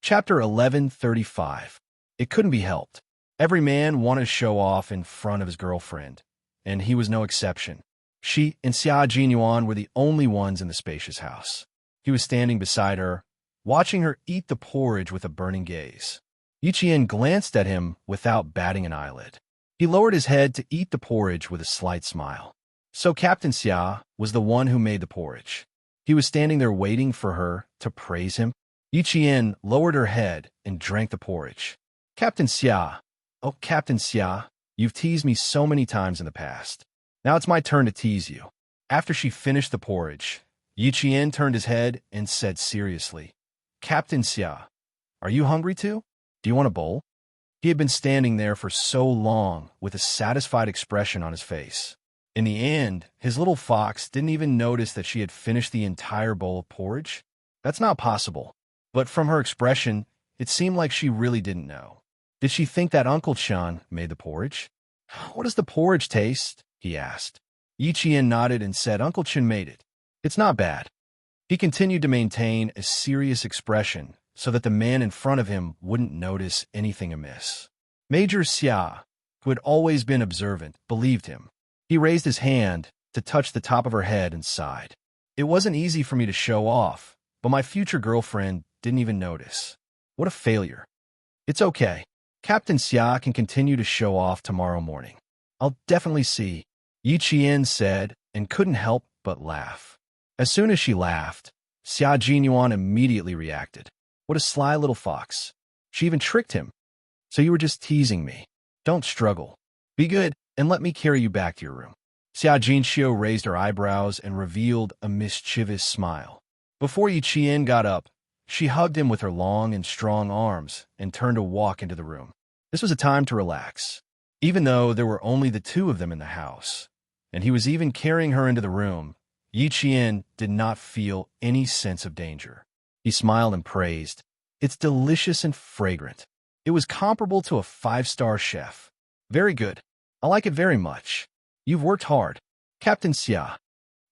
Chapter 1135. It couldn't be helped. Every man wanted to show off in front of his girlfriend, and he was no exception. She and Xia Jinyuan were the only ones in the spacious house. He was standing beside her, watching her eat the porridge with a burning gaze. Yi Qian glanced at him without batting an eyelid. He lowered his head to eat the porridge with a slight smile. So Captain Xia was the one who made the porridge. He was standing there waiting for her to praise him. Yi Qian lowered her head and drank the porridge. Captain Xia, oh Captain Xia, you've teased me so many times in the past. Now it's my turn to tease you. After she finished the porridge, Yi Qian turned his head and said seriously, Captain Xia, are you hungry too? Do you want a bowl? He had been standing there for so long with a satisfied expression on his face. In the end, his little fox didn't even notice that she had finished the entire bowl of porridge. That's not possible. But from her expression, it seemed like she really didn't know. Did she think that Uncle Chan made the porridge? What does the porridge taste? He asked. Yi Qian nodded and said Uncle Chan made it. It's not bad. He continued to maintain a serious expression so that the man in front of him wouldn't notice anything amiss. Major Xia, who had always been observant, believed him. He raised his hand to touch the top of her head and sighed. It wasn't easy for me to show off, but my future girlfriend didn't even notice. What a failure. It's okay. Captain Xia can continue to show off tomorrow morning. I'll definitely see, Yi Qian said, and couldn't help but laugh. As soon as she laughed, Xia Jinyuan immediately reacted. What a sly little fox. She even tricked him. So you were just teasing me. Don't struggle. Be good, and let me carry you back to your room. Xia Jinxiu raised her eyebrows and revealed a mischievous smile. Before Yi Qian got up, she hugged him with her long and strong arms and turned to walk into the room. This was a time to relax. Even though there were only the two of them in the house, and he was even carrying her into the room, Yi Qian did not feel any sense of danger. He smiled and praised, It's delicious and fragrant. It was comparable to a 5-star chef. Very good. I like it very much. You've worked hard. Captain Xia,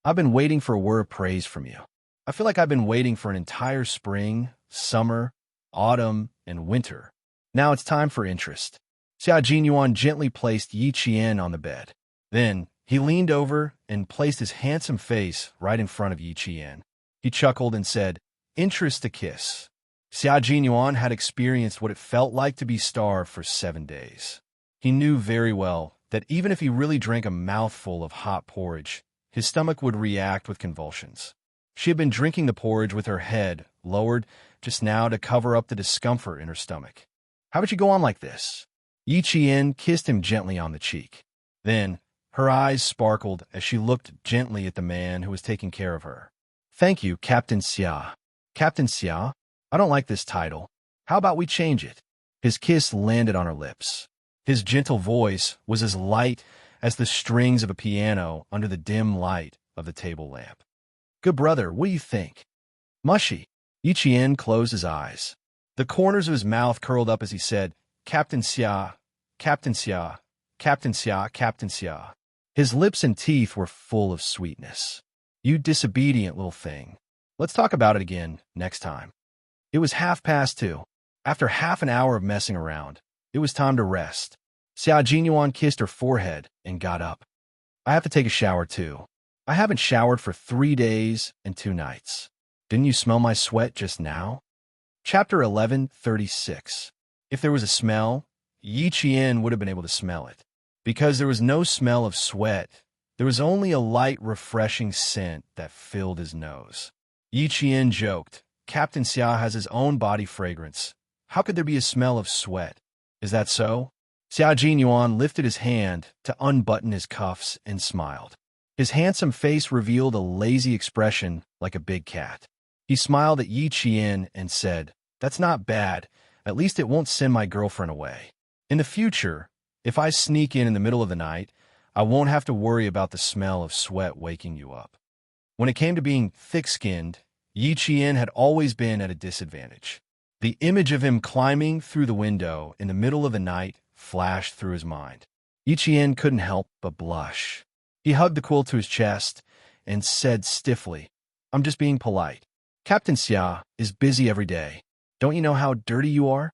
I've been waiting for a word of praise from you. I feel like I've been waiting for an entire spring, summer, autumn, and winter. Now it's time for interest. Xia Jinyuan gently placed Yi Qian on the bed. Then he leaned over and placed his handsome face right in front of Yi Qian. He chuckled and said, Interest to kiss. Xia Jinyuan had experienced what it felt like to be starved for 7 days. He knew very well that even if he really drank a mouthful of hot porridge, his stomach would react with convulsions. She had been drinking the porridge with her head lowered just now to cover up the discomfort in her stomach. How would you go on like this? Yi Qian kissed him gently on the cheek. Then her eyes sparkled as she looked gently at the man who was taking care of her. Thank you, Captain Xia. Captain Xia? I don't like this title. How about we change it? His kiss landed on her lips. His gentle voice was as light as the strings of a piano under the dim light of the table lamp. Good brother, what do you think? Mushy. Yi Qian closed his eyes. The corners of his mouth curled up as he said, Captain Xia, Captain Xia, Captain Xia, Captain Xia. His lips and teeth were full of sweetness. You disobedient little thing. Let's talk about it again next time. It was 2:30. After half an hour of messing around, it was time to rest. Xia Jinyuan kissed her forehead and got up. I have to take a shower too. I haven't showered for 3 days and 2 nights. Didn't you smell my sweat just now? Chapter 1136. If there was a smell, Yi Qian would have been able to smell it. Because there was no smell of sweat, there was only a light, refreshing scent that filled his nose. Yi Qian joked, Captain Xia has his own body fragrance. How could there be a smell of sweat? Is that so? Xia Jinyuan lifted his hand to unbutton his cuffs and smiled. His handsome face revealed a lazy expression like a big cat. He smiled at Yi Qian and said, That's not bad. At least it won't send my girlfriend away. In the future, if I sneak in the middle of the night, I won't have to worry about the smell of sweat waking you up. When it came to being thick-skinned, Yi Qian had always been at a disadvantage. The image of him climbing through the window in the middle of the night flashed through his mind. Yi Qian couldn't help but blush. He hugged the quilt to his chest and said stiffly, I'm just being polite. Captain Xia is busy every day. Don't you know how dirty you are?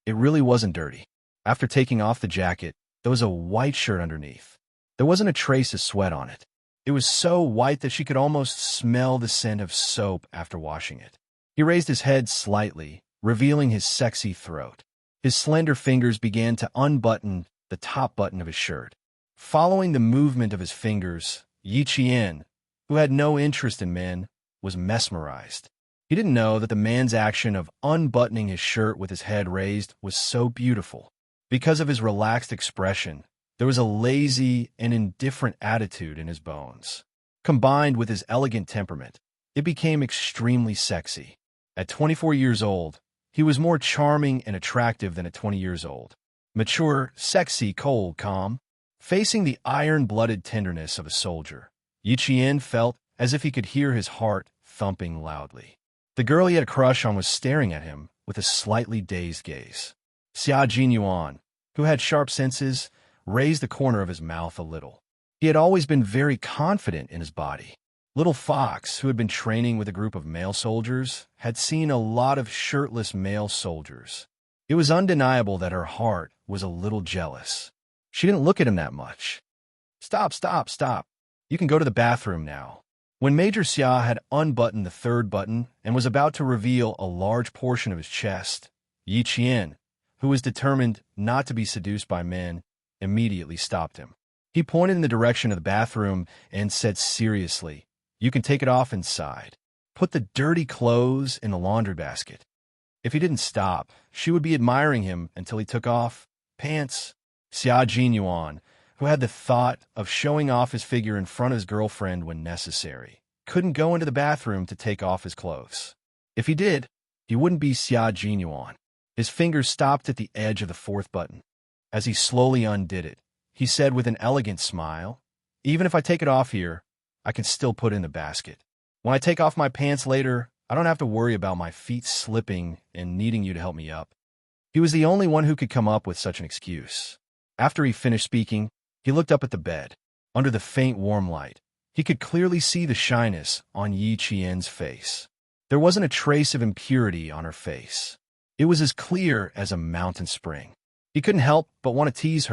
It really wasn't dirty. After taking off the jacket, there was a white shirt underneath. There wasn't a trace of sweat on it. It was so white that she could almost smell the scent of soap after washing it. He raised his head slightly, revealing his sexy throat. His slender fingers began to unbutton the top button of his shirt. Following the movement of his fingers, Yi Qian, who had no interest in men, was mesmerized. He didn't know that the man's action of unbuttoning his shirt with his head raised was so beautiful. Because of his relaxed expression, there was a lazy and indifferent attitude in his bones. Combined with his elegant temperament, it became extremely sexy. At 24 years old, he was more charming and attractive than at 20 years old. Mature, sexy, cold, calm. Facing the iron-blooded tenderness of a soldier, Yi Qian felt as if he could hear his heart thumping loudly. The girl he had a crush on was staring at him with a slightly dazed gaze. Xia Jinyuan, who had sharp senses, raised the corner of his mouth a little. He had always been very confident in his body. Little Fox, who had been training with a group of male soldiers, had seen a lot of shirtless male soldiers. It was undeniable that her heart was a little jealous. She didn't look at him that much. Stop, stop, stop. You can go to the bathroom now. When Major Xia had unbuttoned the third button and was about to reveal a large portion of his chest, Yi Qian, who was determined not to be seduced by men, immediately stopped him. He pointed in the direction of the bathroom and said seriously, "You can take it off inside. Put the dirty clothes in the laundry basket." If he didn't stop, she would be admiring him until he took off pants. Xia Jinyuan, who had the thought of showing off his figure in front of his girlfriend when necessary, couldn't go into the bathroom to take off his clothes. If he did, he wouldn't be Xia Jinyuan. His fingers stopped at the edge of the fourth button. As he slowly undid it, he said with an elegant smile, "Even if I take it off here, I can still put it in the basket. When I take off my pants later, I don't have to worry about my feet slipping and needing you to help me up." He was the only one who could come up with such an excuse. After he finished speaking, he looked up at the bed. Under the faint warm light, he could clearly see the shyness on Yi Qian's face. There wasn't a trace of impurity on her face. It was as clear as a mountain spring. He couldn't help but want to tease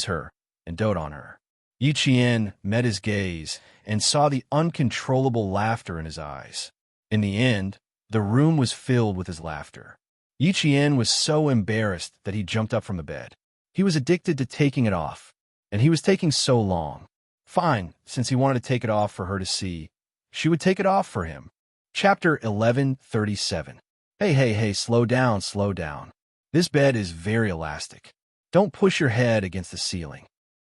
her, and dote on her. Yi Qian met his gaze and saw the uncontrollable laughter in his eyes. In the end, the room was filled with his laughter. Yi Qian was so embarrassed that he jumped up from the bed. He was addicted to taking it off, and he was taking so long. Fine, since he wanted to take it off for her to see, she would take it off for him. Chapter 1137. Hey, slow down, slow down. This bed is very elastic. Don't push your head against the ceiling.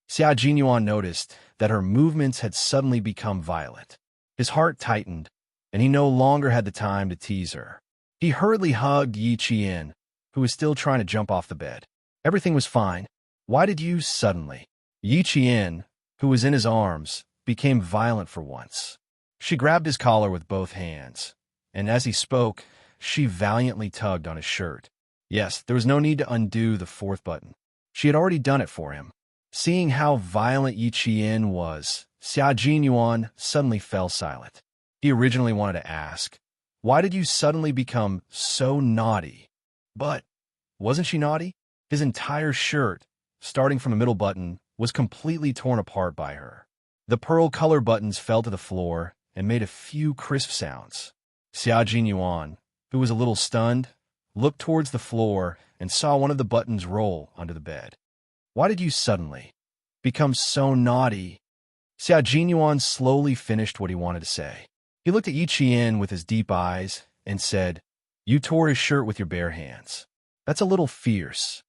Xia Jinyuan noticed that her movements had suddenly become violent. His heart tightened, and he no longer had the time to tease her. He hurriedly hugged Yi Qian, who was still trying to jump off the bed. Everything was fine. Why did you suddenly? Yi Qian, who was in his arms, became violent for once. She grabbed his collar with both hands, and as he spoke, she valiantly tugged on his shirt. Yes, there was no need to undo the fourth button. She had already done it for him. Seeing how violent Yi Qian was, Xia Jinyuan suddenly fell silent. He originally wanted to ask, "Why did you suddenly become so naughty?" But wasn't she naughty? His entire shirt, starting from the middle button, was completely torn apart by her. The pearl color buttons fell to the floor and made a few crisp sounds. Xia Jinyuan, who was a little stunned, looked towards the floor and saw one of the buttons roll onto the bed. "Why did you suddenly become so naughty?" Xia Jinyuan slowly finished what he wanted to say. He looked at Yi Qian with his deep eyes and said, "You tore his shirt with your bare hands. That's a little fierce."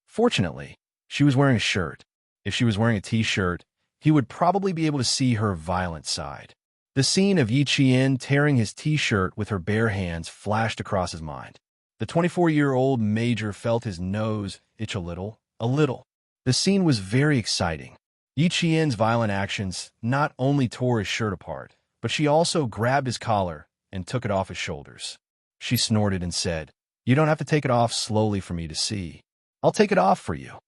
Fortunately, she was wearing a shirt. If she was wearing a t-shirt, he would probably be able to see her violent side. The scene of Yi Qian tearing his t-shirt with her bare hands flashed across his mind. The 24-year-old major felt his nose itch a little. The scene was very exciting. Yi Qian's violent actions not only tore his shirt apart, but she also grabbed his collar and took it off his shoulders. She snorted and said, "You don't have to take it off slowly for me to see. I'll take it off for you."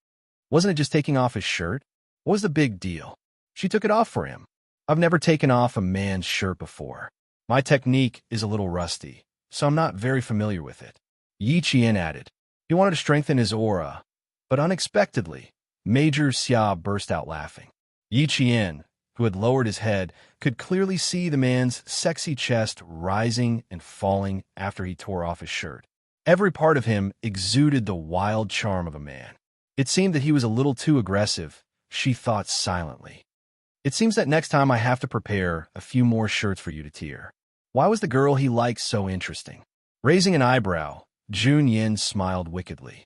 Wasn't it just taking off his shirt? What was the big deal? She took it off for him. I've never taken off a man's shirt before. My technique is a little rusty, so I'm not very familiar with it. Yi Qian added. He wanted to strengthen his aura, but unexpectedly, Major Xia burst out laughing. Yi Qian, who had lowered his head, could clearly see the man's sexy chest rising and falling after he tore off his shirt. Every part of him exuded the wild charm of a man. It seemed that he was a little too aggressive, she thought silently. It seems that next time I have to prepare a few more shirts for you to tear. Why was the girl he liked so interesting? Raising an eyebrow, Jun Yin smiled wickedly.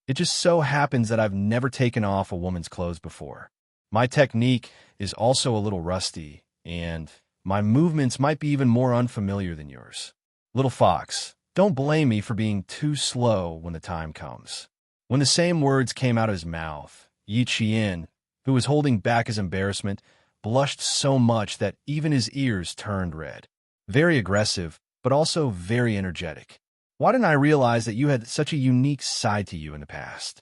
It just so happens that I've never taken off a woman's clothes before. My technique is also a little rusty, and my movements might be even more unfamiliar than yours. Little fox, don't blame me for being too slow when the time comes. When the same words came out of his mouth, Yi Qian, who was holding back his embarrassment, blushed so much that even his ears turned red. Very aggressive, but also very energetic. Why didn't I realize that you had such a unique side to you in the past?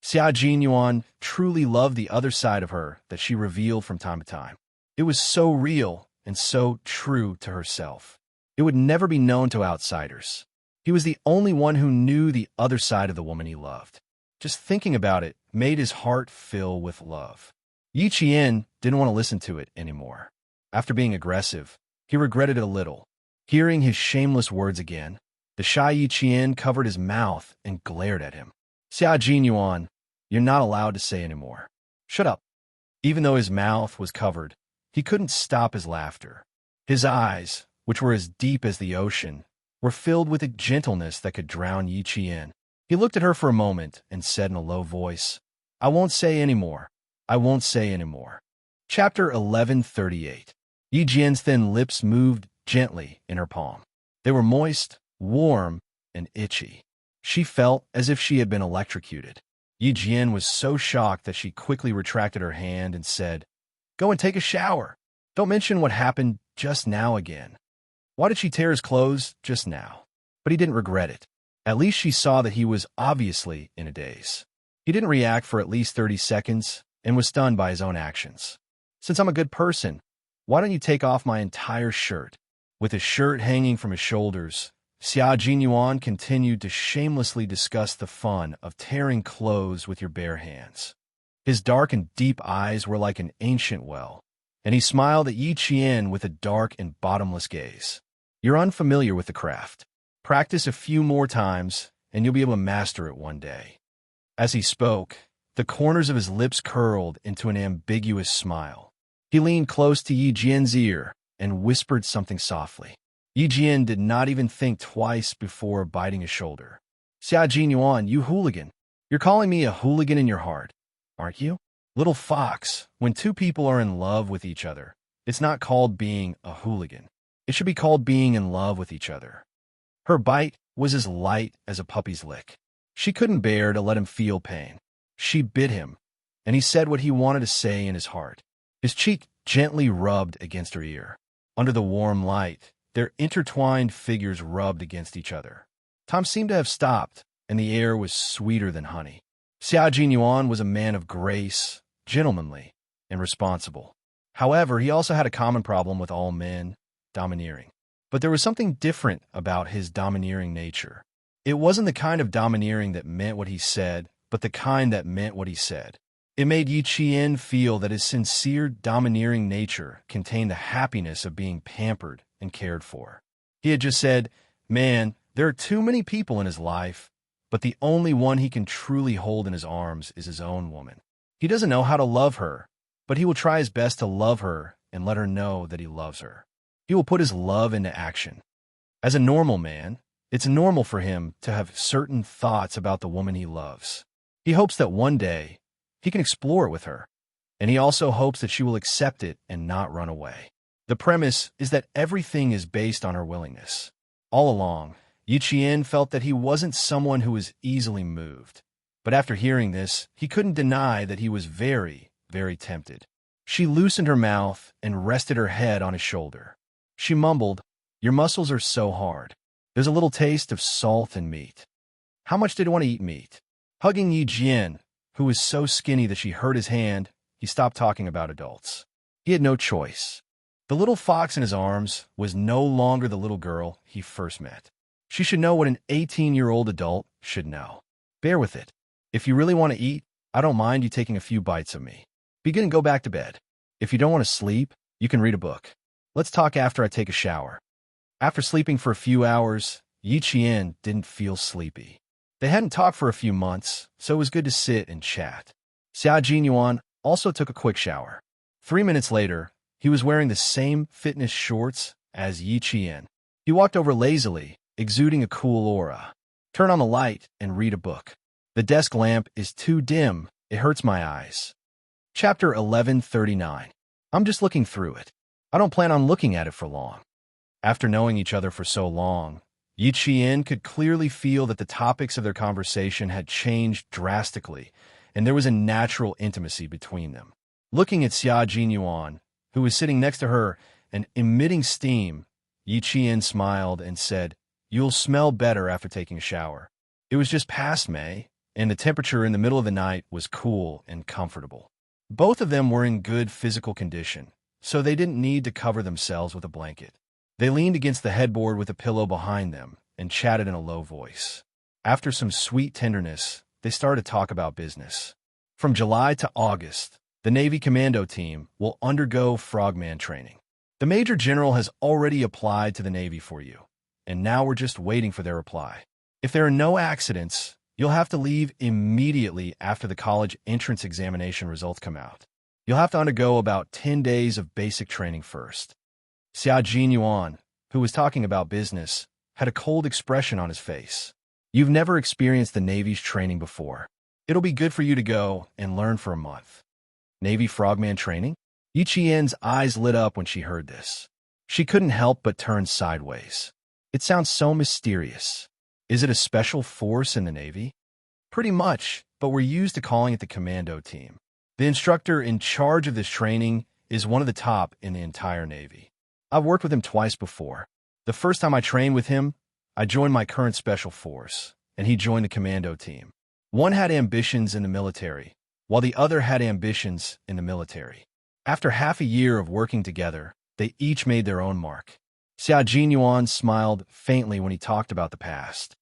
Xia Jinyuan truly loved the other side of her that she revealed from time to time. It was so real and so true to herself. It would never be known to outsiders. He was the only one who knew the other side of the woman he loved. Just thinking about it made his heart fill with love. Yi Qian didn't want to listen to it anymore. After being aggressive, he regretted it a little. Hearing his shameless words again, the shy Yi Qian covered his mouth and glared at him. Xia Jinyuan, you're not allowed to say anymore. Shut up. Even though his mouth was covered, he couldn't stop his laughter. His eyes, which were as deep as the ocean, were filled with a gentleness that could drown Yi Qian. He looked at her for a moment and said in a low voice, I won't say anymore. I won't say anymore. Chapter 1138. Yi Jian's thin lips moved gently in her palm. They were moist, warm, and itchy. She felt as if she had been electrocuted. Yi Jian was so shocked that she quickly retracted her hand and said, Go and take a shower. Don't mention what happened just now again. Why did she tear his clothes just now? But he didn't regret it. At least she saw that he was obviously in a daze. He didn't react for at least 30 seconds and was stunned by his own actions. Since I'm a good person, why don't you take off my entire shirt? With his shirt hanging from his shoulders, Xia Jinyuan continued to shamelessly discuss the fun of tearing clothes with your bare hands. His dark and deep eyes were like an ancient well, and he smiled at Yi Qian with a dark and bottomless gaze. You're unfamiliar with the craft. Practice a few more times, and you'll be able to master it one day. As he spoke, the corners of his lips curled into an ambiguous smile. He leaned close to Yi Jian's ear and whispered something softly. Yi Jian did not even think twice before biting his shoulder. Xia Jinyuan, you hooligan. You're calling me a hooligan in your heart, aren't you? Little fox, when two people are in love with each other, it's not called being a hooligan. It should be called being in love with each other. Her bite was as light as a puppy's lick. She couldn't bear to let him feel pain. She bit him, and he said what he wanted to say in his heart. His cheek gently rubbed against her ear. Under the warm light, their intertwined figures rubbed against each other. Time seemed to have stopped, and the air was sweeter than honey. Xia Jinyuan was a man of grace, gentlemanly, and responsible. However, he also had a common problem with all men, domineering. But there was something different about his domineering nature. It wasn't the kind of domineering that meant what he said, but the kind that meant what he said. It made Yi Qian feel that his sincere, domineering nature contained the happiness of being pampered and cared for. He had just said, Man, there are too many people in his life, but the only one he can truly hold in his arms is his own woman. He doesn't know how to love her, but he will try his best to love her and let her know that he loves her. He will put his love into action. As a normal man, it's normal for him to have certain thoughts about the woman he loves. He hopes that one day he can explore it with her, and he also hopes that she will accept it and not run away. The premise is that everything is based on her willingness. All along, Yi Qian felt that he wasn't someone who was easily moved. But after hearing this, he couldn't deny that he was very, very tempted. She loosened her mouth and rested her head on his shoulder. She mumbled, Your muscles are so hard. There's a little taste of salt and meat. How much did he want to eat meat? Hugging Yi Jian, who was so skinny that she hurt his hand, he stopped talking about adults. He had no choice. The little fox in his arms was no longer the little girl he first met. She should know what an 18-year-old adult should know. Bear with it. If you really want to eat, I don't mind you taking a few bites of me. Be good and go back to bed. If you don't want to sleep, you can read a book. Let's talk after I take a shower. After sleeping for a few hours, Yi Qian didn't feel sleepy. They hadn't talked for a few months, so it was good to sit and chat. Xia Jinyuan also took a quick shower. 3 minutes later, he was wearing the same fitness shorts as Yi Qian. He walked over lazily, exuding a cool aura. Turn on the light and read a book. The desk lamp is too dim. It hurts my eyes. Chapter 1139. I'm just looking through it. I don't plan on looking at it for long. After knowing each other for so long, Yi Qian could clearly feel that the topics of their conversation had changed drastically, and there was a natural intimacy between them. Looking at Xia Jinyuan, who was sitting next to her and emitting steam, Yi Qian smiled and said, "You'll smell better after taking a shower." It was just past May, and the temperature in the middle of the night was cool and comfortable. Both of them were in good physical condition, so they didn't need to cover themselves with a blanket. They leaned against the headboard with a pillow behind them and chatted in a low voice. After some sweet tenderness, they started to talk about business. From July to August, the Navy Commando team will undergo frogman training. The Major General has already applied to the Navy for you, and now we're just waiting for their reply. If there are no accidents, you'll have to leave immediately after the college entrance examination results come out. You'll have to undergo about 10 days of basic training first. Xia Jinyuan, who was talking about business, had a cold expression on his face. You've never experienced the Navy's training before. It'll be good for you to go and learn for a month. Navy frogman training? Yi Qian's eyes lit up when she heard this. She couldn't help but turn sideways. It sounds so mysterious. Is it a special force in the Navy? Pretty much, but we're used to calling it the commando team. The instructor in charge of this training is one of the top in the entire Navy. I've worked with him twice before. The first time I trained with him, I joined my current special force, and he joined the commando team. One had ambitions in the military, while the other had ambitions in the military. After half a year of working together, they each made their own mark. Xia Jinyuan smiled faintly when he talked about the past.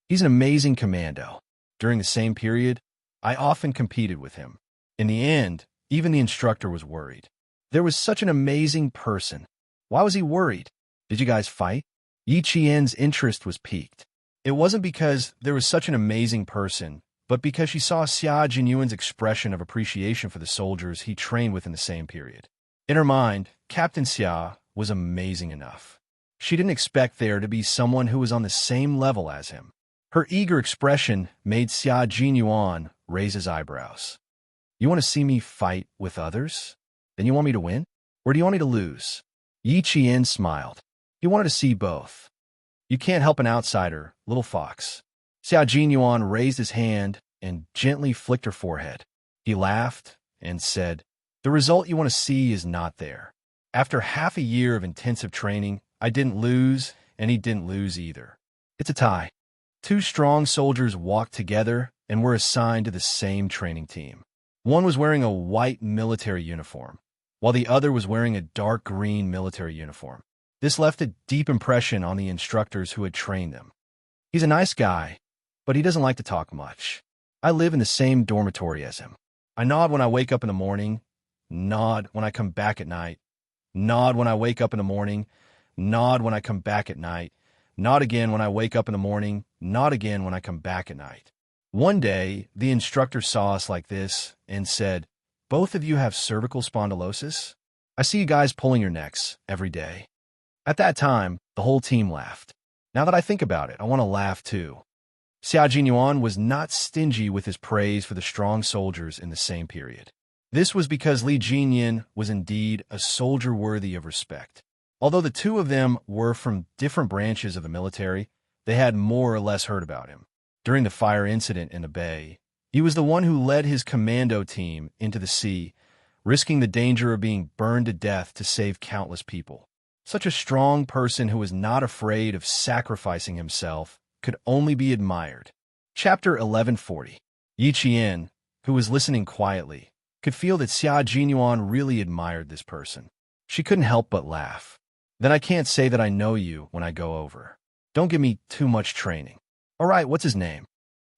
He's an amazing commando. During the same period, I often competed with him. In the end, even the instructor was worried. There was such an amazing person. Why was he worried? Did you guys fight? Yi Qian's interest was piqued. It wasn't because there was such an amazing person, but because she saw Xia Jinyuan's expression of appreciation for the soldiers he trained with in the same period. In her mind, Captain Xia was amazing enough. She didn't expect there to be someone who was on the same level as him. Her eager expression made Xia Jinyuan raise his eyebrows. You want to see me fight with others? Then you want me to win? Or do you want me to lose? Yi Qian smiled. He wanted to see both. You can't help an outsider, little fox. Xia Jinyuan raised his hand and gently flicked her forehead. He laughed and said, "The result you want to see is not there. After half a year of intensive training, I didn't lose, and he didn't lose either. It's a tie." Two strong soldiers walked together and were assigned to the same training team. One was wearing a white military uniform, while the other was wearing a dark green military uniform. This left a deep impression on the instructors who had trained them. He's a nice guy, but he doesn't like to talk much. I live in the same dormitory as him. I nod when I wake up in the morning, nod when I come back at night, nod when I wake up in the morning, nod when I come back at night, nod again when I wake up in the morning, nod again when I come back at night. One day, the instructor saw us like this and said, "Both of you have cervical spondylosis? I see you guys pulling your necks every day." At that time, the whole team laughed. Now that I think about it, I want to laugh too. Xia Jinyuan was not stingy with his praise for the strong soldiers in the same period. This was because Li Jinyan was indeed a soldier worthy of respect. Although the two of them were from different branches of the military, they had more or less heard about him. During the fire incident in the bay, he was the one who led his commando team into the sea, risking the danger of being burned to death to save countless people. Such a strong person who was not afraid of sacrificing himself could only be admired. Chapter 1140. Yi Qian, who was listening quietly, could feel that Xia Jinyuan really admired this person. She couldn't help but laugh. Then I can't say that I know you when I go over. Don't give me too much training. All right, what's his name?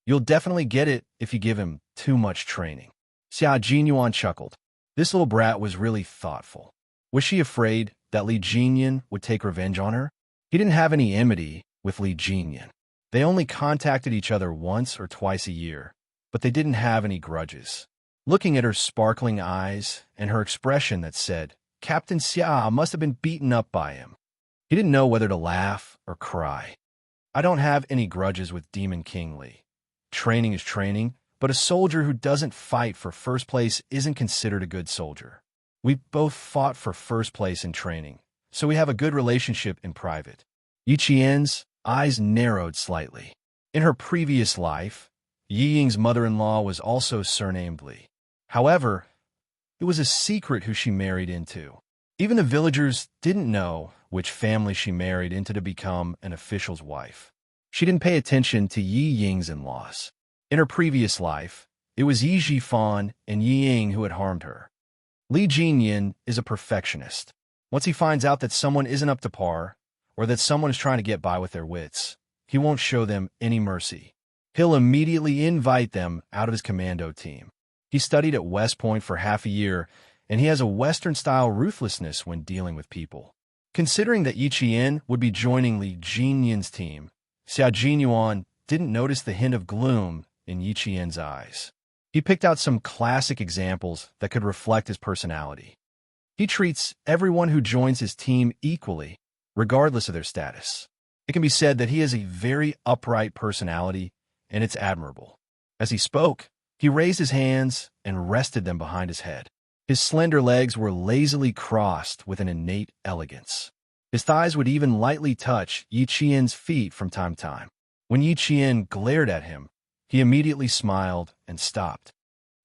You'll definitely get it if you give him too much training. Xia Jinyuan chuckled. This little brat was really thoughtful. Was she afraid that Li Jinyan would take revenge on her? He didn't have any enmity with Li Jinyan. They only contacted each other once or twice a year, but they didn't have any grudges. Looking at her sparkling eyes and her expression that said, Captain Xia must have been beaten up by him. He didn't know whether to laugh or cry. I don't have any grudges with Demon King Li. Training is training, but a soldier who doesn't fight for first place isn't considered a good soldier. We both fought for first place in training, so we have a good relationship in private. Yi Qian's eyes narrowed slightly. In her previous life, Yi Ying's mother-in-law was also surnamed Li. However, it was a secret who she married into. Even the villagers didn't know which family she married into to become an official's wife. She didn't pay attention to Yi Ying's in-laws. In her previous life, it was Yi Jifan and Yi Ying who had harmed her. Li Jinyan is a perfectionist. Once he finds out that someone isn't up to par, or that someone is trying to get by with their wits, he won't show them any mercy. He'll immediately invite them out of his commando team. He studied at West Point for half a year, and he has a Western-style ruthlessness when dealing with people. Considering that Yi Qian would be joining Li Jinyan's team, Xia Jinyuan didn't notice the hint of gloom in Yi Qian's eyes. He picked out some classic examples that could reflect his personality. He treats everyone who joins his team equally, regardless of their status. It can be said that he has a very upright personality, and it's admirable. As he spoke, he raised his hands and rested them behind his head. His slender legs were lazily crossed with an innate elegance. His thighs would even lightly touch Yi Qian's feet from time to time. When Yi Qian glared at him, he immediately smiled and stopped.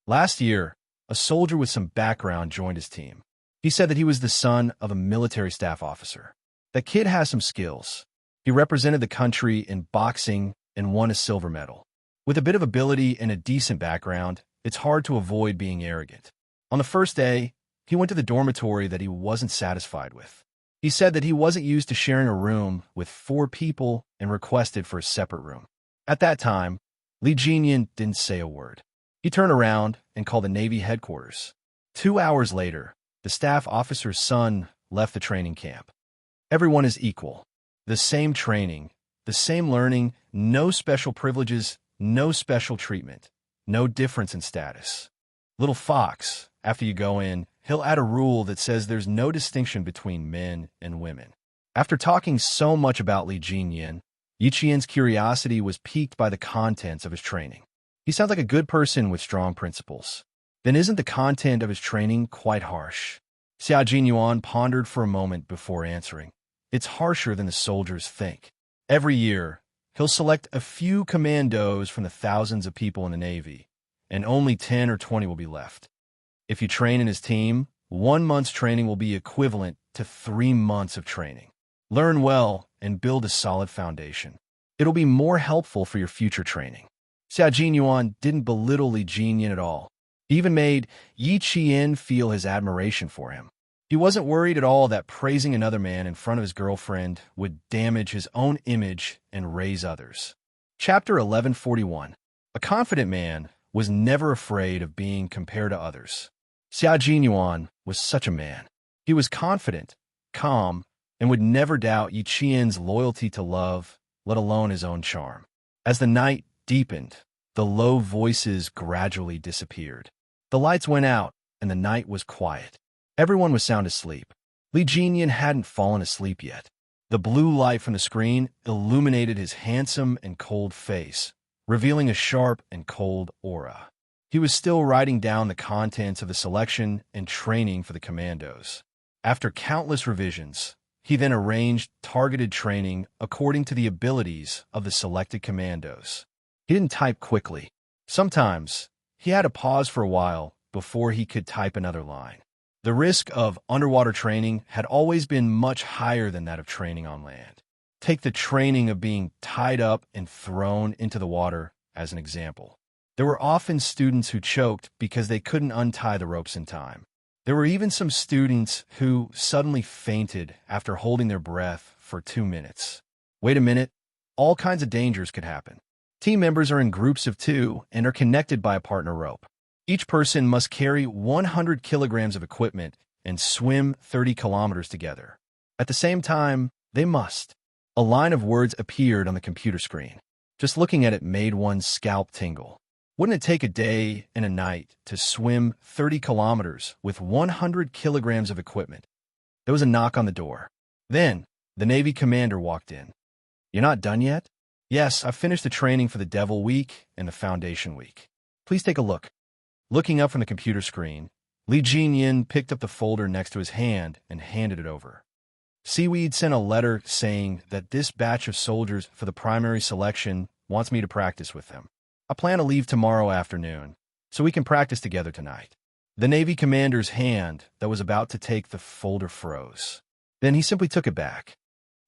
Last year, a soldier with some background joined his team. He said that he was the son of a military staff officer. That kid has some skills. He represented the country in boxing and won a silver medal. With a bit of ability and a decent background, it's hard to avoid being arrogant. On the first day, he went to the dormitory that he wasn't satisfied with. He said that he wasn't used to sharing a room with 4 people and requested for a separate room. At that time, Li Jinyan didn't say a word. He turned around and called the Navy headquarters. 2 hours later, the staff officer's son left the training camp. Everyone is equal. The same training, the same learning, no special privileges, no special treatment, no difference in status. Little Fox, after you go in, he'll add a rule that says there's no distinction between men and women. After talking so much about Li Jinyan, Yi Qian's curiosity was piqued by the contents of his training. He sounds like a good person with strong principles. Then isn't the content of his training quite harsh? Xia Jinyuan pondered for a moment before answering. It's harsher than the soldiers think. Every year, he'll select a few commandos from the thousands of people in the Navy, and only 10 or 20 will be left. If you train in his team, 1 month's training will be equivalent to 3 months of training. Learn well and build a solid foundation. It'll be more helpful for your future training. Xia Jinyuan didn't belittle Li Jinyan at all. He even made Yi Qian feel his admiration for him. He wasn't worried at all that praising another man in front of his girlfriend would damage his own image and raise others. Chapter 1141. A confident man was never afraid of being compared to others. Xia Jinyuan was such a man. He was confident, calm, and would never doubt Yi Qian's loyalty to love, let alone his own charm. As the night deepened, the low voices gradually disappeared. The lights went out, and the night was quiet. Everyone was sound asleep. Li Jinyan hadn't fallen asleep yet. The blue light from the screen illuminated his handsome and cold face, revealing a sharp and cold aura. He was still writing down the contents of the selection and training for the commandos. After countless revisions, he then arranged targeted training according to the abilities of the selected commandos. He didn't type quickly. Sometimes, he had to pause for a while before he could type another line. The risk of underwater training had always been much higher than that of training on land. Take the training of being tied up and thrown into the water as an example. There were often students who choked because they couldn't untie the ropes in time. There were even some students who suddenly fainted after holding their breath for 2 minutes. Wait a minute, all kinds of dangers could happen. Team members are in groups of 2 and are connected by a partner rope. Each person must carry 100 kilograms of equipment and swim 30 kilometers together. At the same time, they must. A line of words appeared on the computer screen. Just looking at it made one's scalp tingle. Wouldn't it take a day and a night to swim 30 kilometers with 100 kilograms of equipment? There was a knock on the door. Then, the Navy commander walked in. "You're not done yet?" "Yes, I've finished the training for the Devil Week and the Foundation Week." "Please take a look." Looking up from the computer screen, Li Jinyin picked up the folder next to his hand and handed it over. Seaweed sent a letter saying that this batch of soldiers for the primary selection wants me to practice with them. I plan to leave tomorrow afternoon, so we can practice together tonight. The Navy commander's hand that was about to take the folder froze. Then he simply took it back.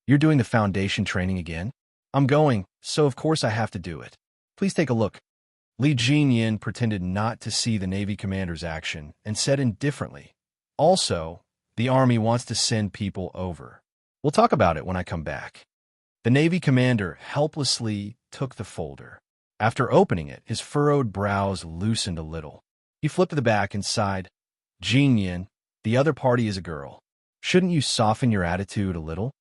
"You're doing the foundation training again?" "I'm going, so of course I have to do it. Please take a look." Li Jinyin pretended not to see the Navy commander's action and said indifferently, "Also, the Army wants to send people over. We'll talk about it when I come back." The Navy commander helplessly took the folder. After opening it, his furrowed brows loosened a little. He flipped to the back and sighed. "Jinyin, the other party is a girl. Shouldn't you soften your attitude a little?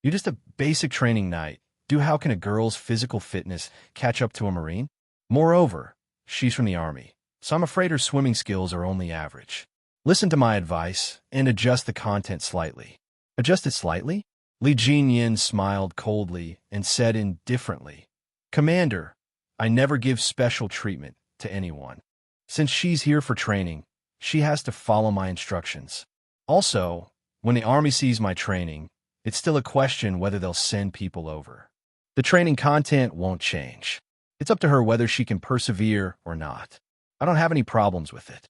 You're just a basic training night. How can a girl's physical fitness catch up to a Marine? Moreover, she's from the Army, so I'm afraid her swimming skills are only average. Listen to my advice and adjust the content slightly." "Adjust it slightly?" Li Jinyin smiled coldly and said indifferently, "Commander, I never give special treatment to anyone. Since she's here for training, she has to follow my instructions. Also, when the Army sees my training, it's still a question whether they'll send people over. The training content won't change. It's up to her whether she can persevere or not. I don't have any problems with it."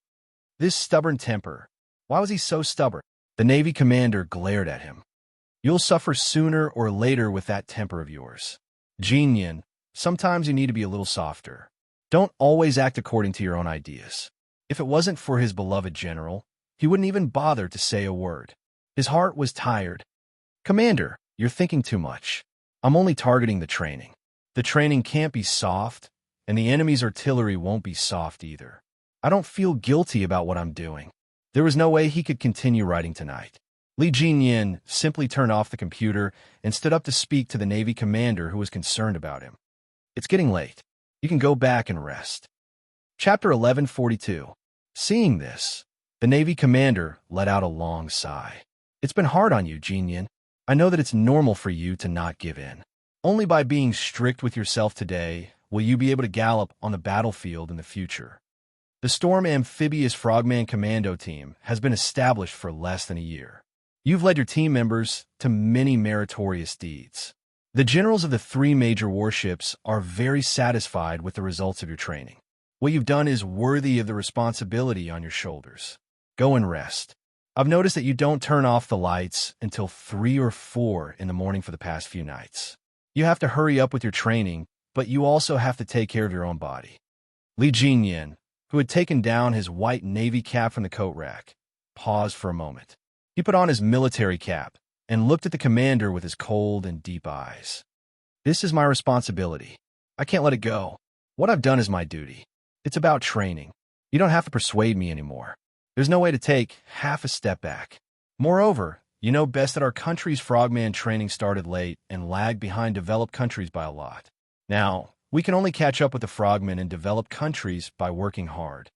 This stubborn temper. Why was he so stubborn? The Navy commander glared at him. "You'll suffer sooner or later with that temper of yours. Jinyin, sometimes you need to be a little softer. Don't always act according to your own ideas." If it wasn't for his beloved general, he wouldn't even bother to say a word. His heart was tired. "Commander, you're thinking too much. I'm only targeting the training. The training can't be soft, and the enemy's artillery won't be soft either. I don't feel guilty about what I'm doing." There was no way he could continue writing tonight. Li Jinyin simply turned off the computer and stood up to speak to the Navy commander who was concerned about him. "It's getting late. You can go back and rest." Chapter 1142. Seeing this, the Navy commander let out a long sigh. "It's been hard on you, Jinyin. I know that it's normal for you to not give in. Only by being strict with yourself today will you be able to gallop on the battlefield in the future. The Storm Amphibious Frogman Commando Team has been established for less than a year. You've led your team members to many meritorious deeds. The generals of the 3 major warships are very satisfied with the results of your training. What you've done is worthy of the responsibility on your shoulders. Go and rest. I've noticed that you don't turn off the lights until 3 or 4 in the morning for the past few nights. You have to hurry up with your training, but you also have to take care of your own body." Li Jinyin, who had taken down his white Navy cap from the coat rack, paused for a moment. He put on his military cap and looked at the commander with his cold and deep eyes. "This is my responsibility. I can't let it go. What I've done is my duty. It's about training. You don't have to persuade me anymore. There's no way to take half a step back. Moreover, you know best that our country's frogman training started late and lagged behind developed countries by a lot. Now, we can only catch up with the frogmen in developed countries by working hard."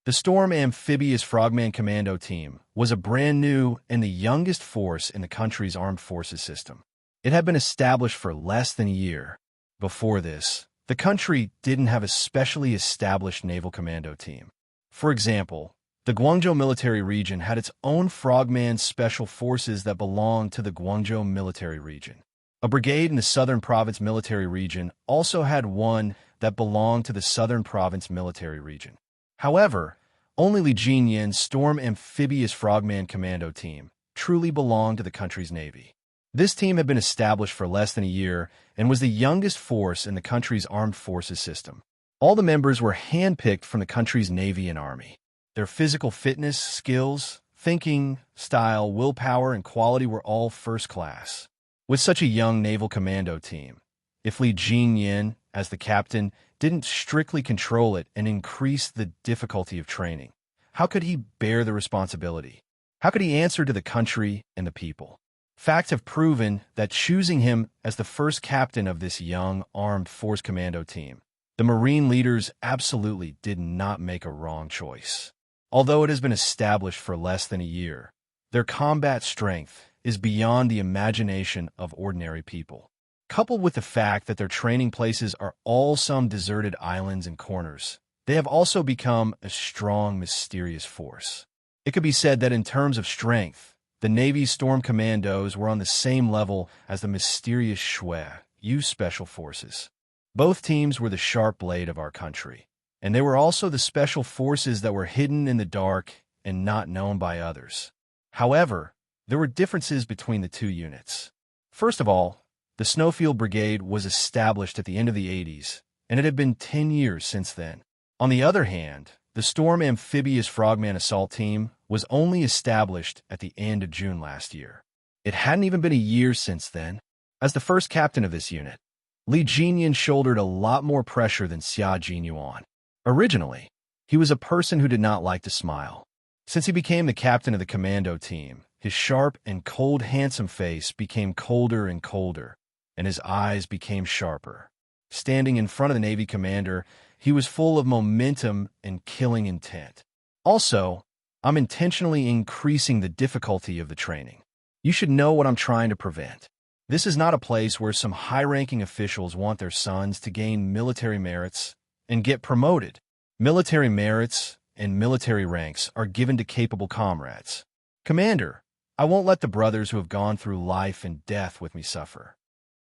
The Storm Amphibious Frogman Commando Team was a brand new and the youngest force in the country's armed forces system. It had been established for less than a year. Before this, the country didn't have a specially established naval commando team. For example, the Guangzhou military region had its own Frogman special forces that belonged to the Guangzhou military region. A brigade in the Southern Province military region also had one that belonged to the Southern Province military region. However, only Li Jinyin's Storm Amphibious Frogman Commando Team truly belonged to the country's navy. This team had been established for less than a year and was the youngest force in the country's armed forces system. All the members were handpicked from the country's navy and army. Their physical fitness, skills, thinking, style, willpower, and quality were all first class. With such a young naval commando team, If Li Jinyan, as the captain, didn't strictly control it and increase the difficulty of training, how could he bear the responsibility? How could he answer to the country and the people? Facts have proven that choosing him as the first captain of this young, armed force commando team, the Marine leaders absolutely did not make a wrong choice. Although it has been established for less than a year, their combat strength is beyond the imagination of ordinary people. Coupled with the fact that their training places are all some deserted islands and corners, they have also become a strong, mysterious force. It could be said that in terms of strength, the Navy's Storm Commandos were on the same level as the mysterious Shui, U Special Forces. Both teams were the sharp blade of our country, and they were also the special forces that were hidden in the dark and not known by others. However, there were differences between the two units. First of all, the Snowfield Brigade was established at the end of the 80s, and it had been 10 years since then. On the other hand, the Storm Amphibious Frogman Assault Team was only established at the end of June last year. It hadn't even been a year since then. As the first captain of this unit, Li Jinyan shouldered a lot more pressure than Xia Jinyuan. Originally, he was a person who did not like to smile. Since he became the captain of the commando team, his sharp and cold, handsome face became colder and colder, and his eyes became sharper. Standing in front of the Navy commander, he was full of momentum and killing intent. Also, I'm intentionally increasing the difficulty of the training. You should know what I'm trying to prevent. This is not a place where some high-ranking officials want their sons to gain military merits and get promoted. Military merits and military ranks are given to capable comrades. Commander, I won't let the brothers who have gone through life and death with me suffer.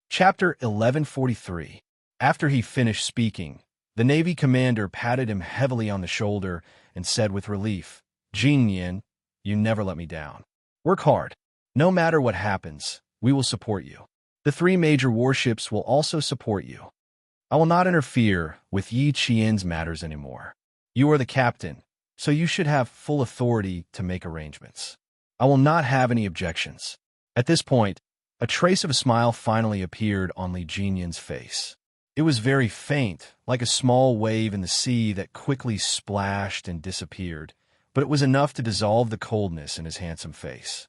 Chapter 1143. After he finished speaking, the Navy commander patted him heavily on the shoulder and said with relief, "Jinyan, you never let me down. Work hard. No matter what happens, we will support you. The 3 major warships will also support you. I will not interfere with Yi Qian's matters anymore. You are the captain, so you should have full authority to make arrangements. I will not have any objections." At this point, a trace of a smile finally appeared on Li Jinyan's face. It was very faint, like a small wave in the sea that quickly splashed and disappeared, but it was enough to dissolve the coldness in his handsome face.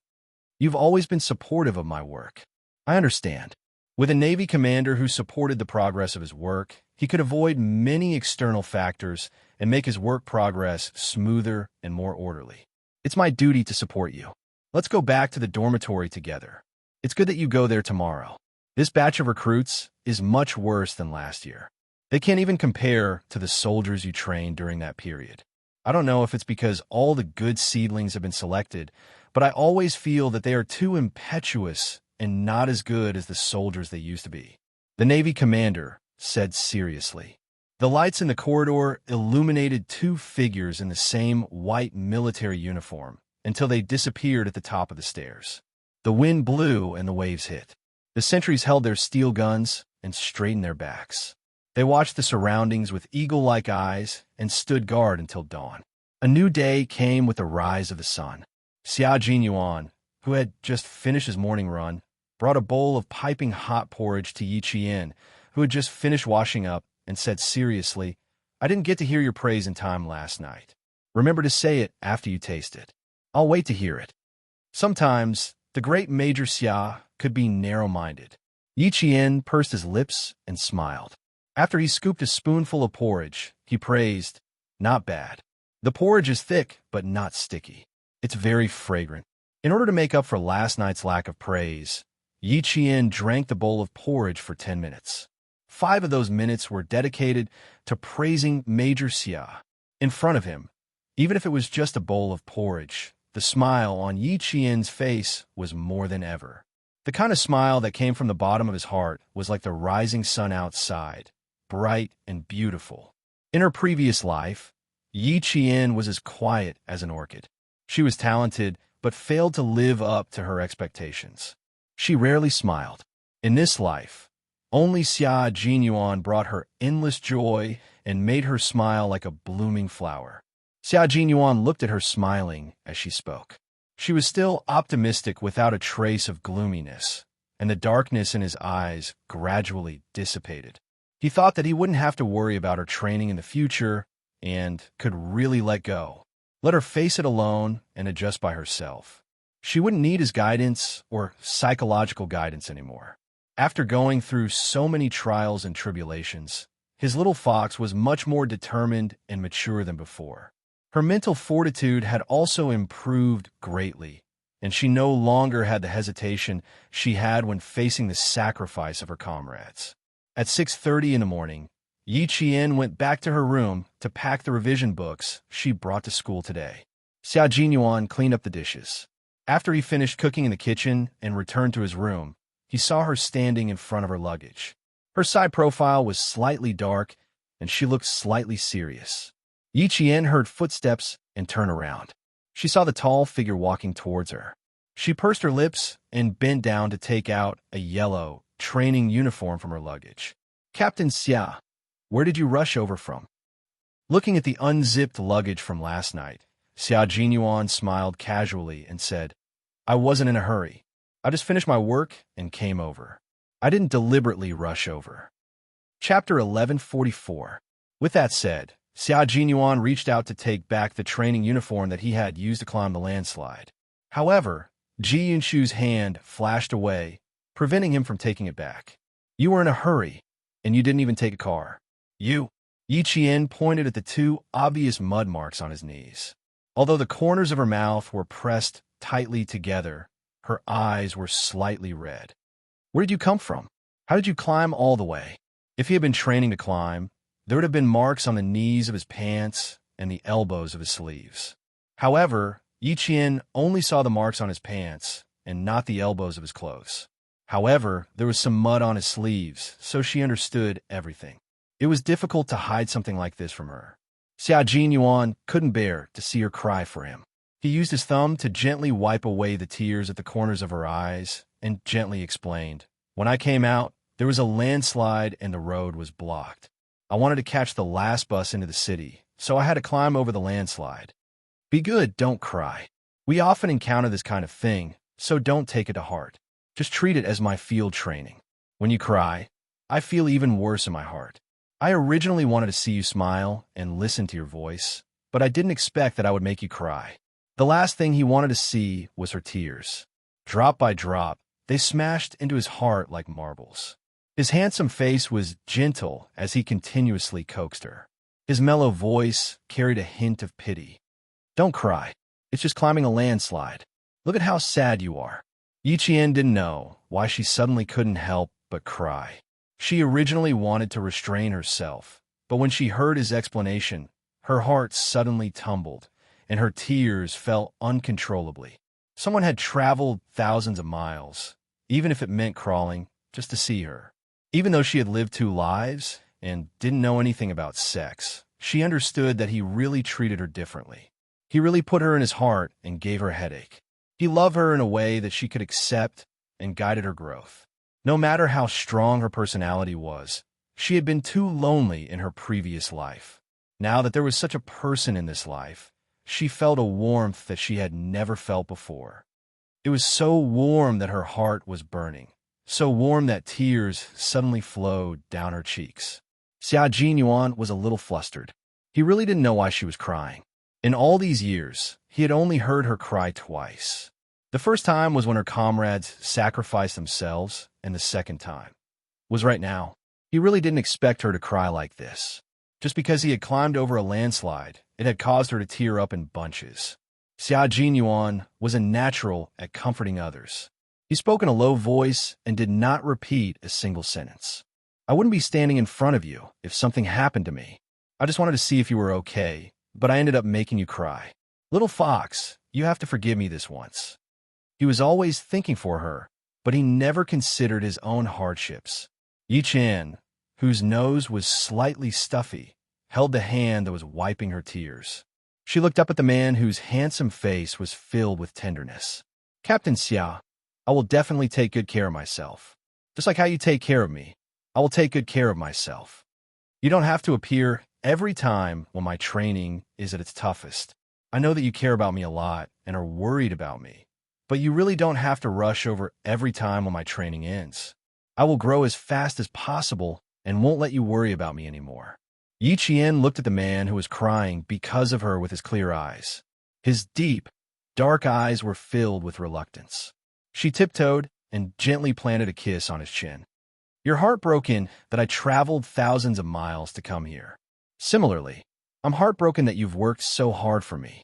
"You've always been supportive of my work. I understand." With a Navy commander who supported the progress of his work, he could avoid many external factors and make his work progress smoother and more orderly. "It's my duty to support you. Let's go back to the dormitory together. It's good that you go there tomorrow. This batch of recruits is much worse than last year. They can't even compare to the soldiers you trained during that period. I don't know if it's because all the good seedlings have been selected, but I always feel that they are too impetuous and not as good as the soldiers they used to be." The Navy commander said seriously. The lights in the corridor illuminated 2 figures in the same white military uniform until they disappeared at the top of the stairs. The wind blew and the waves hit. The sentries held their steel guns and straightened their backs. They watched the surroundings with eagle-like eyes and stood guard until dawn. A new day came with the rise of the sun. Xia Jinyuan, who had just finished his morning run, brought a bowl of piping hot porridge to Yi Qian, who had just finished washing up, and said seriously, "I didn't get to hear your praise in time last night. Remember to say it after you taste it. I'll wait to hear it." Sometimes, the great Major Xia could be narrow-minded. Yi Qian pursed his lips and smiled. After he scooped a spoonful of porridge, he praised, "Not bad. The porridge is thick, but not sticky. It's very fragrant." In order to make up for last night's lack of praise, Yi Qian drank the bowl of porridge for 10 minutes. 5 of those minutes were dedicated to praising Major Xia. In front of him, even if it was just a bowl of porridge, the smile on Yi Qian's face was more than ever. The kind of smile that came from the bottom of his heart was like the rising sun outside, bright and beautiful. In her previous life, Yi Qian was as quiet as an orchid. She was talented, but failed to live up to her expectations. She rarely smiled. In this life, only Xia Jinyuan brought her endless joy and made her smile like a blooming flower. Xia Jinyuan looked at her smiling as she spoke. She was still optimistic without a trace of gloominess, and the darkness in his eyes gradually dissipated. He thought that he wouldn't have to worry about her training in the future and could really let go. Let her face it alone and adjust by herself. She wouldn't need his guidance or psychological guidance anymore. After going through so many trials and tribulations, his little fox was much more determined and mature than before. Her mental fortitude had also improved greatly, and she no longer had the hesitation she had when facing the sacrifice of her comrades. At 6:30 in the morning, Yi Qian went back to her room to pack the revision books she brought to school today. Xia Jinyuan cleaned up the dishes. After he finished cooking in the kitchen and returned to his room, he saw her standing in front of her luggage. Her side profile was slightly dark, and she looked slightly serious. Yi Qian heard footsteps and turned around. She saw the tall figure walking towards her. She pursed her lips and bent down to take out a yellow training uniform from her luggage. "Captain Xia, where did you rush over from?" Looking at the unzipped luggage from last night, Xia Jinyuan smiled casually and said, "I wasn't in a hurry. I just finished my work and came over. I didn't deliberately rush over." Chapter 1144. With that said, Xia Jinyuan reached out to take back the training uniform that he had used to climb the landslide. However, Ji Yunshu's hand flashed away, preventing him from taking it back. "You were in a hurry, and you didn't even take a car. You." Yi Qian pointed at the two obvious mud marks on his knees. Although the corners of her mouth were pressed tightly together, her eyes were slightly red. "Where did you come from? How did you climb all the way?" If he had been training to climb, there would have been marks on the knees of his pants and the elbows of his sleeves. However, Yi Qian only saw the marks on his pants and not the elbows of his clothes. However, there was some mud on his sleeves, so she understood everything. It was difficult to hide something like this from her. Xia Jinyuan couldn't bear to see her cry for him. He used his thumb to gently wipe away the tears at the corners of her eyes and gently explained, "When I came out, there was a landslide and the road was blocked. I wanted to catch the last bus into the city, so I had to climb over the landslide. Be good, don't cry. We often encounter this kind of thing, so don't take it to heart. Just treat it as my field training. When you cry, I feel even worse in my heart. I originally wanted to see you smile and listen to your voice, but I didn't expect that I would make you cry." The last thing he wanted to see was her tears. Drop by drop, they smashed into his heart like marbles. His handsome face was gentle as he continuously coaxed her. His mellow voice carried a hint of pity. "Don't cry. It's just climbing a landslide. Look at how sad you are." Yi Qian didn't know why she suddenly couldn't help but cry. She originally wanted to restrain herself, but when she heard his explanation, her heart suddenly tumbled, and her tears fell uncontrollably. Someone had traveled thousands of miles, even if it meant crawling, just to see her. Even though she had lived 2 lives and didn't know anything about sex, she understood that he really treated her differently. He really put her in his heart and gave her a headache. He loved her in a way that she could accept and guided her growth. No matter how strong her personality was, she had been too lonely in her previous life. Now that there was such a person in this life, she felt a warmth that she had never felt before. It was so warm that her heart was burning, so warm that tears suddenly flowed down her cheeks. Xia Jinyuan was a little flustered. He really didn't know why she was crying. In all these years, he had only heard her cry twice. The first time was when her comrades sacrificed themselves, and the second time was right now. He really didn't expect her to cry like this. Just because he had climbed over a landslide, it had caused her to tear up in bunches. Xia Jinyuan was a natural at comforting others. He spoke in a low voice and did not repeat a single sentence. "I wouldn't be standing in front of you if something happened to me. I just wanted to see if you were okay, but I ended up making you cry. Little fox, you have to forgive me this once." He was always thinking for her, but he never considered his own hardships. Yi Qian, whose nose was slightly stuffy, held the hand that was wiping her tears. She looked up at the man whose handsome face was filled with tenderness. "Captain Xia, I will definitely take good care of myself. Just like how you take care of me, I will take good care of myself. You don't have to appear every time when my training is at its toughest. I know that you care about me a lot and are worried about me, but you really don't have to rush over every time when my training ends. I will grow as fast as possible and won't let you worry about me anymore. Yi Qian looked at the man who was crying because of her with his clear eyes. His deep, dark eyes were filled with reluctance. She tiptoed and gently planted a kiss on his chin. You're heartbroken that I traveled thousands of miles to come here. Similarly, I'm heartbroken that you've worked so hard for me.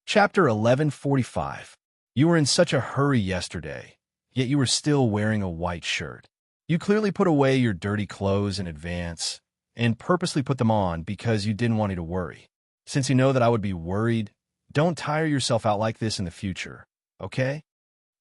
Chapter 1145. You were in such a hurry yesterday, yet you were still wearing a white shirt. You clearly put away your dirty clothes in advance and purposely put them on because you didn't want me to worry. Since you know that I would be worried, don't tire yourself out like this in the future, okay?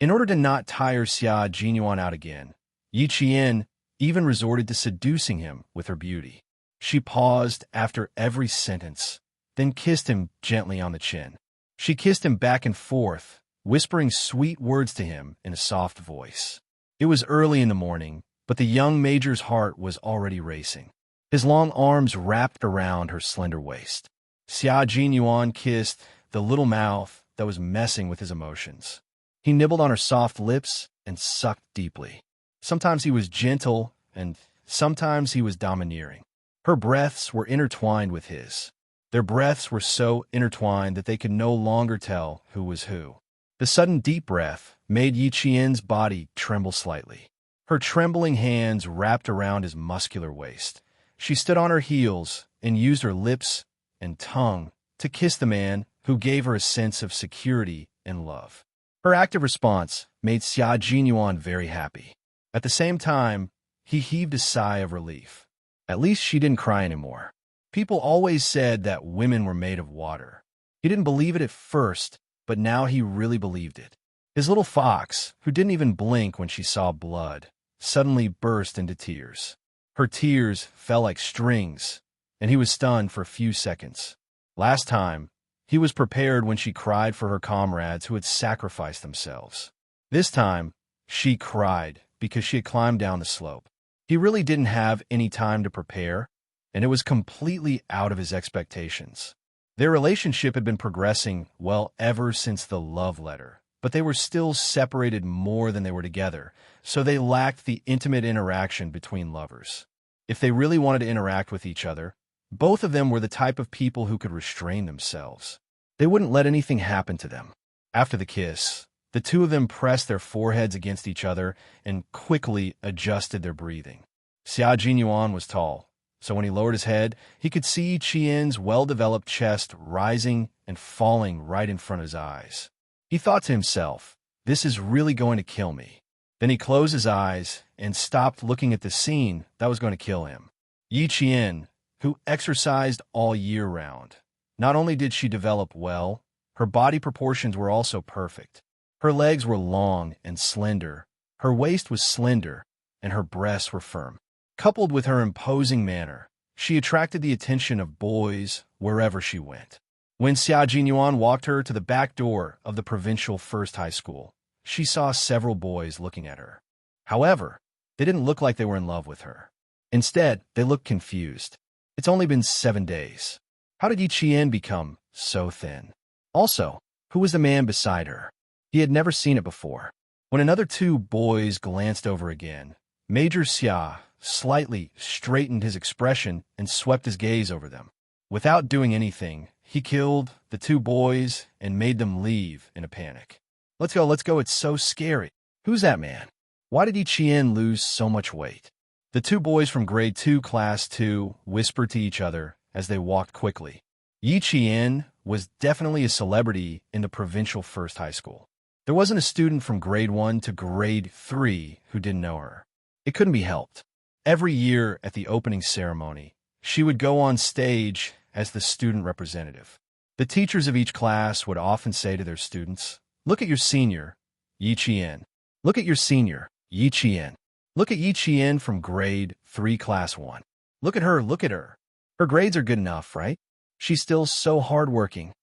In order to not tire Xia Jinyuan out again, Yi Qian even resorted to seducing him with her beauty. She paused after every sentence, then kissed him gently on the chin. She kissed him back and forth, whispering sweet words to him in a soft voice. It was early in the morning, but the young major's heart was already racing. His long arms wrapped around her slender waist. Xia Jinyuan kissed the little mouth that was messing with his emotions. He nibbled on her soft lips and sucked deeply. Sometimes he was gentle, and sometimes he was domineering. Her breaths were intertwined with his. Their breaths were so intertwined that they could no longer tell who was who. The sudden deep breath made Yi Qian's body tremble slightly. Her trembling hands wrapped around his muscular waist. She stood on her heels and used her lips and tongue to kiss the man who gave her a sense of security and love. Her active response made Xia Jinyuan very happy. At the same time, he heaved a sigh of relief. At least she didn't cry anymore. People always said that women were made of water. He didn't believe it at first, but now he really believed it. His little fox, who didn't even blink when she saw blood, suddenly burst into tears. Her tears fell like strings, and he was stunned for a few seconds. Last time, he was prepared when she cried for her comrades who had sacrificed themselves. This time, she cried because she had climbed down the slope. He really didn't have any time to prepare, and it was completely out of his expectations. Their relationship had been progressing well ever since the love letter, but they were still separated more than they were together, so they lacked the intimate interaction between lovers. If they really wanted to interact with each other, both of them were the type of people who could restrain themselves. They wouldn't let anything happen to them. After the kiss, the two of them pressed their foreheads against each other and quickly adjusted their breathing. Xia Jinyuan was tall, so when he lowered his head, he could see Qian's well-developed chest rising and falling right in front of his eyes. He thought to himself, this is really going to kill me. Then he closed his eyes and stopped looking at the scene that was going to kill him. Yi Qian, who exercised all year round, not only did she develop well, her body proportions were also perfect. Her legs were long and slender, her waist was slender, and her breasts were firm. Coupled with her imposing manner, she attracted the attention of boys wherever she went. When Xia Jinyuan walked her to the back door of the provincial first high school, she saw several boys looking at her. However, they didn't look like they were in love with her. Instead, they looked confused. It's only been 7 days. How did Yi Qian become so thin? Also, who was the man beside her? He had never seen it before. When another two boys glanced over again, Major Xia slightly straightened his expression and swept his gaze over them. Without doing anything, he killed the two boys and made them leave in a panic. Let's go, it's so scary. Who's that man? Why did Yi Qian lose so much weight? The two boys from grade 2, class 2, whispered to each other as they walked quickly. Yi Qian was definitely a celebrity in the provincial first high school. There wasn't a student from grade 1 to grade 3 who didn't know her. It couldn't be helped. Every year at the opening ceremony, she would go on stage as the student representative. The teachers of each class would often say to their students, "Look at your senior, Yi Qian. Look at your senior, Yi Qian. Look at Yi Qian from grade 3, class 1. Look at her, look at her. Her grades are good enough, right? She's still so hardworking."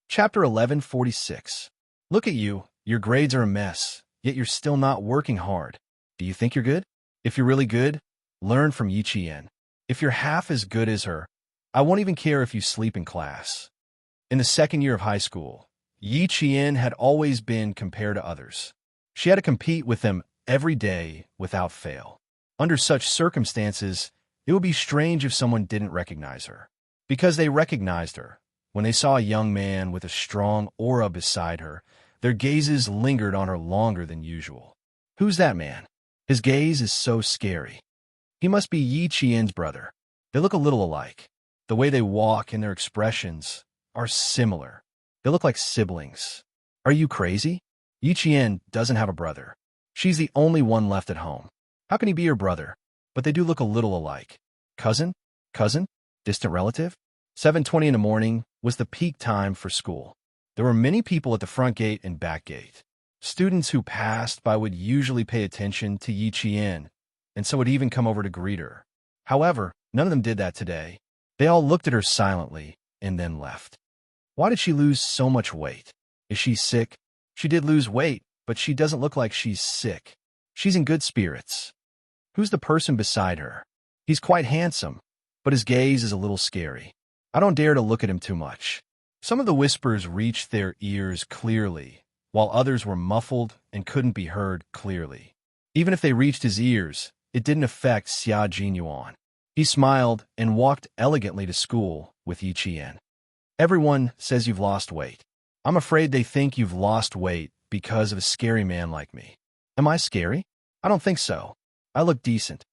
Chapter 1146. Look at you. Your grades are a mess, yet you're still not working hard. Do you think you're good? If you're really good, learn from Yi Qian. If you're half as good as her, I won't even care if you sleep in class. In the second year of high school, Yi Qian had always been compared to others. She had to compete with them every day without fail. Under such circumstances, it would be strange if someone didn't recognize her. Because they recognized her, when they saw a young man with a strong aura beside her, their gazes lingered on her longer than usual. Who's that man? His gaze is so scary. He must be Yi Qian's brother. They look a little alike. The way they walk and their expressions are similar. They look like siblings. Are you crazy? Yi Qian doesn't have a brother. She's the only one left at home. How can he be her brother? But they do look a little alike. Cousin? Cousin? Distant relative? 7:20 in the morning was the peak time for school. There were many people at the front gate and back gate. Students who passed by would usually pay attention to Yi Qian, and so would even come over to greet her. However, none of them did that today. They all looked at her silently and then left. Why did she lose so much weight? Is she sick? She did lose weight, but she doesn't look like she's sick. She's in good spirits. Who's the person beside her? He's quite handsome, but his gaze is a little scary. I don't dare to look at him too much. Some of the whispers reached their ears clearly, while others were muffled and couldn't be heard clearly. Even if they reached his ears, it didn't affect Xia Jinyuan. He smiled and walked elegantly to school with Yi Qian. Everyone says you've lost weight. I'm afraid they think you've lost weight because of a scary man like me. Am I scary? I don't think so. I look decent.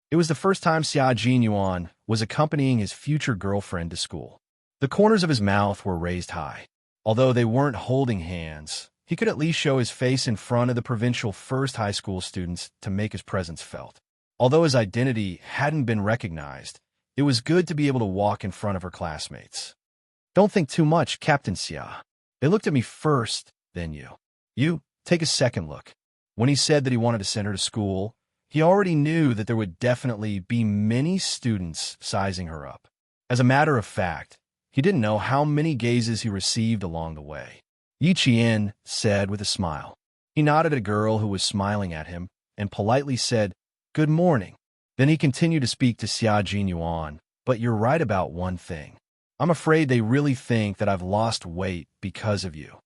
It was the first time Xia Jinyuan was accompanying his future girlfriend to school. The corners of his mouth were raised high. Although they weren't holding hands, he could at least show his face in front of the provincial first high school students to make his presence felt. Although his identity hadn't been recognized, it was good to be able to walk in front of her classmates. Don't think too much, Captain Xia. They looked at me first, then you. You, take a second look. When he said that he wanted to send her to school, he already knew that there would definitely be many students sizing her up. As a matter of fact, he didn't know how many gazes he received along the way. Yi Qian said with a smile. He nodded at a girl who was smiling at him and politely said, "Good morning." Then he continued to speak to Xia Jinyuan, "But you're right about one thing. I'm afraid they really think that I've lost weight because of you."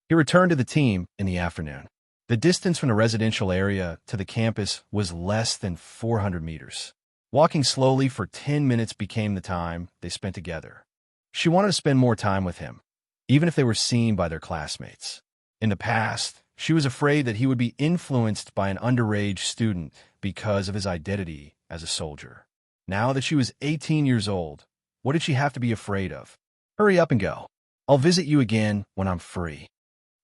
He returned to the team in the afternoon. The distance from the residential area to the campus was less than 400 meters. Walking slowly for 10 minutes became the time they spent together. She wanted to spend more time with him, even if they were seen by their classmates. In the past, she was afraid that he would be influenced by an underage student because of his identity as a soldier. Now that she was 18 years old, what did she have to be afraid of? Hurry up and go. I'll visit you again when I'm free.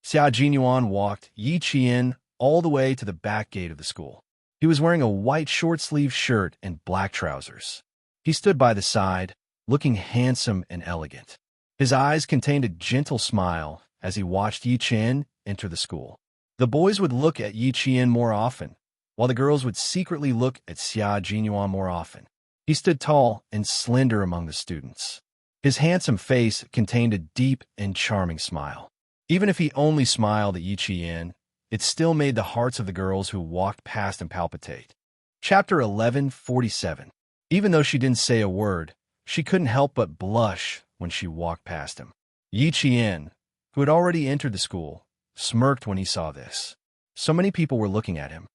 Xia Jinyuan walked Yi Qian all the way to the back gate of the school. He was wearing a white short-sleeved shirt and black trousers. He stood by the side, looking handsome and elegant. His eyes contained a gentle smile as he watched Yi Qian enter the school. The boys would look at Yi Qian more often, while the girls would secretly look at Xia Jinyuan more often. He stood tall and slender among the students. His handsome face contained a deep and charming smile. Even if he only smiled at Yi Qian, it still made the hearts of the girls who walked past him palpitate. Chapter 11:47. Even though she didn't say a word, she couldn't help but blush when she walked past him. Yi Qian, who had already entered the school, smirked when he saw this. So many people were looking at him.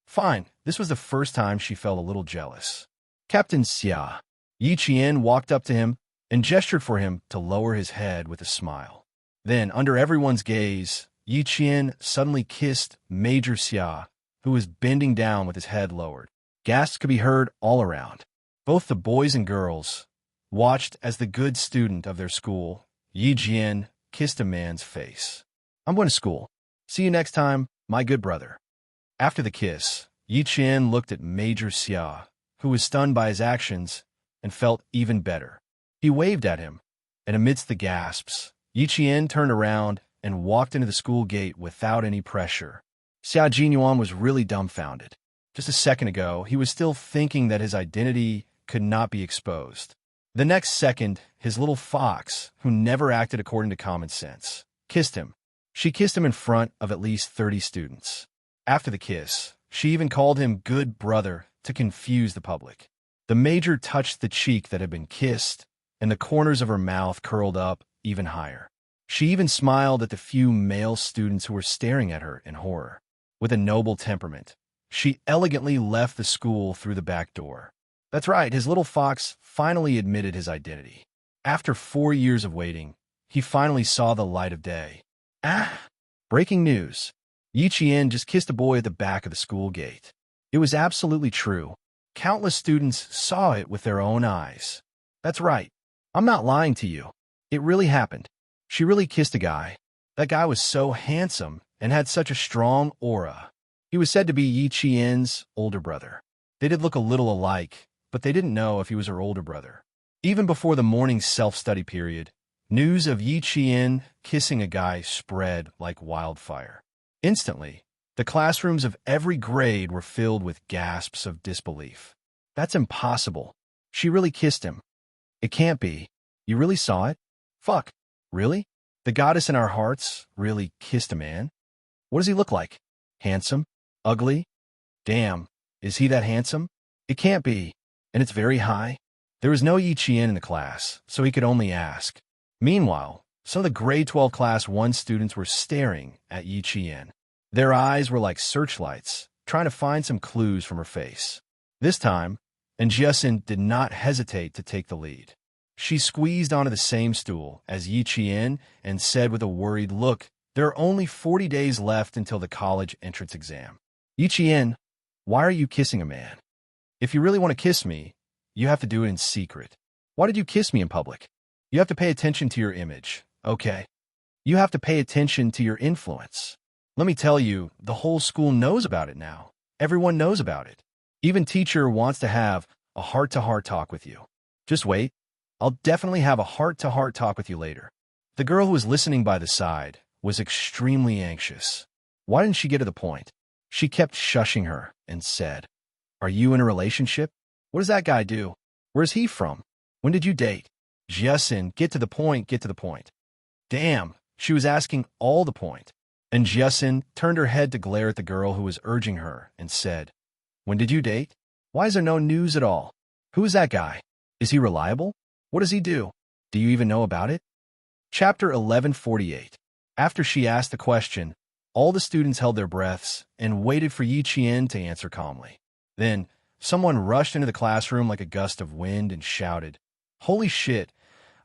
Fine, this was the first time she felt a little jealous. Captain Xia. Yi Qian walked up to him and gestured for him to lower his head with a smile. Then, under everyone's gaze, Yi Qian suddenly kissed Major Xia, who was bending down with his head lowered. Gasps could be heard all around. Both the boys and girls watched as the good student of their school, Yi Qian, kissed a man's face. I'm going to school. See you next time, my good brother. After the kiss, Yi Qian looked at Major Xia, who was stunned by his actions and felt even better. He waved at him, and amidst the gasps, Yi Qian turned around and walked into the school gate without any pressure. Xia Jinyuan was really dumbfounded. Just a second ago, he was still thinking that his identity could not be exposed. The next second, his little fox, who never acted according to common sense, kissed him. She kissed him in front of at least 30 students. After the kiss, she even called him good brother to confuse the public. The major touched the cheek that had been kissed, and the corners of her mouth curled up even higher. She even smiled at the few male students who were staring at her in horror. With a noble temperament, she elegantly left the school through the back door. That's right, his little fox finally admitted his identity. After 4 years of waiting, he finally saw the light of day. Ah! Breaking news. Yi Qian just kissed a boy at the back of the school gate. It was absolutely true. Countless students saw it with their own eyes. That's right. I'm not lying to you. It really happened. She really kissed a guy. That guy was so handsome and had such a strong aura. He was said to be Yi Qian's older brother. They did look a little alike, but they didn't know if he was her older brother. Even before the morning self-study period, news of Yi Qian kissing a guy spread like wildfire. Instantly, the classrooms of every grade were filled with gasps of disbelief. That's impossible. She really kissed him. It can't be. You really saw it? Fuck. Really? The goddess in our hearts really kissed a man? What does he look like? Handsome? Ugly? Damn, is he that handsome? It can't be. And it's very high? There was no Yi Qian in the class, so he could only ask. Meanwhile, some of the grade 12 class 1 students were staring at Yi Qian. Their eyes were like searchlights, trying to find some clues from her face. This time, Jiasin did not hesitate to take the lead. She squeezed onto the same stool as Yi Qian and said with a worried look, "There are only 40 days left until the college entrance exam. Yi Qian, why are you kissing a man? If you really want to kiss me, you have to do it in secret. Why did you kiss me in public? You have to pay attention to your image, okay? You have to pay attention to your influence. Let me tell you, the whole school knows about it now. Everyone knows about it. Even teacher wants to have a heart-to-heart talk with you. Just wait. I'll definitely have a heart-to-heart talk with you later." The girl who was listening by the side was extremely anxious. Why didn't she get to the point? She kept shushing her and said, "Are you in a relationship? What does that guy do? Where's he from? When did you date? Jiasin, get to the point, get to the point." Damn, she was asking all the point. And Jiasin turned her head to glare at the girl who was urging her and said, "When did you date? Why is there no news at all? Who is that guy? Is he reliable? What does he do? Do you even know about it?" Chapter 1148. After she asked the question, all the students held their breaths and waited for Yi Qian to answer calmly. Then, someone rushed into the classroom like a gust of wind and shouted, "Holy shit,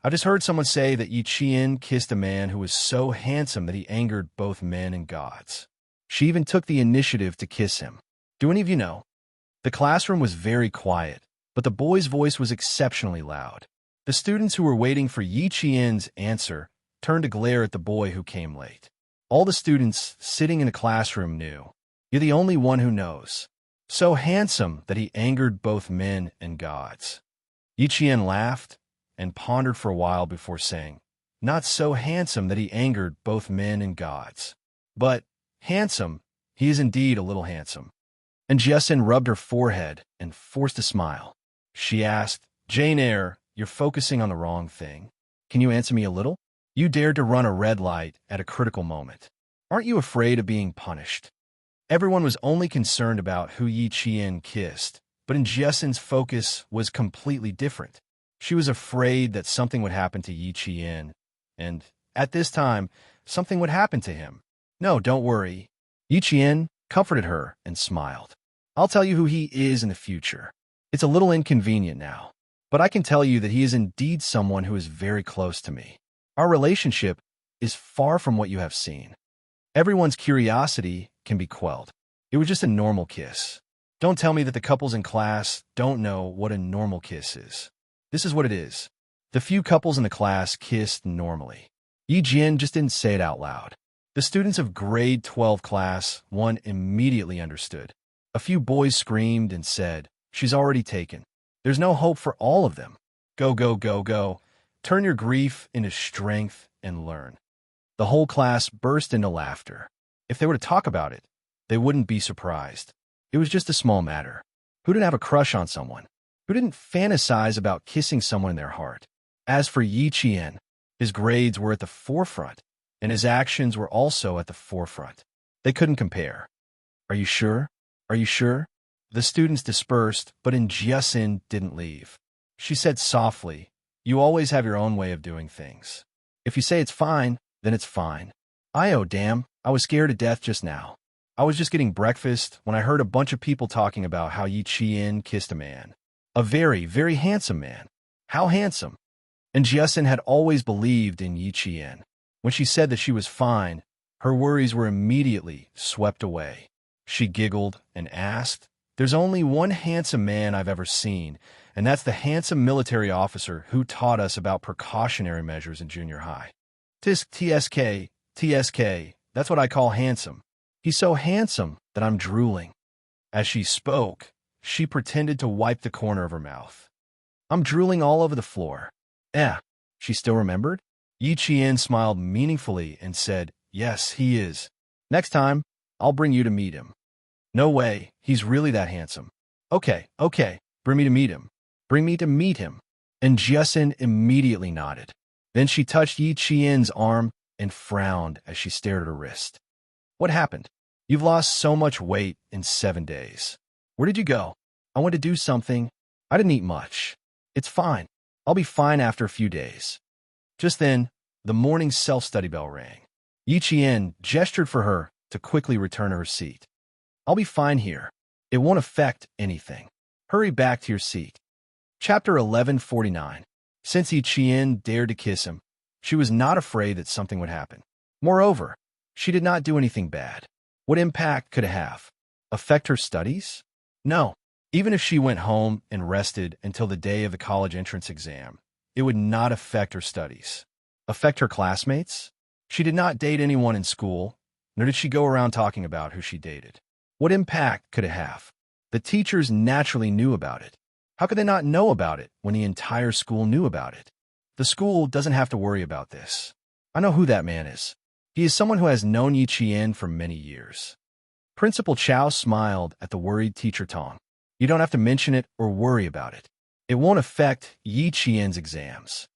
I just heard someone say that Yi Qian kissed a man who was so handsome that he angered both men and gods. She even took the initiative to kiss him. Do any of you know?" The classroom was very quiet, but the boy's voice was exceptionally loud. The students who were waiting for Yi Qian's answer turned to glare at the boy who came late. All the students sitting in the classroom knew. You're the only one who knows. So handsome that he angered both men and gods. Yi Qian laughed and pondered for a while before saying, "Not so handsome that he angered both men and gods. But handsome, he is indeed a little handsome." And Jiasin rubbed her forehead and forced a smile. She asked, "Jane Eyre, you're focusing on the wrong thing. Can you answer me a little? You dared to run a red light at a critical moment. Aren't you afraid of being punished?" Everyone was only concerned about who Yi Qian kissed, but Jiasin's focus was completely different. She was afraid that something would happen to Yi Qian, and, at this time, something would happen to him. "No, don't worry." Yi Qian comforted her and smiled. "I'll tell you who he is in the future. It's a little inconvenient now, but I can tell you that he is indeed someone who is very close to me. Our relationship is far from what you have seen. Everyone's curiosity can be quelled. It was just a normal kiss. Don't tell me that the couples in class don't know what a normal kiss is. This is what it is. The few couples in the class kissed normally. Yi Jian just didn't say it out loud. The students of grade 12 class 1 immediately understood. A few boys screamed and said, "She's already taken. There's no hope for all of them. Go, go, go, go. Turn your grief into strength and learn." The whole class burst into laughter. If they were to talk about it, they wouldn't be surprised. It was just a small matter. Who didn't have a crush on someone? Who didn't fantasize about kissing someone in their heart? As for Yi Qian, his grades were at the forefront, and his actions were also at the forefront. They couldn't compare. "Are you sure? Are you sure?" The students dispersed, but Jiasin didn't leave. She said softly, "You always have your own way of doing things. If you say it's fine, then it's fine. Oh damn, I was scared to death just now. I was just getting breakfast when I heard a bunch of people talking about how Yi Chien kissed a man. A very, very handsome man. How handsome? And Jiasin had always believed in Yi Chien. When she said that she was fine, her worries were immediately swept away. She giggled and asked, "There's only one handsome man I've ever seen, and that's the handsome military officer who taught us about precautionary measures in junior high. TSK, that's what I call handsome. He's so handsome that I'm drooling." As she spoke, she pretended to wipe the corner of her mouth. "I'm drooling all over the floor." She still remembered? Yi Chien smiled meaningfully and said, "Yes, he is. Next time, I'll bring you to meet him." "No way, he's really that handsome." Okay, bring me to meet him. Bring me to meet him." And Jiasin immediately nodded. Then she touched Yi Chien's arm and frowned as she stared at her wrist. "What happened? You've lost so much weight in 7 days. Where did you go?" "I went to do something. I didn't eat much. It's fine. I'll be fine after a few days." Just then, the morning self-study bell rang. Yi Chien gestured for her to quickly return to her seat. "I'll be fine here. It won't affect anything. Hurry back to your seat." Chapter 1149. Since Yi Chien dared to kiss him, she was not afraid that something would happen. Moreover, she did not do anything bad. What impact could it have? Affect her studies? No. Even if she went home and rested until the day of the college entrance exam, it would not affect her studies. Affect her classmates? She did not date anyone in school, nor did she go around talking about who she dated. What impact could it have? The teachers naturally knew about it. How could they not know about it when the entire school knew about it? The school doesn't have to worry about this. I know who that man is. He is someone who has known Yi Chien for many years. Principal Chow smiled at the worried teacher Tong. "You don't have to mention it or worry about it. It won't affect Yi Chien's exams."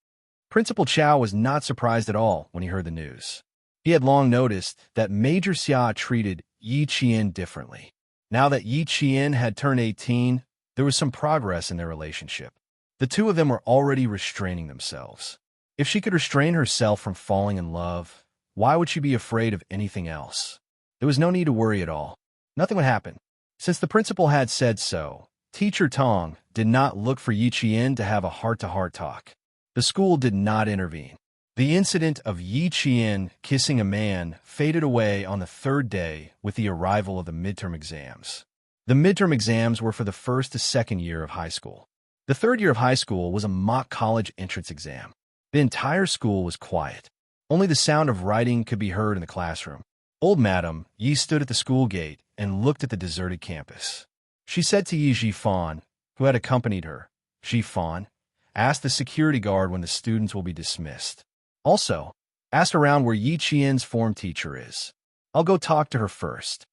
Principal Chow was not surprised at all when he heard the news. He had long noticed that Major Xia treated Yi Chien differently. Now that Yi Chien had turned 18, there was some progress in their relationship. The two of them were already restraining themselves. If she could restrain herself from falling in love, why would she be afraid of anything else? There was no need to worry at all. Nothing would happen. Since the principal had said so, Teacher Tong did not look for Yi Chien to have a heart-to-heart talk. The school did not intervene. The incident of Yi Chien kissing a man faded away on the third day with the arrival of the midterm exams. The midterm exams were for the first to second year of high school. The third year of high school was a mock college entrance exam. The entire school was quiet. Only the sound of writing could be heard in the classroom. Old Madam Yi stood at the school gate and looked at the deserted campus. She said to Yi Jifan, who had accompanied her, "Jifan, ask the security guard when the students will be dismissed. Also, ask around where Yi Chien's form teacher is. I'll go talk to her first."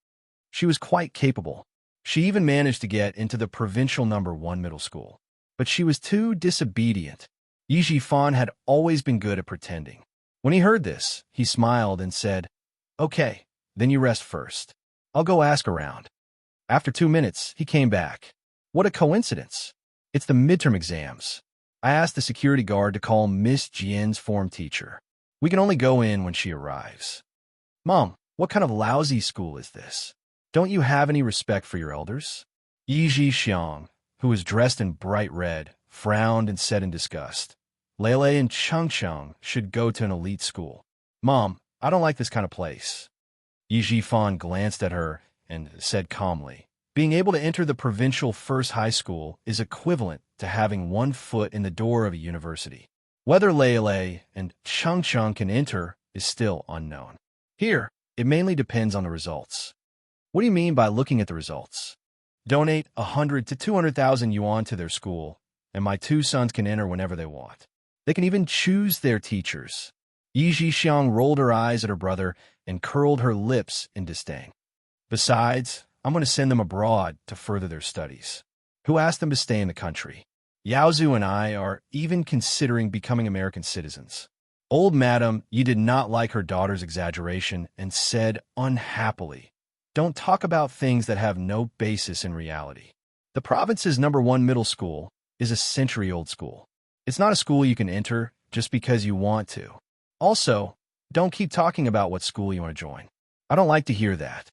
She was quite capable. She even managed to get into the provincial number 1 middle school. But she was too disobedient. Yi Jifan had always been good at pretending. When he heard this, he smiled and said, "Okay, then you rest first. I'll go ask around." After 2 minutes, he came back. "What a coincidence. It's the midterm exams. I asked the security guard to call Miss Jian's form teacher. We can only go in when she arrives." "Mom, what kind of lousy school is this? Don't you have any respect for your elders?" Yi Xiang, who was dressed in bright red, frowned and said in disgust, "Lele and Changcheng should go to an elite school. Mom, I don't like this kind of place." Yi Jifan glanced at her and said calmly, "Being able to enter the provincial first high school is equivalent to having 1 foot in the door of a university. Whether Lele and Changcheng can enter is still unknown. Here, it mainly depends on the results." "What do you mean by looking at the results?" "Donate 100 to 200,000 yuan to their school, and my 2 sons can enter whenever they want. They can even choose their teachers." Yi Xiang rolled her eyes at her brother and curled her lips in disdain. "Besides, I'm going to send them abroad to further their studies. Who asked them to stay in the country? Yaozu and I are even considering becoming American citizens." Old Madam Yi did not like her daughter's exaggeration and said unhappily, "Don't talk about things that have no basis in reality. The province's number 1 middle school is a century-old school. It's not a school you can enter just because you want to. Also, Don't keep talking about what school you want to join. I don't like to hear that.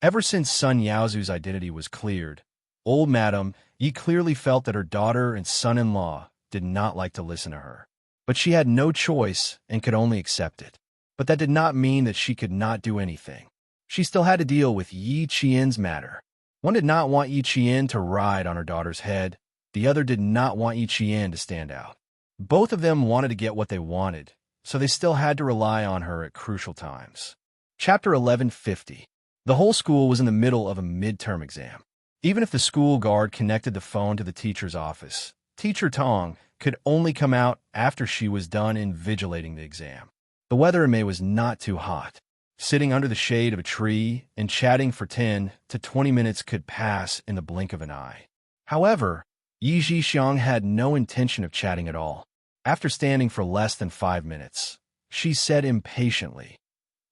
Ever since Sun Yaozu's identity was cleared, old Madam Yi clearly felt that her daughter and son-in-law did not like to listen to her. But she had no choice and could only accept it. But that did not mean that she could not do anything. She still had to deal with Yi Qian's matter. One did not want Yi Qian to ride on her daughter's head. The other did not want Yi Qian to stand out. Both of them wanted to get what they wanted, so they still had to rely on her at crucial times. Chapter 1150. The whole school was in the middle of a midterm exam. Even if the school guard connected the phone to the teacher's office, Teacher Tong could only come out after she was done invigilating the exam. The weather in May was not too hot. Sitting under the shade of a tree and chatting for 10 to 20 minutes could pass in the blink of an eye. However, Yi Zhixiang had no intention of chatting at all. After standing for less than 5 minutes, she said impatiently,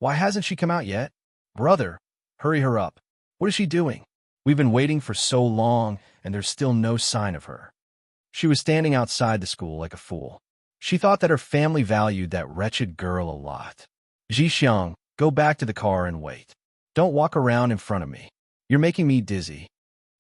"Why hasn't she come out yet? Brother, hurry her up. What is she doing? We've been waiting for so long, and there's still no sign of her." She was standing outside the school like a fool. She thought that her family valued that wretched girl a lot. "Zhixiang, go back to the car and wait. Don't walk around in front of me. You're making me dizzy."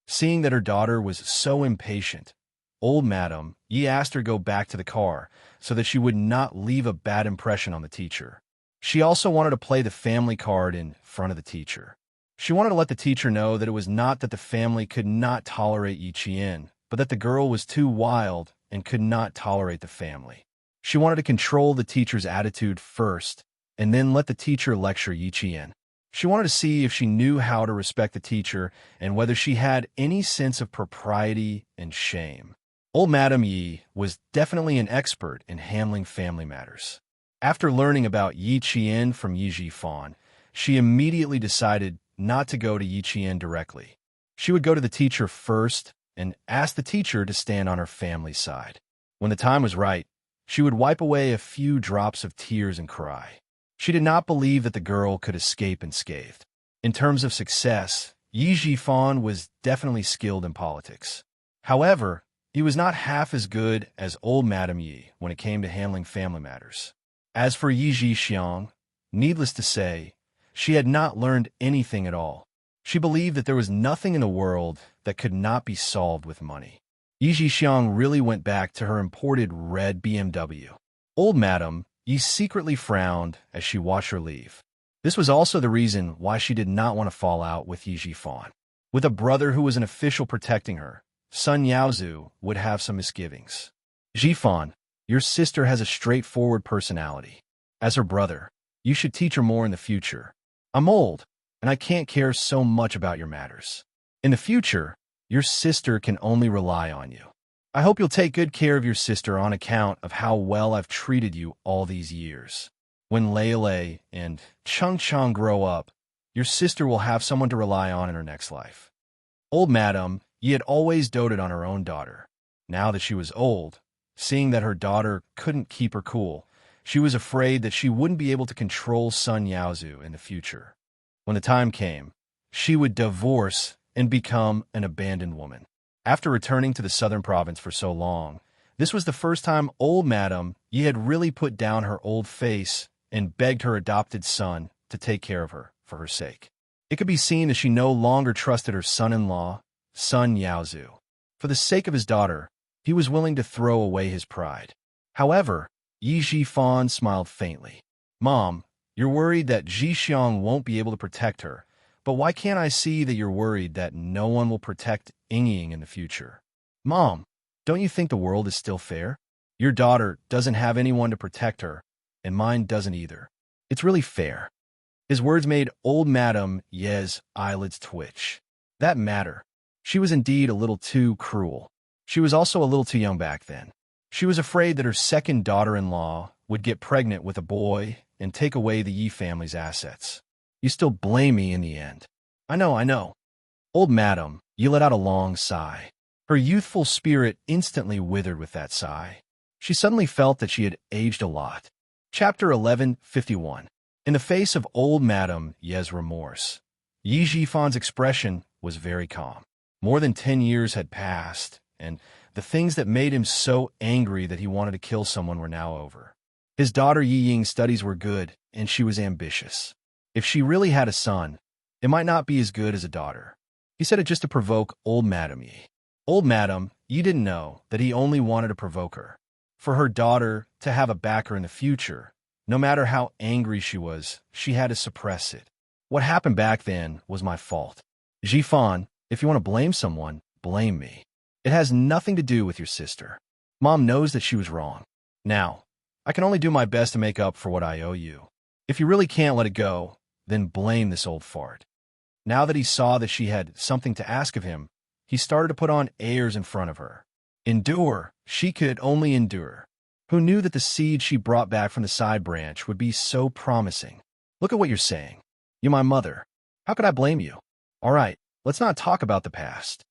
Seeing that her daughter was so impatient, old Madam Yi asked her to go back to the car so that she would not leave a bad impression on the teacher. She also wanted to play the family card in front of the teacher. She wanted to let the teacher know that it was not that the family could not tolerate Yi Qian, but that the girl was too wild and could not tolerate the family. She wanted to control the teacher's attitude first, and then let the teacher lecture Yi Qian. She wanted to see if she knew how to respect the teacher and whether she had any sense of propriety and shame. Old Madam Yi was definitely an expert in handling family matters. After learning about Yi Qian from Yi Zhifan, she immediately decided not to go to Yi Qian directly. She would go to the teacher first and ask the teacher to stand on her family's side. When the time was right, she would wipe away a few drops of tears and cry. She did not believe that the girl could escape unscathed. In terms of success, Yi Zhifan was definitely skilled in politics. However, he was not half as good as old Madam Yi when it came to handling family matters. As for Yi Zhixiang, needless to say, she had not learned anything at all. She believed that there was nothing in the world that could not be solved with money. Yi Zhixiang really went back to her imported red BMW. Old Madam Yi secretly frowned as she watched her leave. This was also the reason why she did not want to fall out with Yi Zhifan. With a brother who was an official protecting her, Sun Yaozu would have some misgivings. "Zhifan, your sister has a straightforward personality. As her brother, you should teach her more in the future. I'm old, and I can't care so much about your matters. In the future, your sister can only rely on you. I hope you'll take good care of your sister on account of how well I've treated you all these years. When Lei and Chung Chang grow up, your sister will have someone to rely on in her next life." Old Madam Yi had always doted on her own daughter. Now that she was old, seeing that her daughter couldn't keep her cool, she was afraid that she wouldn't be able to control Sun Yaozu in the future. When the time came, she would divorce and become an abandoned woman. After returning to the southern province for so long, this was the first time old Madam Yi had really put down her old face and begged her adopted son to take care of her for her sake. It could be seen that she no longer trusted her son-in-law, Sun Yaozu. For the sake of his daughter, he was willing to throw away his pride. However, Yi Zhifan smiled faintly. "Mom, you're worried that Zhixiang won't be able to protect her, but why can't I see that you're worried that no one will protect Yingying in the future? Mom, don't you think the world is still fair? Your daughter doesn't have anyone to protect her, and mine doesn't either. It's really fair." His words made old Madam Yi's eyelids twitch. That matter. She was indeed a little too cruel. She was also a little too young back then. She was afraid that her second daughter-in-law would get pregnant with a boy and take away the Yi family's assets. "You still blame me in the end." I know. Old Madam Yi let out a long sigh. Her youthful spirit instantly withered with that sigh. She suddenly felt that she had aged a lot. Chapter 1151. In the face of old Madam Yi's remorse, Yi Zhifan's expression was very calm. More than 10 years had passed, and the things that made him so angry that he wanted to kill someone were now over. His daughter Yi Ying's studies were good, and she was ambitious. If she really had a son, it might not be as good as a daughter. He said it just to provoke old Madame Yi. Old Madame Yi didn't know that he only wanted to provoke her. For her daughter to have a backer in the future, no matter how angry she was, she had to suppress it. What happened back then was my fault. Jifan, if you want to blame someone, blame me. It has nothing to do with your sister. Mom knows that she was wrong. Now, I can only do my best to make up for what I owe you. If you really can't let it go, then blame this old fart. Now that he saw that she had something to ask of him, he started to put on airs in front of her. Endure. She could only endure. Who knew that the seed she brought back from the side branch would be so promising? Look at what you're saying. You're my mother. How could I blame you? All right, let's not talk about the past.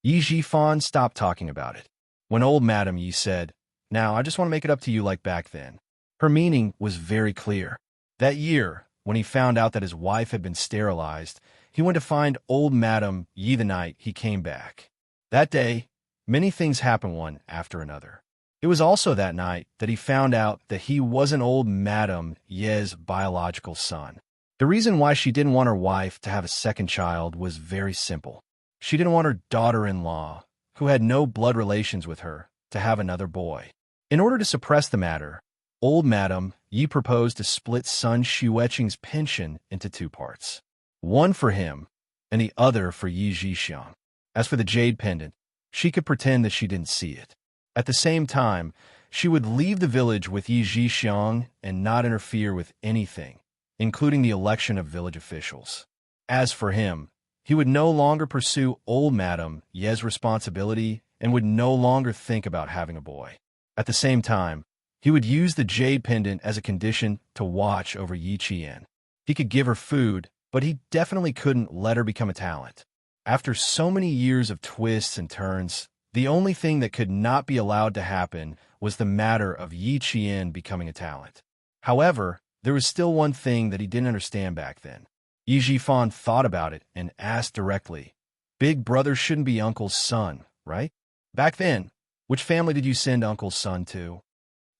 Yi Jifan stopped talking about it. When old Madame Yi said, "Now, I just want to make it up to you like back then," her meaning was very clear. That year, when he found out that his wife had been sterilized, he went to find old Madame Yi the night he came back. That day, many things happened one after another. It was also that night that he found out that he wasn't old Madame Yi's biological son. The reason why she didn't want her wife to have a second child was very simple. She didn't want her daughter-in-law, who had no blood relations with her, to have another boy. In order to suppress the matter, old Madame Yi proposed to split son Xueqing's pension into two parts. One for him, and the other for Yi Zhixiang. As for the jade pendant, she could pretend that she didn't see it. At the same time, she would leave the village with Yi Zhixiang and not interfere with anything, including the election of village officials. As for him, he would no longer pursue old Madame Yi's responsibility and would no longer think about having a boy. At the same time, he would use the jade pendant as a condition to watch over Yi Qian. He could give her food, but he definitely couldn't let her become a talent. After so many years of twists and turns, the only thing that could not be allowed to happen was the matter of Yi Qian becoming a talent. However, there was still one thing that he didn't understand back then. Yi Jifan thought about it and asked directly, "Big brother shouldn't be uncle's son, right? Back then, which family did you send uncle's son to?"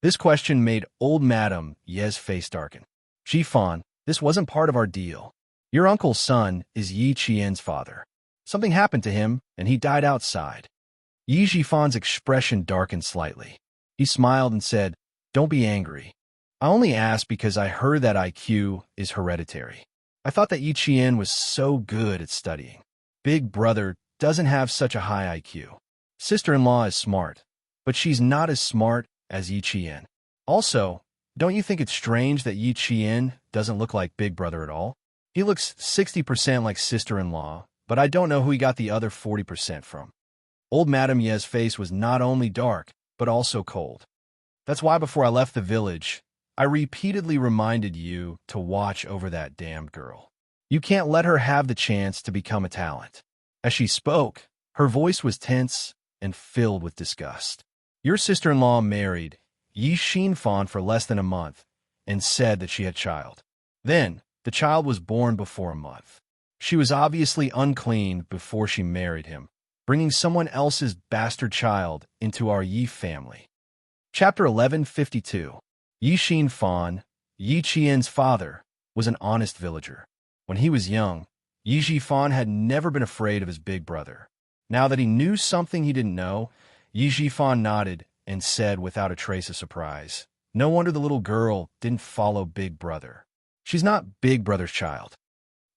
This question made old Madame Yi's face darken. "Jifan, this wasn't part of our deal. Your uncle's son is Yi Qian's father. Something happened to him, and he died outside." Yi Jifan's expression darkened slightly. He smiled and said, "Don't be angry. I only asked because I heard that IQ is hereditary. I thought that Yi Qian was so good at studying. Big brother doesn't have such a high IQ. Sister-in-law is smart, but she's not as smart as Yi Qian. Also, don't you think it's strange that Yi Qian doesn't look like big brother at all? He looks 60% like sister-in-law, but I don't know who he got the other 40% from." Old Madame Yi's face was not only dark, but also cold. "That's why before I left the village, I repeatedly reminded you to watch over that damned girl. You can't let her have the chance to become a talent." As she spoke, her voice was tense and filled with disgust. "Your sister-in-law married Yi Xinfan for less than a month and said that she had a child. Then, the child was born before a month. She was obviously unclean before she married him, bringing someone else's bastard child into our Yi family." Chapter 1152. Yi Xinfan, Yi Qian's father, was an honest villager. When he was young, Yi Jifan had never been afraid of his big brother. Now that he knew something he didn't know, Yi Jifan nodded and said without a trace of surprise, "No wonder the little girl didn't follow Big Brother. She's not Big Brother's child.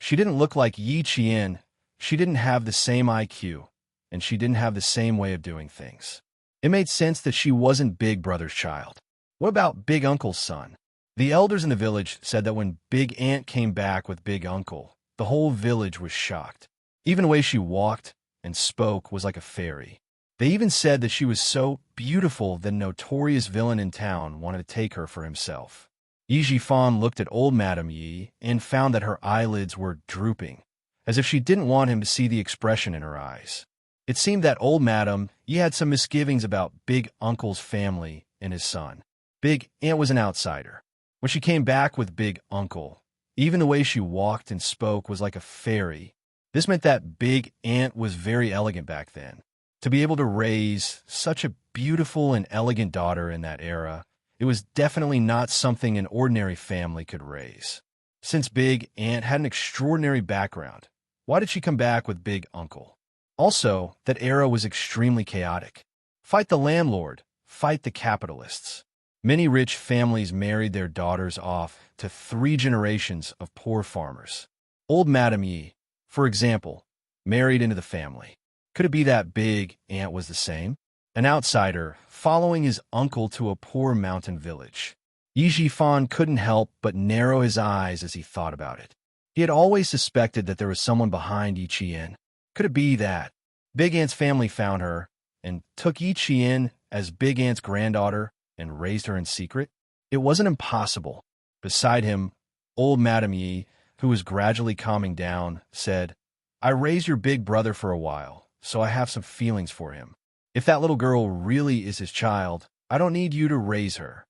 She didn't look like Yi Qian, she didn't have the same IQ, and she didn't have the same way of doing things. It made sense that she wasn't Big Brother's child. What about Big Uncle's son?" The elders in the village said that when Big Aunt came back with Big Uncle, the whole village was shocked. Even the way she walked and spoke was like a fairy. They even said that she was so beautiful that a notorious villain in town wanted to take her for himself. Yi Jifan looked at old Madame Yi and found that her eyelids were drooping, as if she didn't want him to see the expression in her eyes. It seemed that old Madame Yi had some misgivings about Big Uncle's family and his son. Big Aunt was an outsider. When she came back with Big Uncle, even the way she walked and spoke was like a fairy. This meant that Big Aunt was very elegant back then. To be able to raise such a beautiful and elegant daughter in that era, It was definitely not something an ordinary family could raise. Since Big Aunt had an extraordinary background, why did she come back with Big Uncle? Also, that era was extremely chaotic. Fight the landlord, fight the capitalists. Many rich families married their daughters off to 3 generations of poor farmers. Old Madame Yi, for example, married into the family. Could it be that Big Aunt was the same? An outsider, following his uncle to a poor mountain village. Yi Jifan couldn't help but narrow his eyes as he thought about it. He had always suspected that there was someone behind Yi Qian. Could it be that Big Aunt's family found her and took Yi Qian as Big Aunt's granddaughter and raised her in secret? It wasn't impossible. Beside him, old Madame Yi, who was gradually calming down, said, "I raised your big brother for a while, so I have some feelings for him. If that little girl really is his child, I don't need you to raise her."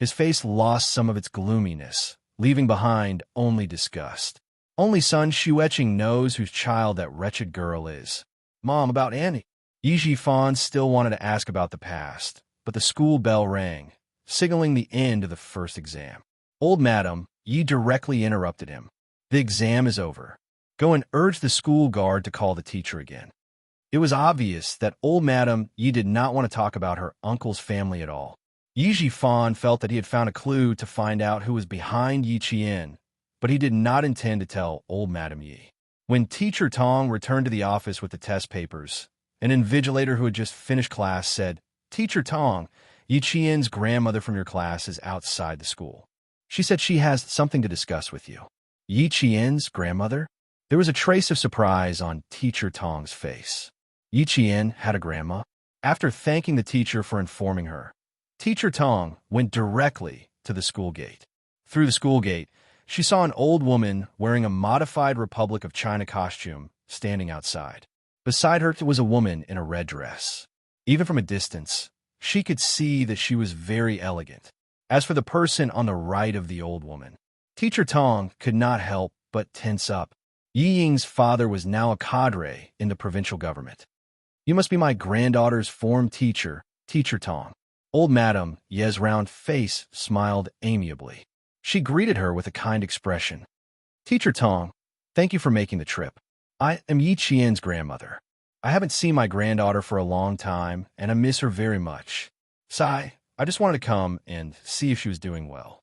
His face lost some of its gloominess, leaving behind only disgust. "Only son Shueqing knows whose child that wretched girl is. Mom, about Annie." Yi Jifan still wanted to ask about the past, but the school bell rang, signaling the end of the first exam. Old Madam Yi directly interrupted him. "The exam is over. Go and urge the school guard to call the teacher again." It was obvious that old Madam Yi did not want to talk about her uncle's family at all. Yi Jifan felt that he had found a clue to find out who was behind Yi Qian, but he did not intend to tell old Madame Yi. When Teacher Tong returned to the office with the test papers, an invigilator who had just finished class said, "Teacher Tong, Yi Qian's grandmother from your class is outside the school. She said she has something to discuss with you." Yi Qian's grandmother? There was a trace of surprise on Teacher Tong's face. Yi Qian had a grandma. After thanking the teacher for informing her, Teacher Tong went directly to the school gate. Through the school gate, she saw an old woman wearing a modified Republic of China costume standing outside. Beside her was a woman in a red dress. Even from a distance, she could see that she was very elegant. As for the person on the right of the old woman, Teacher Tong could not help but tense up. Yi Ying's father was now a cadre in the provincial government. "You must be my granddaughter's form teacher, Teacher Tong." Old Madame Ye's round face smiled amiably. She greeted her with a kind expression. "Teacher Tong, thank you for making the trip. I am Yi Qian's grandmother. I haven't seen my granddaughter for a long time, and I miss her very much. Sigh, I just wanted to come and see if she was doing well."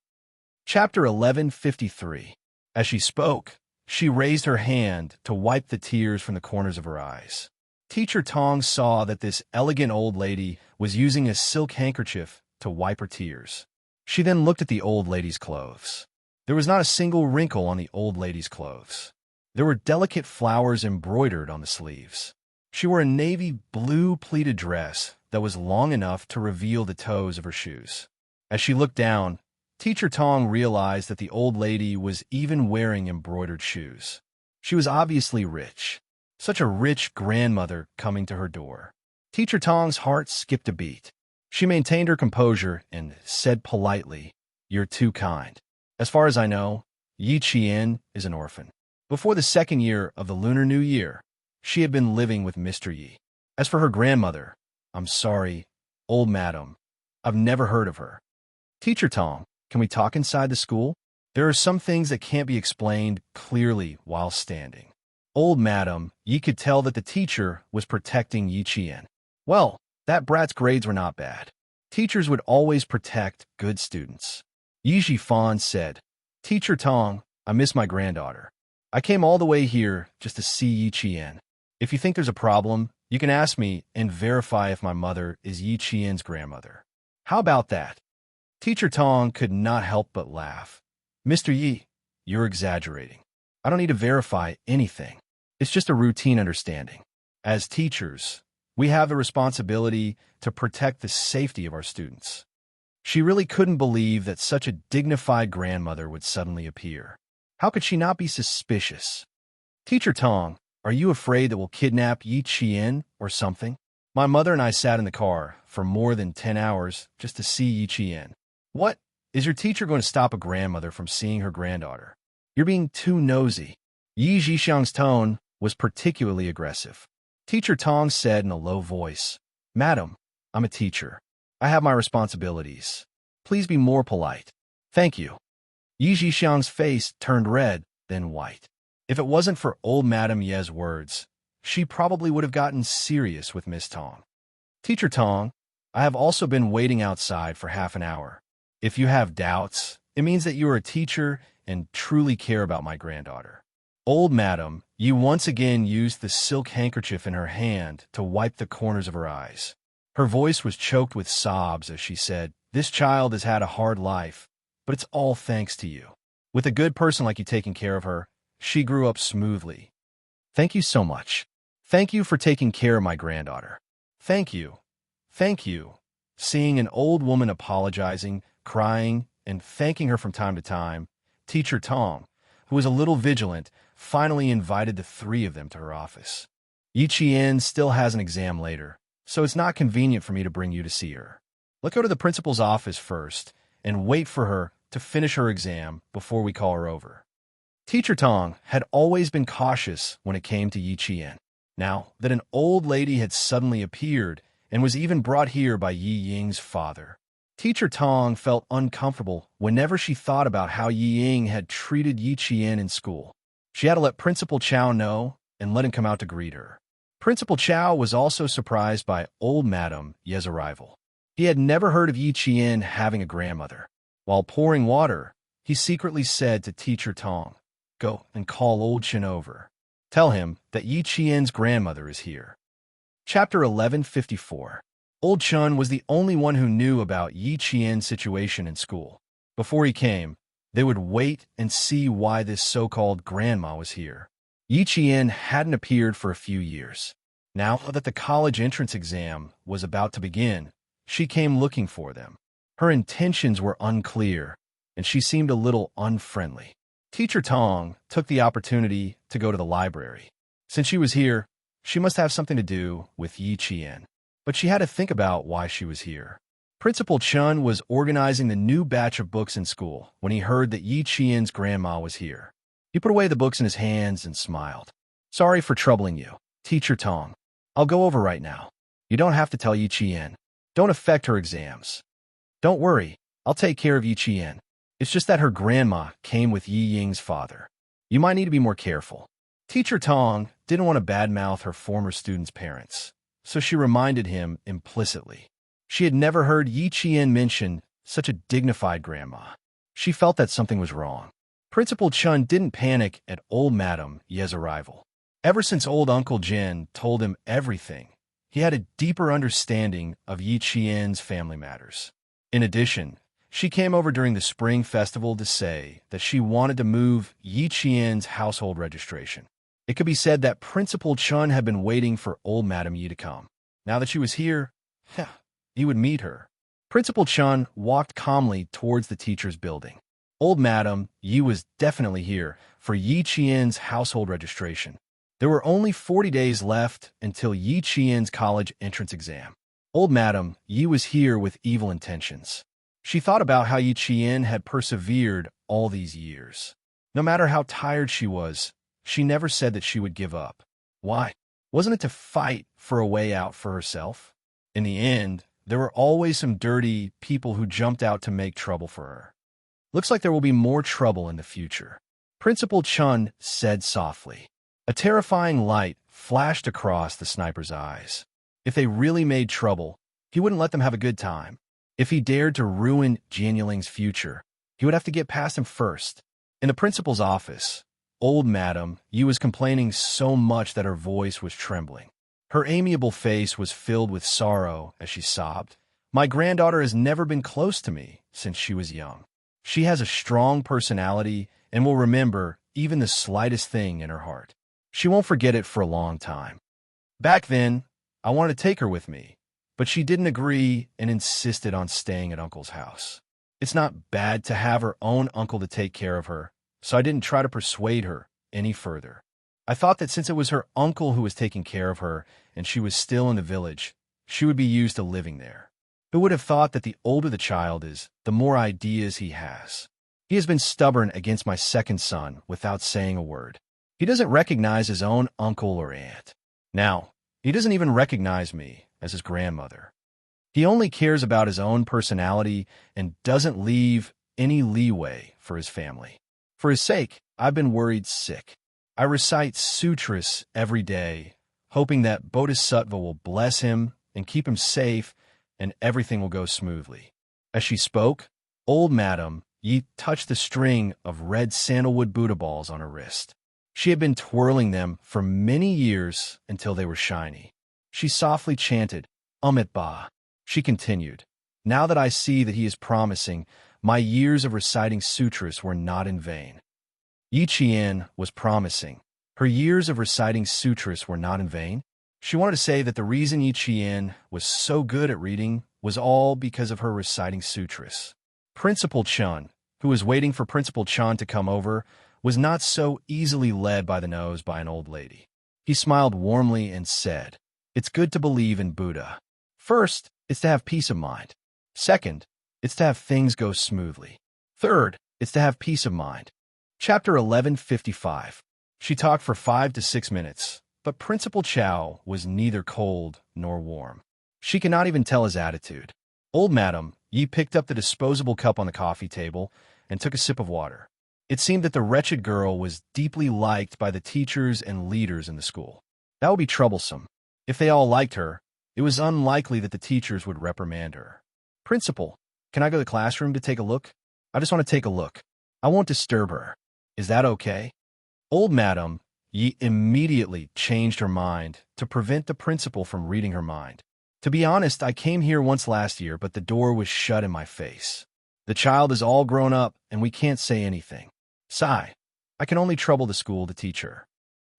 Chapter 1153. As she spoke, she raised her hand to wipe the tears from the corners of her eyes. Teacher Tong saw that this elegant old lady was using a silk handkerchief to wipe her tears. She then looked at the old lady's clothes. There was not a single wrinkle on the old lady's clothes. There were delicate flowers embroidered on the sleeves. She wore a navy blue pleated dress that was long enough to reveal the toes of her shoes. As she looked down, Teacher Tong realized that the old lady was even wearing embroidered shoes. She was obviously rich. Such a rich grandmother coming to her door. Teacher Tong's heart skipped a beat. She maintained her composure and said politely, "You're too kind. As far as I know, Yi Qian is an orphan." Before the second year of the Lunar New Year, she had been living with Mr. Yi. As for her grandmother, "I'm sorry, old madam, I've never heard of her." "Teacher Tong, can we talk inside the school? There are some things that can't be explained clearly while standing." Old Madam Yi could tell that the teacher was protecting Yi Qian. Well, that brat's grades were not bad. Teachers would always protect good students. Yi Jifan said, "Teacher Tong, I miss my granddaughter. I came all the way here just to see Yi Qian. If you think there's a problem, you can ask me and verify if my mother is Yi Qian's grandmother. How about that?" Teacher Tong could not help but laugh. "Mr. Yi, you're exaggerating. I don't need to verify anything. It's just a routine understanding. As teachers, we have the responsibility to protect the safety of our students." She really couldn't believe that such a dignified grandmother would suddenly appear. How could she not be suspicious? "Teacher Tong, are you afraid that we'll kidnap Yi Qian or something? My mother and I sat in the car for more than 10 hours just to see Yi Qian." "What? Is your teacher going to stop a grandmother from seeing her granddaughter? You're being too nosy." Yi Zhixiang's tone was particularly aggressive. Teacher Tong said in a low voice, "Madam, I'm a teacher. I have my responsibilities. Please be more polite. Thank you. Yi Zhixiang's face turned red, then white. If it wasn't for old Madame Ye's words, she probably would have gotten serious with Miss Tong. Teacher Tong, I have also been waiting outside for half an hour. If you have doubts, it means that you are a teacher and truly care about my granddaughter. Old Madame Yi once again used the silk handkerchief in her hand to wipe the corners of her eyes. Her voice was choked with sobs as she said, "This child has had a hard life, but it's all thanks to you. With a good person like you taking care of her, she grew up smoothly. Thank you so much. Thank you for taking care of my granddaughter. Thank you. Thank you." Seeing an old woman apologizing, crying, and thanking her from time to time, Teacher Tong, who was a little vigilant, finally invited the three of them to her office. Yi Qian still has an exam later, so it's not convenient for me to bring you to see her. Let's go to the principal's office first and wait for her to finish her exam before we call her over. Teacher Tong had always been cautious when it came to Yi Qian. Now that an old lady had suddenly appeared and was even brought here by Yi Ying's father, Teacher Tong felt uncomfortable whenever she thought about how Yi Ying had treated Yi Qian in school. She had to let Principal Chow know and let him come out to greet her. Principal Chow was also surprised by old Madame Ye's arrival. He had never heard of Yi Qian having a grandmother. While pouring water, he secretly said to Teacher Tong, "Go and call old Chen over. Tell him that Yi Qian's grandmother is here." Chapter 1154. Old Chen was the only one who knew about Yi Qian's situation in school. Before he came, they would wait and see why this so-called grandma was here. Yi Qian hadn't appeared for a few years. Now that the college entrance exam was about to begin, she came looking for them. Her intentions were unclear, and she seemed a little unfriendly. Teacher Tong took the opportunity to go to the library. Since she was here, she must have something to do with Yi Qian. But she had to think about why she was here. Principal Chun was organizing the new batch of books in school when he heard that Yi Qian's grandma was here. He put away the books in his hands and smiled. "Sorry for troubling you, Teacher Tong. I'll go over right now. You don't have to tell Yi Qian. Don't affect her exams. Don't worry, I'll take care of Yi Qian. It's just that her grandma came with Yi Ying's father. You might need to be more careful." Teacher Tong didn't want to badmouth her former student's parents, so she reminded him implicitly. She had never heard Yi Qian mention such a dignified grandma. She felt that something was wrong. Principal Chun didn't panic at old Madame Ye's arrival. Ever since old Uncle Jin told him everything, he had a deeper understanding of Yi Qian's family matters. In addition, she came over during the spring festival to say that she wanted to move Yi Qian's household registration. It could be said that Principal Chun had been waiting for old Madame Yi to come. Now that she was here, he would meet her. Principal Chun walked calmly towards the teacher's building. Old Madame Yi was definitely here for Yi Qian's household registration. There were only 40 days left until Yi Qian's college entrance exam. Old Madame Yi was here with evil intentions. She thought about how Yi Qian had persevered all these years. No matter how tired she was, she never said that she would give up. Why? Wasn't it to fight for a way out for herself? In the end, there were always some dirty people who jumped out to make trouble for her. "Looks like there will be more trouble in the future," Principal Chun said softly. A terrifying light flashed across the sniper's eyes. If they really made trouble, he wouldn't let them have a good time. If he dared to ruin Jianyuling's future, he would have to get past him first. In the principal's office, old Madame Yi was complaining so much that her voice was trembling. Her amiable face was filled with sorrow as she sobbed. "My granddaughter has never been close to me since she was young. She has a strong personality and will remember even the slightest thing in her heart. She won't forget it for a long time. Back then, I wanted to take her with me, but she didn't agree and insisted on staying at Uncle's house. It's not bad to have her own uncle to take care of her, so I didn't try to persuade her any further. I thought that since it was her uncle who was taking care of her and she was still in the village, she would be used to living there. Who would have thought that the older the child is, the more ideas he has? He has been stubborn against my second son without saying a word. He doesn't recognize his own uncle or aunt. Now, he doesn't even recognize me as his grandmother. He only cares about his own personality and doesn't leave any leeway for his family. For his sake, I've been worried sick. I recite sutras every day, hoping that Bodhisattva will bless him and keep him safe, and everything will go smoothly. As she spoke, old Madam Yi touched the string of red sandalwood Buddha balls on her wrist. She had been twirling them for many years until they were shiny. She softly chanted, Amit Ba. She continued, now that I see that he is promising, my years of reciting sutras were not in vain. Yi Qian was promising. Her years of reciting sutras were not in vain. She wanted to say that the reason Yi Qian was so good at reading was all because of her reciting sutras. Principal Chun, who was waiting for Principal Chun to come over, was not so easily led by the nose by an old lady. He smiled warmly and said, it's good to believe in Buddha. First, it's to have peace of mind. Second, it's to have things go smoothly. Third, it's to have peace of mind. Chapter 1155. She talked for 5 to 6 minutes, but Principal Chow was neither cold nor warm. She could not even tell his attitude. Old Madam Yi picked up the disposable cup on the coffee table and took a sip of water. It seemed that the wretched girl was deeply liked by the teachers and leaders in the school. That would be troublesome. If they all liked her, it was unlikely that the teachers would reprimand her. Principal, can I go to the classroom to take a look? I just want to take a look. I won't disturb her. Is that okay? Old Madam Yi immediately changed her mind to prevent the principal from reading her mind. To be honest, I came here once last year, but the door was shut in my face. The child is all grown up, and we can't say anything. Sigh. I can only trouble the school to teach her.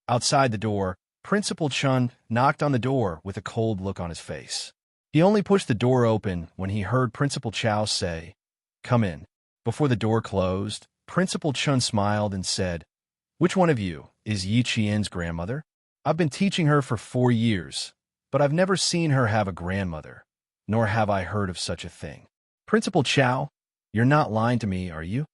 Outside the door, Principal Chun knocked on the door with a cold look on his face. He only pushed the door open when he heard Principal Chow say, come in. Before the door closed, Principal Chun smiled and said, which one of you is Yi Qian's grandmother? I've been teaching her for 4 years, but I've never seen her have a grandmother, nor have I heard of such a thing. Principal Chow, you're not lying to me, are you?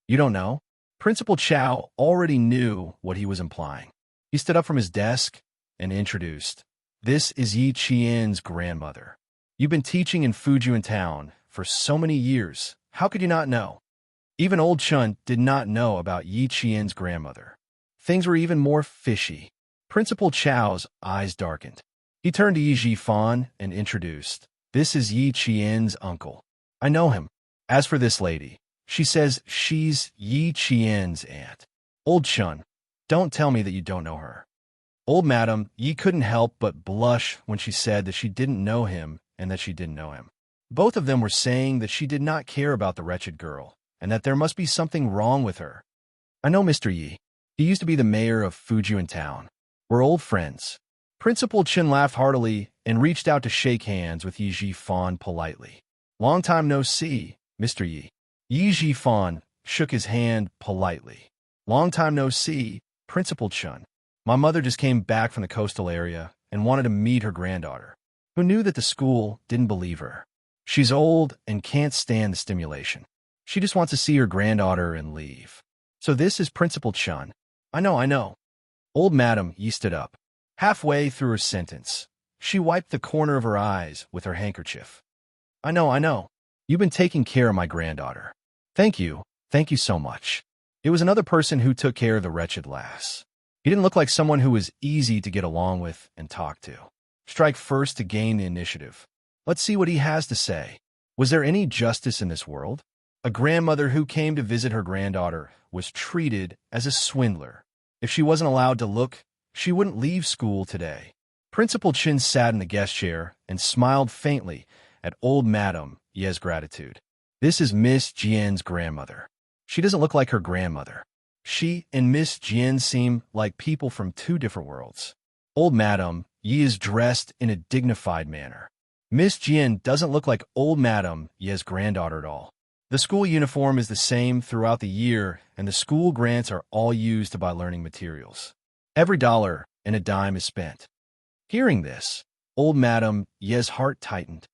You don't know? Principal Chow already knew what he was implying. He stood up from his desk and introduced, this is Yi Qian's grandmother. You've been teaching in Fujian Town for so many years. How could you not know? Even old Chun did not know about Yi Qian's grandmother. Things were even more fishy. Principal Chow's eyes darkened. He turned to Yi Jifan and introduced, this is Yi Qian's uncle. I know him. As for this lady, she says she's Yi Qian's aunt. Old Chun, don't tell me that you don't know her. Old Madam Yi couldn't help but blush when she said that she didn't know him and that she didn't know him. Both of them were saying that she did not care about the wretched girl, and that there must be something wrong with her. I know Mr. Yi. He used to be the mayor of Fujian Town. We're old friends. Principal Chin laughed heartily and reached out to shake hands with Yi Jifan politely. Long time no see, Mr. Yi. Yi Jifan shook his hand politely. Long time no see, Principal Chun. My mother just came back from the coastal area and wanted to meet her granddaughter, who knew that the school didn't believe her. She's old and can't stand the stimulation. She just wants to see her granddaughter and leave. So this is Principal Chun. I know. Old Madam Yi stood up. Halfway through her sentence, she wiped the corner of her eyes with her handkerchief. I know. You've been taking care of my granddaughter. Thank you so much. It was another person who took care of the wretched lass. He didn't look like someone who was easy to get along with and talk to. Strike first to gain the initiative. Let's see what he has to say. Was there any justice in this world? A grandmother who came to visit her granddaughter was treated as a swindler. If she wasn't allowed to look, she wouldn't leave school today. Principal Chin sat in the guest chair and smiled faintly at old Madam Ye's gratitude. This is Miss Jian's grandmother. She doesn't look like her grandmother. She and Miss Jian seem like people from 2 different worlds. Old Madam Yi is dressed in a dignified manner. Miss Jian doesn't look like old Madam Ye's granddaughter at all. The school uniform is the same throughout the year, and the school grants are all used to buy learning materials. Every dollar and a dime is spent. Hearing this, old Madam Ye's heart tightened.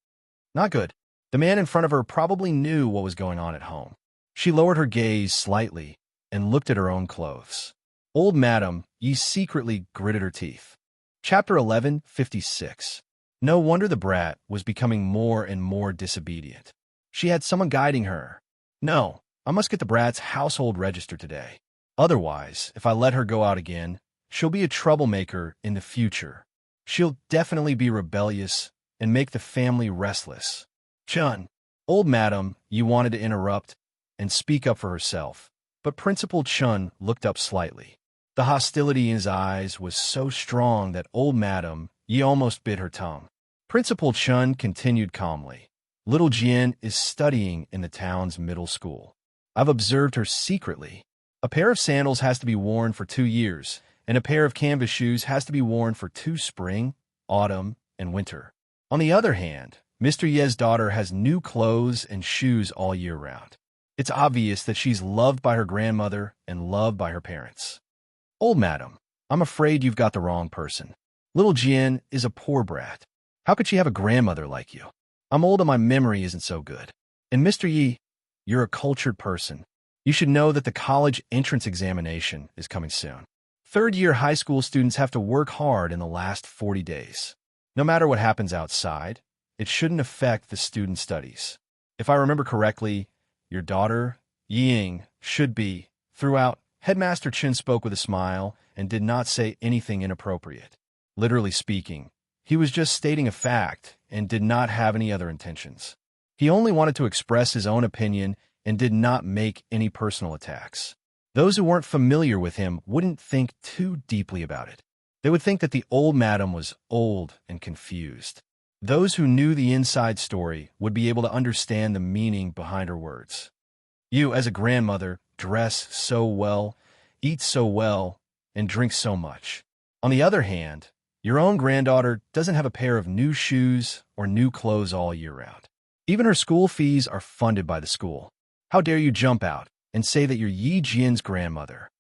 Not good. The man in front of her probably knew what was going on at home. She lowered her gaze slightly and looked at her own clothes. Old Madam Yi secretly gritted her teeth. Chapter 1156. No wonder the brat was becoming more and more disobedient. She had someone guiding her. No, I must get the brat's household register today. Otherwise, if I let her go out again, she'll be a troublemaker in the future. She'll definitely be rebellious and make the family restless. Chun, old madam, you wanted to interrupt and speak up for herself. But Principal Chun looked up slightly. The hostility in his eyes was so strong that old madam Yi almost bit her tongue. Principal Chun continued calmly. Little Jian is studying in the town's middle school. I've observed her secretly. A pair of sandals has to be worn for 2 years, and a pair of canvas shoes has to be worn for 2 spring, autumn, and winter. On the other hand, Mr. Ye's daughter has new clothes and shoes all year round. It's obvious that she's loved by her grandmother and loved by her parents. Old madam, I'm afraid you've got the wrong person. Little Jian is a poor brat. How could she have a grandmother like you? I'm old and my memory isn't so good. And Mr. Yi, you're a cultured person. You should know that the college entrance examination is coming soon. Third-year high school students have to work hard in the last 40 days. No matter what happens outside, it shouldn't affect the student studies. If I remember correctly, your daughter, Ying, should be. Throughout, Headmaster Chin spoke with a smile and did not say anything inappropriate. Literally speaking, he was just stating a fact and did not have any other intentions. He only wanted to express his own opinion and did not make any personal attacks. Those who weren't familiar with him wouldn't think too deeply about it. They would think that the old madam was old and confused. Those who knew the inside story would be able to understand the meaning behind her words. You, as a grandmother, dress so well, eat so well, and drink so much. On the other hand, your own granddaughter doesn't have a pair of new shoes or new clothes all year round. Even her school fees are funded by the school. How dare you jump out and say that you're Yi Jian's grandmother?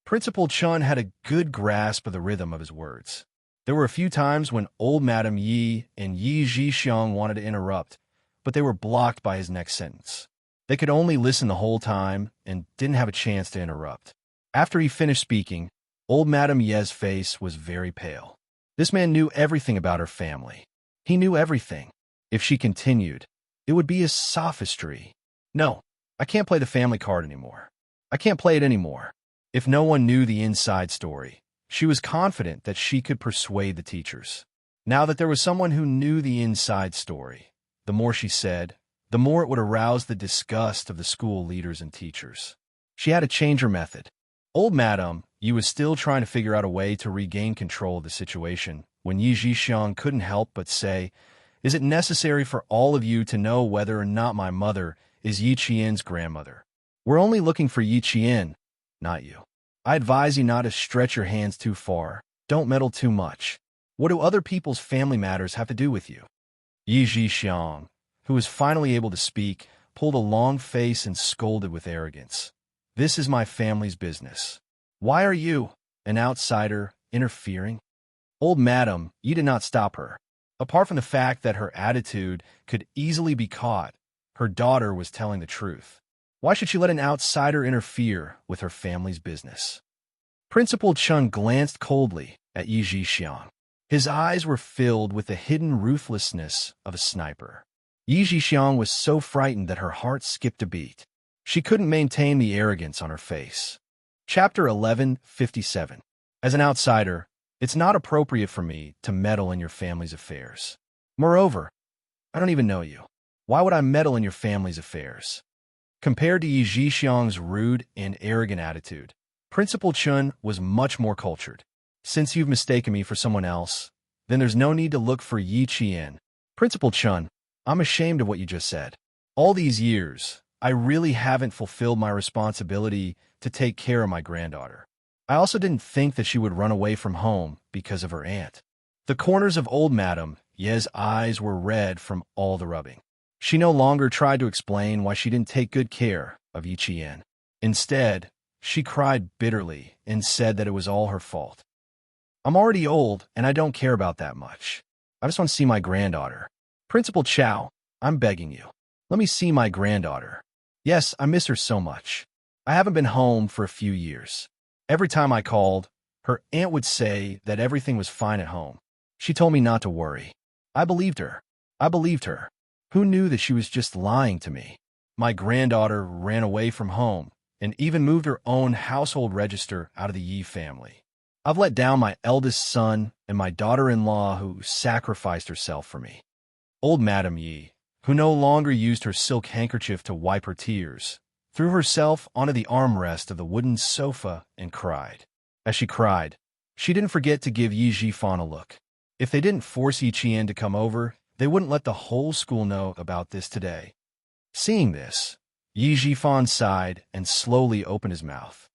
Principal Chun had a good grasp of the rhythm of his words. There were a few times when old Madam Yi and Yi Zhixiang wanted to interrupt, but they were blocked by his next sentence. They could only listen the whole time and didn't have a chance to interrupt. After he finished speaking, old Madam Ye's face was very pale. This man knew everything about her family. He knew everything. If she continued, it would be a sophistry. No, I can't play the family card anymore. I can't play it anymore. If no one knew the inside story, she was confident that she could persuade the teachers. Now that there was someone who knew the inside story, the more she said, the more it would arouse the disgust of the school leaders and teachers. She had to change her method. Old Madam Yi was still trying to figure out a way to regain control of the situation when Yi Zhixiang couldn't help but say, "Is it necessary for all of you to know whether or not my mother is Yi Qian's grandmother? We're only looking for Yi Qian, not you. I advise you not to stretch your hands too far. Don't meddle too much. What do other people's family matters have to do with you?" Yi Zhixiang, who was finally able to speak, pulled a long face and scolded with arrogance. "This is my family's business. Why are you, an outsider, interfering?" Old Madam Yi did not stop her. Apart from the fact that her attitude could easily be caught, her daughter was telling the truth. Why should she let an outsider interfere with her family's business? Principal Chun glanced coldly at Yi Zhixiang. His eyes were filled with the hidden ruthlessness of a sniper. Yi Zhixiang was so frightened that her heart skipped a beat. She couldn't maintain the arrogance on her face. Chapter 1157. As an outsider, it's not appropriate for me to meddle in your family's affairs. Moreover, I don't even know you. Why would I meddle in your family's affairs? Compared to Yi Zhixiang's rude and arrogant attitude, Principal Chun was much more cultured. Since you've mistaken me for someone else, then there's no need to look for Yi Qian. Principal Chun, I'm ashamed of what you just said. All these years, I really haven't fulfilled my responsibility to take care of my granddaughter. I also didn't think that she would run away from home because of her aunt. The corners of old Madam Ye's eyes were red from all the rubbing. She no longer tried to explain why she didn't take good care of Yi Qian. Instead, she cried bitterly and said that it was all her fault. I'm already old, and I don't care about that much. I just want to see my granddaughter. Principal Chow, I'm begging you. Let me see my granddaughter. Yes, I miss her so much. I haven't been home for a few years. Every time I called, her aunt would say that everything was fine at home. She told me not to worry. I believed her. I believed her. Who knew that she was just lying to me? My granddaughter ran away from home and even moved her own household register out of the Yi family. I've let down my eldest son and my daughter-in-law who sacrificed herself for me. Old Madame Yi, who no longer used her silk handkerchief to wipe her tears, threw herself onto the armrest of the wooden sofa and cried. As she cried, she didn't forget to give Yi Jifan a look. If they didn't force Yi Qian to come over, they wouldn't let the whole school know about this today. Seeing this, Yi Jifan sighed and slowly opened his mouth.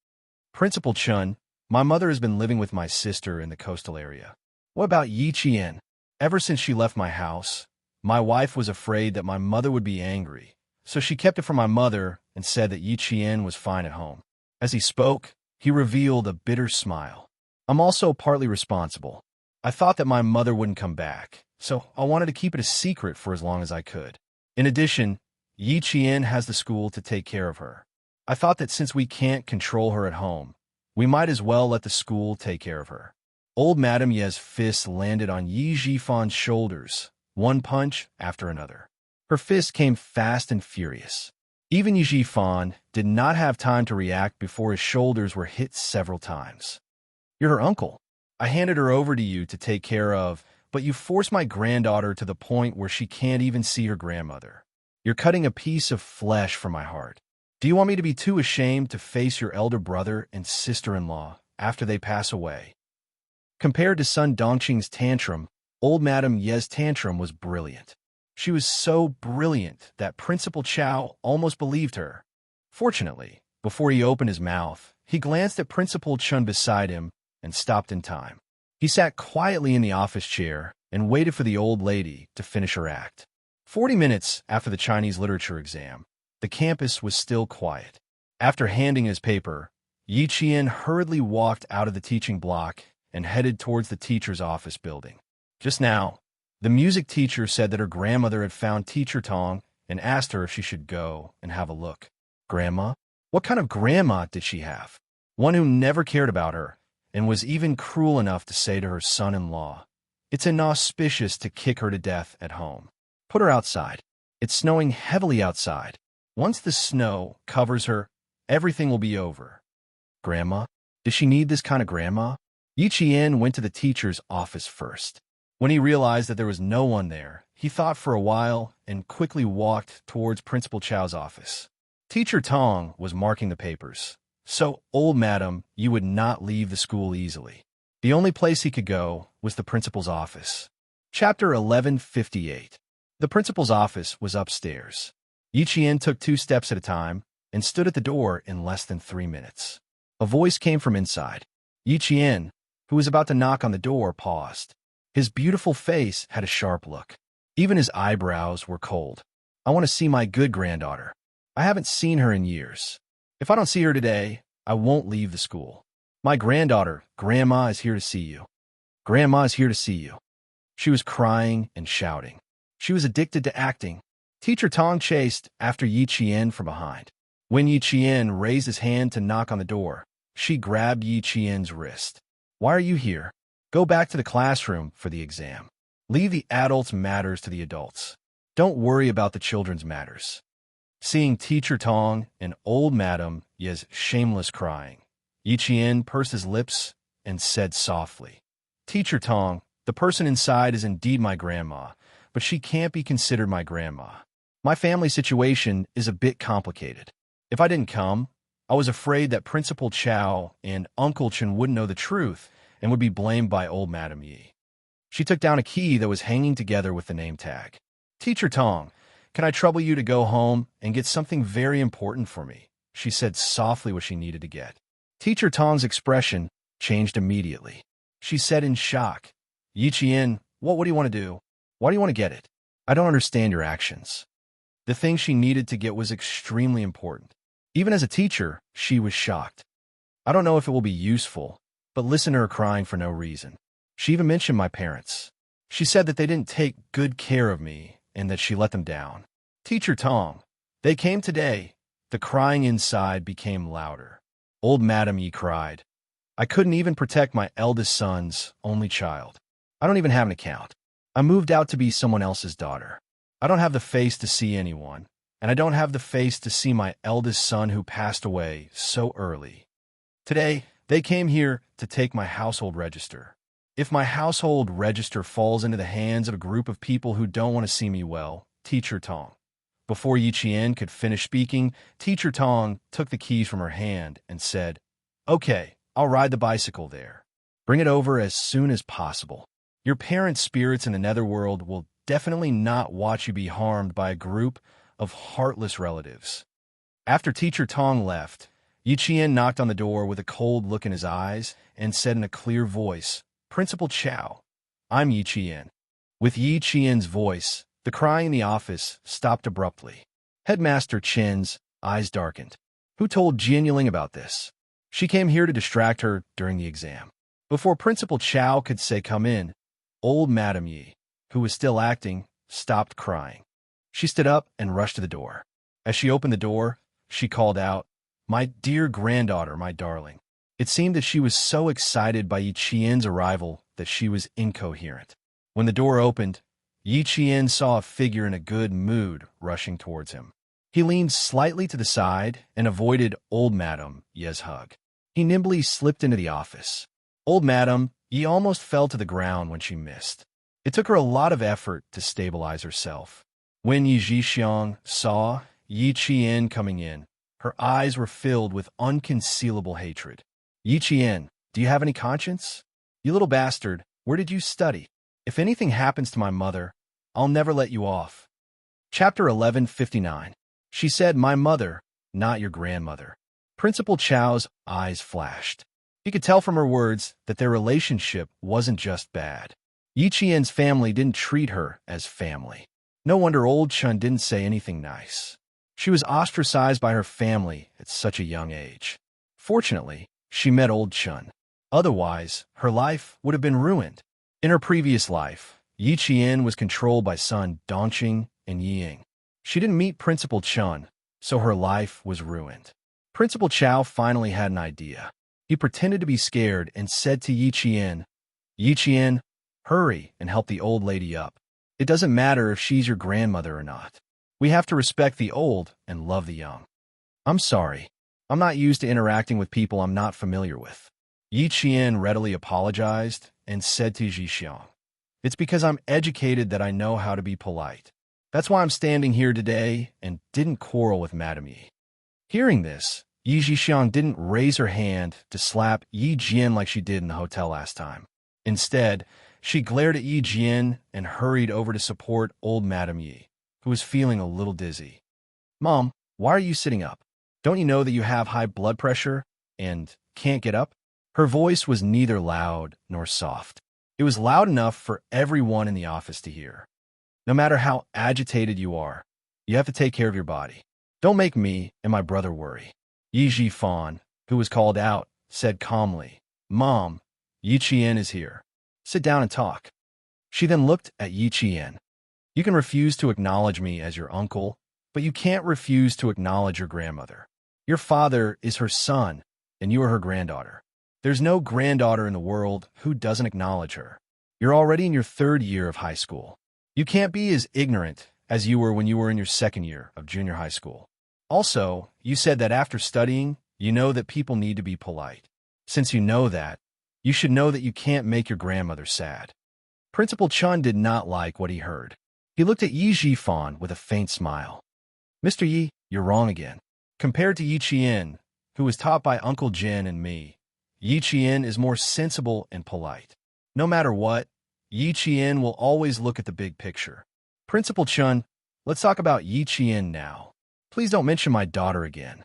Principal Chun, my mother has been living with my sister in the coastal area. What about Yi Qian? Ever since she left my house, my wife was afraid that my mother would be angry, so she kept it from my mother and said that Yi Qian was fine at home. As he spoke, he revealed a bitter smile. I'm also partly responsible. I thought that my mother wouldn't come back, so I wanted to keep it a secret for as long as I could. In addition, Yi Qian has the school to take care of her. I thought that since we can't control her at home, we might as well let the school take care of her. Old Madame Ye's fist landed on Yi Jifan's shoulders, one punch after another. Her fist came fast and furious. Even Yi Jifan did not have time to react before his shoulders were hit several times. You're her uncle. I handed her over to you to take care of, but you forced my granddaughter to the point where she can't even see her grandmother. You're cutting a piece of flesh from my heart. Do you want me to be too ashamed to face your elder brother and sister-in-law after they pass away? Compared to Sun Dongqing's tantrum, old Madame Ye's tantrum was brilliant. She was so brilliant that Principal Chow almost believed her. Fortunately, before he opened his mouth, he glanced at Principal Chun beside him and stopped in time. He sat quietly in the office chair and waited for the old lady to finish her act. 40 minutes after the Chinese literature exam, the campus was still quiet. After handing his paper, Yi Qian hurriedly walked out of the teaching block and headed towards the teacher's office building. Just now, the music teacher said that her grandmother had found Teacher Tong and asked her if she should go and have a look. Grandma? What kind of grandma did she have? One who never cared about her and was even cruel enough to say to her son-in-law, "It's inauspicious to kick her to death at home. Put her outside. It's snowing heavily outside. Once the snow covers her, everything will be over." Grandma? Does she need this kind of grandma? Yi Qian went to the teacher's office first. When he realized that there was no one there, he thought for a while and quickly walked towards Principal Chow's office. Teacher Tong was marking the papers, so old Madam Yi would not leave the school easily. The only place he could go was the principal's office. Chapter 1158. The principal's office was upstairs. Yi Qian took 2 steps at a time and stood at the door in less than 3 minutes. A voice came from inside. Yi Qian, who was about to knock on the door, paused. His beautiful face had a sharp look. Even his eyebrows were cold. I want to see my good granddaughter. I haven't seen her in years. If I don't see her today, I won't leave the school. My granddaughter, Grandma, is here to see you. Grandma is here to see you. She was crying and shouting. She was addicted to acting. Teacher Tong chased after Yi Qian from behind. When Yi Qian raised his hand to knock on the door, she grabbed Yi Qian's wrist. Why are you here? Go back to the classroom for the exam. Leave the adults' matters to the adults. Don't worry about the children's matters. Seeing Teacher Tong and old Madame Ye's shameless crying, Yi Qian pursed his lips and said softly, Teacher Tong, the person inside is indeed my grandma, but she can't be considered my grandma. My family situation is a bit complicated. If I didn't come, I was afraid that Principal Chow and Uncle Chen wouldn't know the truth and would be blamed by old Madame Yi. She took down a key that was hanging together with the name tag. Teacher Tong, can I trouble you to go home and get something very important for me? She said softly what she needed to get. Teacher Tong's expression changed immediately. She said in shock, Yi Qian, what do you want to do? Why do you want to get it? I don't understand your actions. The thing she needed to get was extremely important. Even as a teacher, she was shocked. I don't know if it will be useful, but listen to her crying for no reason. She even mentioned my parents. She said that they didn't take good care of me and that she let them down. Teacher Tong, they came today. The crying inside became louder. Old Madame Yi cried. I couldn't even protect my eldest son's only child. I don't even have an account. I moved out to be someone else's daughter. I don't have the face to see anyone, and I don't have the face to see my eldest son who passed away so early. Today, they came here to take my household register. If my household register falls into the hands of a group of people who don't want to see me well, Teacher Tong. Before Yi Qian could finish speaking, Teacher Tong took the keys from her hand and said, "Okay, I'll ride the bicycle there. Bring it over as soon as possible. Your parents' spirits in the netherworld will definitely not watch you be harmed by a group of heartless relatives." After Teacher Tong left, Yi Qian knocked on the door with a cold look in his eyes and said in a clear voice, "Principal Chow, I'm Yi Qian." With Yi Qian's voice, the crying in the office stopped abruptly. Headmaster Chen's eyes darkened. Who told Jian Yuling about this? She came here to distract her during the exam. Before Principal Chow could say come in, old Madam Yi, who was still acting, stopped crying. She stood up and rushed to the door. As she opened the door, she called out, "My dear granddaughter, my darling." It seemed that she was so excited by Yi Qian's arrival that she was incoherent. When the door opened, Yi Qian saw a figure in a good mood rushing towards him. He leaned slightly to the side and avoided old Madam Ye's hug. He nimbly slipped into the office. Old Madam Yi almost fell to the ground when she missed. It took her a lot of effort to stabilize herself. When Yi Zhixiang saw Yi Qian coming in, her eyes were filled with unconcealable hatred. "Yi Qian, do you have any conscience? You little bastard, where did you study? If anything happens to my mother, I'll never let you off." Chapter 1159. She said, "My mother, not your grandmother." Principal Chow's eyes flashed. He could tell from her words that their relationship wasn't just bad. Yi Qian's family didn't treat her as family. No wonder old Chun didn't say anything nice. She was ostracized by her family at such a young age. Fortunately, she met old Chun. Otherwise, her life would have been ruined. In her previous life, Yi Qian was controlled by son Dongqing and Yi Ying. She didn't meet Principal Chun, so her life was ruined. Principal Chow finally had an idea. He pretended to be scared and said to Yi Qian, "Yi Qian, hurry and help the old lady up. It doesn't matter if she's your grandmother or not. We have to respect the old and love the young." "I'm sorry. I'm not used to interacting with people I'm not familiar with." Yi Qian readily apologized and said to Zhixiang, "It's because I'm educated that I know how to be polite. That's why I'm standing here today and didn't quarrel with Madam Yi." Hearing this, Yi Zhixiang didn't raise her hand to slap Yi Jian like she did in the hotel last time. Instead, she glared at Yi Jian and hurried over to support old Madam Yi, who was feeling a little dizzy. "Mom, why are you sitting up? Don't you know that you have high blood pressure and can't get up?" Her voice was neither loud nor soft. It was loud enough for everyone in the office to hear. "No matter how agitated you are, you have to take care of your body. Don't make me and my brother worry." Yi Zhifan, who was called out, said calmly, "Mom, Yi Qian is here. Sit down and talk." She then looked at Yi Qian. "You can refuse to acknowledge me as your uncle, but you can't refuse to acknowledge your grandmother. Your father is her son, and you are her granddaughter. There's no granddaughter in the world who doesn't acknowledge her. You're already in your 3rd year of high school. You can't be as ignorant as you were when you were in your 2nd year of junior high school. Also, you said that after studying, you know that people need to be polite. Since you know that, you should know that you can't make your grandmother sad." Principal Chun did not like what he heard. He looked at Yi Zhifan with a faint smile. "Mr. Yi, you're wrong again. Compared to Yi Qian, who was taught by Uncle Jin and me, Yi Qian is more sensible and polite. No matter what, Yi Qian will always look at the big picture." "Principal Chun, let's talk about Yi Qian now. Please don't mention my daughter again."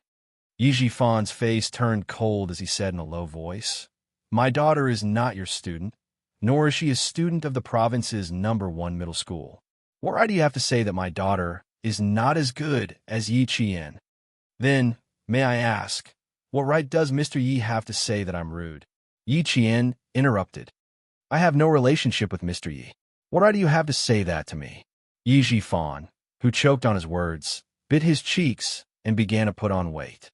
Yi Zhifan's face turned cold as he said in a low voice, "My daughter is not your student, nor is she a student of the province's #1 middle school. What right do you have to say that my daughter is not as good as Yi Qian? Then, may I ask, what right does Mr. Yi have to say that I'm rude?" Yi Qian interrupted. "I have no relationship with Mr. Yi. What right do you have to say that to me?" Yi Zhifan, who choked on his words, bit his cheeks and began to put on weight.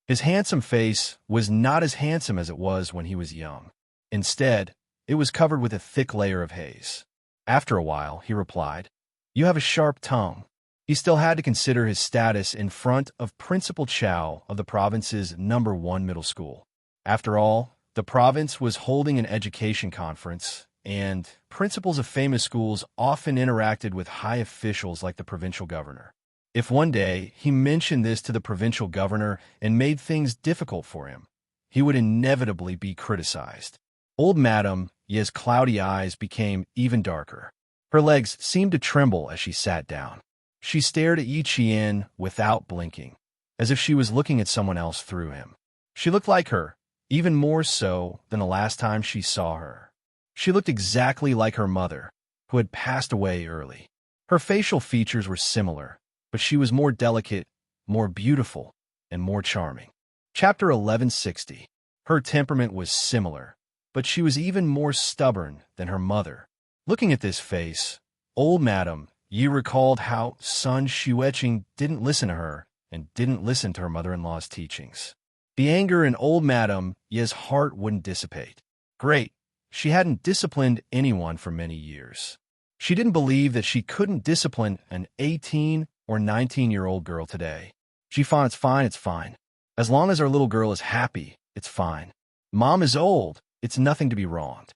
His handsome face was not as handsome as it was when he was young. Instead, it was covered with a thick layer of haze. After a while, he replied, "You have a sharp tongue." He still had to consider his status in front of Principal Chow of the province's #1 middle school. After all, the province was holding an education conference, and principals of famous schools often interacted with high officials like the provincial governor. If one day he mentioned this to the provincial governor and made things difficult for him, he would inevitably be criticized. Old Madame Ye's cloudy eyes became even darker. Her legs seemed to tremble as she sat down. She stared at Yi Qian without blinking, as if she was looking at someone else through him. She looked like her, even more so than the last time she saw her. She looked exactly like her mother, who had passed away early. Her facial features were similar, but she was more delicate, more beautiful, and more charming. Chapter 1160. Her temperament was similar, but she was even more stubborn than her mother. Looking at this face, old Madame Yi recalled how Sun Xueqing didn't listen to her and didn't listen to her mother-in-law's teachings. The anger in old Madame Ye's heart wouldn't dissipate. Great, she hadn't disciplined anyone for many years. She didn't believe that she couldn't discipline an 18 or 19-year-old girl today. Jifan, it's fine, it's fine. As long as our little girl is happy, it's fine. Mom is old, it's nothing to be wronged.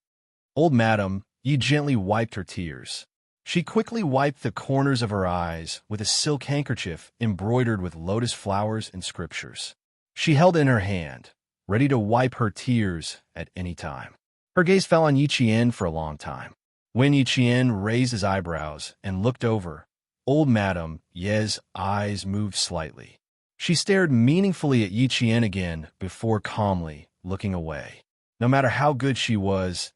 Old Madame Yi gently wiped her tears. She quickly wiped the corners of her eyes with a silk handkerchief embroidered with lotus flowers and scriptures. She held it in her hand, ready to wipe her tears at any time. Her gaze fell on Yi Qian for a long time. When Yi Qian raised his eyebrows and looked over, old Madame Ye's eyes moved slightly. She stared meaningfully at Yi Qian again before calmly looking away. No matter how good she was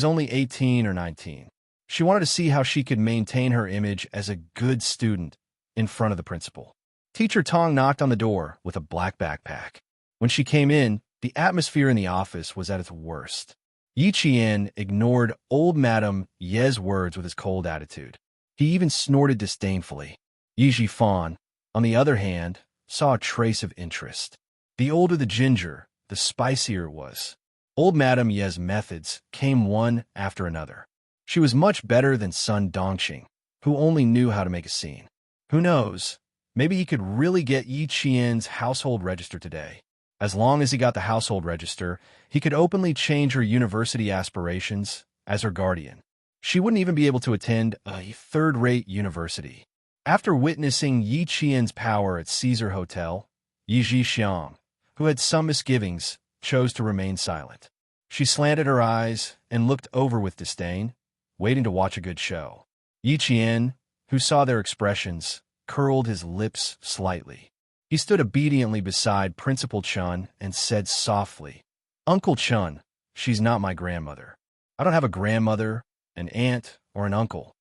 only 18 or 19. She wanted to see how she could maintain her image as a good student in front of the principal. Teacher Tong knocked on the door with a black backpack. When she came in, the atmosphere in the office was at its worst. Yi Qian ignored old Madame Ye's words with his cold attitude. He even snorted disdainfully. Yi Jifan, on the other hand, saw a trace of interest. The older the ginger, the spicier it was. Old Madame Ye's methods came one after another. She was much better than Sun Dongqing, who only knew how to make a scene. Who knows? Maybe he could really get Yi Qian's household register today. As long as he got the household register, he could openly change her university aspirations as her guardian. She wouldn't even be able to attend a third-rate university. After witnessing Yi Qian's power at Caesar Hotel, Yi Zhixiang, who had some misgivings, chose to remain silent. She slanted her eyes and looked over with disdain, waiting to watch a good show. Yi Qian, who saw their expressions, curled his lips slightly. He stood obediently beside Principal Chun and said softly, "Uncle Chun, she's not my grandmother. I don't have a grandmother, an aunt, or an uncle.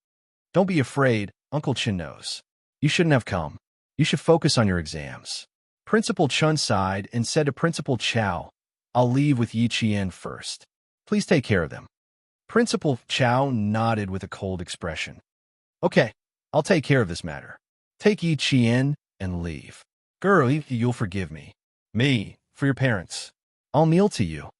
Don't be afraid, Uncle Chun knows. You shouldn't have come. You should focus on your exams." Principal Chun sighed and said to Principal Chow, "I'll leave with Yi Qian first. Please take care of them." Principal Chow nodded with a cold expression. "Okay, I'll take care of this matter. Take Yi Qian and leave. Girl, you'll forgive me. Me, for your parents. I'll kneel to you."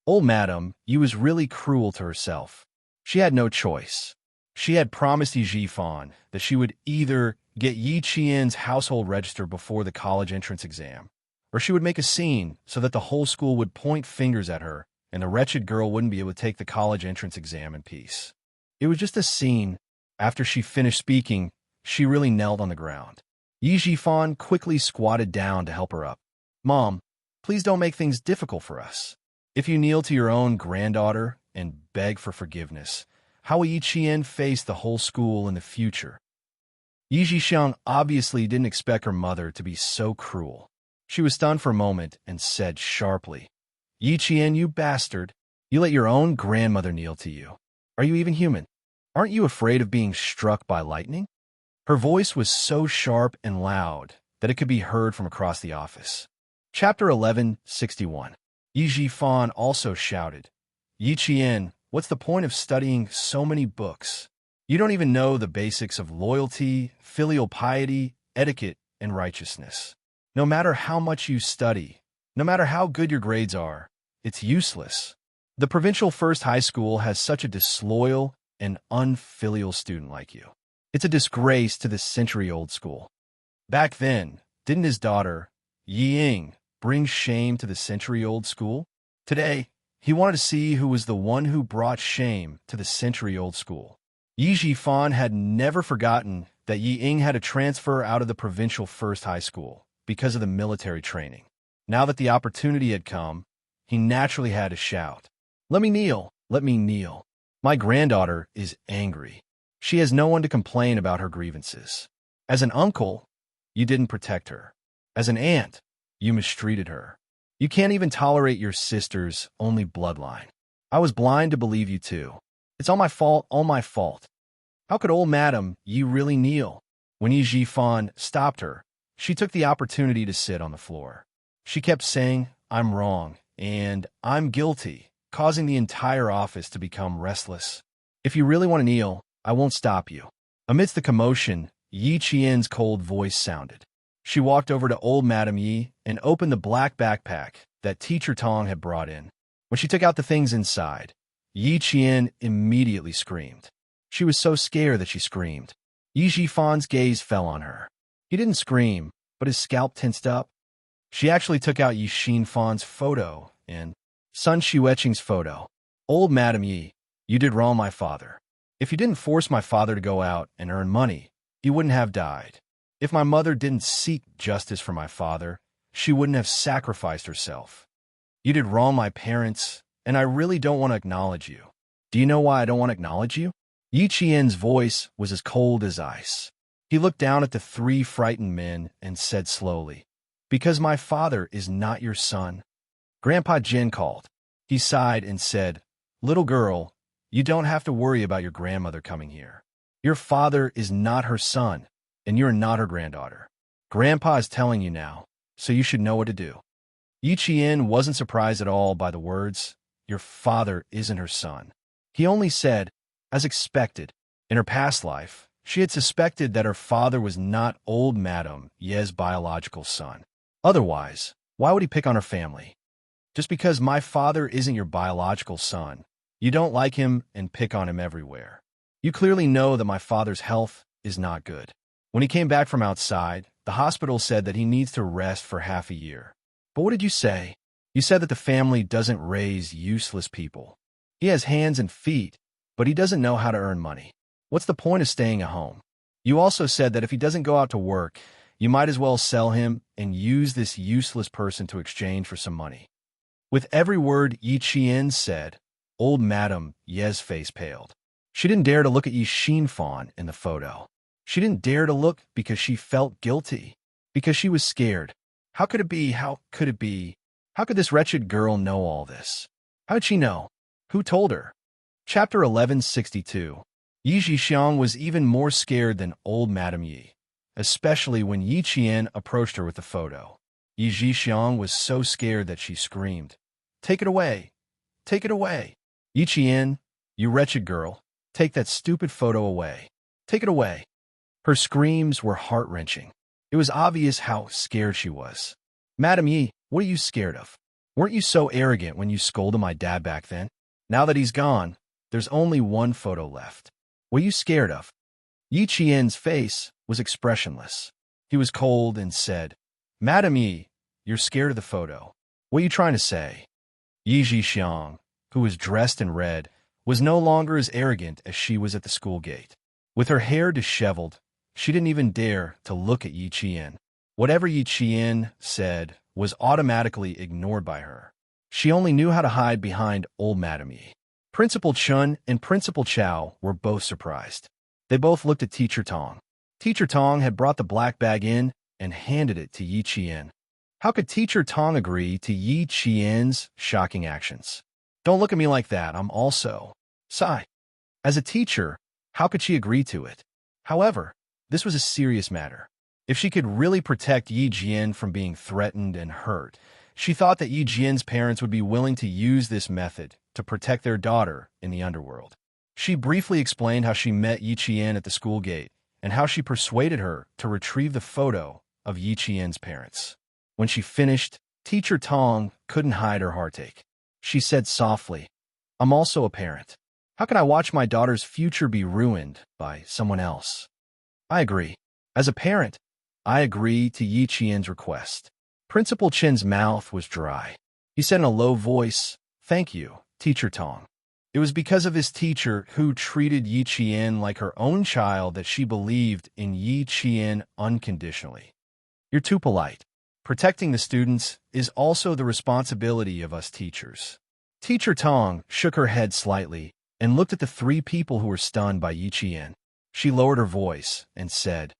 Old Madame Yi was really cruel to herself. She had no choice. She had promised Yi Jifan that she would either get Yi Qian's household register before the college entrance exam, or she would make a scene so that the whole school would point fingers at her and the wretched girl wouldn't be able to take the college entrance exam in peace. It was just a scene. After she finished speaking, she really knelt on the ground. Yi Jifan quickly squatted down to help her up. "Mom, please don't make things difficult for us. If you kneel to your own granddaughter and beg for forgiveness, how will Yi Qian face the whole school in the future?" Yi Zhixiang obviously didn't expect her mother to be so cruel. She was stunned for a moment and said sharply, "Yi Qian, you bastard. You let your own grandmother kneel to you. Are you even human? Aren't you afraid of being struck by lightning?" Her voice was so sharp and loud that it could be heard from across the office. Chapter 1161. Yi Jifan also shouted, "Yi Qian, what's the point of studying so many books? You don't even know the basics of loyalty, filial piety, etiquette, and righteousness. No matter how much you study, no matter how good your grades are, it's useless. The provincial first high school has such a disloyal an unfilial student like you. It's a disgrace to this century-old school. Back then, didn't his daughter, Yi Ying, bring shame to the century-old school? Today, he wanted to see who was the one who brought shame to the century-old school. Yi Jifan had never forgotten that Yi Ying had to transfer out of the provincial first high school because of the military training. Now that the opportunity had come, he naturally had to shout, "Let me kneel! Let me kneel! My granddaughter is angry. She has no one to complain about her grievances. As an uncle, you didn't protect her. As an aunt, you mistreated her. You can't even tolerate your sister's only bloodline. I was blind to believe you too. It's all my fault, all my fault. How could old Madam Yi really kneel?" When Yi Jifan stopped her, she took the opportunity to sit on the floor. She kept saying, "I'm wrong," and "I'm guilty," causing the entire office to become restless. "If you really want to kneel, I won't stop you." Amidst the commotion, Yi Qian's cold voice sounded. She walked over to old Madam Yi and opened the black backpack that Teacher Tong had brought in. When she took out the things inside, Yi Qian immediately screamed. She was so scared that she screamed. Yi Jifan's gaze fell on her. He didn't scream, but his scalp tensed up. She actually took out Yi Xinfan's photo and Sun Xueqing's photo. "Old Madam Yi, you did wrong, my father. If you didn't force my father to go out and earn money, he wouldn't have died. If my mother didn't seek justice for my father, she wouldn't have sacrificed herself. You did wrong, my parents, and I really don't want to acknowledge you. Do you know why I don't want to acknowledge you?" Yi Qian's voice was as cold as ice. He looked down at the three frightened men and said slowly, "Because my father is not your son." Grandpa Jin called. He sighed and said, "Little girl, you don't have to worry about your grandmother coming here. Your father is not her son, and you're not her granddaughter. Grandpa is telling you now, so you should know what to do." Yi Qian wasn't surprised at all by the words, "Your father isn't her son." He only said, as expected, in her past life, she had suspected that her father was not old Madam Ye's biological son. Otherwise, why would he pick on her family? Just because my father isn't your biological son, you don't like him and pick on him everywhere. You clearly know that my father's health is not good. When he came back from outside, the hospital said that he needs to rest for half a year. But what did you say? You said that the family doesn't raise useless people. He has hands and feet, but he doesn't know how to earn money. What's the point of staying at home? You also said that if he doesn't go out to work, you might as well sell him and use this useless person to exchange for some money. With every word Yi Qian said, old Madam Ye's face paled. She didn't dare to look at Yi Xinfan in the photo. She didn't dare to look because she felt guilty, because she was scared. How could it be? How could it be? How could this wretched girl know all this? How did she know? Who told her? Chapter 1162. Yi Zhixiang was even more scared than old Madam Yi, especially when Yi Qian approached her with the photo. Yi Zhixiang was so scared that she screamed, "Take it away! Take it away! Yi Qian, you wretched girl, take that stupid photo away! Take it away!" Her screams were heart-wrenching. It was obvious how scared she was. "Madam Yi, what are you scared of? Weren't you so arrogant when you scolded my dad back then? Now that he's gone, there's only one photo left. What are you scared of?" Yi Qian's face was expressionless. He was cold and said, "Madam Yi, you're scared of the photo. What are you trying to say?" Yi Zhixiang, who was dressed in red, was no longer as arrogant as she was at the school gate. With her hair disheveled, she didn't even dare to look at Yi Qian. Whatever Yi Qian said was automatically ignored by her. She only knew how to hide behind old Madam Yi. Principal Chun and Principal Chow were both surprised. They both looked at Teacher Tong. Teacher Tong had brought the black bag in and handed it to Yi Qian. How could Teacher Tong agree to Yi Qian's shocking actions? "Don't look at me like that, I'm also..." Sigh. As a teacher, how could she agree to it? However, this was a serious matter. If she could really protect Yi Jian from being threatened and hurt, she thought that Yi Jian's parents would be willing to use this method to protect their daughter in the underworld. She briefly explained how she met Yi Qian at the school gate and how she persuaded her to retrieve the photo of Yi Qian's parents. When she finished, Teacher Tong couldn't hide her heartache. She said softly, "I'm also a parent. How can I watch my daughter's future be ruined by someone else? I agree. As a parent, I agree to Yi Qian's request. Principal Chen's mouth was dry. He said in a low voice, "Thank you, Teacher Tong." It was because of his teacher who treated Yi Qian like her own child that she believed in Yi Qian unconditionally. You're too polite. Protecting the students is also the responsibility of us teachers. Teacher Tong shook her head slightly and looked at the three people who were stunned by Yi Qian. She lowered her voice and said,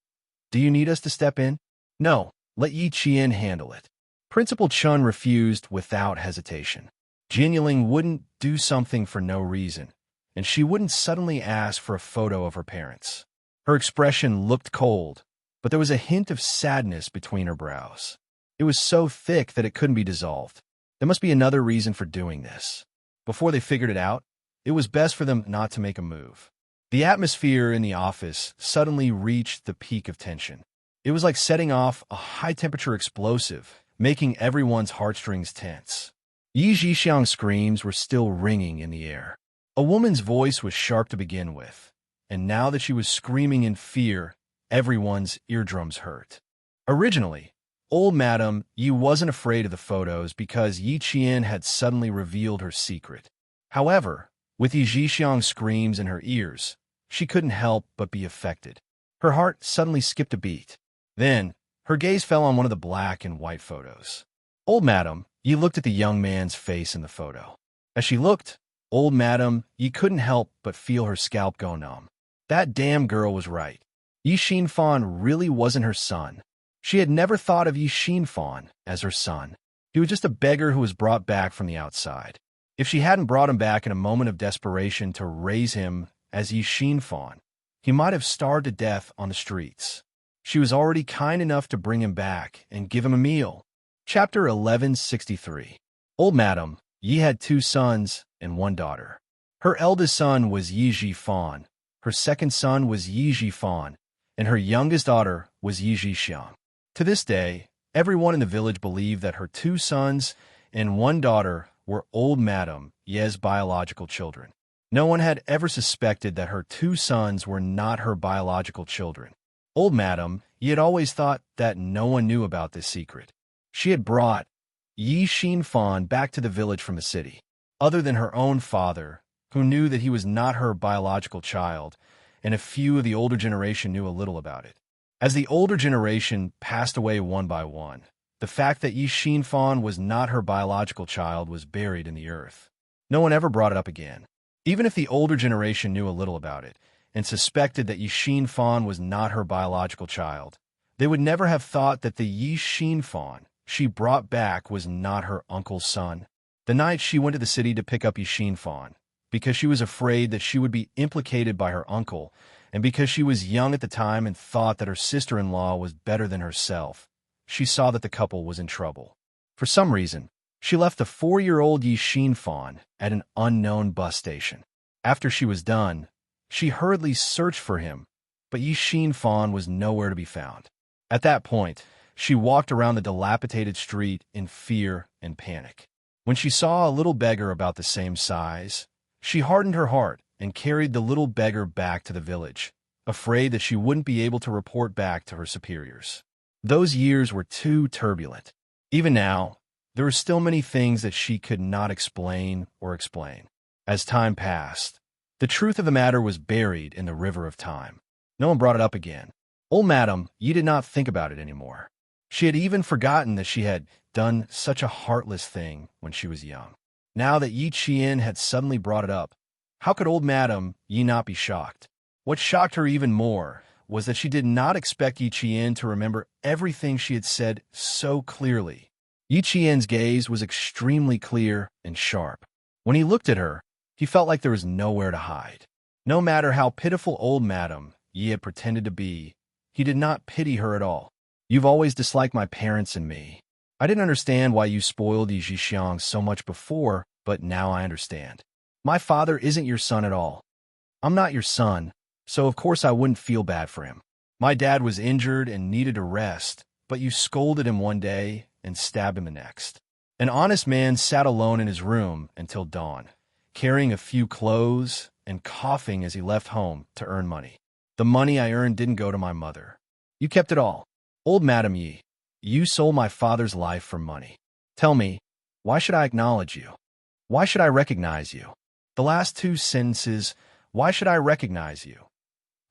"Do you need us to step in?" "No, let Yi Qian handle it." Principal Chun refused without hesitation. Jin Yiling wouldn't do something for no reason, and she wouldn't suddenly ask for a photo of her parents. Her expression looked cold, but there was a hint of sadness between her brows. It was so thick that it couldn't be dissolved. There must be another reason for doing this. Before they figured it out, it was best for them not to make a move. The atmosphere in the office suddenly reached the peak of tension. It was like setting off a high-temperature explosive, making everyone's heartstrings tense. Yi Zhixiang's screams were still ringing in the air. A woman's voice was sharp to begin with, and now that she was screaming in fear, everyone's eardrums hurt. Originally, old Madame Yi wasn't afraid of the photos because Yi Qian had suddenly revealed her secret. However, with Yi Zhixiang's screams in her ears, she couldn't help but be affected. Her heart suddenly skipped a beat. Then, her gaze fell on one of the black and white photos. Old Madame Yi looked at the young man's face in the photo. As she looked, old Madame Yi couldn't help but feel her scalp go numb. That damn girl was right. Yi Xinfan really wasn't her son. She had never thought of Yi Xinfan as her son. He was just a beggar who was brought back from the outside. If she hadn't brought him back in a moment of desperation to raise him as Yi Xinfan, he might have starved to death on the streets. She was already kind enough to bring him back and give him a meal. Chapter 1163. Old Madame Yi had 2 sons and 1 daughter. Her eldest son was Yi Zhifan, her second son was Yi Zhifan, and her youngest daughter was Yi Zhixiang. To this day, everyone in the village believed that her 2 sons and 1 daughter were old Madame Yi's biological children. No one had ever suspected that her 2 sons were not her biological children. Old Madame Yi had always thought that no one knew about this secret. She had brought Yi Xinfan back to the village from the city. Other than her own father, who knew that he was not her biological child, and a few of the older generation knew a little about it. As the older generation passed away one by one, the fact that Yi Xinfan was not her biological child was buried in the earth. No one ever brought it up again. Even if the older generation knew a little about it, and suspected that Yi Xinfan was not her biological child, they would never have thought that the Yi Xinfan she brought back was not her uncle's son. The night she went to the city to pick up Yi Xinfan, because she was afraid that she would be implicated by her uncle, and because she was young at the time and thought that her sister-in-law was better than herself, she saw that the couple was in trouble. For some reason, she left the 4-year-old Yi Xinfan at an unknown bus station. After she was done, she hurriedly searched for him, but Yi Xinfan was nowhere to be found. At that point, she walked around the dilapidated street in fear and panic. When she saw a little beggar about the same size, she hardened her heart and carried the little beggar back to the village, afraid that she wouldn't be able to report back to her superiors. Those years were too turbulent. Even now, there were still many things that she could not explain or explain. As time passed, the truth of the matter was buried in the river of time. No one brought it up again. Old Madame Yi did not think about it anymore. She had even forgotten that she had done such a heartless thing when she was young. Now that Yi Qian had suddenly brought it up, how could old Madame Yi not be shocked? What shocked her even more was that she did not expect Yi Qian to remember everything she had said so clearly. Yi Qian's gaze was extremely clear and sharp. When he looked at her, he felt like there was nowhere to hide. No matter how pitiful old Madame Yi had pretended to be, he did not pity her at all. "You've always disliked my parents and me. I didn't understand why you spoiled Yi Zhixiang so much before, but now I understand. My father isn't your son at all. I'm not your son, so of course I wouldn't feel bad for him. My dad was injured and needed a rest, but you scolded him one day and stabbed him the next." An honest man sat alone in his room until dawn, carrying a few clothes and coughing as he left home to earn money. The money I earned didn't go to my mother. You kept it all. Old Madam Yi, you sold my father's life for money. Tell me, why should I acknowledge you? Why should I recognize you? The last two sentences, why should I recognize you,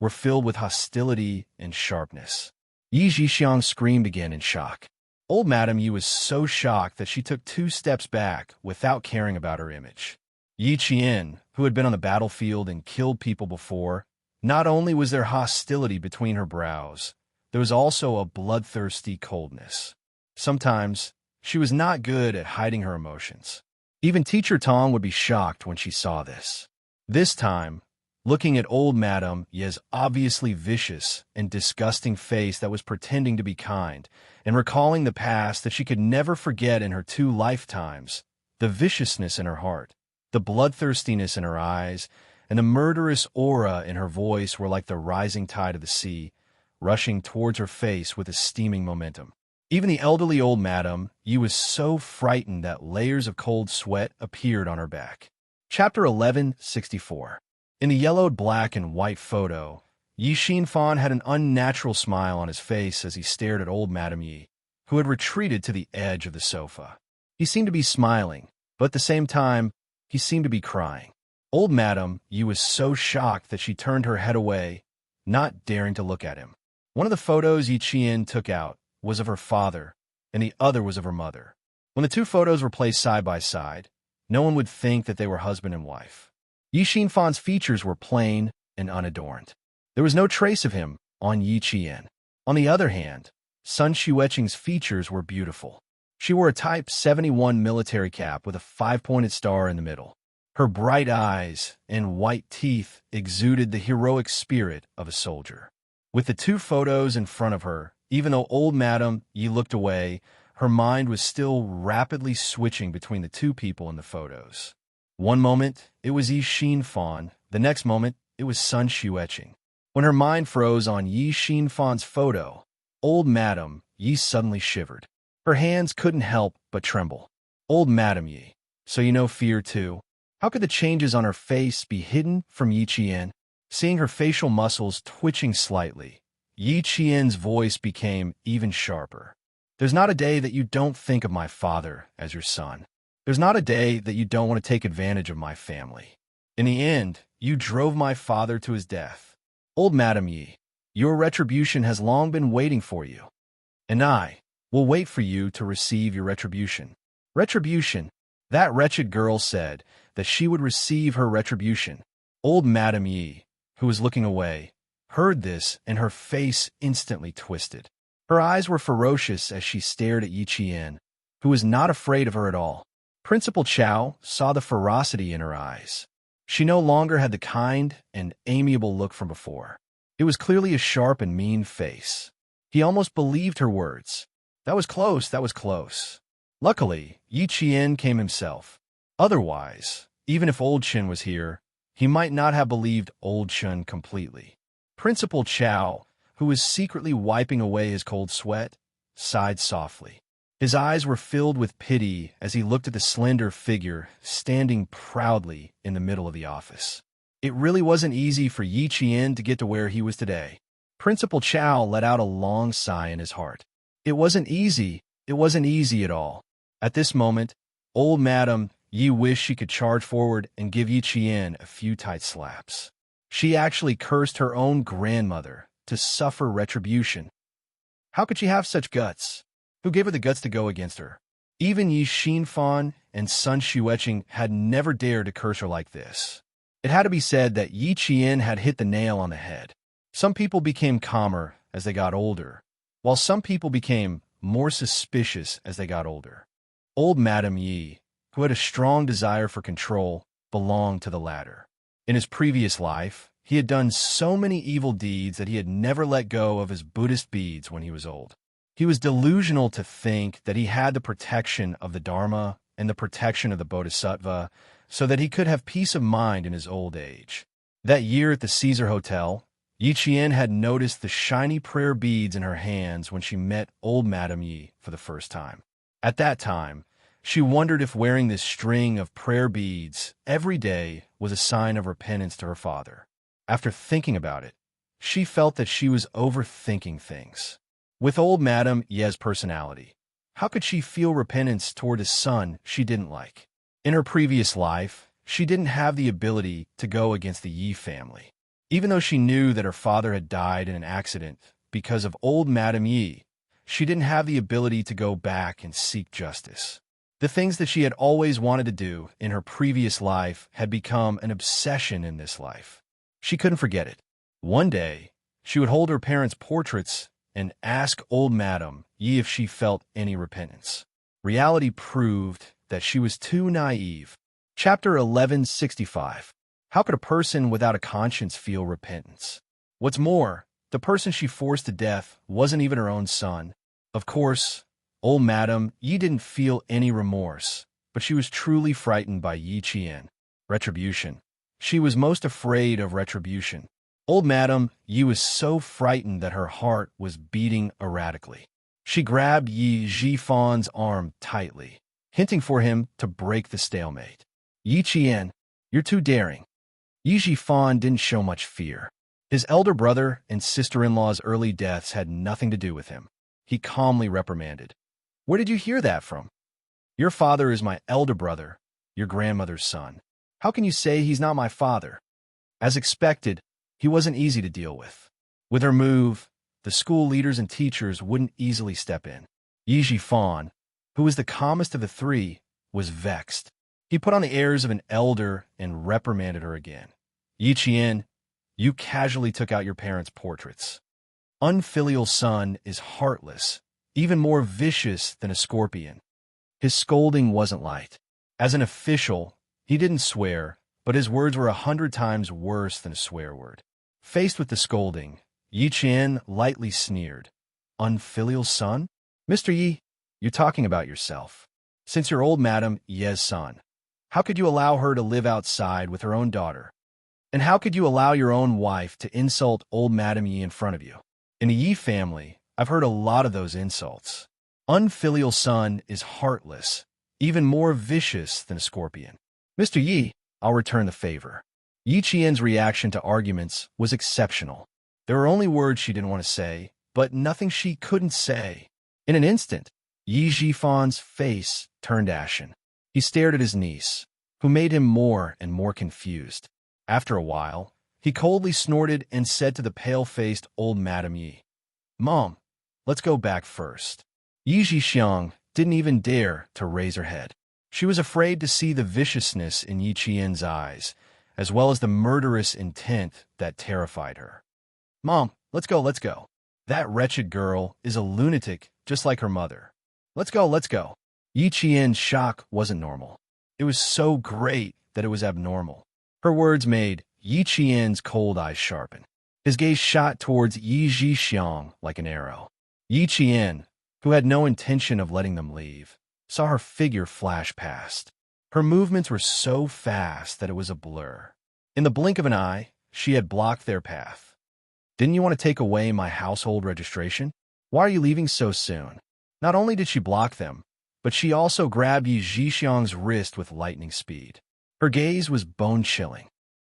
were filled with hostility and sharpness. Yi Zhixiang screamed again in shock. Old Madam Yi was so shocked that she took 2 steps back without caring about her image. Yi Qian, who had been on the battlefield and killed people before, not only was there hostility between her brows, there was also a bloodthirsty coldness. Sometimes, she was not good at hiding her emotions. Even Teacher Tong would be shocked when she saw this. This time, looking at old Madame Yi's obviously vicious and disgusting face that was pretending to be kind, and recalling the past that she could never forget in her 2 lifetimes, the viciousness in her heart, the bloodthirstiness in her eyes, and the murderous aura in her voice were like the rising tide of the sea, rushing towards her face with a steaming momentum. Even the elderly old Madame Yi was so frightened that layers of cold sweat appeared on her back. Chapter 1164. In the yellowed black and white photo, Yi Xinfan had an unnatural smile on his face as he stared at old Madame Yi, who had retreated to the edge of the sofa. He seemed to be smiling, but at the same time, he seemed to be crying. Old Madame Yi was so shocked that she turned her head away, not daring to look at him. One of the photos Yi Qian took out was of her father, and the other was of her mother. When the 2 photos were placed side by side, no one would think that they were husband and wife. Yi Xinfan's features were plain and unadorned. There was no trace of him on Yi Qian. On the other hand, Sun Xueqing's features were beautiful. She wore a Type 71 military cap with a 5-pointed star in the middle. Her bright eyes and white teeth exuded the heroic spirit of a soldier. With the 2 photos in front of her, even though old Madame Yi looked away, her mind was still rapidly switching between the 2 people in the photos. One moment, it was Yi Xinfan. The next moment, it was Sun Xueqing. When her mind froze on Yi Xinfan's photo, old Madame Yi suddenly shivered. Her hands couldn't help but tremble. Old Madame Yi, so you know fear too? How could the changes on her face be hidden from Yi Qian? Seeing her facial muscles twitching slightly, Yi Qian's voice became even sharper. There's not a day that you don't think of my father as your son. There's not a day that you don't want to take advantage of my family. In the end, you drove my father to his death. Old Madame Yi, your retribution has long been waiting for you. And I will wait for you to receive your retribution. Retribution? That wretched girl said that she would receive her retribution. Old Madame Yi, who was looking away, heard this and her face instantly twisted. Her eyes were ferocious as she stared at Yi Qian, who was not afraid of her at all. Principal Chao saw the ferocity in her eyes. She no longer had the kind and amiable look from before. It was clearly a sharp and mean face. He almost believed her words. That was close, that was close. Luckily, Yi Qian came himself. Otherwise, even if Old Chen was here, he might not have believed Old Chen completely. Principal Chao, who was secretly wiping away his cold sweat, sighed softly. His eyes were filled with pity as he looked at the slender figure standing proudly in the middle of the office. It really wasn't easy for Yi Qian to get to where he was today. Principal Chao let out a long sigh in his heart. It wasn't easy at all. At this moment, old Madame Yi wished she could charge forward and give Yi Qian a few tight slaps. She actually cursed her own grandmother to suffer retribution. How could she have such guts? Who gave her the guts to go against her? Even Yi Xinfan and Sun Xueqing had never dared to curse her like this. It had to be said that Yi Qian had hit the nail on the head. Some people became calmer as they got older, while some people became more suspicious as they got older. Old Madame Yi, who had a strong desire for control, belonged to the latter. In his previous life, he had done so many evil deeds that he had never let go of his Buddhist beads when he was old. He was delusional to think that he had the protection of the Dharma and the protection of the Bodhisattva so that he could have peace of mind in his old age. That year at the Caesar Hotel, Yi Qian had noticed the shiny prayer beads in her hands when she met old Madame Yi for the first time. At that time, She wondered if wearing this string of prayer beads every day was a sign of repentance to her father. After thinking about it, she felt that she was overthinking things. With old Madame Ye's personality, how could she feel repentance toward a son she didn't like? In her previous life, she didn't have the ability to go against the Yi family. Even though she knew that her father had died in an accident because of old Madame Yi, she didn't have the ability to go back and seek justice. The things that she had always wanted to do in her previous life had become an obsession in this life. She couldn't forget it. One day, she would hold her parents' portraits and ask old Madame Yi if she felt any repentance. Reality proved that she was too naive. Chapter 1165. How could a person without a conscience feel repentance? What's more, the person she forced to death wasn't even her own son. Of course, old Madame Yi didn't feel any remorse, but she was truly frightened by Yi Qian. Retribution. She was most afraid of retribution. Old Madame Yi was so frightened that her heart was beating erratically. She grabbed Yi Jifan's arm tightly, hinting for him to break the stalemate. Yi Qian, you're too daring. Yi Jifan didn't show much fear. His elder brother and sister-in-law's early deaths had nothing to do with him. He calmly reprimanded. Where did you hear that from? Your father is my elder brother, your grandmother's son. How can you say he's not my father? As expected, he wasn't easy to deal with. With her move, the school leaders and teachers wouldn't easily step in. Yi Jifan, who was the calmest of the three, was vexed. He put on the airs of an elder and reprimanded her again. Yi Qian, you casually took out your parents' portraits. Unfilial son is heartless, even more vicious than a scorpion. His scolding wasn't light. As an official, he didn't swear, but his words were 100 times worse than a swear word. Faced with the scolding, Yi Qian lightly sneered. Unfilial son? Mr. Yi, you're talking about yourself. Since you're old Madame Ye's son, how could you allow her to live outside with her own daughter? And how could you allow your own wife to insult old Madame Yi in front of you? In the Yi family, I've heard a lot of those insults. Unfilial son is heartless, even more vicious than a scorpion. Mr. Yi, I'll return the favor. Yi Qian's reaction to arguments was exceptional. There were only words she didn't want to say, but nothing she couldn't say. In an instant, Yi Jifan's face turned ashen. He stared at his niece, who made him more and more confused. After a while, he coldly snorted and said to the pale-faced old Madame Yi, Mom, let's go back first. Yi Jixiang didn't even dare to raise her head. She was afraid to see the viciousness in Yi Qian's eyes, as well as the murderous intent that terrified her. Mom, let's go, let's go. That wretched girl is a lunatic just like her mother. Let's go, let's go. Yi Qian's shock wasn't normal. It was so great that it was abnormal. Her words made Yi Qian's cold eyes sharpen. His gaze shot towards Yi Jixiang like an arrow. Yi Qian, who had no intention of letting them leave, saw her figure flash past. Her movements were so fast that it was a blur. In the blink of an eye, she had blocked their path. Didn't you want to take away my household registration? Why are you leaving so soon? Not only did she block them, but she also grabbed Yi Jixiang's wrist with lightning speed. Her gaze was bone-chilling.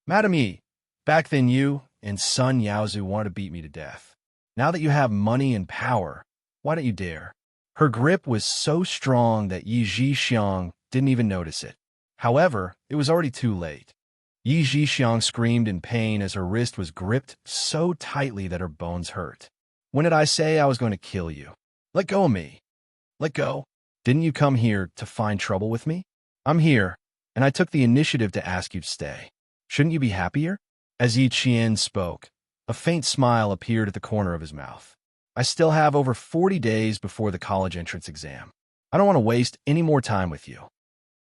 Madame Yi, back then you and Sun Yaozu wanted to beat me to death. Now that you have money and power, why don't you dare? Her grip was so strong that Yi Jixiang didn't even notice it. However, it was already too late. Yi Jixiang screamed in pain as her wrist was gripped so tightly that her bones hurt. When did I say I was going to kill you? Let go of me. Let go. Didn't you come here to find trouble with me? I'm here, and I took the initiative to ask you to stay. Shouldn't you be happier? As Yi Qian spoke, a faint smile appeared at the corner of his mouth. I still have over 40 days before the college entrance exam. I don't want to waste any more time with you.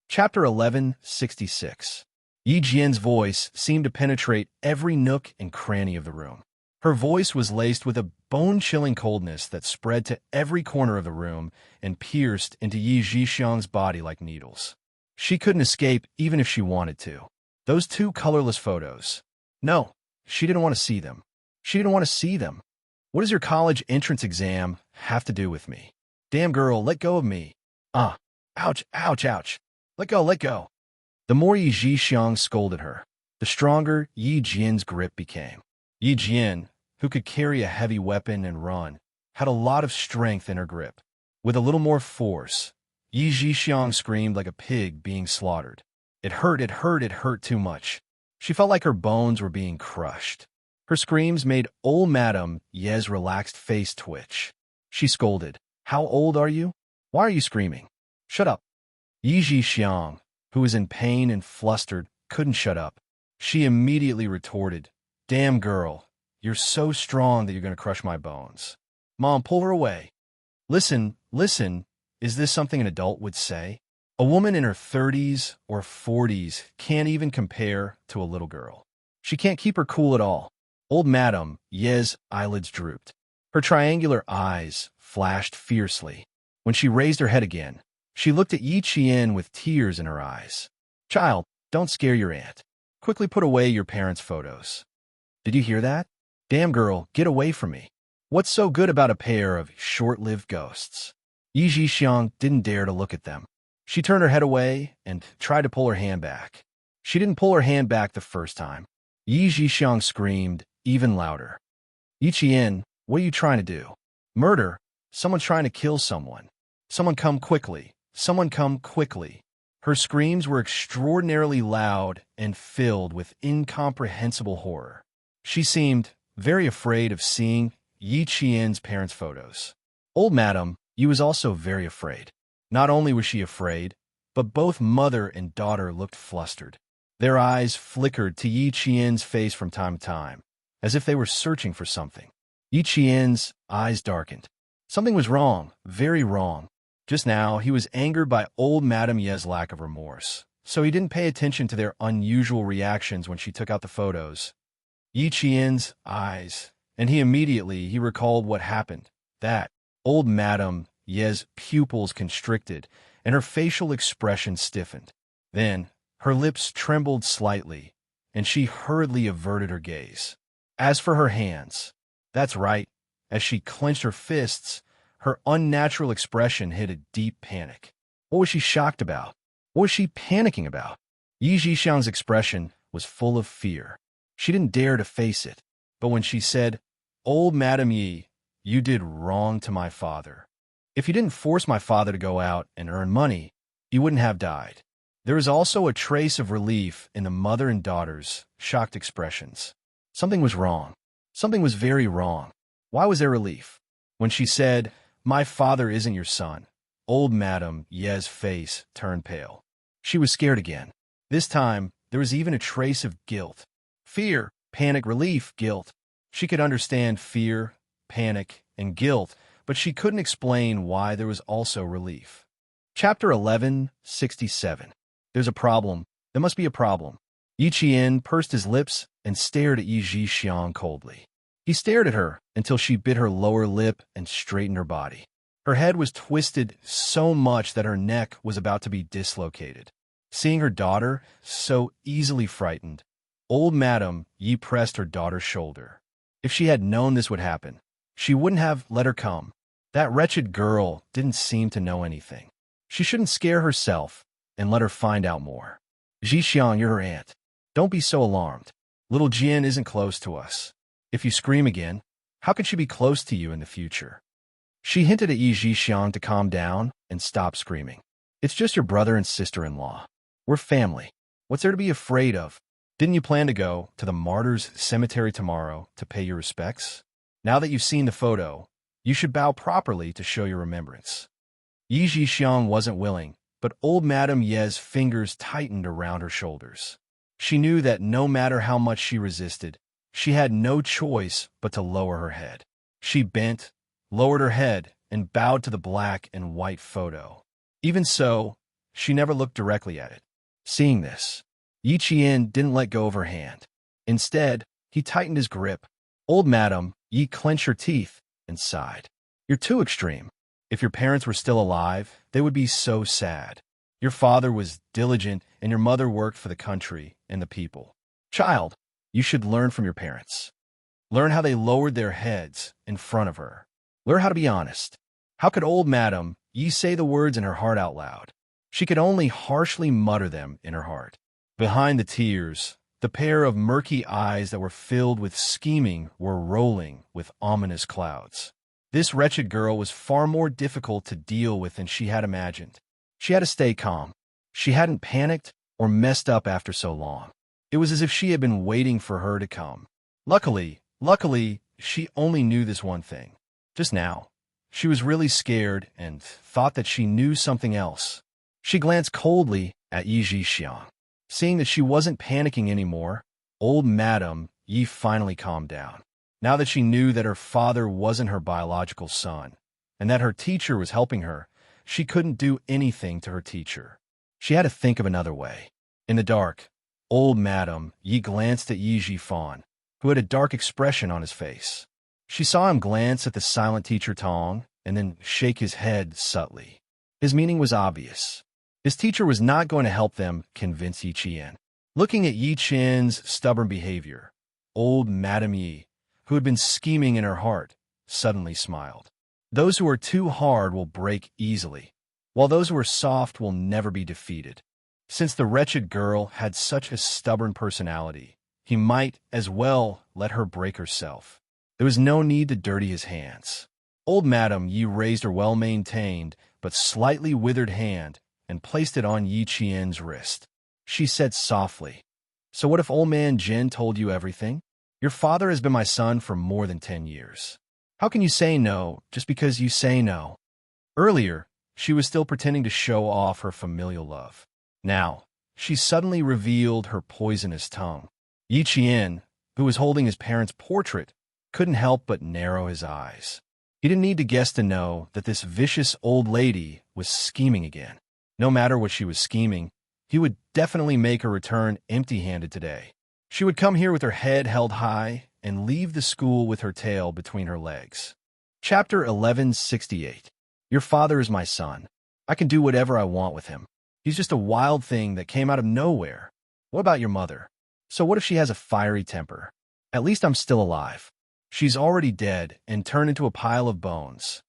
Chapter 1166. Yi Jian's voice seemed to penetrate every nook and cranny of the room. Her voice was laced with a bone-chilling coldness that spread to every corner of the room and pierced into Yi Jixiang's body like needles. She couldn't escape even if she wanted to. Those two colorless photos. No, she didn't want to see them. She didn't want to see them. What does your college entrance exam have to do with me? Damn girl, let go of me. Ouch, ouch, ouch. Let go, let go. The more Yi Zhixiang scolded her, the stronger Yi Jian's grip became. Yi Jian, who could carry a heavy weapon and run, had a lot of strength in her grip. With a little more force, Yi Zhixiang screamed like a pig being slaughtered. It hurt, it hurt, it hurt too much. She felt like her bones were being crushed. Her screams made old Madame Ye's relaxed face twitch. She scolded, "How old are you? Why are you screaming? Shut up." Yi Zhixiang, who was in pain and flustered, couldn't shut up. She immediately retorted, "Damn girl, you're so strong that you're going to crush my bones. Mom, pull her away." Listen, listen, is this something an adult would say? A woman in her 30s or 40s can't even compare to a little girl. She can't keep her cool at all. Old Madame Ye's eyelids drooped. Her triangular eyes flashed fiercely. When she raised her head again, she looked at Yi Qian with tears in her eyes. "Child, don't scare your aunt. Quickly put away your parents' photos." "Did you hear that? Damn girl, get away from me. What's so good about a pair of short-lived ghosts?" Yi Zhixiang didn't dare to look at them. She turned her head away and tried to pull her hand back. She didn't pull her hand back the first time. Yi Zhixiang screamed even louder. "Yi Qian, what are you trying to do? Murder? Someone's trying to kill someone. Someone come quickly. Someone come quickly." Her screams were extraordinarily loud and filled with incomprehensible horror. She seemed very afraid of seeing Yi Qian's parents' photos. Old Madame Yi was also very afraid. Not only was she afraid, but both mother and daughter looked flustered. Their eyes flickered to Yi Qian's face from time to time, as if they were searching for something. Yi Qian's eyes darkened. Something was wrong, very wrong. Just now, he was angered by old Madame Ye's lack of remorse, so he didn't pay attention to their unusual reactions when she took out the photos. Yi Qian's eyes, and he recalled what happened. That old Madame Ye's pupils constricted, and her facial expression stiffened. Then, her lips trembled slightly, and she hurriedly averted her gaze. As for her hands, that's right, as she clenched her fists, her unnatural expression hid a deep panic. What was she shocked about? What was she panicking about? Yi Zhixiang's expression was full of fear. She didn't dare to face it. But when she said, "Old Madame Yi, you did wrong to my father. If you didn't force my father to go out and earn money, he wouldn't have died." There was also a trace of relief in the mother and daughter's shocked expressions. Something was wrong. Something was very wrong. Why was there relief? When she said, "My father isn't your son," old Madame Ye's face turned pale. She was scared again. This time, there was even a trace of guilt. Fear, panic, relief, guilt. She could understand fear, panic, and guilt, but she couldn't explain why there was also relief. Chapter 1167. There's a problem. There must be a problem. Yi Qian pursed his lips and stared at Yi Zhixiang coldly. He stared at her until she bit her lower lip and straightened her body. Her head was twisted so much that her neck was about to be dislocated. Seeing her daughter so easily frightened, old Madame Yi pressed her daughter's shoulder. If she had known this would happen, she wouldn't have let her come. That wretched girl didn't seem to know anything. She shouldn't scare herself and let her find out more. "Zhixiang, you're her aunt. Don't be so alarmed. Little Jian isn't close to us. If you scream again, how could she be close to you in the future?" She hinted at Yi Zhixiang to calm down and stop screaming. "It's just your brother and sister-in-law. We're family. What's there to be afraid of? Didn't you plan to go to the Martyrs' Cemetery tomorrow to pay your respects? Now that you've seen the photo, you should bow properly to show your remembrance." Yi Zhixiang wasn't willing, but old Madame Ye's fingers tightened around her shoulders. She knew that no matter how much she resisted, she had no choice but to lower her head. She bent, lowered her head, and bowed to the black and white photo. Even so, she never looked directly at it. Seeing this, Yi Qian didn't let go of her hand. Instead, he tightened his grip. Old Madame Yi clenched her teeth and sighed. "You're too extreme. If your parents were still alive, they would be so sad. Your father was diligent, and your mother worked for the country and the people. Child, you should learn from your parents. Learn how they lowered their heads in front of her. Learn how to be honest." How could old Madame Yi say the words in her heart out loud? She could only harshly mutter them in her heart. Behind the tears, the pair of murky eyes that were filled with scheming were rolling with ominous clouds. This wretched girl was far more difficult to deal with than she had imagined. She had to stay calm. She hadn't panicked or messed up after so long. It was as if she had been waiting for her to come. Luckily, she only knew this one thing. Just now, she was really scared and thought that she knew something else. She glanced coldly at Yi Jixiang. Seeing that she wasn't panicking anymore, old Madame Yi finally calmed down. Now that she knew that her father wasn't her biological son, and that her teacher was helping her, she couldn't do anything to her teacher. She had to think of another way. In the dark, old Madame Yi glanced at Yi Jifan, who had a dark expression on his face. She saw him glance at the silent teacher Tong and then shake his head subtly. His meaning was obvious. His teacher was not going to help them convince Yi Qian. Looking at Yi Qian's stubborn behavior, old Madame Yi, who had been scheming in her heart, suddenly smiled. Those who are too hard will break easily, while those who are soft will never be defeated. Since the wretched girl had such a stubborn personality, he might as well let her break herself. There was no need to dirty his hands. Old Madame Yi raised her well-maintained but slightly withered hand and placed it on Yi Qian's wrist. She said softly, "So what if old man Jin told you everything? Your father has been my son for more than 10 years. How can you say no just because you say no?" Earlier, she was still pretending to show off her familial love. Now, she suddenly revealed her poisonous tongue. Yi Qian, who was holding his parents' portrait, couldn't help but narrow his eyes. He didn't need to guess to know that this vicious old lady was scheming again. No matter what she was scheming, he would definitely make her return empty-handed today. She would come here with her head held high and leave the school with her tail between her legs. Chapter 1168. Your father is my son. I can do whatever I want with him. He's just a wild thing that came out of nowhere. What about your mother? So what if she has a fiery temper? At least I'm still alive. She's already dead and turned into a pile of bones.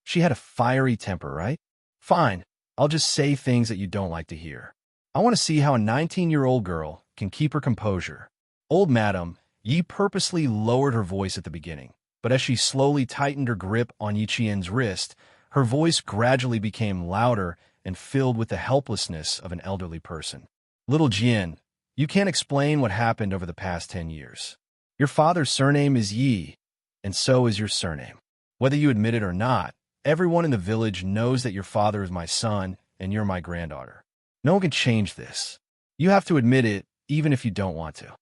She had a fiery temper, right? Fine, I'll just say things that you don't like to hear. I want to see how a 19-year-old girl can keep her composure. Old Madame Yi purposely lowered her voice at the beginning, but as she slowly tightened her grip on Yi Qian's wrist, her voice gradually became louder and filled with the helplessness of an elderly person. Little Jian, you can't explain what happened over the past 10 years. Your father's surname is Yi, and so is your surname. Whether you admit it or not, everyone in the village knows that your father is my son and you're my granddaughter. No one can change this. You have to admit it even if you don't want to.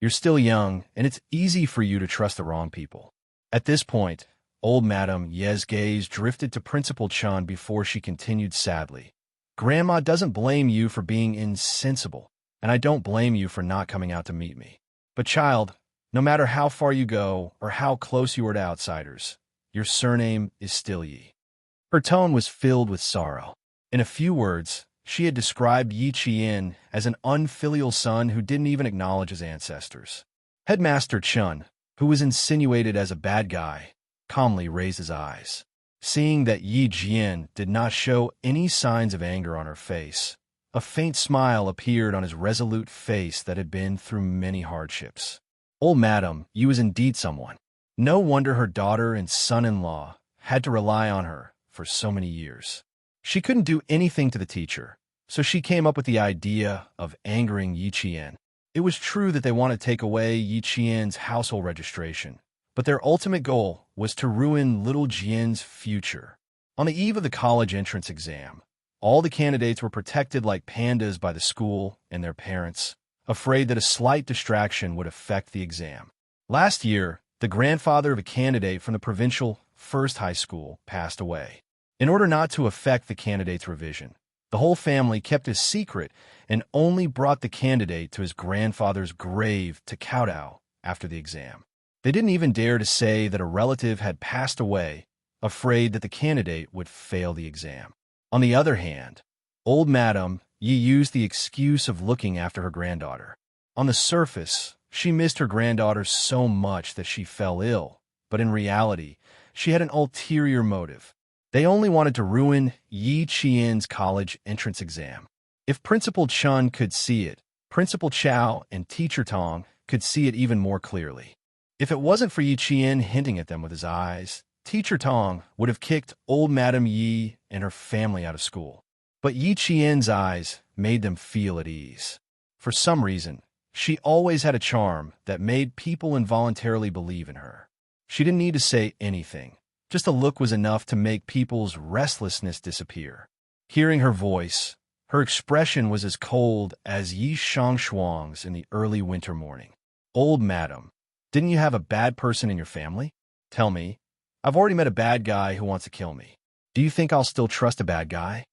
You're still young, and it's easy for you to trust the wrong people. At this point, old Madame Ye's gaze drifted to Principal Chun before she continued sadly. Grandma doesn't blame you for being insensible, and I don't blame you for not coming out to meet me. But child, no matter how far you go or how close you are to outsiders, your surname is still Yi. Her tone was filled with sorrow. In a few words, she had described Yi Qian as an unfilial son who didn't even acknowledge his ancestors. Headmaster Chun, who was insinuated as a bad guy, calmly raised his eyes. Seeing that Yi Jian did not show any signs of anger on her face, a faint smile appeared on his resolute face that had been through many hardships. Old Madame Yi was indeed someone. No wonder her daughter and son-in-law had to rely on her for so many years. She couldn't do anything to the teacher, so she came up with the idea of angering Yi Qian. It was true that they wanted to take away Yi Qian's household registration, but their ultimate goal was to ruin little Jian's future. On the eve of the college entrance exam, all the candidates were protected like pandas by the school and their parents, afraid that a slight distraction would affect the exam. Last year, the grandfather of a candidate from the provincial first high school passed away. In order not to affect the candidate's revision, the whole family kept his secret and only brought the candidate to his grandfather's grave to kowtow after the exam. They didn't even dare to say that a relative had passed away, afraid that the candidate would fail the exam. On the other hand, old Madame Yi used the excuse of looking after her granddaughter. On the surface, she missed her granddaughter so much that she fell ill, but in reality, she had an ulterior motive. They only wanted to ruin Yi Qian's college entrance exam. If Principal Chun could see it, Principal Chow and Teacher Tong could see it even more clearly. If it wasn't for Yi Qian hinting at them with his eyes, Teacher Tong would have kicked old Madam Yi and her family out of school. But Yi Qian's eyes made them feel at ease. For some reason, she always had a charm that made people involuntarily believe in her. She didn't need to say anything. Just a look was enough to make people's restlessness disappear. Hearing her voice, her expression was as cold as Yi Shangshuang's in the early winter morning. Old Madam, didn't you have a bad person in your family? Tell me. I've already met a bad guy who wants to kill me. Do you think I'll still trust a bad guy?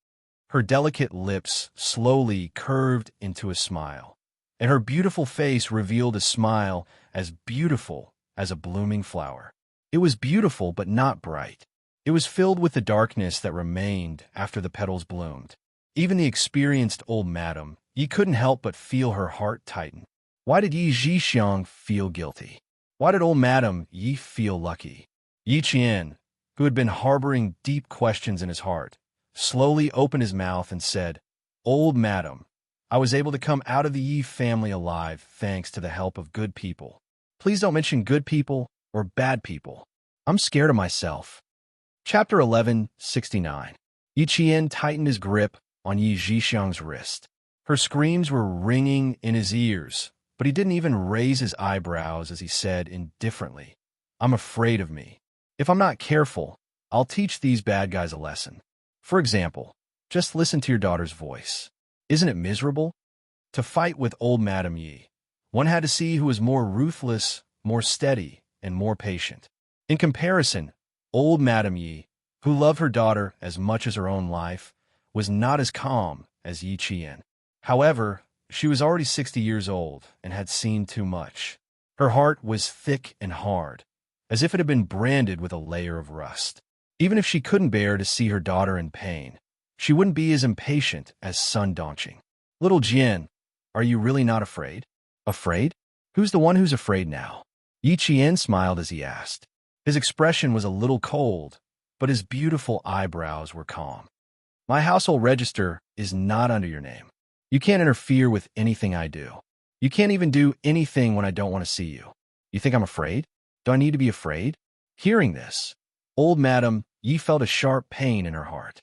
Her delicate lips slowly curved into a smile, and her beautiful face revealed a smile as beautiful as a blooming flower. It was beautiful but not bright. It was filled with the darkness that remained after the petals bloomed. Even the experienced old madam, Yi couldn't help but feel her heart tighten. Why did Yi Zhixiang feel guilty? Why did old madam Yi feel lucky? Yi Qian, who had been harboring deep questions in his heart, slowly opened his mouth and said, "Old madam, I was able to come out of the Yi family alive thanks to the help of good people. Please don't mention good people or bad people. I'm scared of myself." Chapter 1169. Yi Qian tightened his grip on Yi Zhixiang's wrist. Her screams were ringing in his ears, but he didn't even raise his eyebrows as he said indifferently, "I'm afraid of me. If I'm not careful, I'll teach these bad guys a lesson. For example, just listen to your daughter's voice. Isn't it miserable? To fight with old Madam Yi, one had to see who was more ruthless, more steady, and more patient. In comparison, old Madam Yi, who loved her daughter as much as her own life, was not as calm as Yi Qian. However, she was already 60 years old and had seen too much. Her heart was thick and hard, as if it had been branded with a layer of rust. Even if she couldn't bear to see her daughter in pain, she wouldn't be as impatient as Sun Dongqing. "Little Jian, are you really not afraid?" "Afraid? Who's the one who's afraid now?" Yi Qian smiled as he asked. His expression was a little cold, but his beautiful eyebrows were calm. "My household register is not under your name. You can't interfere with anything I do. You can't even do anything when I don't want to see you. You think I'm afraid? Do I need to be afraid?" Hearing this, old Madam Yi felt a sharp pain in her heart.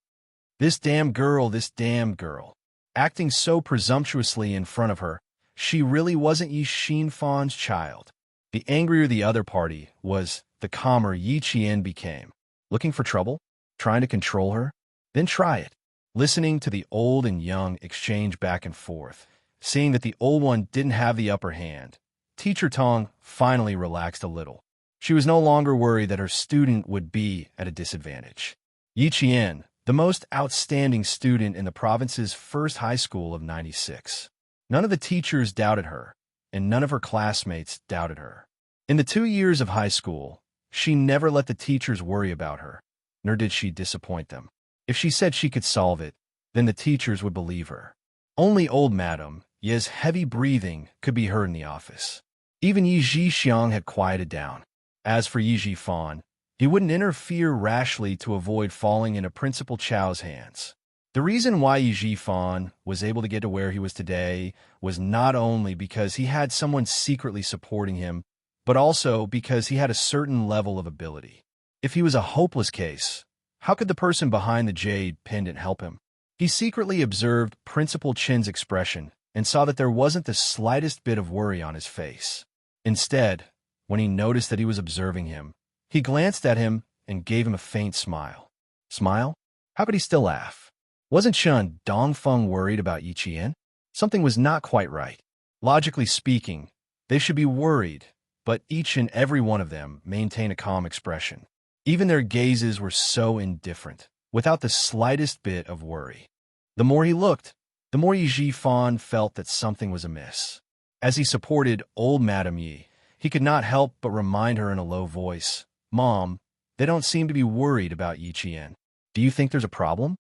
This damn girl. Acting so presumptuously in front of her, she really wasn't Yi Xinfan's child. The angrier the other party was, the calmer Yi Qian became. Looking for trouble? Trying to control her? Then try it. Listening to the old and young exchange back and forth, seeing that the old one didn't have the upper hand, Teacher Tong finally relaxed a little. She was no longer worried that her student would be at a disadvantage. Yi Qian, the most outstanding student in the province's first high school of 96. None of the teachers doubted her, and none of her classmates doubted her. In the 2 years of high school, she never let the teachers worry about her, nor did she disappoint them. If she said she could solve it, then the teachers would believe her. Only old Madam Yi's heavy breathing could be heard in the office. Even Yi Zhixiang had quieted down. As for Yi Zhifan, he wouldn't interfere rashly to avoid falling into Principal Chow's hands. The reason why Yi Zhifan was able to get to where he was today was not only because he had someone secretly supporting him, but also because he had a certain level of ability. If he was a hopeless case, how could the person behind the jade pendant help him? He secretly observed Principal Chin's expression and saw that there wasn't the slightest bit of worry on his face. Instead, when he noticed that he was observing him, he glanced at him and gave him a faint smile. Smile? How could he still laugh? Wasn't Chun Dongfeng worried about Yi Qian? Something was not quite right. Logically speaking, they should be worried, but each and every one of them maintained a calm expression. Even their gazes were so indifferent, without the slightest bit of worry. The more he looked, the more Yi Zhifan felt that something was amiss. As he supported old Madam Yi, he could not help but remind her in a low voice, "Mom, they don't seem to be worried about Yi Qian. Do you think there's a problem?"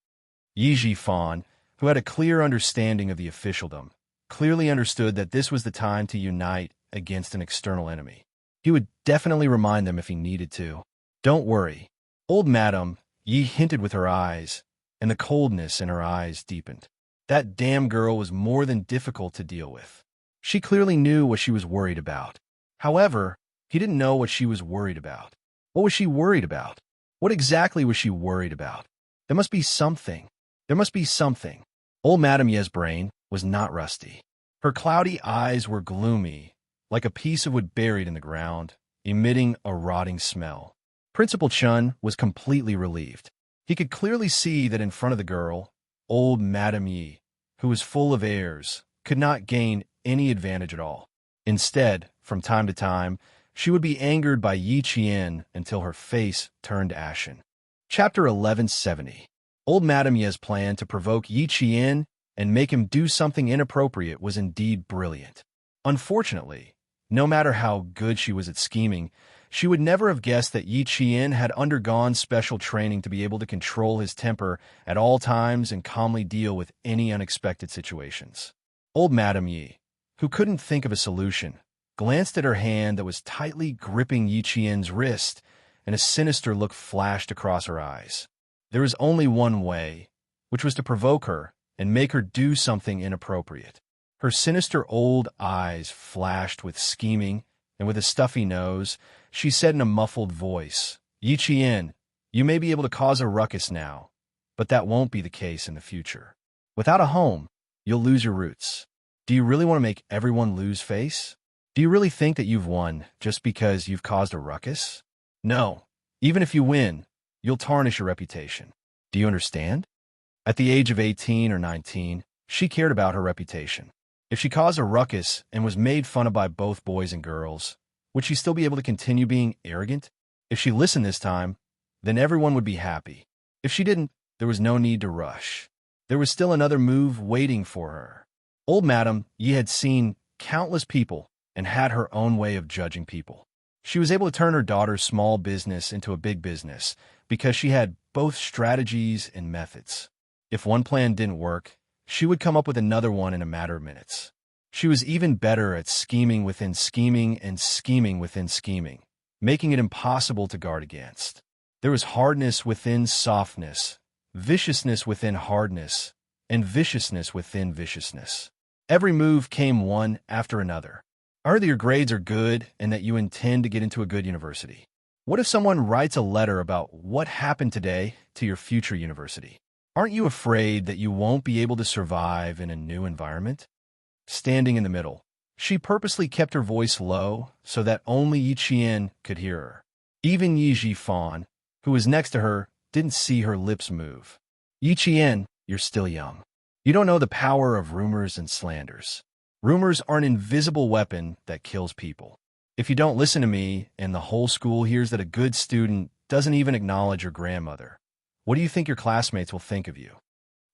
Yi Zhifan, who had a clear understanding of the officialdom, clearly understood that this was the time to unite against an external enemy. He would definitely remind them if he needed to. "Don't worry. Old Madam Yi hinted with her eyes, and the coldness in her eyes deepened. That damn girl was more than difficult to deal with. She clearly knew what she was worried about. However, he didn't know what she was worried about. What was she worried about? What exactly was she worried about? There must be something. There must be something. Old Madame Ye's brain was not rusty. Her cloudy eyes were gloomy, like a piece of wood buried in the ground, emitting a rotting smell. Principal Chun was completely relieved. He could clearly see that in front of the girl, old Madame Yi, who was full of airs, could not gain any advantage at all. Instead, from time to time, she would be angered by Yi Qian until her face turned ashen. Chapter 1170. Old Madame Ye's plan to provoke Yi Qian and make him do something inappropriate was indeed brilliant. Unfortunately, no matter how good she was at scheming, she would never have guessed that Yi Qian had undergone special training to be able to control his temper at all times and calmly deal with any unexpected situations. Old Madame Yi, who couldn't think of a solution, glanced at her hand that was tightly gripping Yi Qian's wrist, and a sinister look flashed across her eyes. There was only one way, which was to provoke her and make her do something inappropriate. Her sinister old eyes flashed with scheming, and with a stuffy nose, she said in a muffled voice, "Yi Qian, you may be able to cause a ruckus now, but that won't be the case in the future. Without a home, you'll lose your roots. Do you really want to make everyone lose face? Do you really think that you've won just because you've caused a ruckus? No, even if you win, you'll tarnish your reputation. Do you understand?" At the age of 18 or 19, she cared about her reputation. If she caused a ruckus and was made fun of by both boys and girls, would she still be able to continue being arrogant? If she listened this time, then everyone would be happy. If she didn't, there was no need to rush. There was still another move waiting for her. Old Madame Yi had seen countless people and had her own way of judging people. She was able to turn her daughter's small business into a big business because she had both strategies and methods. If one plan didn't work, she would come up with another one in a matter of minutes. She was even better at scheming within scheming and scheming within scheming, making it impossible to guard against. There was hardness within softness, viciousness within hardness, and viciousness within viciousness. Every move came one after another. I heard that your grades are good and that you intend to get into a good university. What if someone writes a letter about what happened today to your future university? Aren't you afraid that you won't be able to survive in a new environment? Standing in the middle, she purposely kept her voice low so that only Yi Qian could hear her. Even Yi Jifan, who was next to her, didn't see her lips move. Yi Qian, you're still young. You don't know the power of rumors and slanders. Rumors are an invisible weapon that kills people. If you don't listen to me and the whole school hears that a good student doesn't even acknowledge your grandmother, what do you think your classmates will think of you?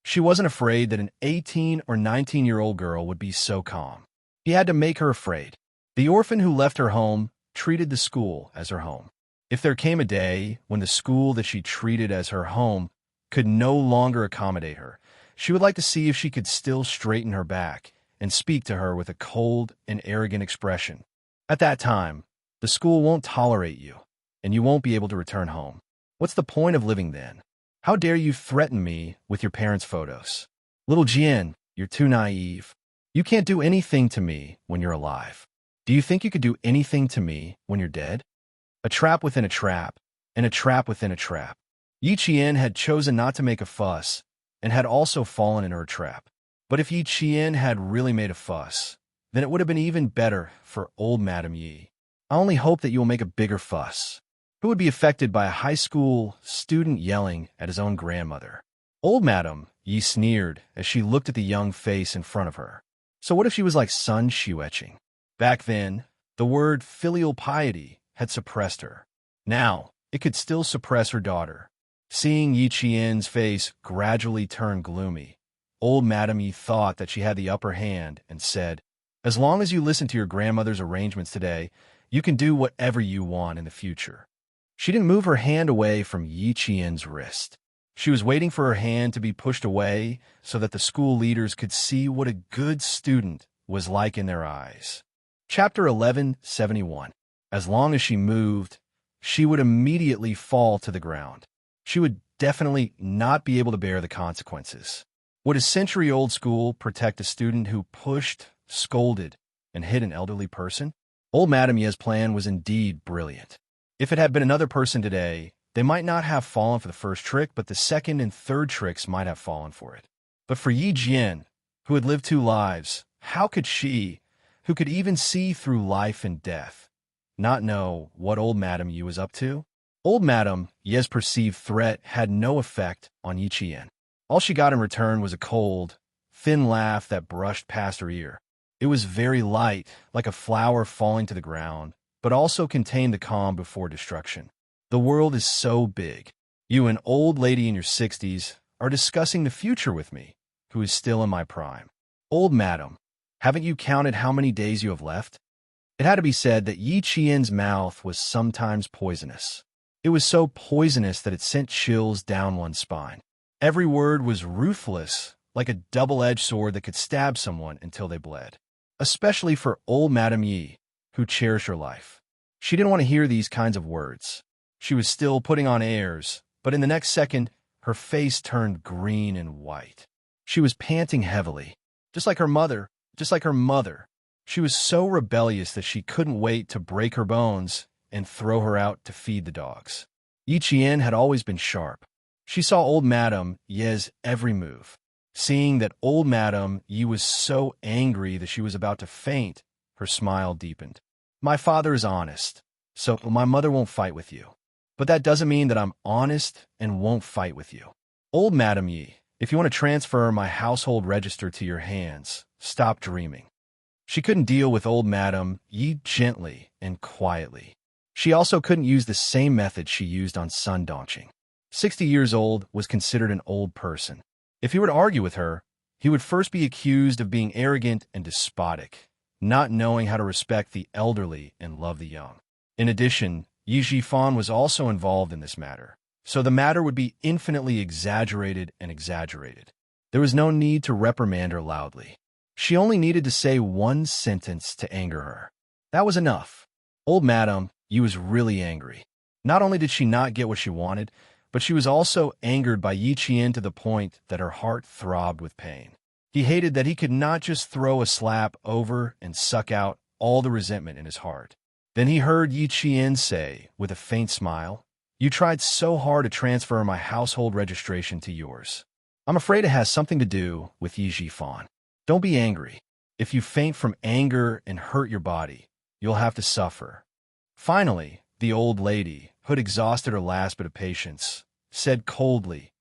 She wasn't afraid that an 18 or 19-year-old girl would be so calm. He had to make her afraid. The orphan who left her home treated the school as her home. If there came a day when the school that she treated as her home could no longer accommodate her, she would like to see if she could still straighten her back and speak to her with a cold and arrogant expression. At that time, the school won't tolerate you, and you won't be able to return home. What's the point of living then? How dare you threaten me with your parents' photos? Little Jian, you're too naive. You can't do anything to me when you're alive. Do you think you could do anything to me when you're dead? A trap within a trap, and a trap within a trap. Yi Qian had chosen not to make a fuss, and had also fallen in her trap. But if Yi Qian had really made a fuss, then it would have been even better for old Madame Yi. I only hope that you will make a bigger fuss. Who would be affected by a high school student yelling at his own grandmother? Old Madame Yi sneered as she looked at the young face in front of her. So what if she was like Sun Xueqing? Back then, the word filial piety had suppressed her. Now, it could still suppress her daughter. Seeing Yi Qian's face gradually turn gloomy, old Madame Yi thought that she had the upper hand and said, "As long as you listen to your grandmother's arrangements today, you can do whatever you want in the future." She didn't move her hand away from Yi Qian's wrist. She was waiting for her hand to be pushed away so that the school leaders could see what a good student was like in their eyes. Chapter 1171. As long as she moved, she would immediately fall to the ground. She would definitely not be able to bear the consequences. Would a century-old school protect a student who pushed, scolded, and hit an elderly person? Old Madame Ye's plan was indeed brilliant. If it had been another person today, they might not have fallen for the first trick, but the second and third tricks might have fallen for it. But for Yi Jian, who had lived 2 lives, how could she, who could even see through life and death, not know what old Madame Yi was up to? Old Madame Ye's perceived threat had no effect on Yi Jian. All she got in return was a cold, thin laugh that brushed past her ear. It was very light, like a flower falling to the ground, but also contained the calm before destruction. The world is so big. You, an old lady in your 60s, are discussing the future with me, who is still in my prime. Old Madam, haven't you counted how many days you have left? It had to be said that Yi Qian's mouth was sometimes poisonous. It was so poisonous that it sent chills down one's spine. Every word was ruthless, like a double-edged sword that could stab someone until they bled. Especially for old Madame Yi, who cherished her life. She didn't want to hear these kinds of words. She was still putting on airs, but in the next second, her face turned green and white. She was panting heavily, just like her mother, She was so rebellious that she couldn't wait to break her bones and throw her out to feed the dogs. Yi Qian had always been sharp. She saw old Madame Ye's every move. Seeing that old Madame Yi was so angry that she was about to faint, her smile deepened. My father is honest, so my mother won't fight with you. But that doesn't mean that I'm honest and won't fight with you. Old Madame Yi, if you want to transfer my household register to your hands, stop dreaming. She couldn't deal with old Madame Yi gently and quietly. She also couldn't use the same method she used on Sun Dongqing. 60 years old was considered an old person. If he were to argue with her, he would first be accused of being arrogant and despotic, not knowing how to respect the elderly and love the young. In addition, Yi Jifan was also involved in this matter, so the matter would be infinitely exaggerated. There was no need to reprimand her loudly. She only needed to say one sentence to anger her. That was enough. Old Madame Yi was really angry. Not only did she not get what she wanted, but she was also angered by Yi Qian to the point that her heart throbbed with pain. He hated that he could not just throw a slap over and suck out all the resentment in his heart. Then he heard Yi Qian say, with a faint smile, "You tried so hard to transfer my household registration to yours. I'm afraid it has something to do with Yi Jifan. Don't be angry. If you faint from anger and hurt your body, you'll have to suffer." Finally, the old lady, who had exhausted her last bit of patience, said coldly,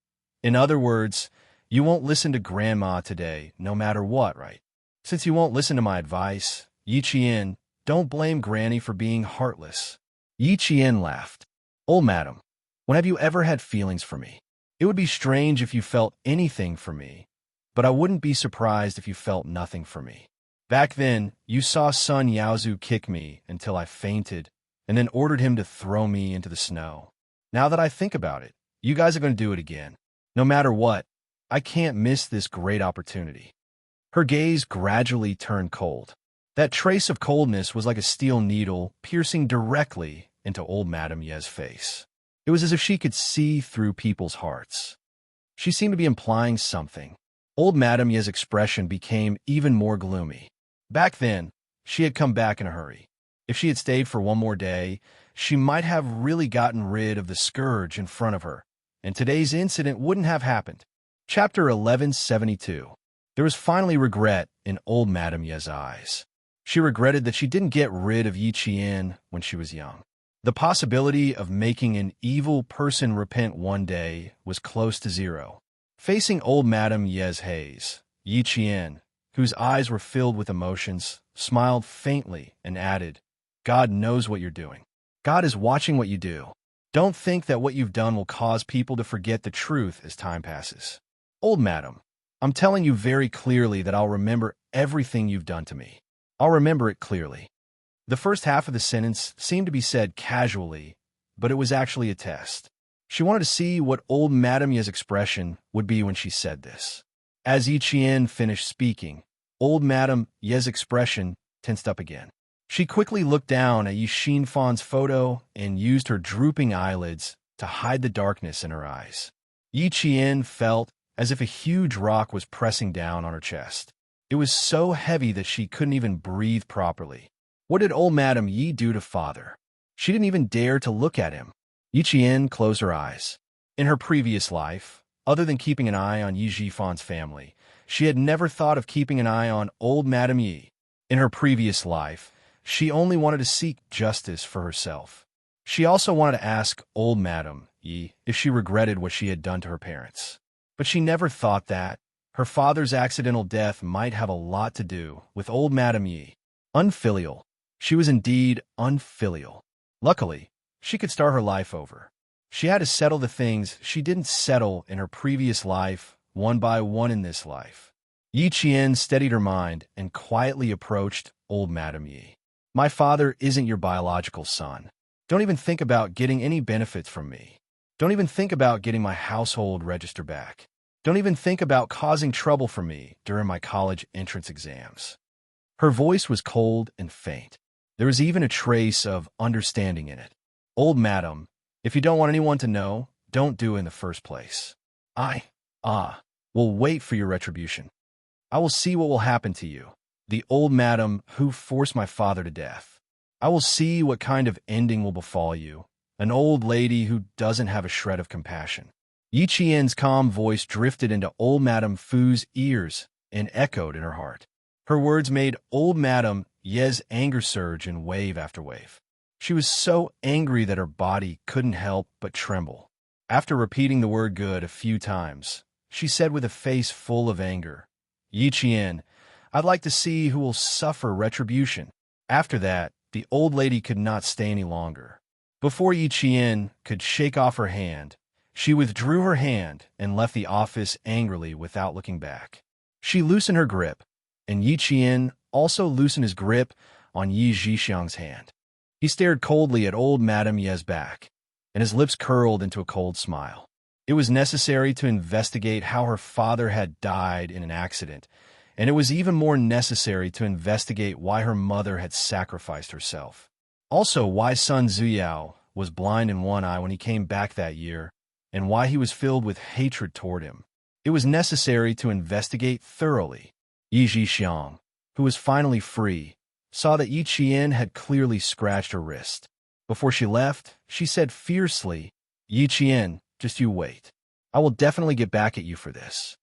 "In other words, you won't listen to Grandma today, no matter what, right? Since you won't listen to my advice, Yi Qian, don't blame Granny for being heartless." Yi Qian laughed. "Old Madam, when have you ever had feelings for me? It would be strange if you felt anything for me, but I wouldn't be surprised if you felt nothing for me. Back then, you saw Sun Yaozu kick me until I fainted, and then ordered him to throw me into the snow. Now that I think about it, you guys are going to do it again. No matter what, I can't miss this great opportunity." Her gaze gradually turned cold. That trace of coldness was like a steel needle piercing directly into old Madame Ye's face. It was as if she could see through people's hearts. She seemed to be implying something. Old Madame Ye's expression became even more gloomy. Back then, she had come back in a hurry. If she had stayed for one more day, she might have really gotten rid of the scourge in front of her, and today's incident wouldn't have happened. Chapter 1172. There was finally regret in old Madame Ye's eyes. She regretted that she didn't get rid of Yi Qian when she was young. The possibility of making an evil person repent one day was close to zero. Facing old Madame Ye's haze, Yi Qian, whose eyes were filled with emotions, smiled faintly and added, "God knows what you're doing. God is watching what you do. Don't think that what you've done will cause people to forget the truth as time passes. Old Madam, I'm telling you very clearly that I'll remember everything you've done to me. I'll remember it clearly." The first half of the sentence seemed to be said casually, but it was actually a test. She wanted to see what old Madame Ye's expression would be when she said this. As Yi Qian finished speaking, old Madame Ye's expression tensed up again. She quickly looked down at Yi Xinfan's photo and used her drooping eyelids to hide the darkness in her eyes. Yi Qian felt as if a huge rock was pressing down on her chest. It was so heavy that she couldn't even breathe properly. What did old Madame Yi do to father? She didn't even dare to look at him. Yi Qian closed her eyes. In her previous life, other than keeping an eye on Yi Jifan's family, she had never thought of keeping an eye on old Madame Yi. In her previous life, she only wanted to seek justice for herself. She also wanted to ask old Madame Yi if she regretted what she had done to her parents. But she never thought that her father's accidental death might have a lot to do with old Madame Yi. Unfilial. She was indeed unfilial. Luckily, she could start her life over. She had to settle the things she didn't settle in her previous life, one by one in this life. Yi Qian steadied her mind and quietly approached old Madame Yi. My father isn't your biological son. Don't even think about getting any benefits from me. Don't even think about getting my household register back. Don't even think about causing trouble for me during my college entrance exams. Her voice was cold and faint. There was even a trace of understanding in it. Old Madam, if you don't want anyone to know, don't do it in the first place. Will wait for your retribution. I will see what will happen to you. The old Madam who forced my father to death. I will see what kind of ending will befall you. An old lady who doesn't have a shred of compassion. Yi Qian's calm voice drifted into old Madame Fu's ears and echoed in her heart. Her words made old Madame Ye's anger surge in wave after wave. She was so angry that her body couldn't help but tremble. After repeating the word good a few times, she said with a face full of anger, Yi Qian, I'd like to see who will suffer retribution. After that, the old lady could not stay any longer. Before Yi Qian could shake off her hand, she withdrew her hand and left the office angrily without looking back. She loosened her grip, and Yi Qian also loosened his grip on Yi Zhixiang's hand. He stared coldly at old Madame Ye's back, and his lips curled into a cold smile. It was necessary to investigate how her father had died in an accident, and it was even more necessary to investigate why her mother had sacrificed herself. Also, why Sun Zuyao was blind in one eye when he came back that year, and why he was filled with hatred toward him. It was necessary to investigate thoroughly. Yi Zhixiang, who was finally free, saw that Yi Qian had clearly scratched her wrist. Before she left, she said fiercely, Yi Qian, just you wait. I will definitely get back at you for this.